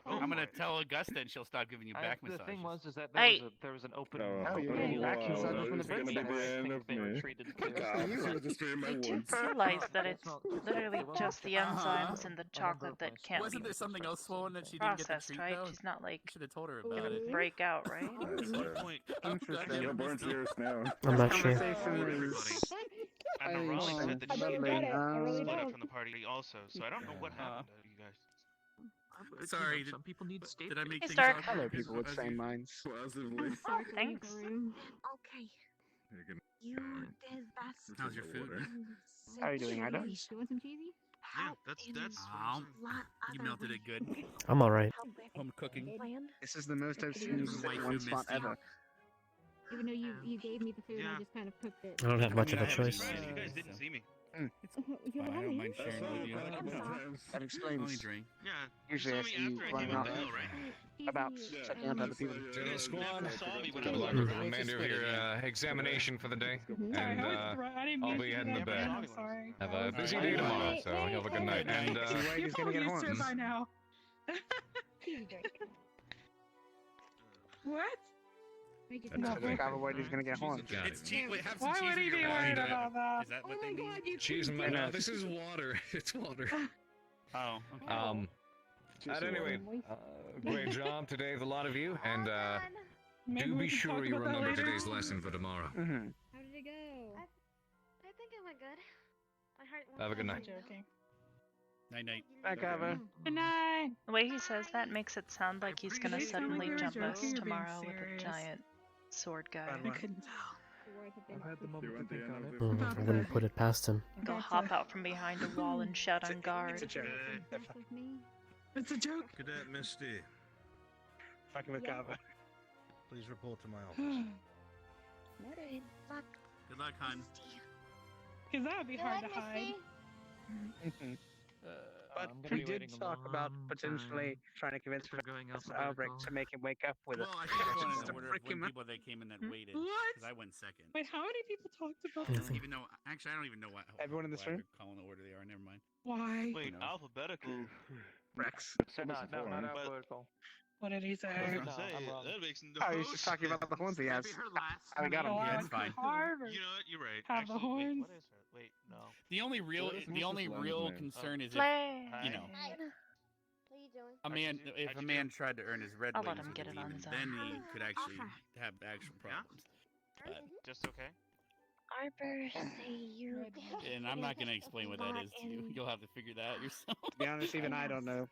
I'm gonna tell Augusta and she'll stop giving you back
the
massages.
thing was, is that
Hey.
there was an open.
Oh, you're getting back massages from the
It's gonna be
princess.
the end
I
of
think they
me.
retreated
Fuck
too.
off. She was destroying my
I
woods.
didn't realize that it's
not-
literally
it wasn't
just the enzymes in the chocolate that can't
Wasn't
be
there something else swollen that she didn't get the
processed,
treat
right?
though?
She's not like
Should have told her about
gonna
it.
break out, right?
at one point,
Interesting.
You're born serious now.
I'm not sure.
Conversation is
I know Raleigh said that she
lovely.
split up from the party also, so I don't know what happened to you guys.
Sorry,
Some people need state.
Did I make
Hey,
things
Stark.
awkward?
Hello, people with same minds.
Positively.
Sorry,
Thanks.
okay.
You can-
You did best.
How's your food?
How are you doing, Ida?
You want some cheesy?
Yeah, that's.
Ow. You melted it good.
I'm alright.
Home cooking.
This is the most I've seen you sit in one spot ever.
Even though you gave me the food,
Yeah.
I just kind of cooked it.
I don't have much of a
I haven't
choice.
eaten
You guys
so-
didn't see me.
You
I
haven't
don't mind
eaten?
sharing with you.
That
Only
explains
drink.
Yeah.
usually I
you saw
see
me
you
after I
running
came
out
out the hill, right?
about
Cheesy,
checking out other people.
General Squad,
Never saw me when I
good
was
luck
over
with the
there.
remainder of your examination for the day,
Mhm.
Sorry,
and
I didn't
I'll
mean
be
to
heading
do
to
that,
bed.
man, I'm sorry.
have a busy
Alright.
day tomorrow,
Wait,
so you have a good night.
wait,
And
Wait,
You're
he's gonna
probably
get
used to it
horns.
by now.
cheesy drink.
What?
Make it
That's
smell
how
good.
Carbohydrates gonna get horns.
Got
It's
it.
cheap. Wait, have some
Why
cheese
would
in
he
your
be
bag.
worried about that?
Is that
Oh
what
my
they mean?
god, you
Cheese in my
Yes.
mouth. This is water. It's water.
Oh, okay.
At any rate, great job today with a lot of you, and
Maybe
do
we
be
can
sure
talk
you
about that
remember
later.
today's lesson for tomorrow.
Mm-hmm.
How did it go?
I think it went good. My heart went
Have a good
fine,
night.
though.
Joking.
Night night.
Bye, Carver.
Good night.
The way he says that makes it sound like he's gonna
It sounded like
suddenly
you were
jump
joking
us
or being
tomorrow with a
serious.
giant sword guy
I couldn't tell.
I've had the moment to think on it.
I wouldn't put it past him.
and go
That's
hop
a-
out from behind a wall and shut on guard.
It's a joke.
With me?
It's a joke.
Cadet Misty,
Fucking with Carver.
please report to my office.
Noted.
Good luck, hon.
Because that would be hard to hide.
Mhm. But
I'm gonna
we
be
did
waiting a
talk about
long
potentially
time
trying to convince
for going
Professor
alphabetical.
Albrecht to make him wake up with
Well,
us.
I think I'm going
Just
in
to
order of
freak
when
him out.
people that came in that waited.
What?
Because I went second.
Wait, how many people talked about
Yeah.
this?
Even though, actually, I don't even know what.
Everyone in this
why
room?
they're calling the order they are. Never mind.
Why?
Wait,
No.
alphabetical.
Rex.
So
Not
beforehand.
alphabetical.
What did he say?
That makes no
Oh, he's just talking about the horns he has. I got him.
Yeah, it's fine.
You know what? You're right.
Have the horns.
Wait, what is it? Wait, no.
The only real
name?
concern is
Play.
if, you know,
What are you doing?
a man if a man tried to earn his red
I'll
wings
let him
with
get
a
it on
demon,
his own.
then he could actually have actual problems. But,
Just okay.
Arbor, say you.
and I'm not gonna explain what that is to you. You'll have to figure that out yourself.
To be honest, even I don't know.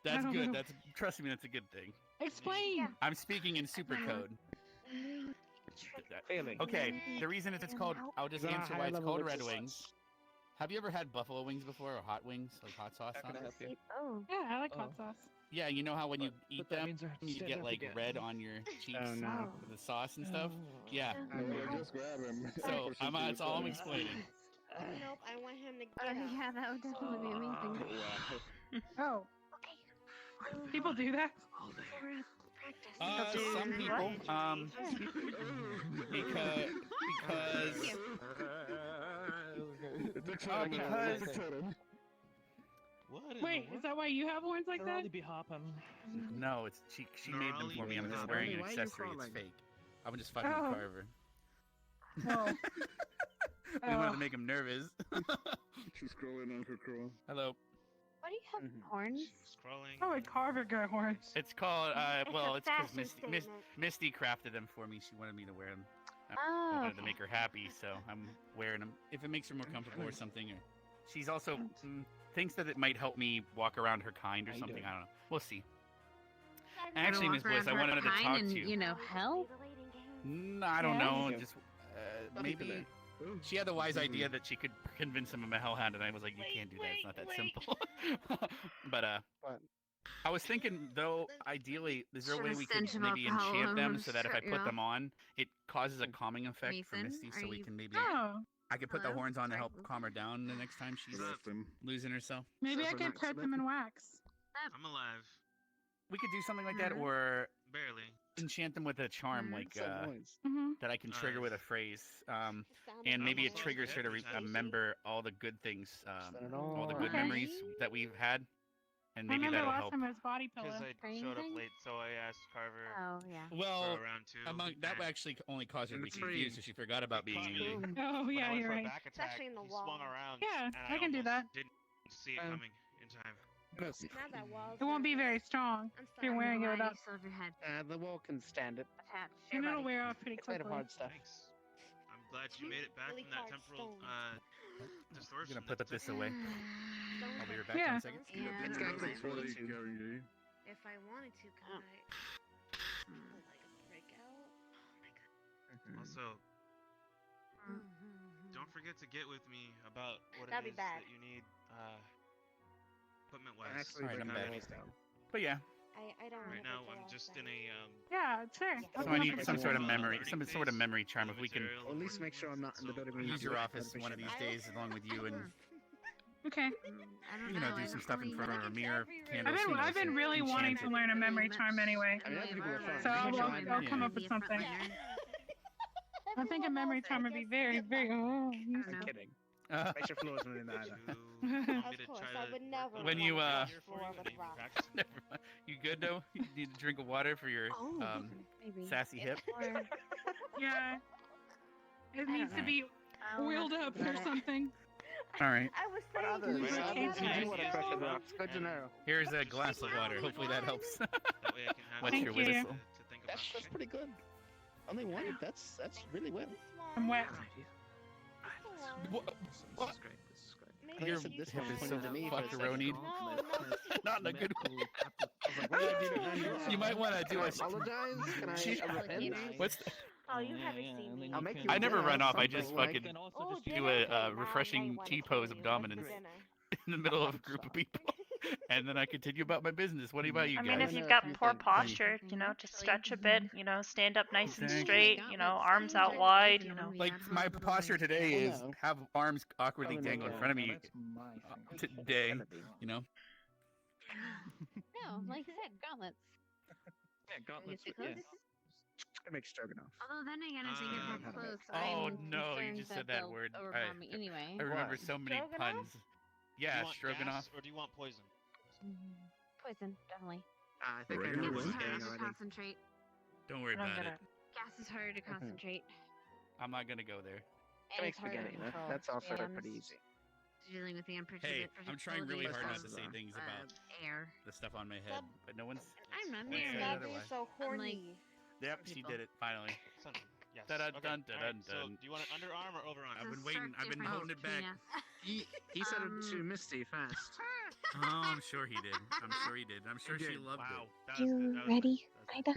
That's
I don't
good.
know.
That's trust me, that's a good thing.
Explain.
I'm speaking in super code.
Failing.
Okay, the reason it's called, I'll just
Is that a
answer
higher
why it's
level
called
of
red
exercise?
wings. Have you ever had buffalo wings before, or hot wings, like hot sauce on it?
Oh.
Yeah, I like hot sauce.
Yeah, you know how when you eat
that
them,
means I
you
stand
get
up
like
again.
red on your cheeks
Oh, no.
with the sauce and stuff? Yeah.
Just grab him.
So that's all I'm explaining.
Nope, I want him to
Oh
get up.
yeah, that would definitely be amazing.
Oh. People do that?
Some people, because
Wait, is that why you have horns like that?
be hopping.
no, it's she made them for me. I'm just wearing an
Why are you
accessory. It's
crawling?
fake. I'm just fucking
Oh.
with Carver.
Oh.
We wanted to make him nervous.
She's crawling on her crawl.
Hello.
Why do you have horns?
Scrolling.
How would Carver get horns?
It's called well, it's because
fashion
Misty crafted them for me. She wanted me to wear them. I
Oh,
wanted to make her happy, so I'm wearing them. If it makes her more comfortable or something, or she's also thinks that it might help me walk around her kind or something. I don't know. We'll see. Actually, Miss Bliss, I wanted to talk to you.
You know, help.
No, I don't
Yeah.
know. Just maybe she had the wise idea that she could convince him I'm a hellhound, and I was like, you can't do that. It's not that simple. But I was thinking though, ideally, is there a way we could
Should've sent him
maybe
up
enchant them
hellhounds,
so that if I
yeah.
put them on, it causes a calming effect for
Mason,
Misty, so
are
we
you-
can maybe
Oh.
I could put the
Hello?
horns on to help calm her down the next time she's
Left him.
losing herself.
Maybe I
So
could coat them in wax.
I'm alive.
We could do something like that, or
Barely.
enchant them with a charm, like
Mm-hmm.
that I can trigger with a phrase, and maybe it triggers her to remember all the good things, all the good
Okay.
memories that we've had, and
I
maybe
remember
that'll
last
help.
time it was body pillow.
Because I showed up late, so I asked Carver
Oh yeah.
Well,
for round 2.
that actually only caused her to be
Tree.
confused, so she forgot about being angry.
Oh
When I
yeah,
went
you're
for a
right.
back attack,
actually in the
he
wall.
swung around.
Yeah,
and
I can do
almost
that.
Didn't see it coming in time.
Now that wall's
It won't be very strong
I'm
if you're wearing it
Why
without.
you still have your head
The wall can stand it.
attached.
And it'll wear off pretty
It's made of
quickly.
hard stuff.
Thanks. I'm glad you made it back
Really
from that
hard
temporal
stones.
distortion.
I'm gonna put this away. I'll be right back
Yeah.
in a second.
Yeah.
It's got great
Really
too.
carrying you.
If I wanted to, could I like break out?
Also, don't forget to get with me about what
That'd
it
be
is
bad.
that you need equipment-wise.
Actually,
Alright,
bring
I'm
my
back.
waist down.
but yeah,
I don't
Right
wanna
now,
break
I'm
it
just
off
in a
Yeah, sure. I'll
so
come
I
up
need
with
some sort of
something.
memory, some sort of memory charm. If we can
Or at least make sure I'm not in the building. when you
use
do
your
it.
office
I'd
one of these
appreciate
days, along with you, and
Okay.
I don't
you know, do some stuff in front of a mirror, candles. who
I've
knows,
been really wanting to
enchanted.
learn a memory charm anyway.
I mean, that'd be cool.
So I'll
Yeah.
come up with something. I think a memory charm would be very, very. Oh,
it. I'm kidding. Make sure floors in that either.
Of course, I would never.
When you
wanna touch floor with rocks.
Never mind. You good though? You need a drink of water for your
Maybe.
sassy hip.
Yeah. It needs to be oiled up or something.
All right.
I was
What
saying.
others?
Worst case scenario.
What a pressure rocks. Good to know.
Here's a glass of water. Hopefully that helps.
That way I can have
What's
Thank
your
you.
whistle?
to think about.
That's pretty good. Only one. That's really well.
I'm wet.
What?
This is great. This is great.
Your
This
hip
one
is so
pointed to me for a second.
fuckeroni. Not in a good way. You might want to do a.
Apologize. Can I repent?
What's the,
Oh, you haven't seen me.
I'll make you
I never
dinner,
run off. I just
something
fucking
Oh,
do
dinner?
a
Okay, now I
refreshing
wanna
T
kill
pose
you.
of
What's for
dominance
dinner?
in the middle of a group of people, and then I continue about my business. What about you
I
guys?
mean, if you've got poor posture, just stretch a bit, stand up nice and
Exactly.
straight, arms out wide,
Like my posture today is have arms awkwardly dangle in front of me today.
No, like I said, gauntlets.
Yeah, gauntlets. Yeah. I make stroganoff.
Although then again, as I get more close,
Oh
I'm
no, you
concerned
just said that
they'll
word.
overwhelm me anyway.
I remember so many
Stroganoff?
puns. Yeah,
do you want
stroganoff.
gas or do you want poison?
Poison, definitely.
I think I
Regular
know what's
one?
going
Harder to
already.
concentrate.
Don't worry
I don't
about
get
it.
it.
Gas is harder to concentrate.
I'm not gonna go there.
That
And
makes
it's harder to
spaghetti.
control.
That's also
Jams.
pretty easy.
Dealing with the
Hey, I'm trying really hard not to
Responses
say
are.
things about
air.
the stuff on my head, but no one's.
I'm not
no one's
married.
saying
Stop being
otherwise.
so horny.
Yep, she did it finally.
Something. Yes.
Dun dun
Okay.
dun dun
Alright,
dun.
So, do you want it underarm or overarm?
I've been waiting. I've been holding it back.
He said it to Misty first.
Oh, I'm sure he did. I'm sure he did. I'm sure she loved it.
You ready, Ida?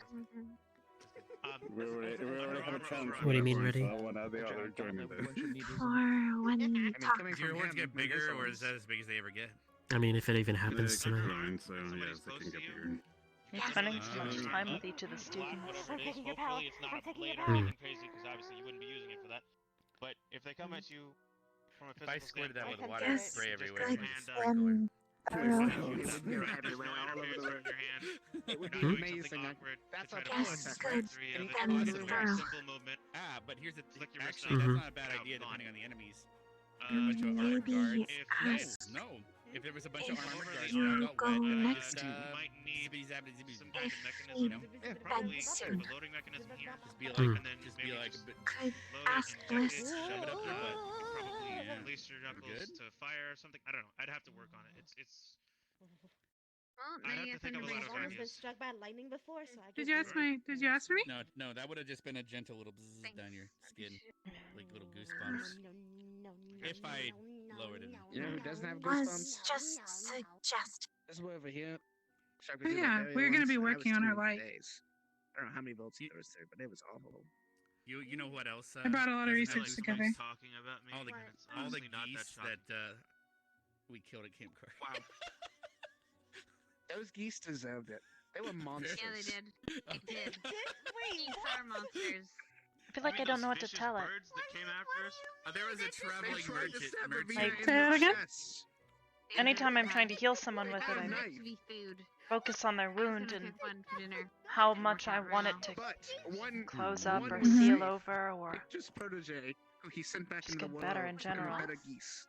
We already have a chance.
What do you mean, ready?
So one or the other joining this.
For when you talk.
Do your horns get bigger, or is that as big as they ever get?
I mean, if it even happens
They keep
tonight.
growing, so yes, they can get bigger.
You're spending so much time with each of the students.
Whatever it is,
taking your
hopefully
power.
it's not
We're taking your
later
power.
anything crazy, because obviously you wouldn't be using it for that. But if they come at you from a
If I
physical
squirted that with
standpoint,
water,
Yes,
spray everywhere.
like,
it's
um,
Everywhere, all over the room. It would be
Hmm?
amazing. That's a
Yes,
power
good.
test.
Then thorough.
simple movement.
But here's the
Flick your
actually
wrist
that's
up.
not a bad
Mhm.
idea
Gone.
depending on the enemies. If there are a bunch of armored
Maybe
guards.
ask
No. If there was a bunch of
if
armored guards
you
and I got
go
wet, then I
next
just
to
might need
zippity zappity zippity.
some kind of
if
mechanism,
we
yeah, probably
vent
kind
soon.
of a loading mechanism here.
Just be like,
Hmm.
And then
just
maybe
be like,
just
could
load
ask
it,
Bliss.
inject it,
shove it up your butt.
probably
Yeah.
release your
We're
knuckles
good?
to fire or something. I don't know. I'd have to work on it. It's.
Well,
I'd
now
have
you
to think of a lot of
I've been
ideas.
struck by lightning before, so I
Did
guess
you ask me? Did you ask for me?
No, that would have just been a gentle little bzz down your skin, like little goosebumps. If I lowered it.
You know who doesn't have
Was
goosebumps?
just suggest.
This boy over here. Shark
Oh,
was
yeah,
very
we're gonna
once,
be
and I was
working on her
2
life.
days. I don't know how many volts he was through, but it was awful.
You know what else?
I brought a lot of
doesn't
research
have
together.
goosebumps?
Talking about me.
All the,
and it's
all the
honestly not that
geese
shocking.
that we killed at Camp Car.
Wow. Those geese deserved it. They were monsters.
Yeah, they did. They did.
Wait,
Geese are monsters.
I feel like I don't know what to tell it.
Birds that came after us.
There was a traveling merchant.
Like,
Say that again?
Anytime I'm trying to heal someone with it,
It's
I
meant to be food.
focus on their
I was
wound
gonna
and
pick one for dinner.
how much I want it to
But one
close up or
one
seal over or
just protege who he sent back
just
into the
get
world
better in
to become
general.
better geese.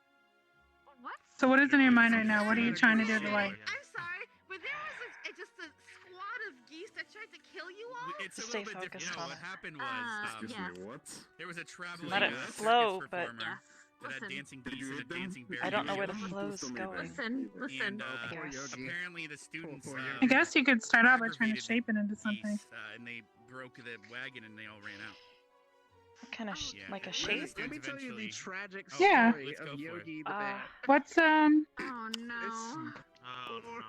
What?
So what is in your mind right now? What are you trying to do to like?
I'm sorry, but there was just a squad of geese that tried to kill you all.
It's a
Stay
little bit different.
focused
You know,
on
what
it.
happened was
Excuse
yes.
me, what?
there was a traveling
Let it
circus
flow, but
performer that had
Listen.
dancing
Did
geese
you
and a
eat them?
dancing bear.
I don't know where the
and,
flow's going.
Listen, listen.
And
poor Yogi.
apparently the students.
Poor
I guess you could start out by trying to
aggravated
shape it into something.
geese, and they broke the wagon and they all ran out.
What kind of
Yeah.
like a
Let
shape?
us-
Let me tell you the
Eventually-
tragic
Oh,
Yeah.
story
let's go
of
for it.
Yogi the bear.
What's
Oh no.
Oh no.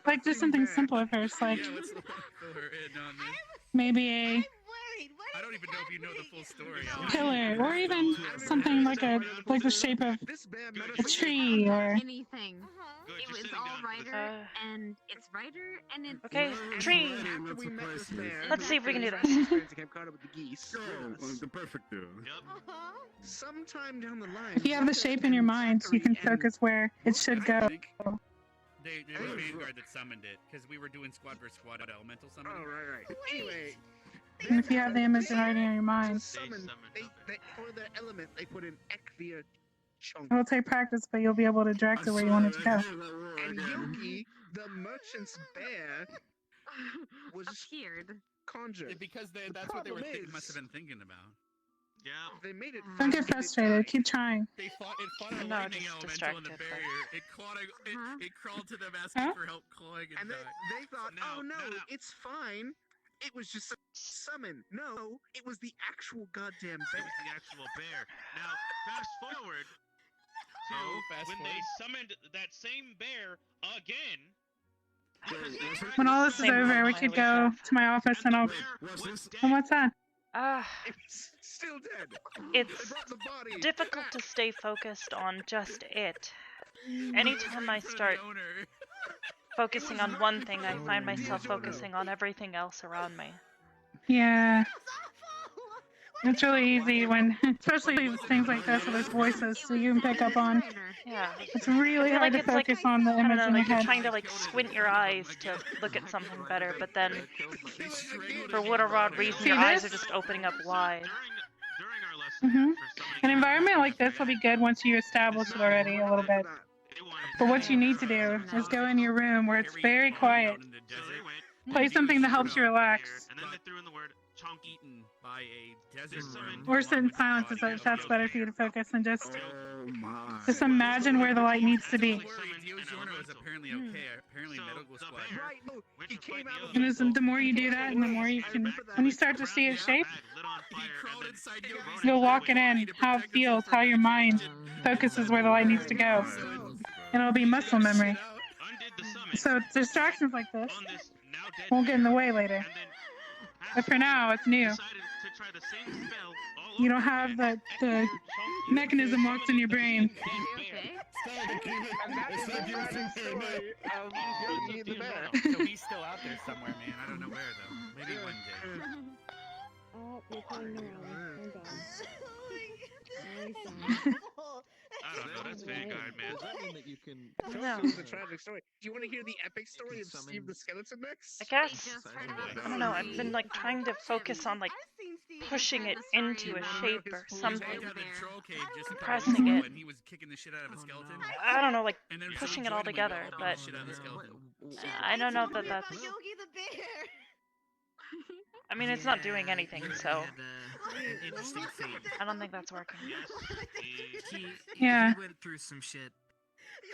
like just something simple at first, like
Yeah, let's fill her in on this.
maybe a
Worried. What
I don't even know if you know the full story.
pillar, or even something like the shape of
This bear met
a
us
tree, or
Anything.
Good,
It
you're
was
sitting
all
down for this.
Ryder, and it's Ryder, and it's
Okay,
and
tree.
After we met this bear,
Let's see if we can do this.
experience Camp Carter with the geese.
Oh,
with us.
the perfect duo.
Yep.
Sometime down the line,
if you have the shape in your mind, you can focus where it should go.
They were Vanguard that summoned it because we were doing squad versus squad elemental summon.
Oh right. Anyway,
And if you have the image right in your mind,
for the element they put in Ekvia chunk.
it'll take practice, but you'll be able to direct it where you want it to go.
And Yogi, the merchant's bear, was
appeared.
conjured.
Because
The
that's what they were
problem
must
is-
have been thinking about.
Yeah.
They made it.
Don't get frustrated. Keep trying.
It fought a
No,
lightning
just
elemental in the
distracted, but-
barrier. It crawled to them asking
Huh?
for help, clawing and
And
dying.
they thought, oh no, it's fine. It was just a summon. No, it was the actual goddamn
It
bear.
was the actual bear. Now, fast forward to
fast
when
forward.
they summoned that same bear again.
When all this is over, we could go to my office and I'll. And what's that?
It's still dead.
It's
They brought the body
difficult
back.
to stay focused on just it. Anytime I start focusing on one thing, I find myself focusing on everything else around me.
Yeah. It's really easy when, especially things like this where there's voices, so you can pick up on.
Yeah.
It's really
I feel
hard
like
to
it's like,
focus on the
I don't
image
know,
in your
like you're
head.
trying to like squint your eyes to look at something better, but then for whatever odd reason,
See
your eyes
this?
are just opening up wide.
An environment like this will be good once you establish it already a little bit. But what you need to do is go in your room where it's very quiet. Play something that helps you relax.
And then they threw in the word chunk eaten by a desert worm.
Or sit in silence if that's better for you to focus and just imagine where the light needs to be.
Diogeno was apparently okay. Apparently medical squad.
Right, no, he came out
And the more you do that, and the more you can, when you start to see its shape, you'll lock it in, how it feels, how your mind focuses where the light needs to go. And it'll be muscle memory. So distractions like this won't get in the way later. But for now, it's new. You don't have the mechanism locked in your brain.
So he's still out there somewhere, man. I don't know where though. Maybe one day.
Oh, you're playing around.
I don't know. That's Vanguard, man.
Does that mean that you can?
No. This is a tragic story. Do you want to hear the epic story of Steve the Skeleton next?
I guess. I don't know. I've been like trying to focus on like pushing it into a shape or something. Pressing it.
And he was kicking the shit out of a skeleton.
I don't know, like
And then
pushing it
someone
all
joined him
together,
and
but
shit out of the skeleton.
I don't know that that's.
Yogi the Bear.
I mean, it's not doing anything, so
An interesting fate.
I don't think that's working.
Yeah.
He went through some shit.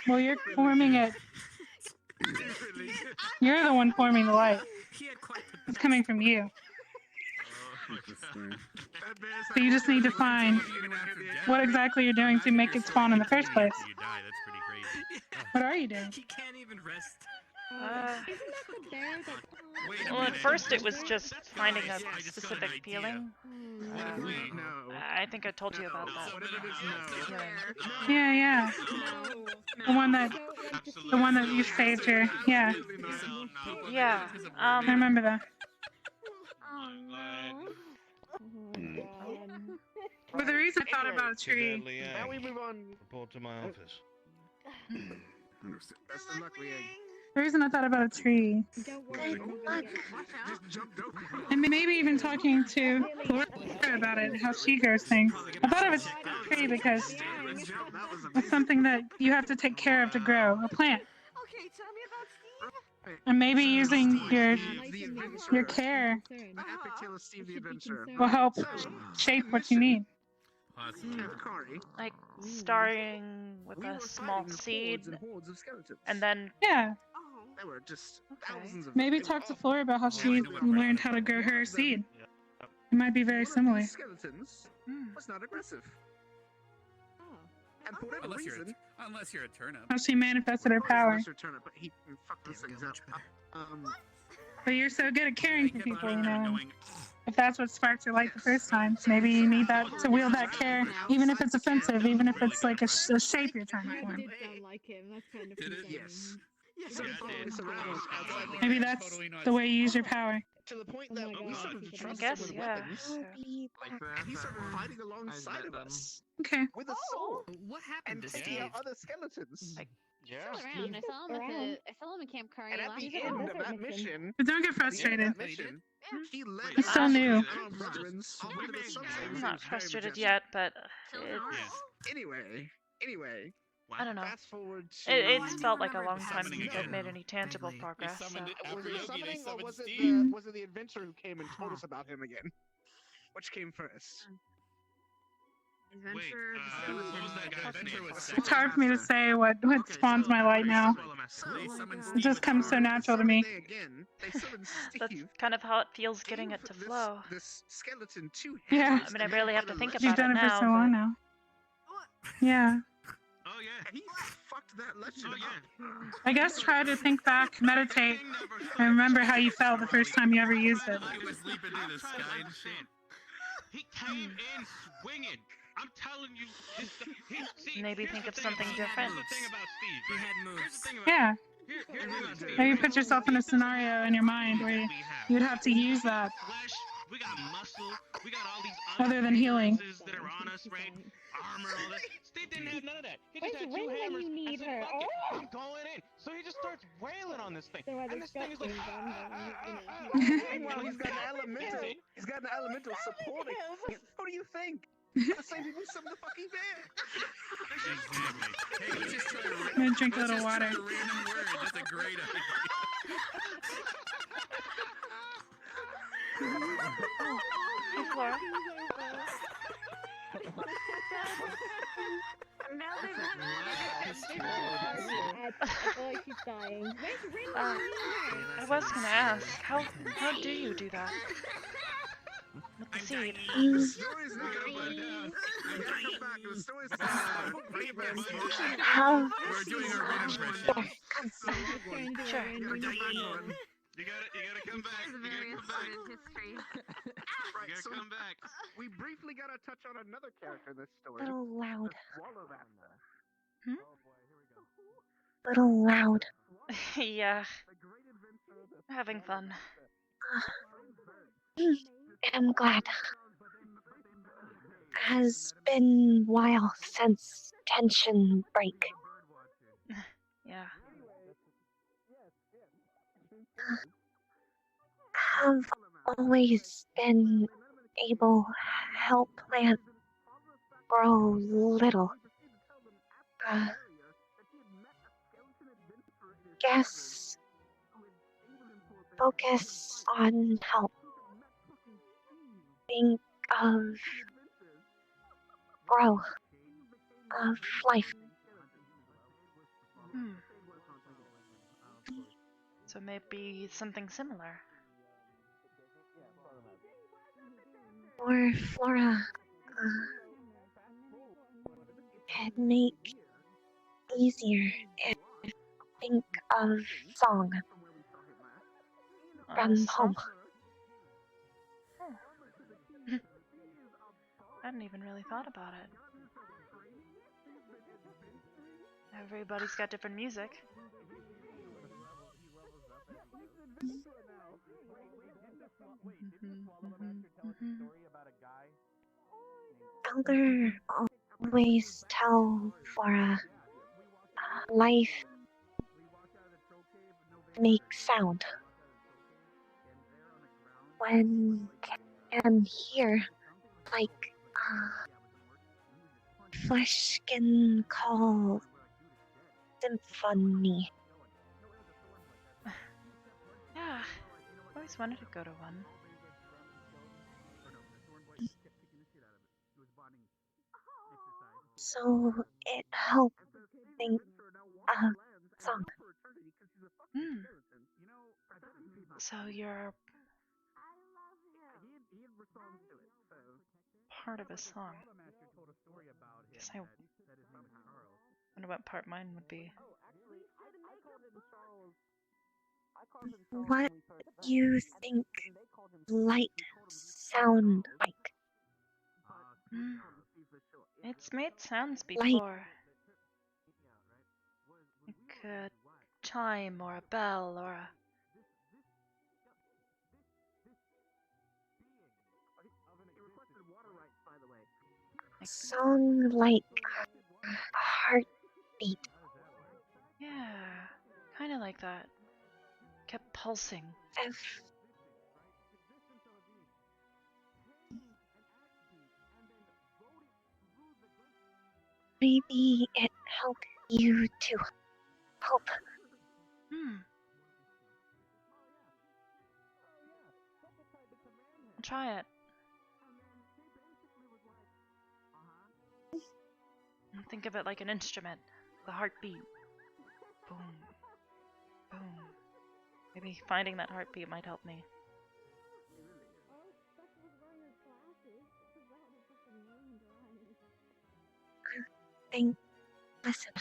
Well, you're forming it. You're the one forming the light. It's coming from you. So you just need to find what exactly you're doing to make it spawn in the first place.
You die. That's pretty crazy.
What are you doing?
He can't even rest.
Isn't that the bear that...
Well, at first it was just finding a specific feeling. I think I told you about that.
Yeah. The one that you saved her. Yeah.
Yeah.
I remember that. But the reason I thought about a tree.
Now we move on.
Report to my office.
Best of luck, Liang.
The reason I thought about a tree. And maybe even talking to Flora about it, how she hears things. I thought of a tree because it's something that you have to take care of to grow. A plant.
Okay, tell me about Steve.
And maybe using your care
Epic Tale of Steve the Adventurer.
will help shape what you need.
Like starting with a small seed, and then
yeah.
There were just thousands of
Maybe talk to Flora about how she learned how to grow her seed. It might be very similar.
Skeletons was not aggressive. And for whatever
Unless you're a turnip.
How she manifested her power.
Unless you're a turnip, but he fucked those things up.
But you're so good at caring for people, you know. If that's what sparked your light the first time, maybe you need that to wield that care, even if it's offensive, even if it's like a shape you're trying to form.
did sound like him. That's kind of concerning.
Yes.
Maybe that's the way you use your power.
To the point that we started to trust
guess,
him with
yeah.
weapons. And he started fighting alongside of us.
Okay.
With a sword.
What happened
And
to
taking out
Steve?
other skeletons.
Still around. I saw him in Camp Curry
And at
last
the
time.
end of that mission,
But don't get frustrated.
he led
It's still new.
I'm not frustrated yet, but it's,
Anyway.
I don't know.
Fast forward to...
It's felt like a long time since I've made any tangible progress. So.
Was it the summoning or was it the adventurer who came and told us about him again? Which came first?
It's hard for me to say what spawns my light now. It just comes so natural to me.
That's kind of how it feels getting it to flow.
This skeleton too.
Yeah.
I mean, I barely have to think about
You've done
it
it for
now.
so long now. Yeah.
Oh yeah.
He fucked that legend up.
I guess try to think back, meditate, and remember how you felt the first time you ever used it.
He was leaping through the sky and shit.
He came in swinging. I'm telling you.
Maybe think of something different.
Here's the thing about Steve.
He had moves.
Yeah.
Here's the thing about Steve.
Maybe put yourself in a scenario in your mind where you'd have to use that
Flesh, we got muscle, we got all these
other than healing.
that are on us, right? Armor, all that. Steve didn't have none of that. He just
Wait,
had
when
two
you
hammers.
need
and said,
her?
"Fuck it,
Oh!
I'm going in." So he just starts wailing on this thing.
So
And this thing is like,
Meanwhile, he's got an elemental. He's got an elemental supporting. What do you think? Saving me some of the fucking beer.
Exactly. Hey, let's just try
I'm gonna drink a little water.
a random word. That's a great idea.
Hey, Flora.
Now they've had
I feel like she's dying. Where's Rin?
I was gonna ask, how do you do that? With the seed.
The story's not over. We gotta come back. The story's not over.
We're doing a Rin impression.
Sure.
You gotta come back. You gotta come back.
history.
Right,
You gotta
so
come back.
we briefly gotta touch on another character in this story.
Little loud.
Swallow Master.
Little loud.
Yeah. Having fun.
I'm glad. Has been a while since tension break.
Yeah.
Have always been able to help plant grow little. Guess focus on help. Think of growth of life.
So maybe something similar.
Or Flora, it'd make easier if think of song from home.
I hadn't even really thought about it. Everybody's got different music.
Elder always tell Flora life makes sound. When can hear like flesh can call symphony.
Yeah, I've always wanted to go to one.
So it helped think of song.
So you're part of a song. Guess I wonder what part mine would be.
What you think light sound like?
It's made sounds before. Like a chime or a bell or a...
Song like heartbeat.
Yeah, kind of like that. Kept pulsing.
Maybe it helped you to hope.
I'll try it. Think of it like an instrument. The heartbeat. Boom. Boom. Maybe finding that heartbeat might help me.
Listen.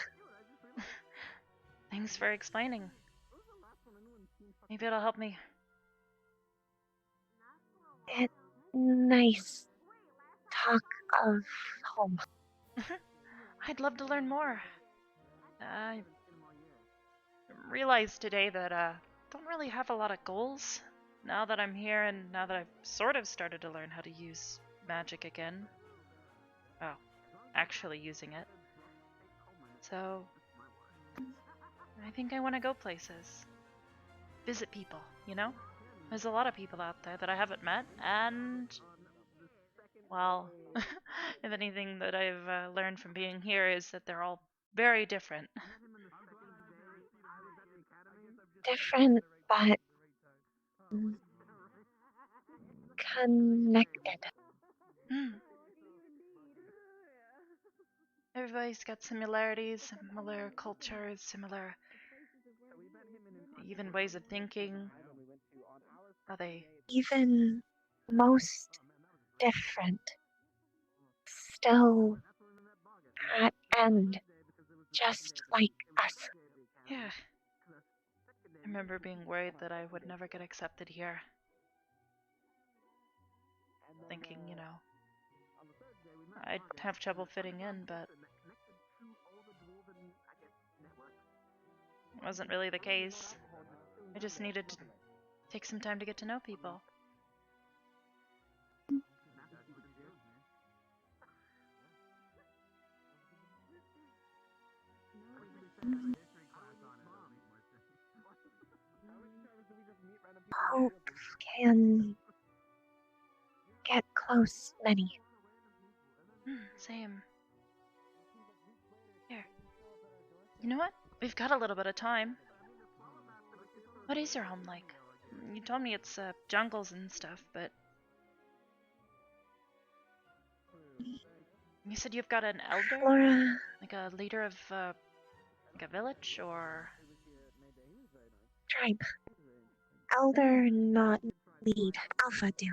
Thanks for explaining. Maybe it'll help me.
It's nice talk of home.
I'd love to learn more. I realized today that don't really have a lot of goals now that I'm here and now that I've sort of started to learn how to use magic again. Oh, actually using it. So I think I want to go places. Visit people, you know? There's a lot of people out there that I haven't met, and well, If anything that I've learned from being here is that they're all very different.
Different, but connected.
Everybody's got similarities, similar cultures, similar even ways of thinking. How they
Even most different. Still at end, just like us.
Yeah. I remember being worried that I would never get accepted here. Thinking, you know, I'd have trouble fitting in, but it wasn't really the case. I just needed to take some time to get to know people.
Hope can get close, many.
Same. Here. You know what? We've got a little bit of time. What is your home like? You told me it's jungles and stuff, but you said you've got an elder?
Flora.
Like a leader of like a village or
Tribe. Elder, not lead. Alpha do.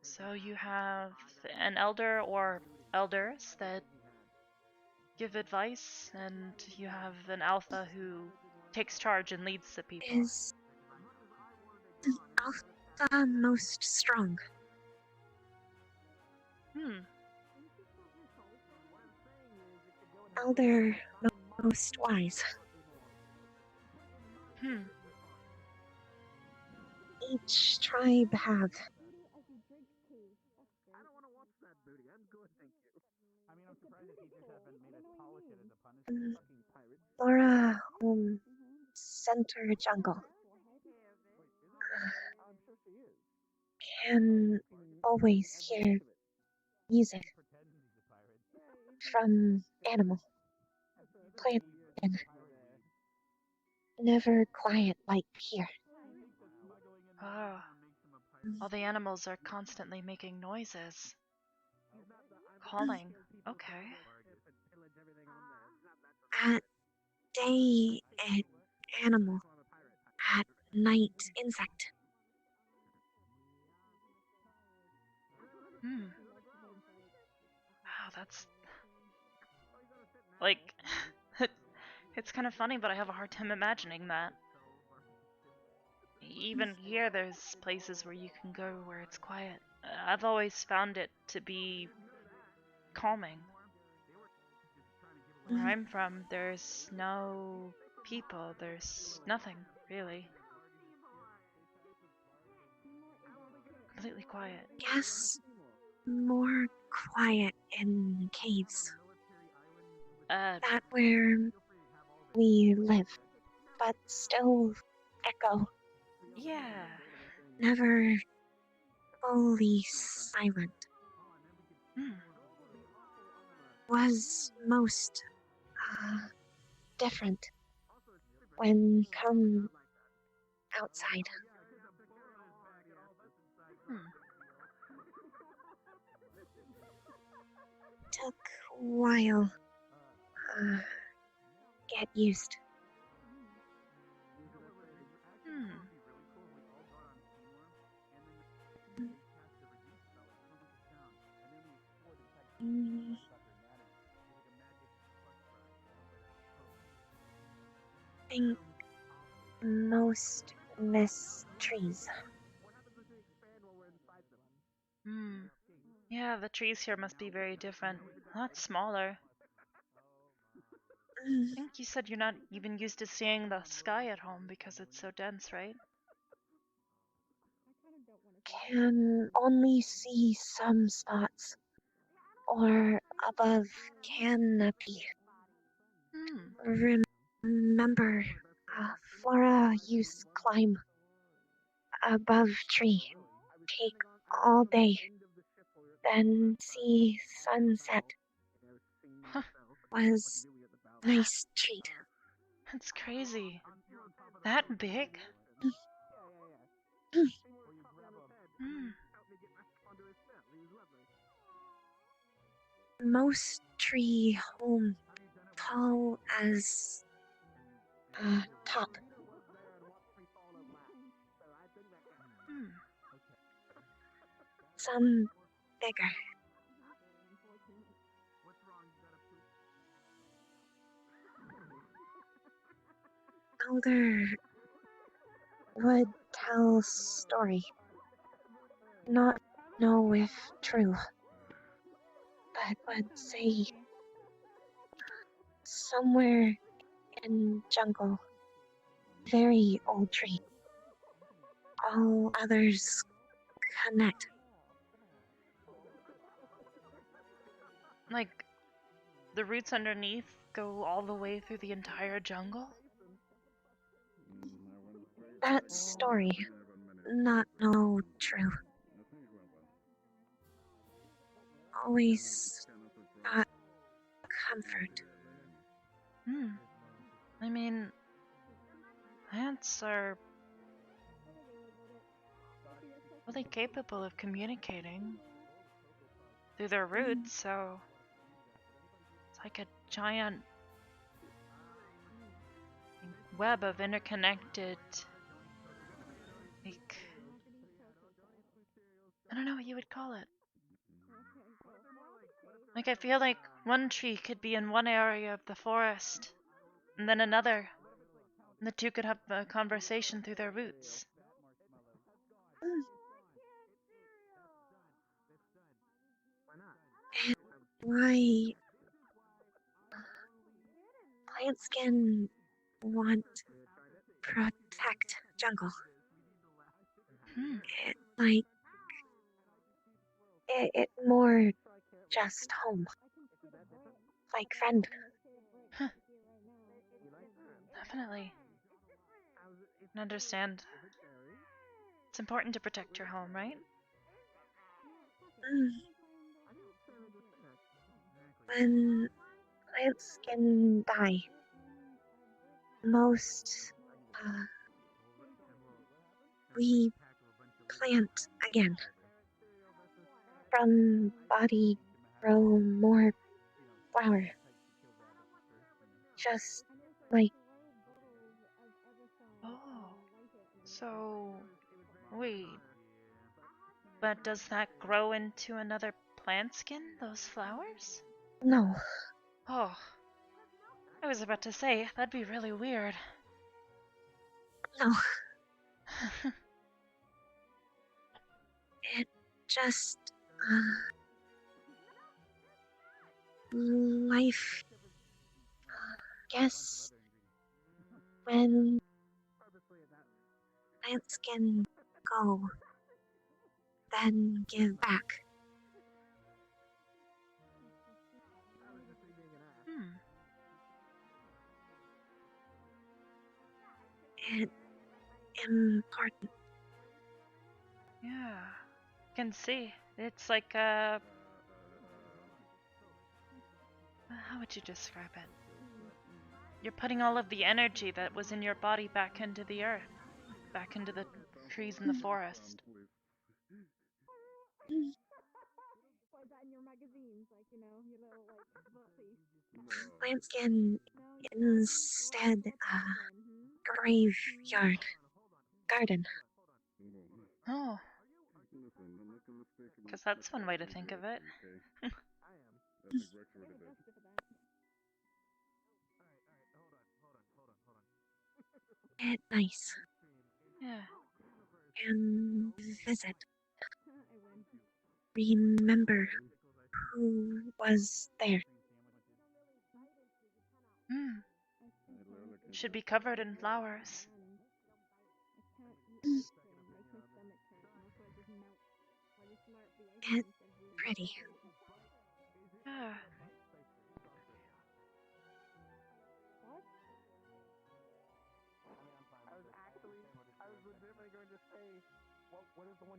So you have an elder or elders that give advice, and you have an alpha who takes charge and leads the people.
Is Alpha most strong? Elder most wise. Each tribe have. Flora home center jungle. Can always hear music from animal, plant, and never quiet like here.
Ah, all the animals are constantly making noises. Calling. Okay.
At day, animal. At night, insect.
Wow, that's like it's kind of funny, but I have a hard time imagining that. Even here, there's places where you can go where it's quiet. I've always found it to be calming. Where I'm from, there's no people, there's nothing, really. Completely quiet.
Yes, more quiet in caves. That where we live, but still echo.
Yeah.
Never fully silent. Was most different when come outside. Took a while get used. Think most miss trees.
Yeah, the trees here must be very different. A lot smaller. I think you said you're not even used to seeing the sky at home because it's so dense, right?
Can only see some spots. Or above canopy. Remember, Flora used climb above tree. Take all day. then see sunset.
Huh.
Was nice treat.
That's crazy. That big? Hmm.
Most tree home tall as top.
Hmm.
Some bigger. Elder would tell story. Not know if true, but would say somewhere in jungle, very old tree. All others connect.
Like, the roots underneath go all the way through the entire jungle?
That story, not know true. Always got comfort.
Hmm. I mean, plants are really capable of communicating through their roots, so it's like a giant web of interconnected, like, I don't know what you would call it. Like, I feel like one tree could be in one area of the forest, and then another, and the two could have a conversation through their roots.
And why plants can want protect jungle. It like it more just home. Like friend.
Definitely. I understand. It's important to protect your home, right?
When plants can die, most we plant again. From body grow more flower. Just like
Oh. So, wait. But does that grow into another plant skin, those flowers?
no.
Oh. I was about to say, that'd be really weird.
No. It just life guess when plants can go, then give back. It important.
Yeah. Can see. It's like a... How would you describe it? You're putting all of the energy that was in your body back into the earth. Back into the trees in the forest.
Plants can instead graveyard garden.
Oh. Because that's one way to think of it.
It's nice.
Yeah.
And visit. Remember who was there.
Should be covered in flowers.
It's pretty.
Yeah.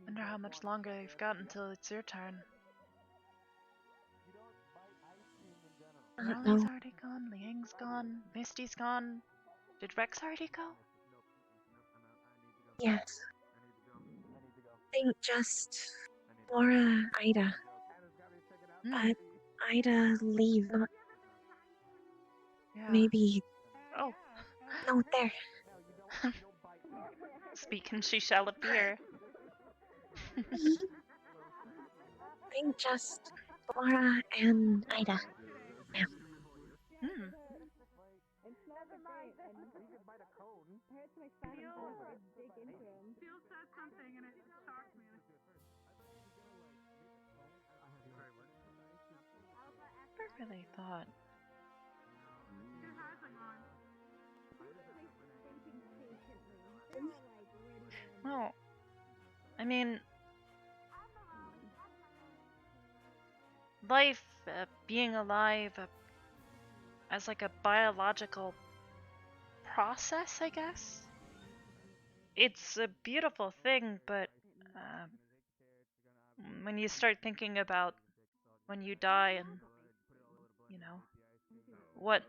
Wonder how much longer you've got until it's your turn. Marley's
No.
already gone, Liang's gone, Misty's gone. Did Rex already go?
Yes. Think just Laura, Ida. But Ida leave, not
Yeah.
maybe.
Oh.
No, there.
Speak and she shall appear.
Think just Laura and Ida. Yeah.
Hmm. I really thought. No. I mean, life, being alive, as like a biological process, I guess. It's a beautiful thing, but when you start thinking about when you die and, you know, what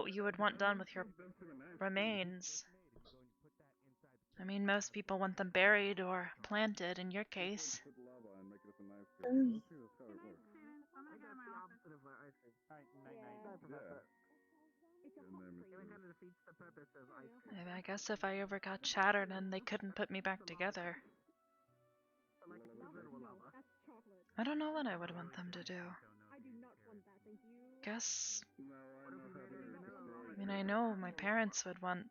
you would want done with your remains. I mean, most people want them buried or planted, in your case. I guess if I ever got shattered and they couldn't put me back together. I don't know what I would want them to do. Guess. I mean, I know my parents would want.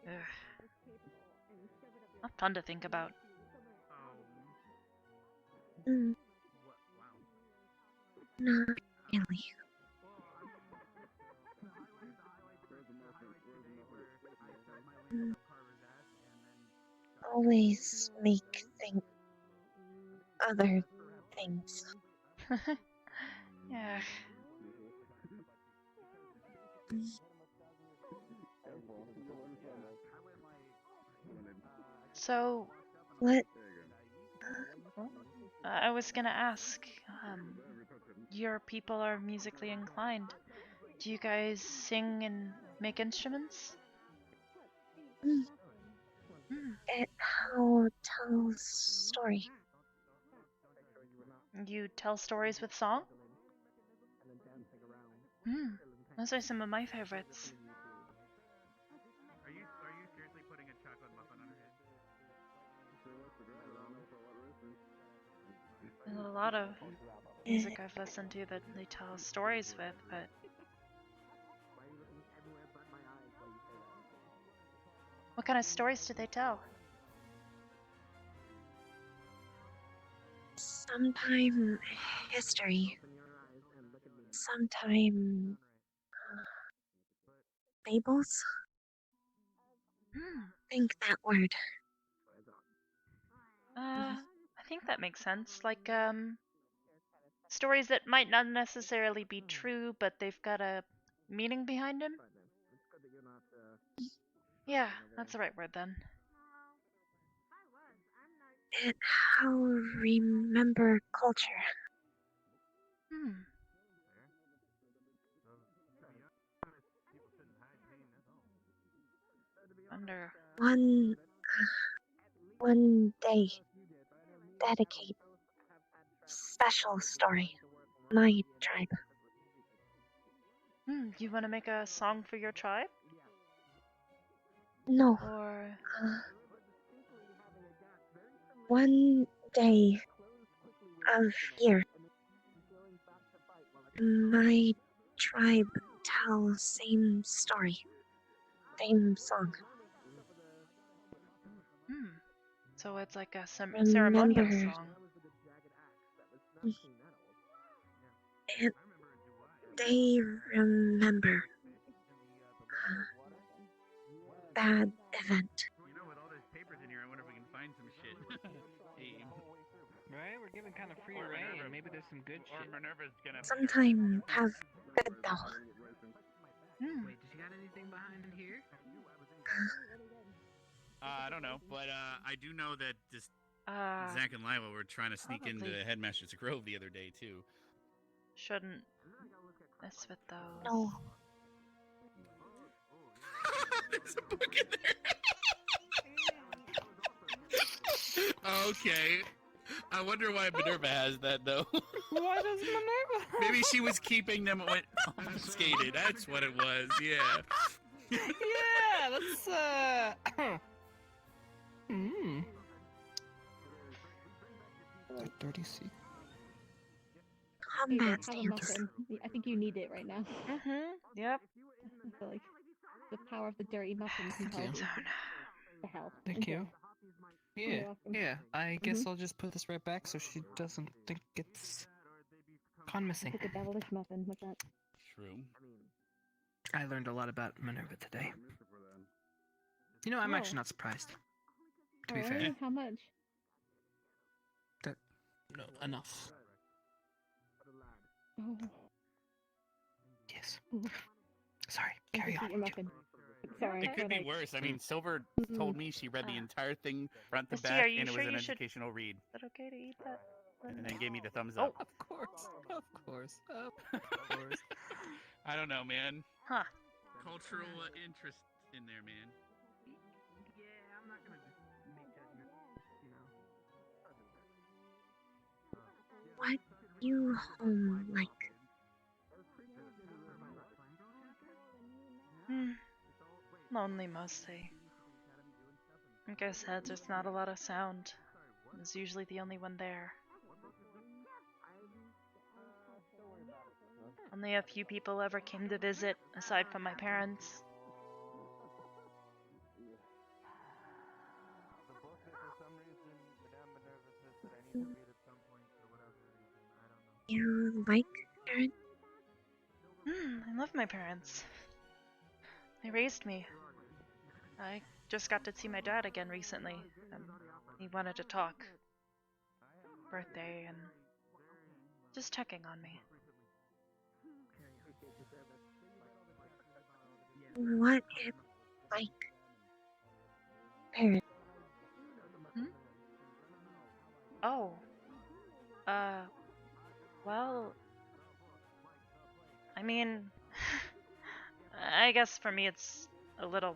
Ugh. Not fun to think about.
Not really. Always make think other things.
Yeah. So.
What?
I was gonna ask. Your people are musically inclined. Do you guys sing and make instruments?
It how tells story.
You tell stories with song? Those are some of my favorites.
Are you seriously putting a chocolate muffin on her head?
There's a lot of music I've listened to that they tell stories with, but what kind of stories do they tell?
Sometime history. Sometime fables. Think that word.
I think that makes sense. Like, stories that might not necessarily be true, but they've got a meaning behind them. Yeah, that's the right word then.
It how remember culture.
Wonder.
One day. Dedicate. Special story. My tribe.
You want to make a song for your tribe?
No.
Or.
One day of year. My tribe tells same story. Same song.
So it's like a ceremonial song.
They remember bad event.
You know, with all those papers in here, I wonder if we can find some shit. Hey.
Right? We're giving kind of free reign. Maybe there's some good shit.
Minerva's gonna.
Sometime have good though.
Wait, did you got anything behind here?
I don't know, but I do know that just
Uh,
Zach and Lila were trying to sneak into
probably.
Headmaster's Grove the other day too.
Shouldn't mess with those.
No.
There's a book in there. Okay. I wonder why Minerva has that though.
Why does Minerva?
Maybe she was keeping them obfuscated. That's what it was. Yeah.
Yeah, let's Dirty secret.
Combat
Have a
stance.
muffin. I think you need it right now.
Yep.
I feel like the power of the dirty muffin can help you. The hell.
Thank you.
You're
Yeah,
welcome.
yeah. I guess I'll just put this right back so she doesn't think it's gone missing.
It's a devilish muffin. What's that?
True.
I learned a lot about Minerva today. You know, I'm
Oh.
actually not surprised. To be
Oh,
fair.
how much?
That, no, enough.
Oh.
Yes.
Ooh.
Sorry,
I
carry
just
on.
eat your muffin. Sorry.
It could
but
be worse. I mean, Silver told me she read the entire thing front to
Misty,
back,
are you
and it
sure
was an
you should-
educational read.
Is that okay to eat that?
And then gave me the thumbs
Oh,
up.
of course. Of course. Of course.
I don't know, man.
Huh.
Cultural interest in there, man.
What you home like?
Lonely mostly. Like I said, there's not a lot of sound. I was usually the only one there. Only a few people ever came to visit, aside from my parents.
You like parents?
I love my parents. They raised me. I just got to see my dad again recently. He wanted to talk. Birthday and just checking on me.
What is like parents?
Oh. Well, I mean, I guess for me it's a little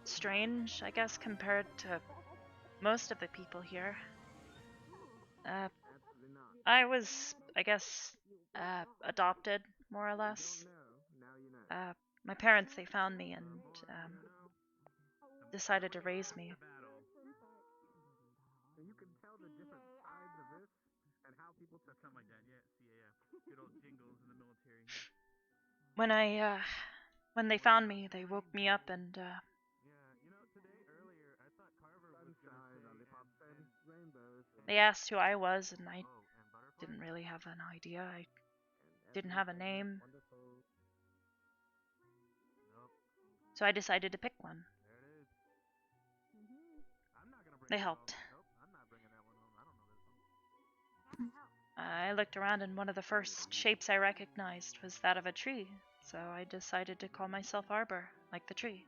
strange, I guess, compared to most of the people here. I was, I guess, adopted, more or less. My parents, they found me and decided to raise me. When they found me, they woke me up and they asked who I was, and I didn't really have an idea. I didn't have a name. So I decided to pick one. They helped. I looked around and one of the first shapes I recognized was that of a tree, so I decided to call myself Arbor, like the tree.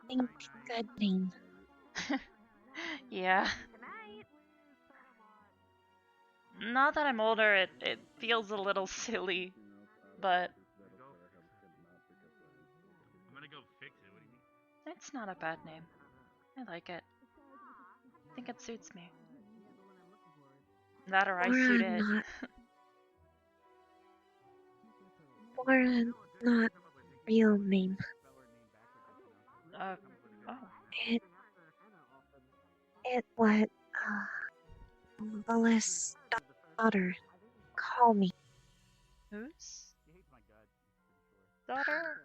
Think good name.
Yeah. Now that I'm older, it feels a little silly, but
I'm gonna go fix it. What do you mean?
it's not a bad name. I like it. I think it suits me. That or I suit it.
Or not real name.
Oh.
It what Willis' daughter call me.
Whose daughter?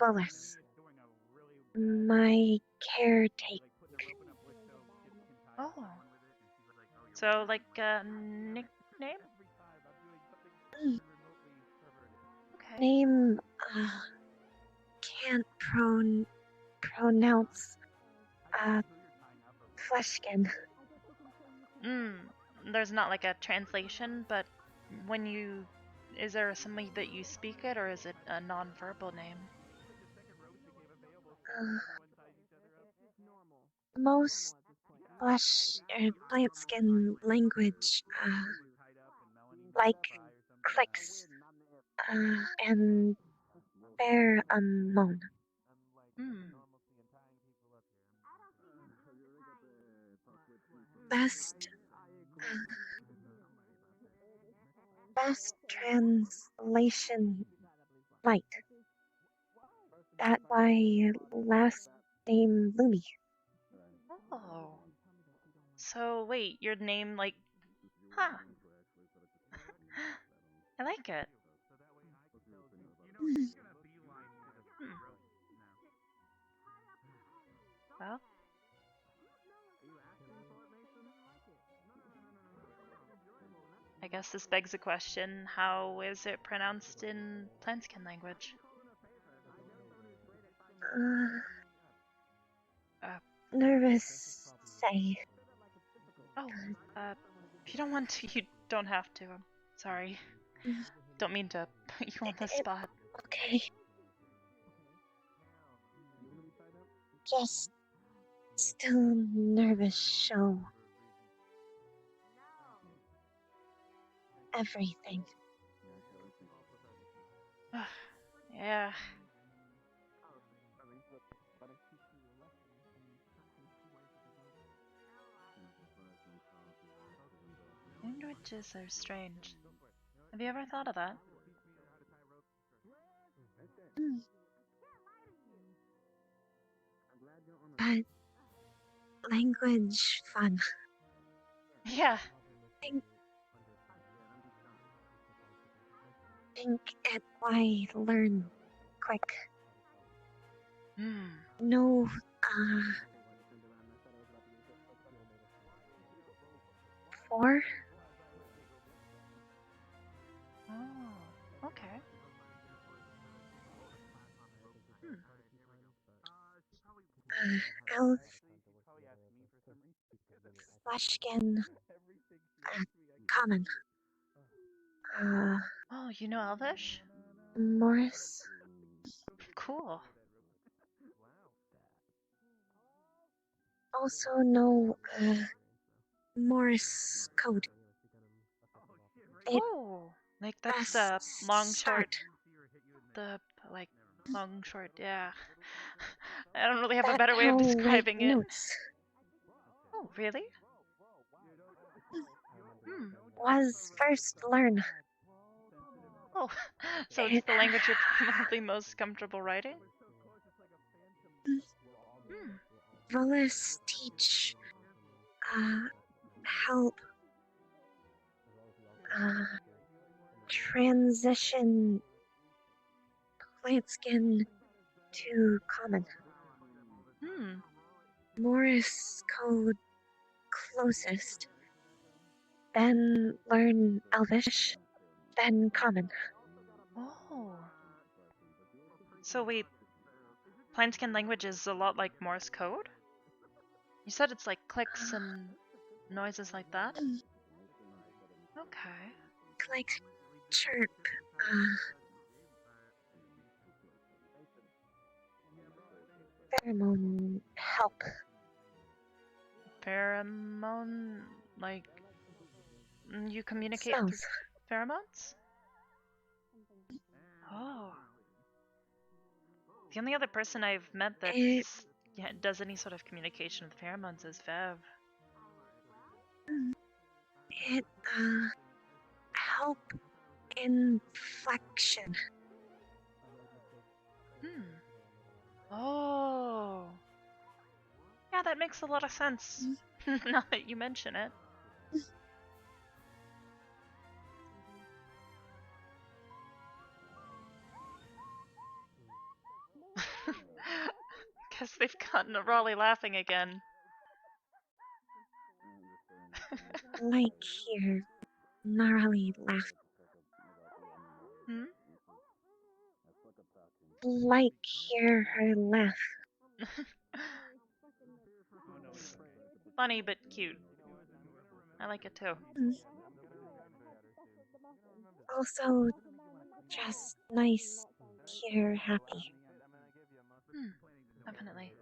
Willis. My caretaker.
Oh. So, like a nickname? Okay.
Name can't pronounce Fleshkin.
There's not like a translation, but when you is there somebody that you speak it, or is it a non-verbal name?
Most flesh or plant skin language, like clicks, and pheromone. Best, best translation light. That by last name Looney.
Oh. So wait, your name like, huh? I like it. Hmm. Well. I guess this begs the question, how is it pronounced in Planskin language?
Nervous say.
Oh, if you don't want to, you don't have to. I'm sorry. Don't mean to put you on the spot.
Okay. Just still nervous show. Everything.
Yeah. Languages are strange. Have you ever thought of that?
But language fun.
Yeah.
Think it why learn quick. No, four?
Oh, okay.
Elf. Flashkin. Common.
Oh, you know Elvish?
Morris.
Cool.
Also know, Morse code.
Oh, like that's the long short. The like long short, yeah. I don't really have a better way of describing it.
Notes.
Oh, really?
Was first learn.
Oh, so it's the language you're probably most comfortable writing?
Willis teach, help, transition plant skin to common. Morris code closest. Then learn Elvish. Then common.
Oh. So wait, Planskin language is a lot like Morse code? You said it's like clicks and noises like that? Okay.
Click, chirp, pheromone help.
Pheromone, like you communicate
Smells.
through pheromones? Oh. The only other person I've met that does any sort of communication with pheromones is Vev.
It, help inflection.
Oh. Yeah, that makes a lot of sense. Now that you mention it. Guess they've gotten Raleigh laughing again.
Like here, gnarly laugh. Like hear her laugh.
Funny but cute. I like it too.
Also, just nice to hear happy.
Definitely.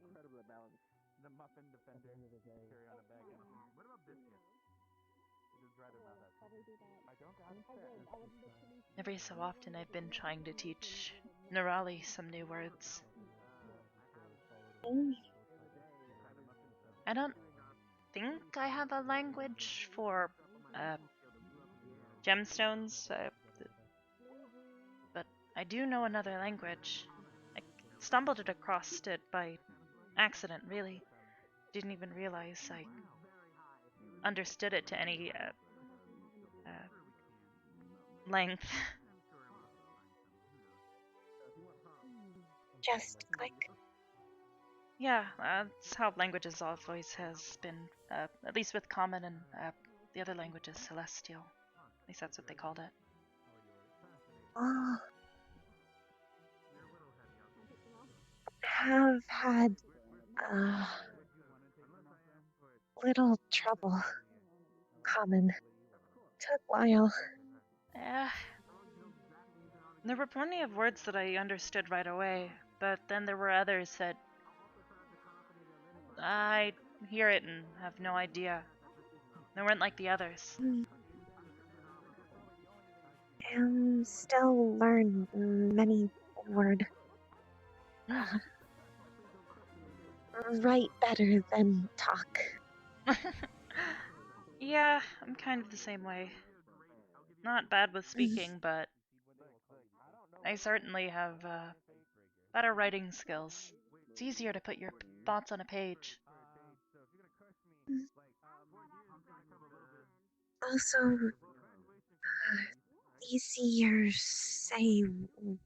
Incredibly balanced. The muffin defender carry on a bag. What about biscuits? Just dry their mouth out. I don't
Every so often I've been trying to teach Nerali some new words. I don't think I have a language for gemstones, but I do know another language. I stumbled across it by accident, really. Didn't even realize I understood it to any length.
Just click.
Yeah, that's how languages always has been, at least with Common and the other languages, Celestial. At least that's what they called it.
Oh. Have had little trouble. Common. Took a while.
Yeah. There were plenty of words that I understood right away, but then there were others that I hear it and have no idea. They weren't like the others.
Still learn many word. Write better than talk.
Yeah, I'm kind of the same way. Not bad with speaking, but I certainly have better writing skills. It's easier to put your thoughts on a page.
Also, easier say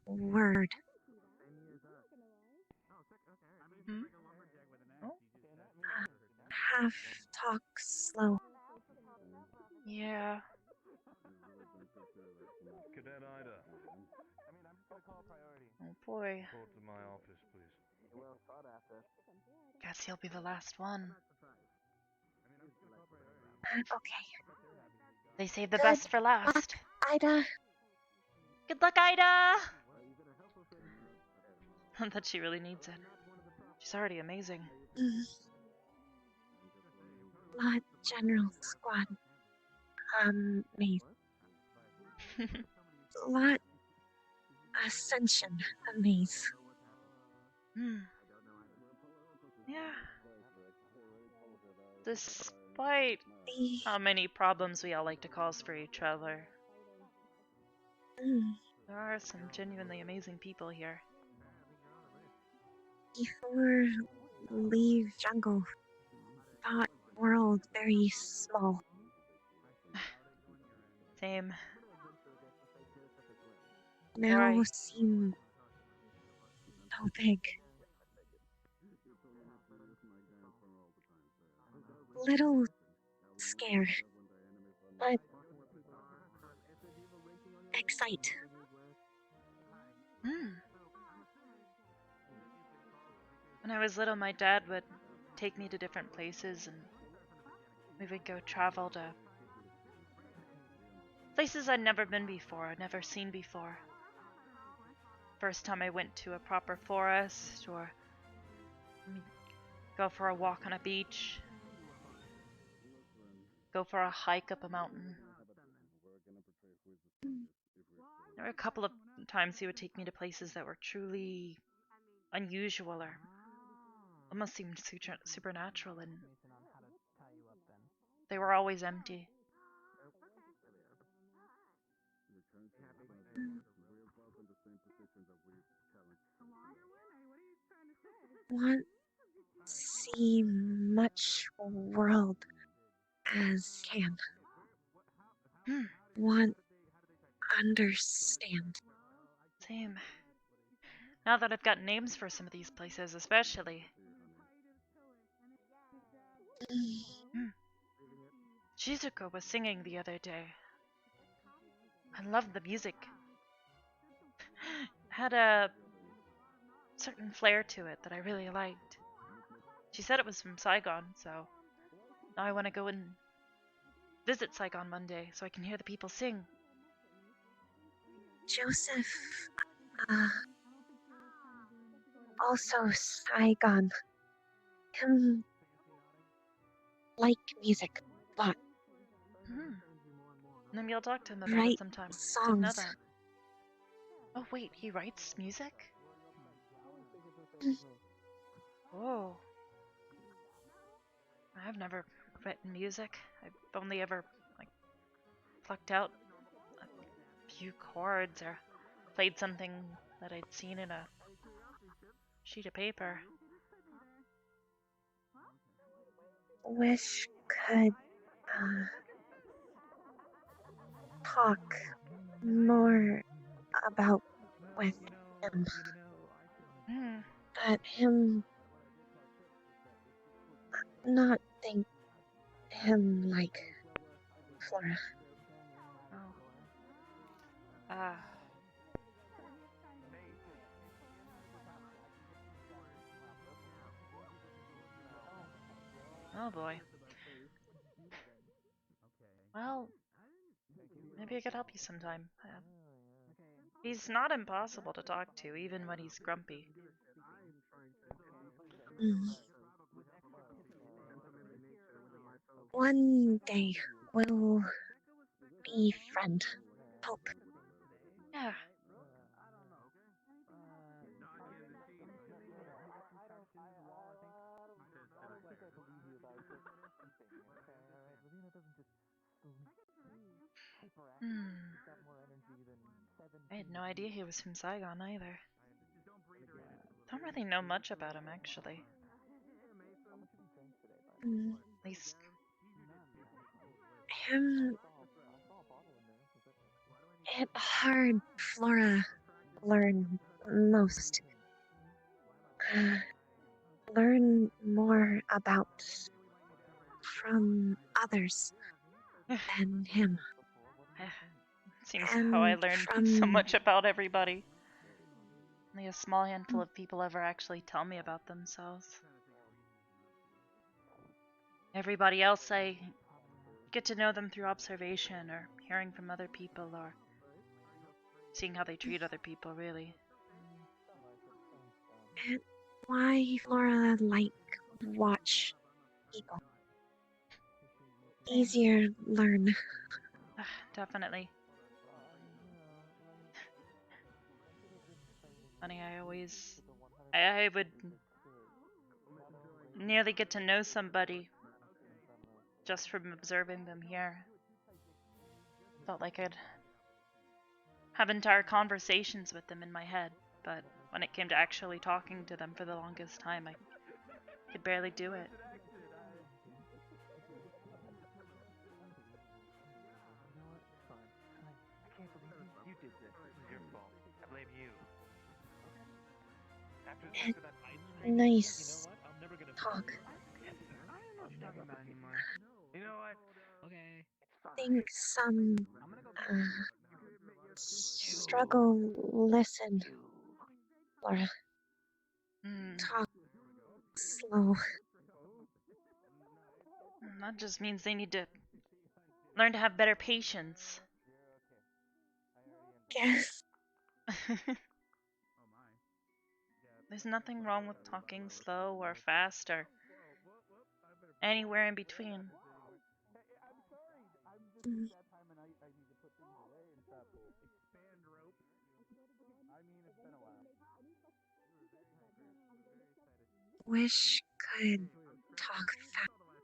word. Half talk slow.
Yeah.
Cadet Ida.
Oh boy.
Report to my office, please.
Well thought after.
Guess he'll be the last one.
Okay.
They save the best for last.
Ida.
Good luck, Ida! Not that she really needs it. She's already amazing.
Lot General Squad. Mate. Lot Ascension. Amaze.
Yeah. Despite how many problems we all like to cause for each other, there are some genuinely amazing people here.
Before leave jungle, thought world very small.
Same.
Now
Right.
seem so big. Little scared, but excite.
When I was little, my dad would take me to different places and we would go travel to places I'd never been before, I'd never seen before. First time I went to a proper forest or go for a walk on a beach, go for a hike up a mountain. There were a couple of times he would take me to places that were truly unusual or almost seemed supernatural, and they were always empty.
Want see much world as can. Want understand.
Same. Now that I've got names for some of these places, especially. Shizuko was singing the other day. I loved the music. Had a certain flair to it that I really liked. She said it was from Saigon, so now I want to go and visit Saigon Monday so I can hear the people sing.
Joseph, also Saigon. Him like music, but
Maybe I'll talk to him about
write
it sometime. Didn't know
songs.
that. Oh wait, he writes music? Whoa. I've never written music. I've only ever, like, plucked out a few chords or played something that I'd seen in a sheet of paper.
Wish could talk more about with him. But him not think him like Flora.
Ah. Oh boy. Well, maybe I could help you sometime. He's not impossible to talk to, even when he's grumpy.
One day we'll be friend. Hope.
Yeah. I had no idea he was from Saigon either. Don't really know much about him, actually. At least...
Him... It hard Flora learn most. Learn more about from others than him.
Seems how I learned so much about everybody. Only a small handful of people ever actually tell me about themselves. Everybody else, I get to know them through observation or hearing from other people or seeing how they treat other people, really.
And why Flora like watch people? Easier learn.
Definitely. Funny, I would nearly get to know somebody just from observing them here. Felt like I'd have entire conversations with them in my head, but when it came to actually talking to them for the longest time, I could barely do it.
Nice talk. Think some struggle listen, Flora. Talk slow.
That just means they need to learn to have better patience.
Yes.
There's nothing wrong with talking slow or fast or anywhere in between.
Wish could talk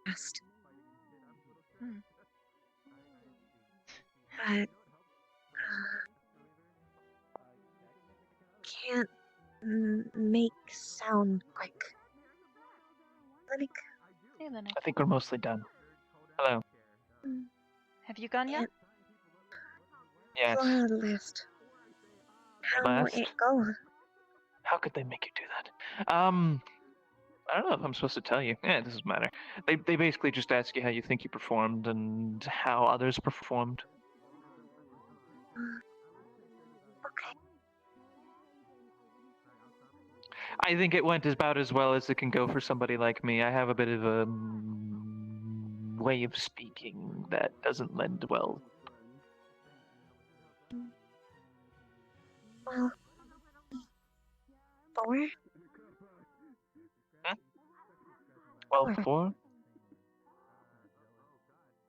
fast. But can't make sound quick. Like,
Hey, Linux.
I think we're mostly done. Hello.
Have you gone yet?
Yes.
Flora list. How
Last?
it go?
How could they make you do that? I don't know if I'm supposed to tell you. Yeah, it doesn't matter. They basically just ask you how you think you performed and how others performed.
Okay.
I think it went about as well as it can go for somebody like me. I have a bit of a way of speaking that doesn't lend well.
Well, 4?
Huh? 12-4?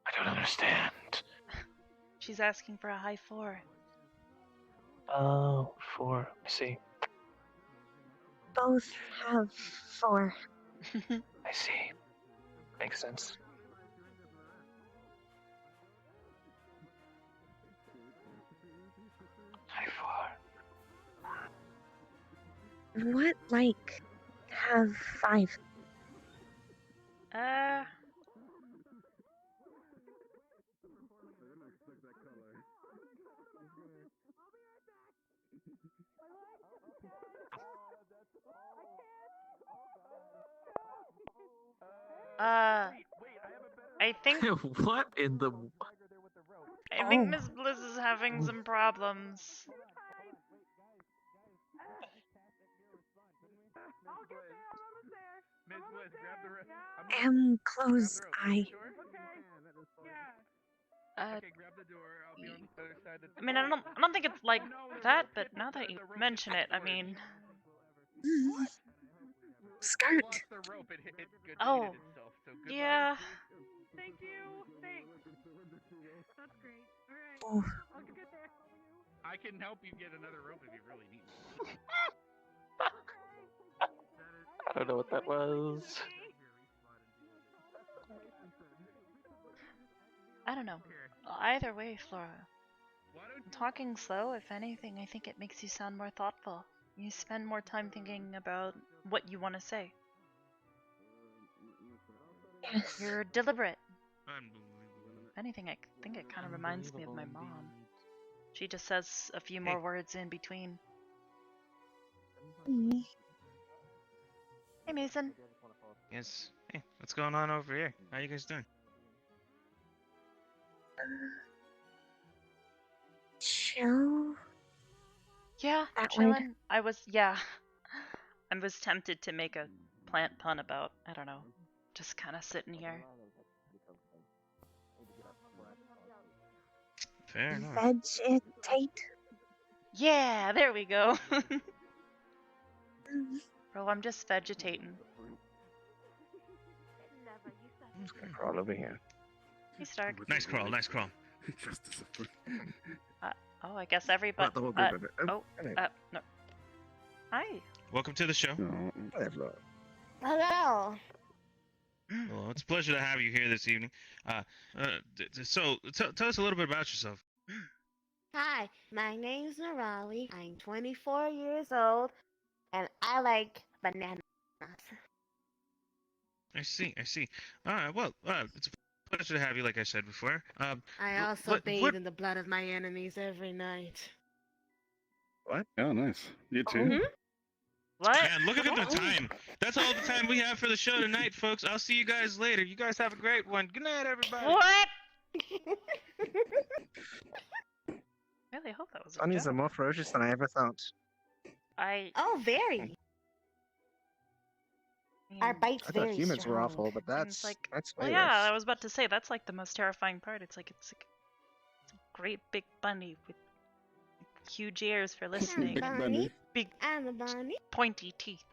I don't understand.
She's asking for a high 4.
Oh, 4. I see.
Both have 4.
I see. Makes sense. High 4.
What, like, have 5?
I think
What in the...
I think Miss Bliss is having some problems.
Close eye.
I mean, I don't think it's like that, but now that you mention it, I mean,
skirt.
Oh, yeah.
Thank you. Thanks. That's great. Alright.
Oh.
I'll get there.
I can help you get another rope if you really need me.
I don't know what that was.
I don't know. Either way, Flora. Talking slow, if anything, I think it makes you sound more thoughtful. You spend more time thinking about what you want to say.
Yes.
You're deliberate. If anything, I think it kind of reminds me of my mom. She just says a few more words in between. Hey, Mason.
Yes. Hey, what's going on over here? How you guys doing?
Chill.
Yeah, chillin'. I was tempted to make a plant pun about, I don't know, just kind of sitting here.
Fair enough.
Vegetate.
Yeah, there we go. Bro, I'm just vegetating.
I'm just gonna crawl over here.
Hey, Stark.
Nice crawl, nice crawl.
Oh, I guess everybody.
Not the whole group of it.
No. Hi.
Welcome to the show.
Hello.
Hello.
Well, it's a pleasure to have you here this evening. So, tell us a little bit about yourself.
Hi, my name's Nerali. I'm 24 years old, and I like bananas.
I see. All right. Well, it's a pleasure to have you, like I said before.
I also bathe in the blood of my enemies every night.
What? Oh, nice. You too?
Mm-hmm.
What?
Man, look at the time. That's all the time we have for the show tonight, folks. I'll see you guys later. You guys have a great one. Good night, everybody.
What? Really hope that was a
Bunnies
joke.
are more ferocious than I ever thought.
Oh, very. Our bite's
I thought
very
humans were
strong.
awful, but that's
like,
that's
well,
way
yeah,
worse.
I was about to say that's like the most terrifying part. It's a great big bunny with huge ears for listening.
Bunny.
Big
I'm a bunny.
pointy teeth.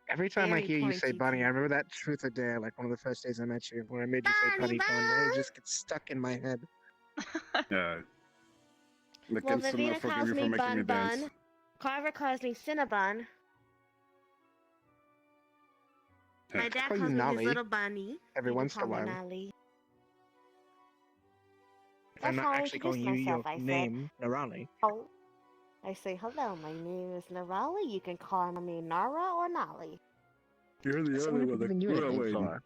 Every time I
Very
hear you say
pointy
bunny, I remember that truth or dare, like one of the first days I met you, where I made you say bunny bun, and it just gets stuck in my head.
Yeah. The
Well,
kids will not
Vivina
forgive
calls
you for
me
making
Bun
me dance.
Bun. Carver calls me Cinnabon. My dad
call you
calls me his
Nolly
little bunny.
every
You can
once in a
call me
while.
Nolly.
I'm
That's
not
how I
actually calling
introduce
you
myself,
your
I said.
name, Narali.
Oh. I say, hello, my name is Nerali. You can call me Nara or Nolly.
You're the
So
only
never
one that
giving you a nickname,
waiting.
Flora.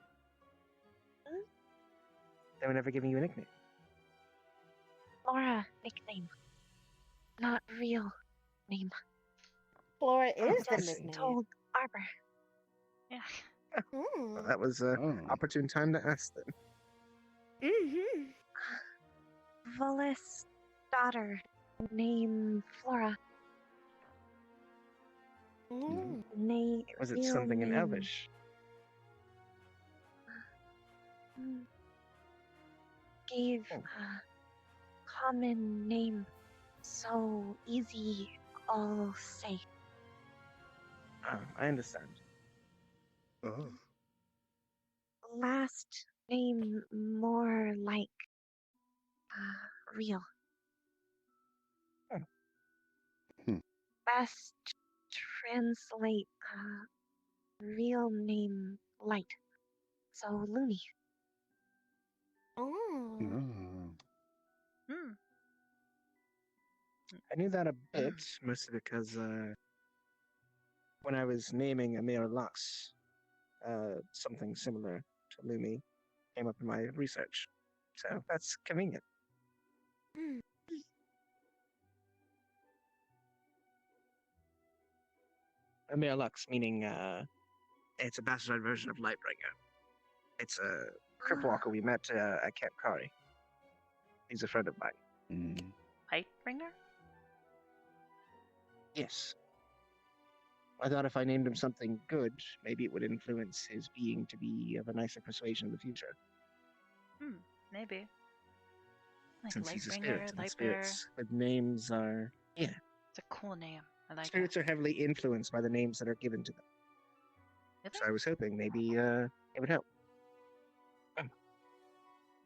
They were never giving you a nickname.
Flora, nickname. Not real name.
Flora is the
Just
nickname.
told Arbor.
Yeah.
Well, that was an opportune time to ask them.
Mm-hmm.
Vullis daughter. Name Flora.
Was it
real
something in
name.
Elvish?
Gave a common name, so easy, all say.
Oh, I understand.
Oh.
Last name more like real. Best translate real name light. So Loony.
Oh.
Hmm.
I knew that a bit, mostly because when I was naming Amir Lux, something similar to Lumi came up in my research. So that's convenient. Amir Lux, meaning it's a bastardized version of Lightbringer. It's a Cripwalker we met at Camp Kari. He's a friend of mine.
Lightbringer?
Yes. I thought if I named him something good, maybe it would influence his being to be of a nicer persuasion in the future.
Maybe. Like
Since he's a
Lightbringer,
spirit, and
Lightbearer.
spirits with names are... Yeah.
It's a cool name. I like
Spirits are heavily influenced by the names that are given to them.
it.
So I was hoping maybe it would help.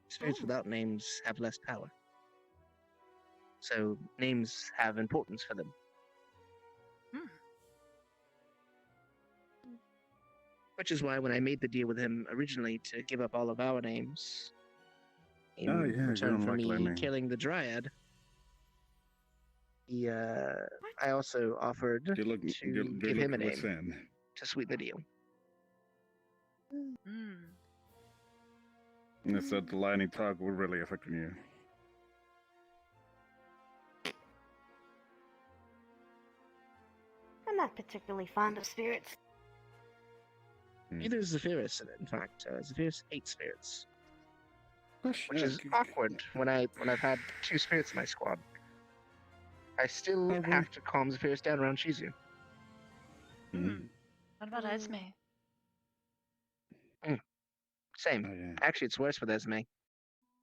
Spirits without names have less power. So names have importance for them. Which is why when I made the deal with him originally to give up all of our names in return for me killing the Dryad, I also offered to give him a name to sweeten the deal.
And it said the lightning talk would really affect you.
I'm not particularly fond of spirits.
Neither is Zephyrus, in fact. Zephyrus hates spirits. Which is awkward when I've had two spirits in my squad. I still have to calm Zephyrus down around Shizu.
What about Esme?
Same. Actually, it's worse with Esme.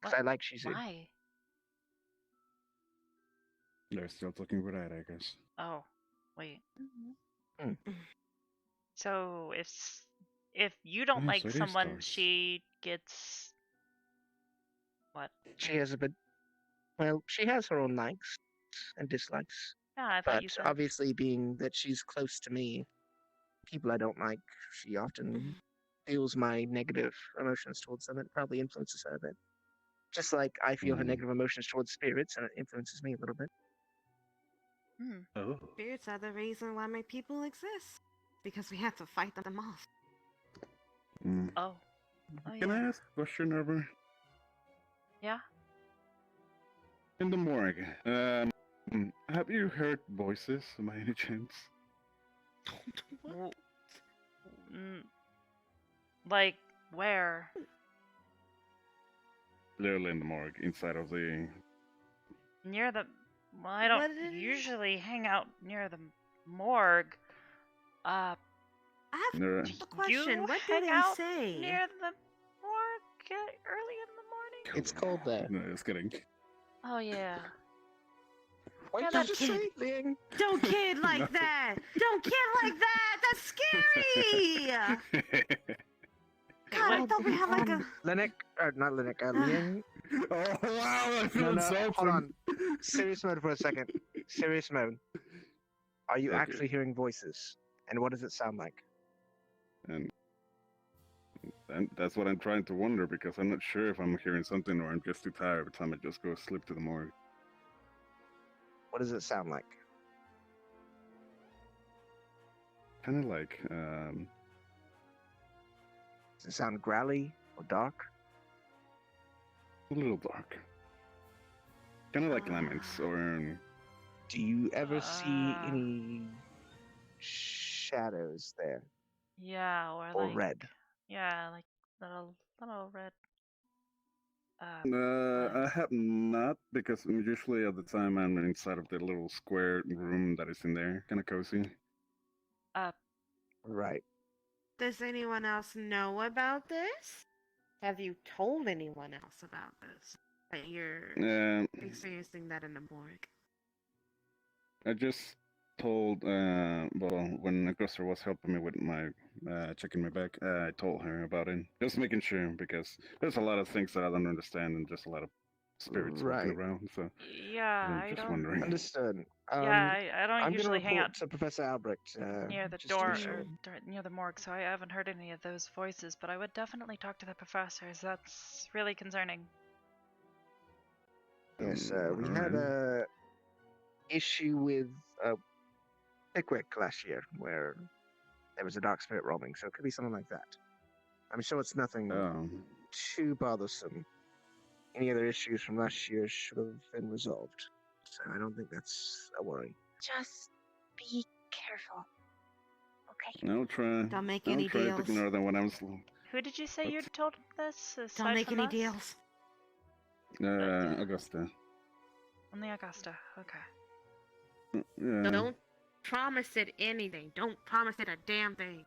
Because I like Shizu.
Why?
They're still talking about that, I guess.
Oh, wait. So if you don't like
so it is
someone,
dark.
she gets what?
She has a bit. Well, she has her own likes and dislikes.
Yeah, I thought
But
you said.
obviously, being that she's close to me, people I don't like, she often feels my negative emotions towards them. It probably influences her a bit. Just like I feel her negative emotions towards spirits, and it influences me a little bit.
Oh.
Spirits are the reason why my people exist. Because we have to fight them off.
Oh.
Can I ask a question, Arbor?
Yeah.
In the morgue, have you heard voices by any chance?
Like where?
Literally in the morgue, inside of the...
Near the. Well, I don't usually hang out near the morgue.
I have
There-
a question. What do
hang
they
out
say?
near the morgue early in the morning?
It's cold there.
No, just kidding.
Oh yeah.
What
Yeah,
did
that's
you say, Ling?
Don't kid like that! Don't kid like that! That's scary! God, I thought we had like a...
Linux, or not Linux, Ling.
Oh, wow, I feel
No,
insulted.
hold on. Serious mode for a second. Serious mode. Are you
Okay.
actually hearing voices? And what does it sound like?
And that's what I'm trying to wonder, because I'm not sure if I'm hearing something or I'm just too tired every time I just go slip to the morgue.
What does it sound like?
Kind of like,
Does it sound growly or dark?
a little dark. Kind of like laments, or...
Do you ever see any shadows there?
Yeah, or like
red?
Yeah, like little red.
I have not, because usually at the time I'm inside of the little square room that is in there, kind of cozy.
Right.
Does anyone else know about this? Have you told anyone else about this? That you're experiencing that in the morgue?
I just told, well, when Augusta was helping me with my, checking my back, I told her about it. Just making sure, because there's a lot of things that I don't understand and just a lot of spirits walking
Right.
around, so
Yeah,
I'm just wondering.
Understood.
Yeah, I don't
I'm
usually
gonna
hang out
report to Professor Albrecht.
near the
just to
door
be sure.
or near the morgue, so I haven't heard any of those voices. But I would definitely talk to the professors. That's really concerning.
Yes, we had
alright.
a issue with Pickwick last year where there was a dark spirit roaming, so it could be something like that. I'm sure it's nothing too bothersome. Any other issues from last year should have been resolved, so I don't think that's a worry.
Just be careful. Okay.
I'll try.
Don't make
I'll
any
try to
deals.
ignore them when I'm
Who did you say
What?
you told this? Aside
Don't make
from
any
us?
deals.
Augusta.
Only Augusta. Okay.
Yeah.
Don't promise it anything. Don't promise it a damn thing.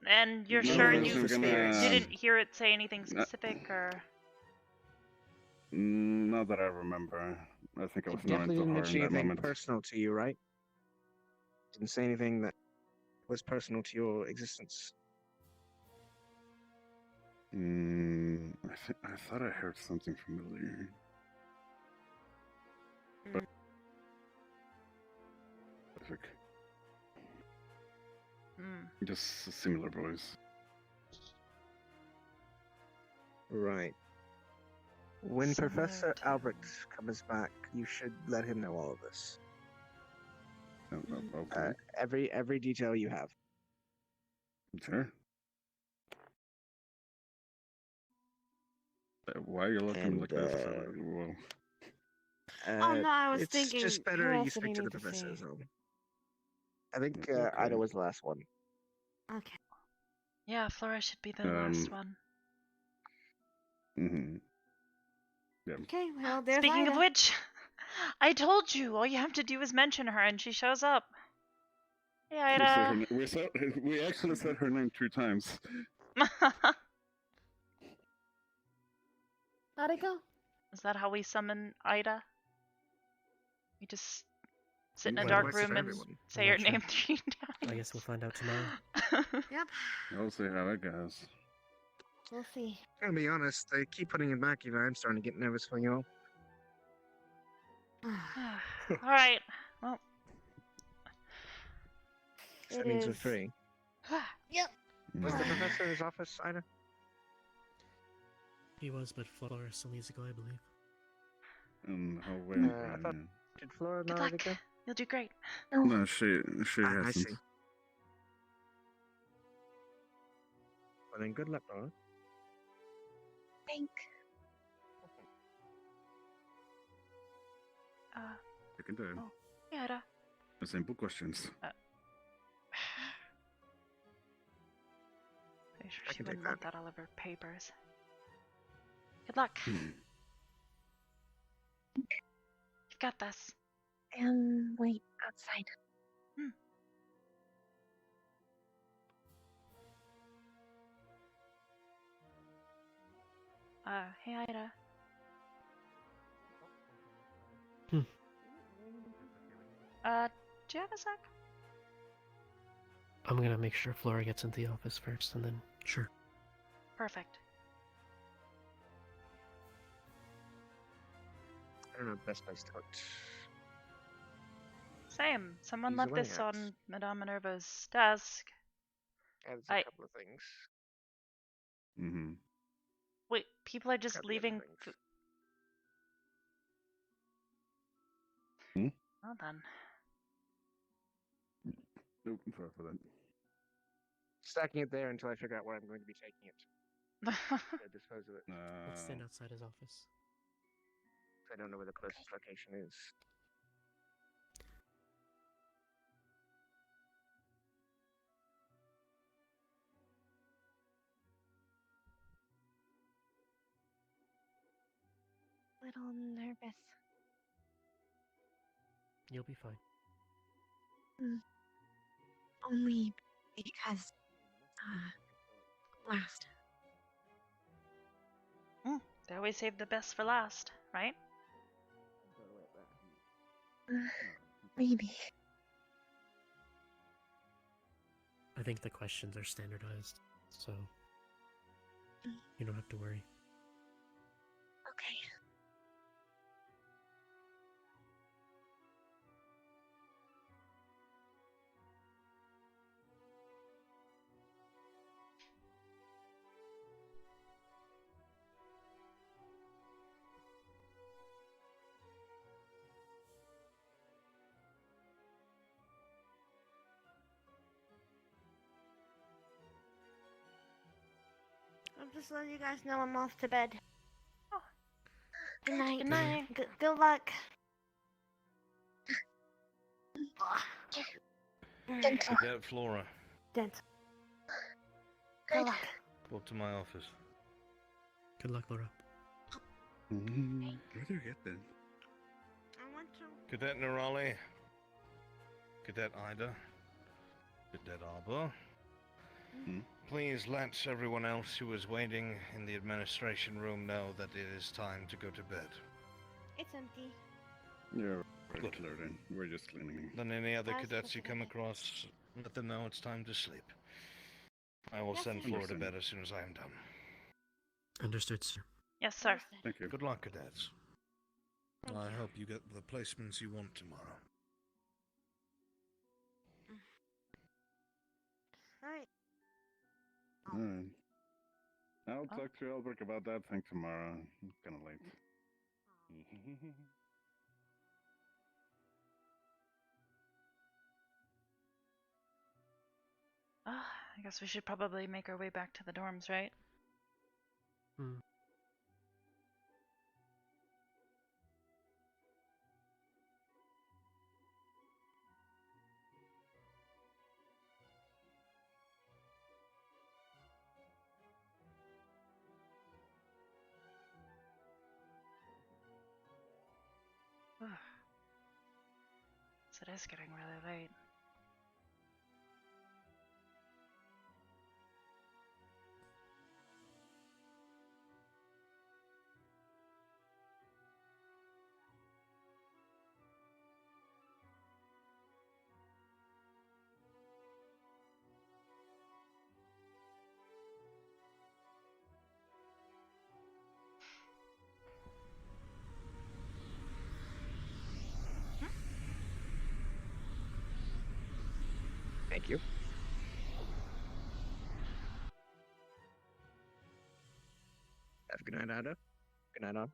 And you're
No,
sure
that's
you
not gonna-
didn't hear it say anything specific, or?
Not that I remember. I think I was not
Definitely
into
didn't
her
mention
in that
anything
moment.
personal to you, right? Didn't say anything that was personal to your existence.
I thought I heard something familiar. But like, just a similar voice.
Right. When
Similar
Professor
to-
Albrecht comes back, you should let him know all of this.
Okay.
Every detail you have.
Sure. Why are you looking like this? Whoa.
Oh, no, I was
it's
thinking,
just
who
better
else
you
did he
speak to the
need to
professor.
see?
So. I think
Okay.
Ida was the last one.
Okay.
Yeah, Flora should be the last one.
Mm-hmm. Yeah.
Okay, well, there's
Speaking of
Ida.
which, I told you all you have to do is mention her and she shows up. Hey, Ida.
We actually said her name 2 times.
How'd it go?
Is that how we summon Ida? We just sit in a
Well,
dark
works
room
for
and
everyone.
say
I'm
your
not sure.
name 3 times.
I guess we'll find out tomorrow.
Yep.
I'll see how it goes.
We'll see.
I'm gonna be honest, they keep putting it back, I'm starting to get nervous for you all.
Alright, well.
That means we're free.
Yep.
Was the professor in his office, Ida?
He was, but Flora still needs to go, I believe.
I thought, did Flora not already go?
You'll do great.
No, she
I
hasn't.
see. Well then, good luck, Laura.
Thank.
You can do.
Hey, Ida.
The simple questions.
Pretty sure
I
she
can take
wouldn't want that all over papers. Good luck. You've got this.
And wait outside.
Hey, Ida. Do you have a sec?
I'm gonna make sure Flora gets into the office first, and then sure.
Perfect.
I don't know the best place to put.
Same. Someone
These
left
away
this
hats.
on Madame Minerva's desk.
There's a couple of things.
Mm-hmm.
Wait, people are just
Couple of
leaving.
things.
Well then.
Nope, sorry for that.
Stacking it there until I figure out where I'm going to be taking it. To dispose of it.
Let's stand outside his office.
I don't know where the closest location is.
Little nervous.
You'll be fine.
Only because last.
They always save the best for last, right?
Maybe.
I think the questions are standardized, so you don't have to worry.
Okay.
I'm just letting you guys know I'm off to bed.
Oh.
Good night.
Good night.
Good luck.
Cadet Flora,
Dental.
Good
luck.
report to my office.
Good luck, Laura.
Where'd you hit then?
I want to.
Cadet Nerali, Cadet Ida, Cadet Arbor. Please let everyone else who is waiting in the administration room know that it is time to go to bed.
It's empty.
Yeah, right, cleared in. We're just cleaning.
Then any other
That's
cadets you
what
come
I
across, let them know it's time to sleep. I will send Flora to bed as soon as I am done.
Understood, sir.
Yes, sir.
Thank you.
Good luck, cadets.
Thank
I
you.
hope you get the placements you want tomorrow.
Alright.
Alright. I'll talk to Albert about that thing tomorrow. It's kind of late.
I guess we should probably make our way back to the dorms, right? So it is getting really late.
Thank you. Have a good night, Ada. Good night, on.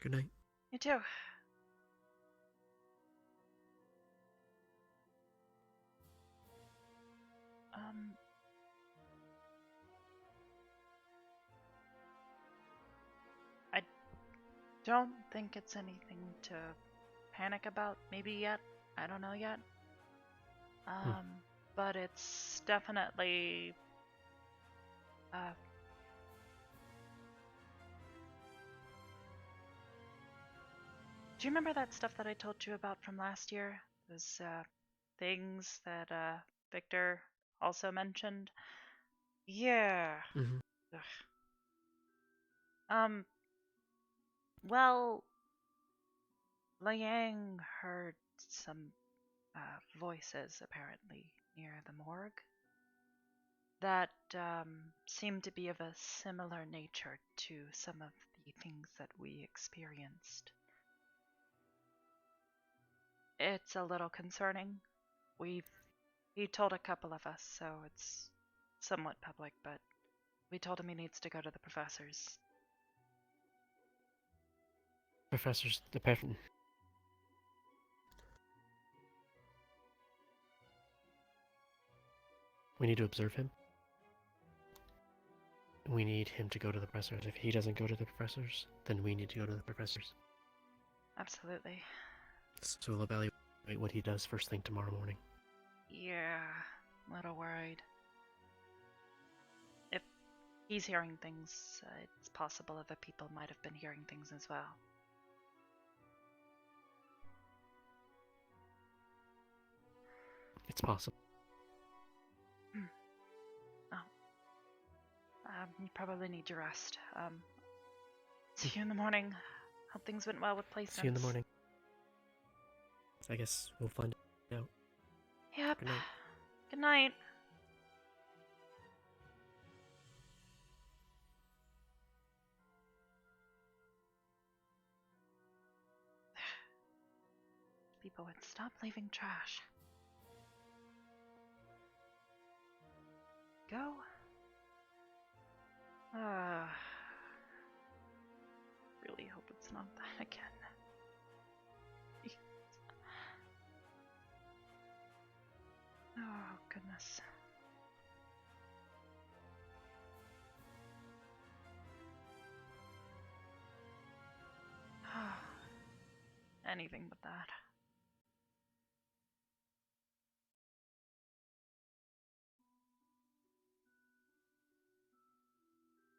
Good night.
You too. I don't think it's anything to panic about, maybe yet. I don't know yet. But it's definitely do you remember that stuff that I told you about from last year? Those things that Victor also mentioned? Yeah. Ugh. Well, Liang heard some voices apparently near the morgue that seemed to be of a similar nature to some of the things that we experienced. It's a little concerning. He told a couple of us, so it's somewhat public, but we told him he needs to go to the professors.
Professors, we need to observe him. We need him to go to the professors. If he doesn't go to the professors, then we need to go to the professors.
Absolutely.
So we'll evaluate what he does first thing tomorrow morning.
Yeah, a little worried. If he's hearing things, it's possible other people might have been hearing things as well.
It's possible.
you probably need your rest. See you in the morning. Hope things went well with placements.
See you in the morning. I guess we'll find out.
Yep.
Good night.
Good night. People would stop leaving trash. Go. Really hope it's not that again. Oh, goodness. Anything but that.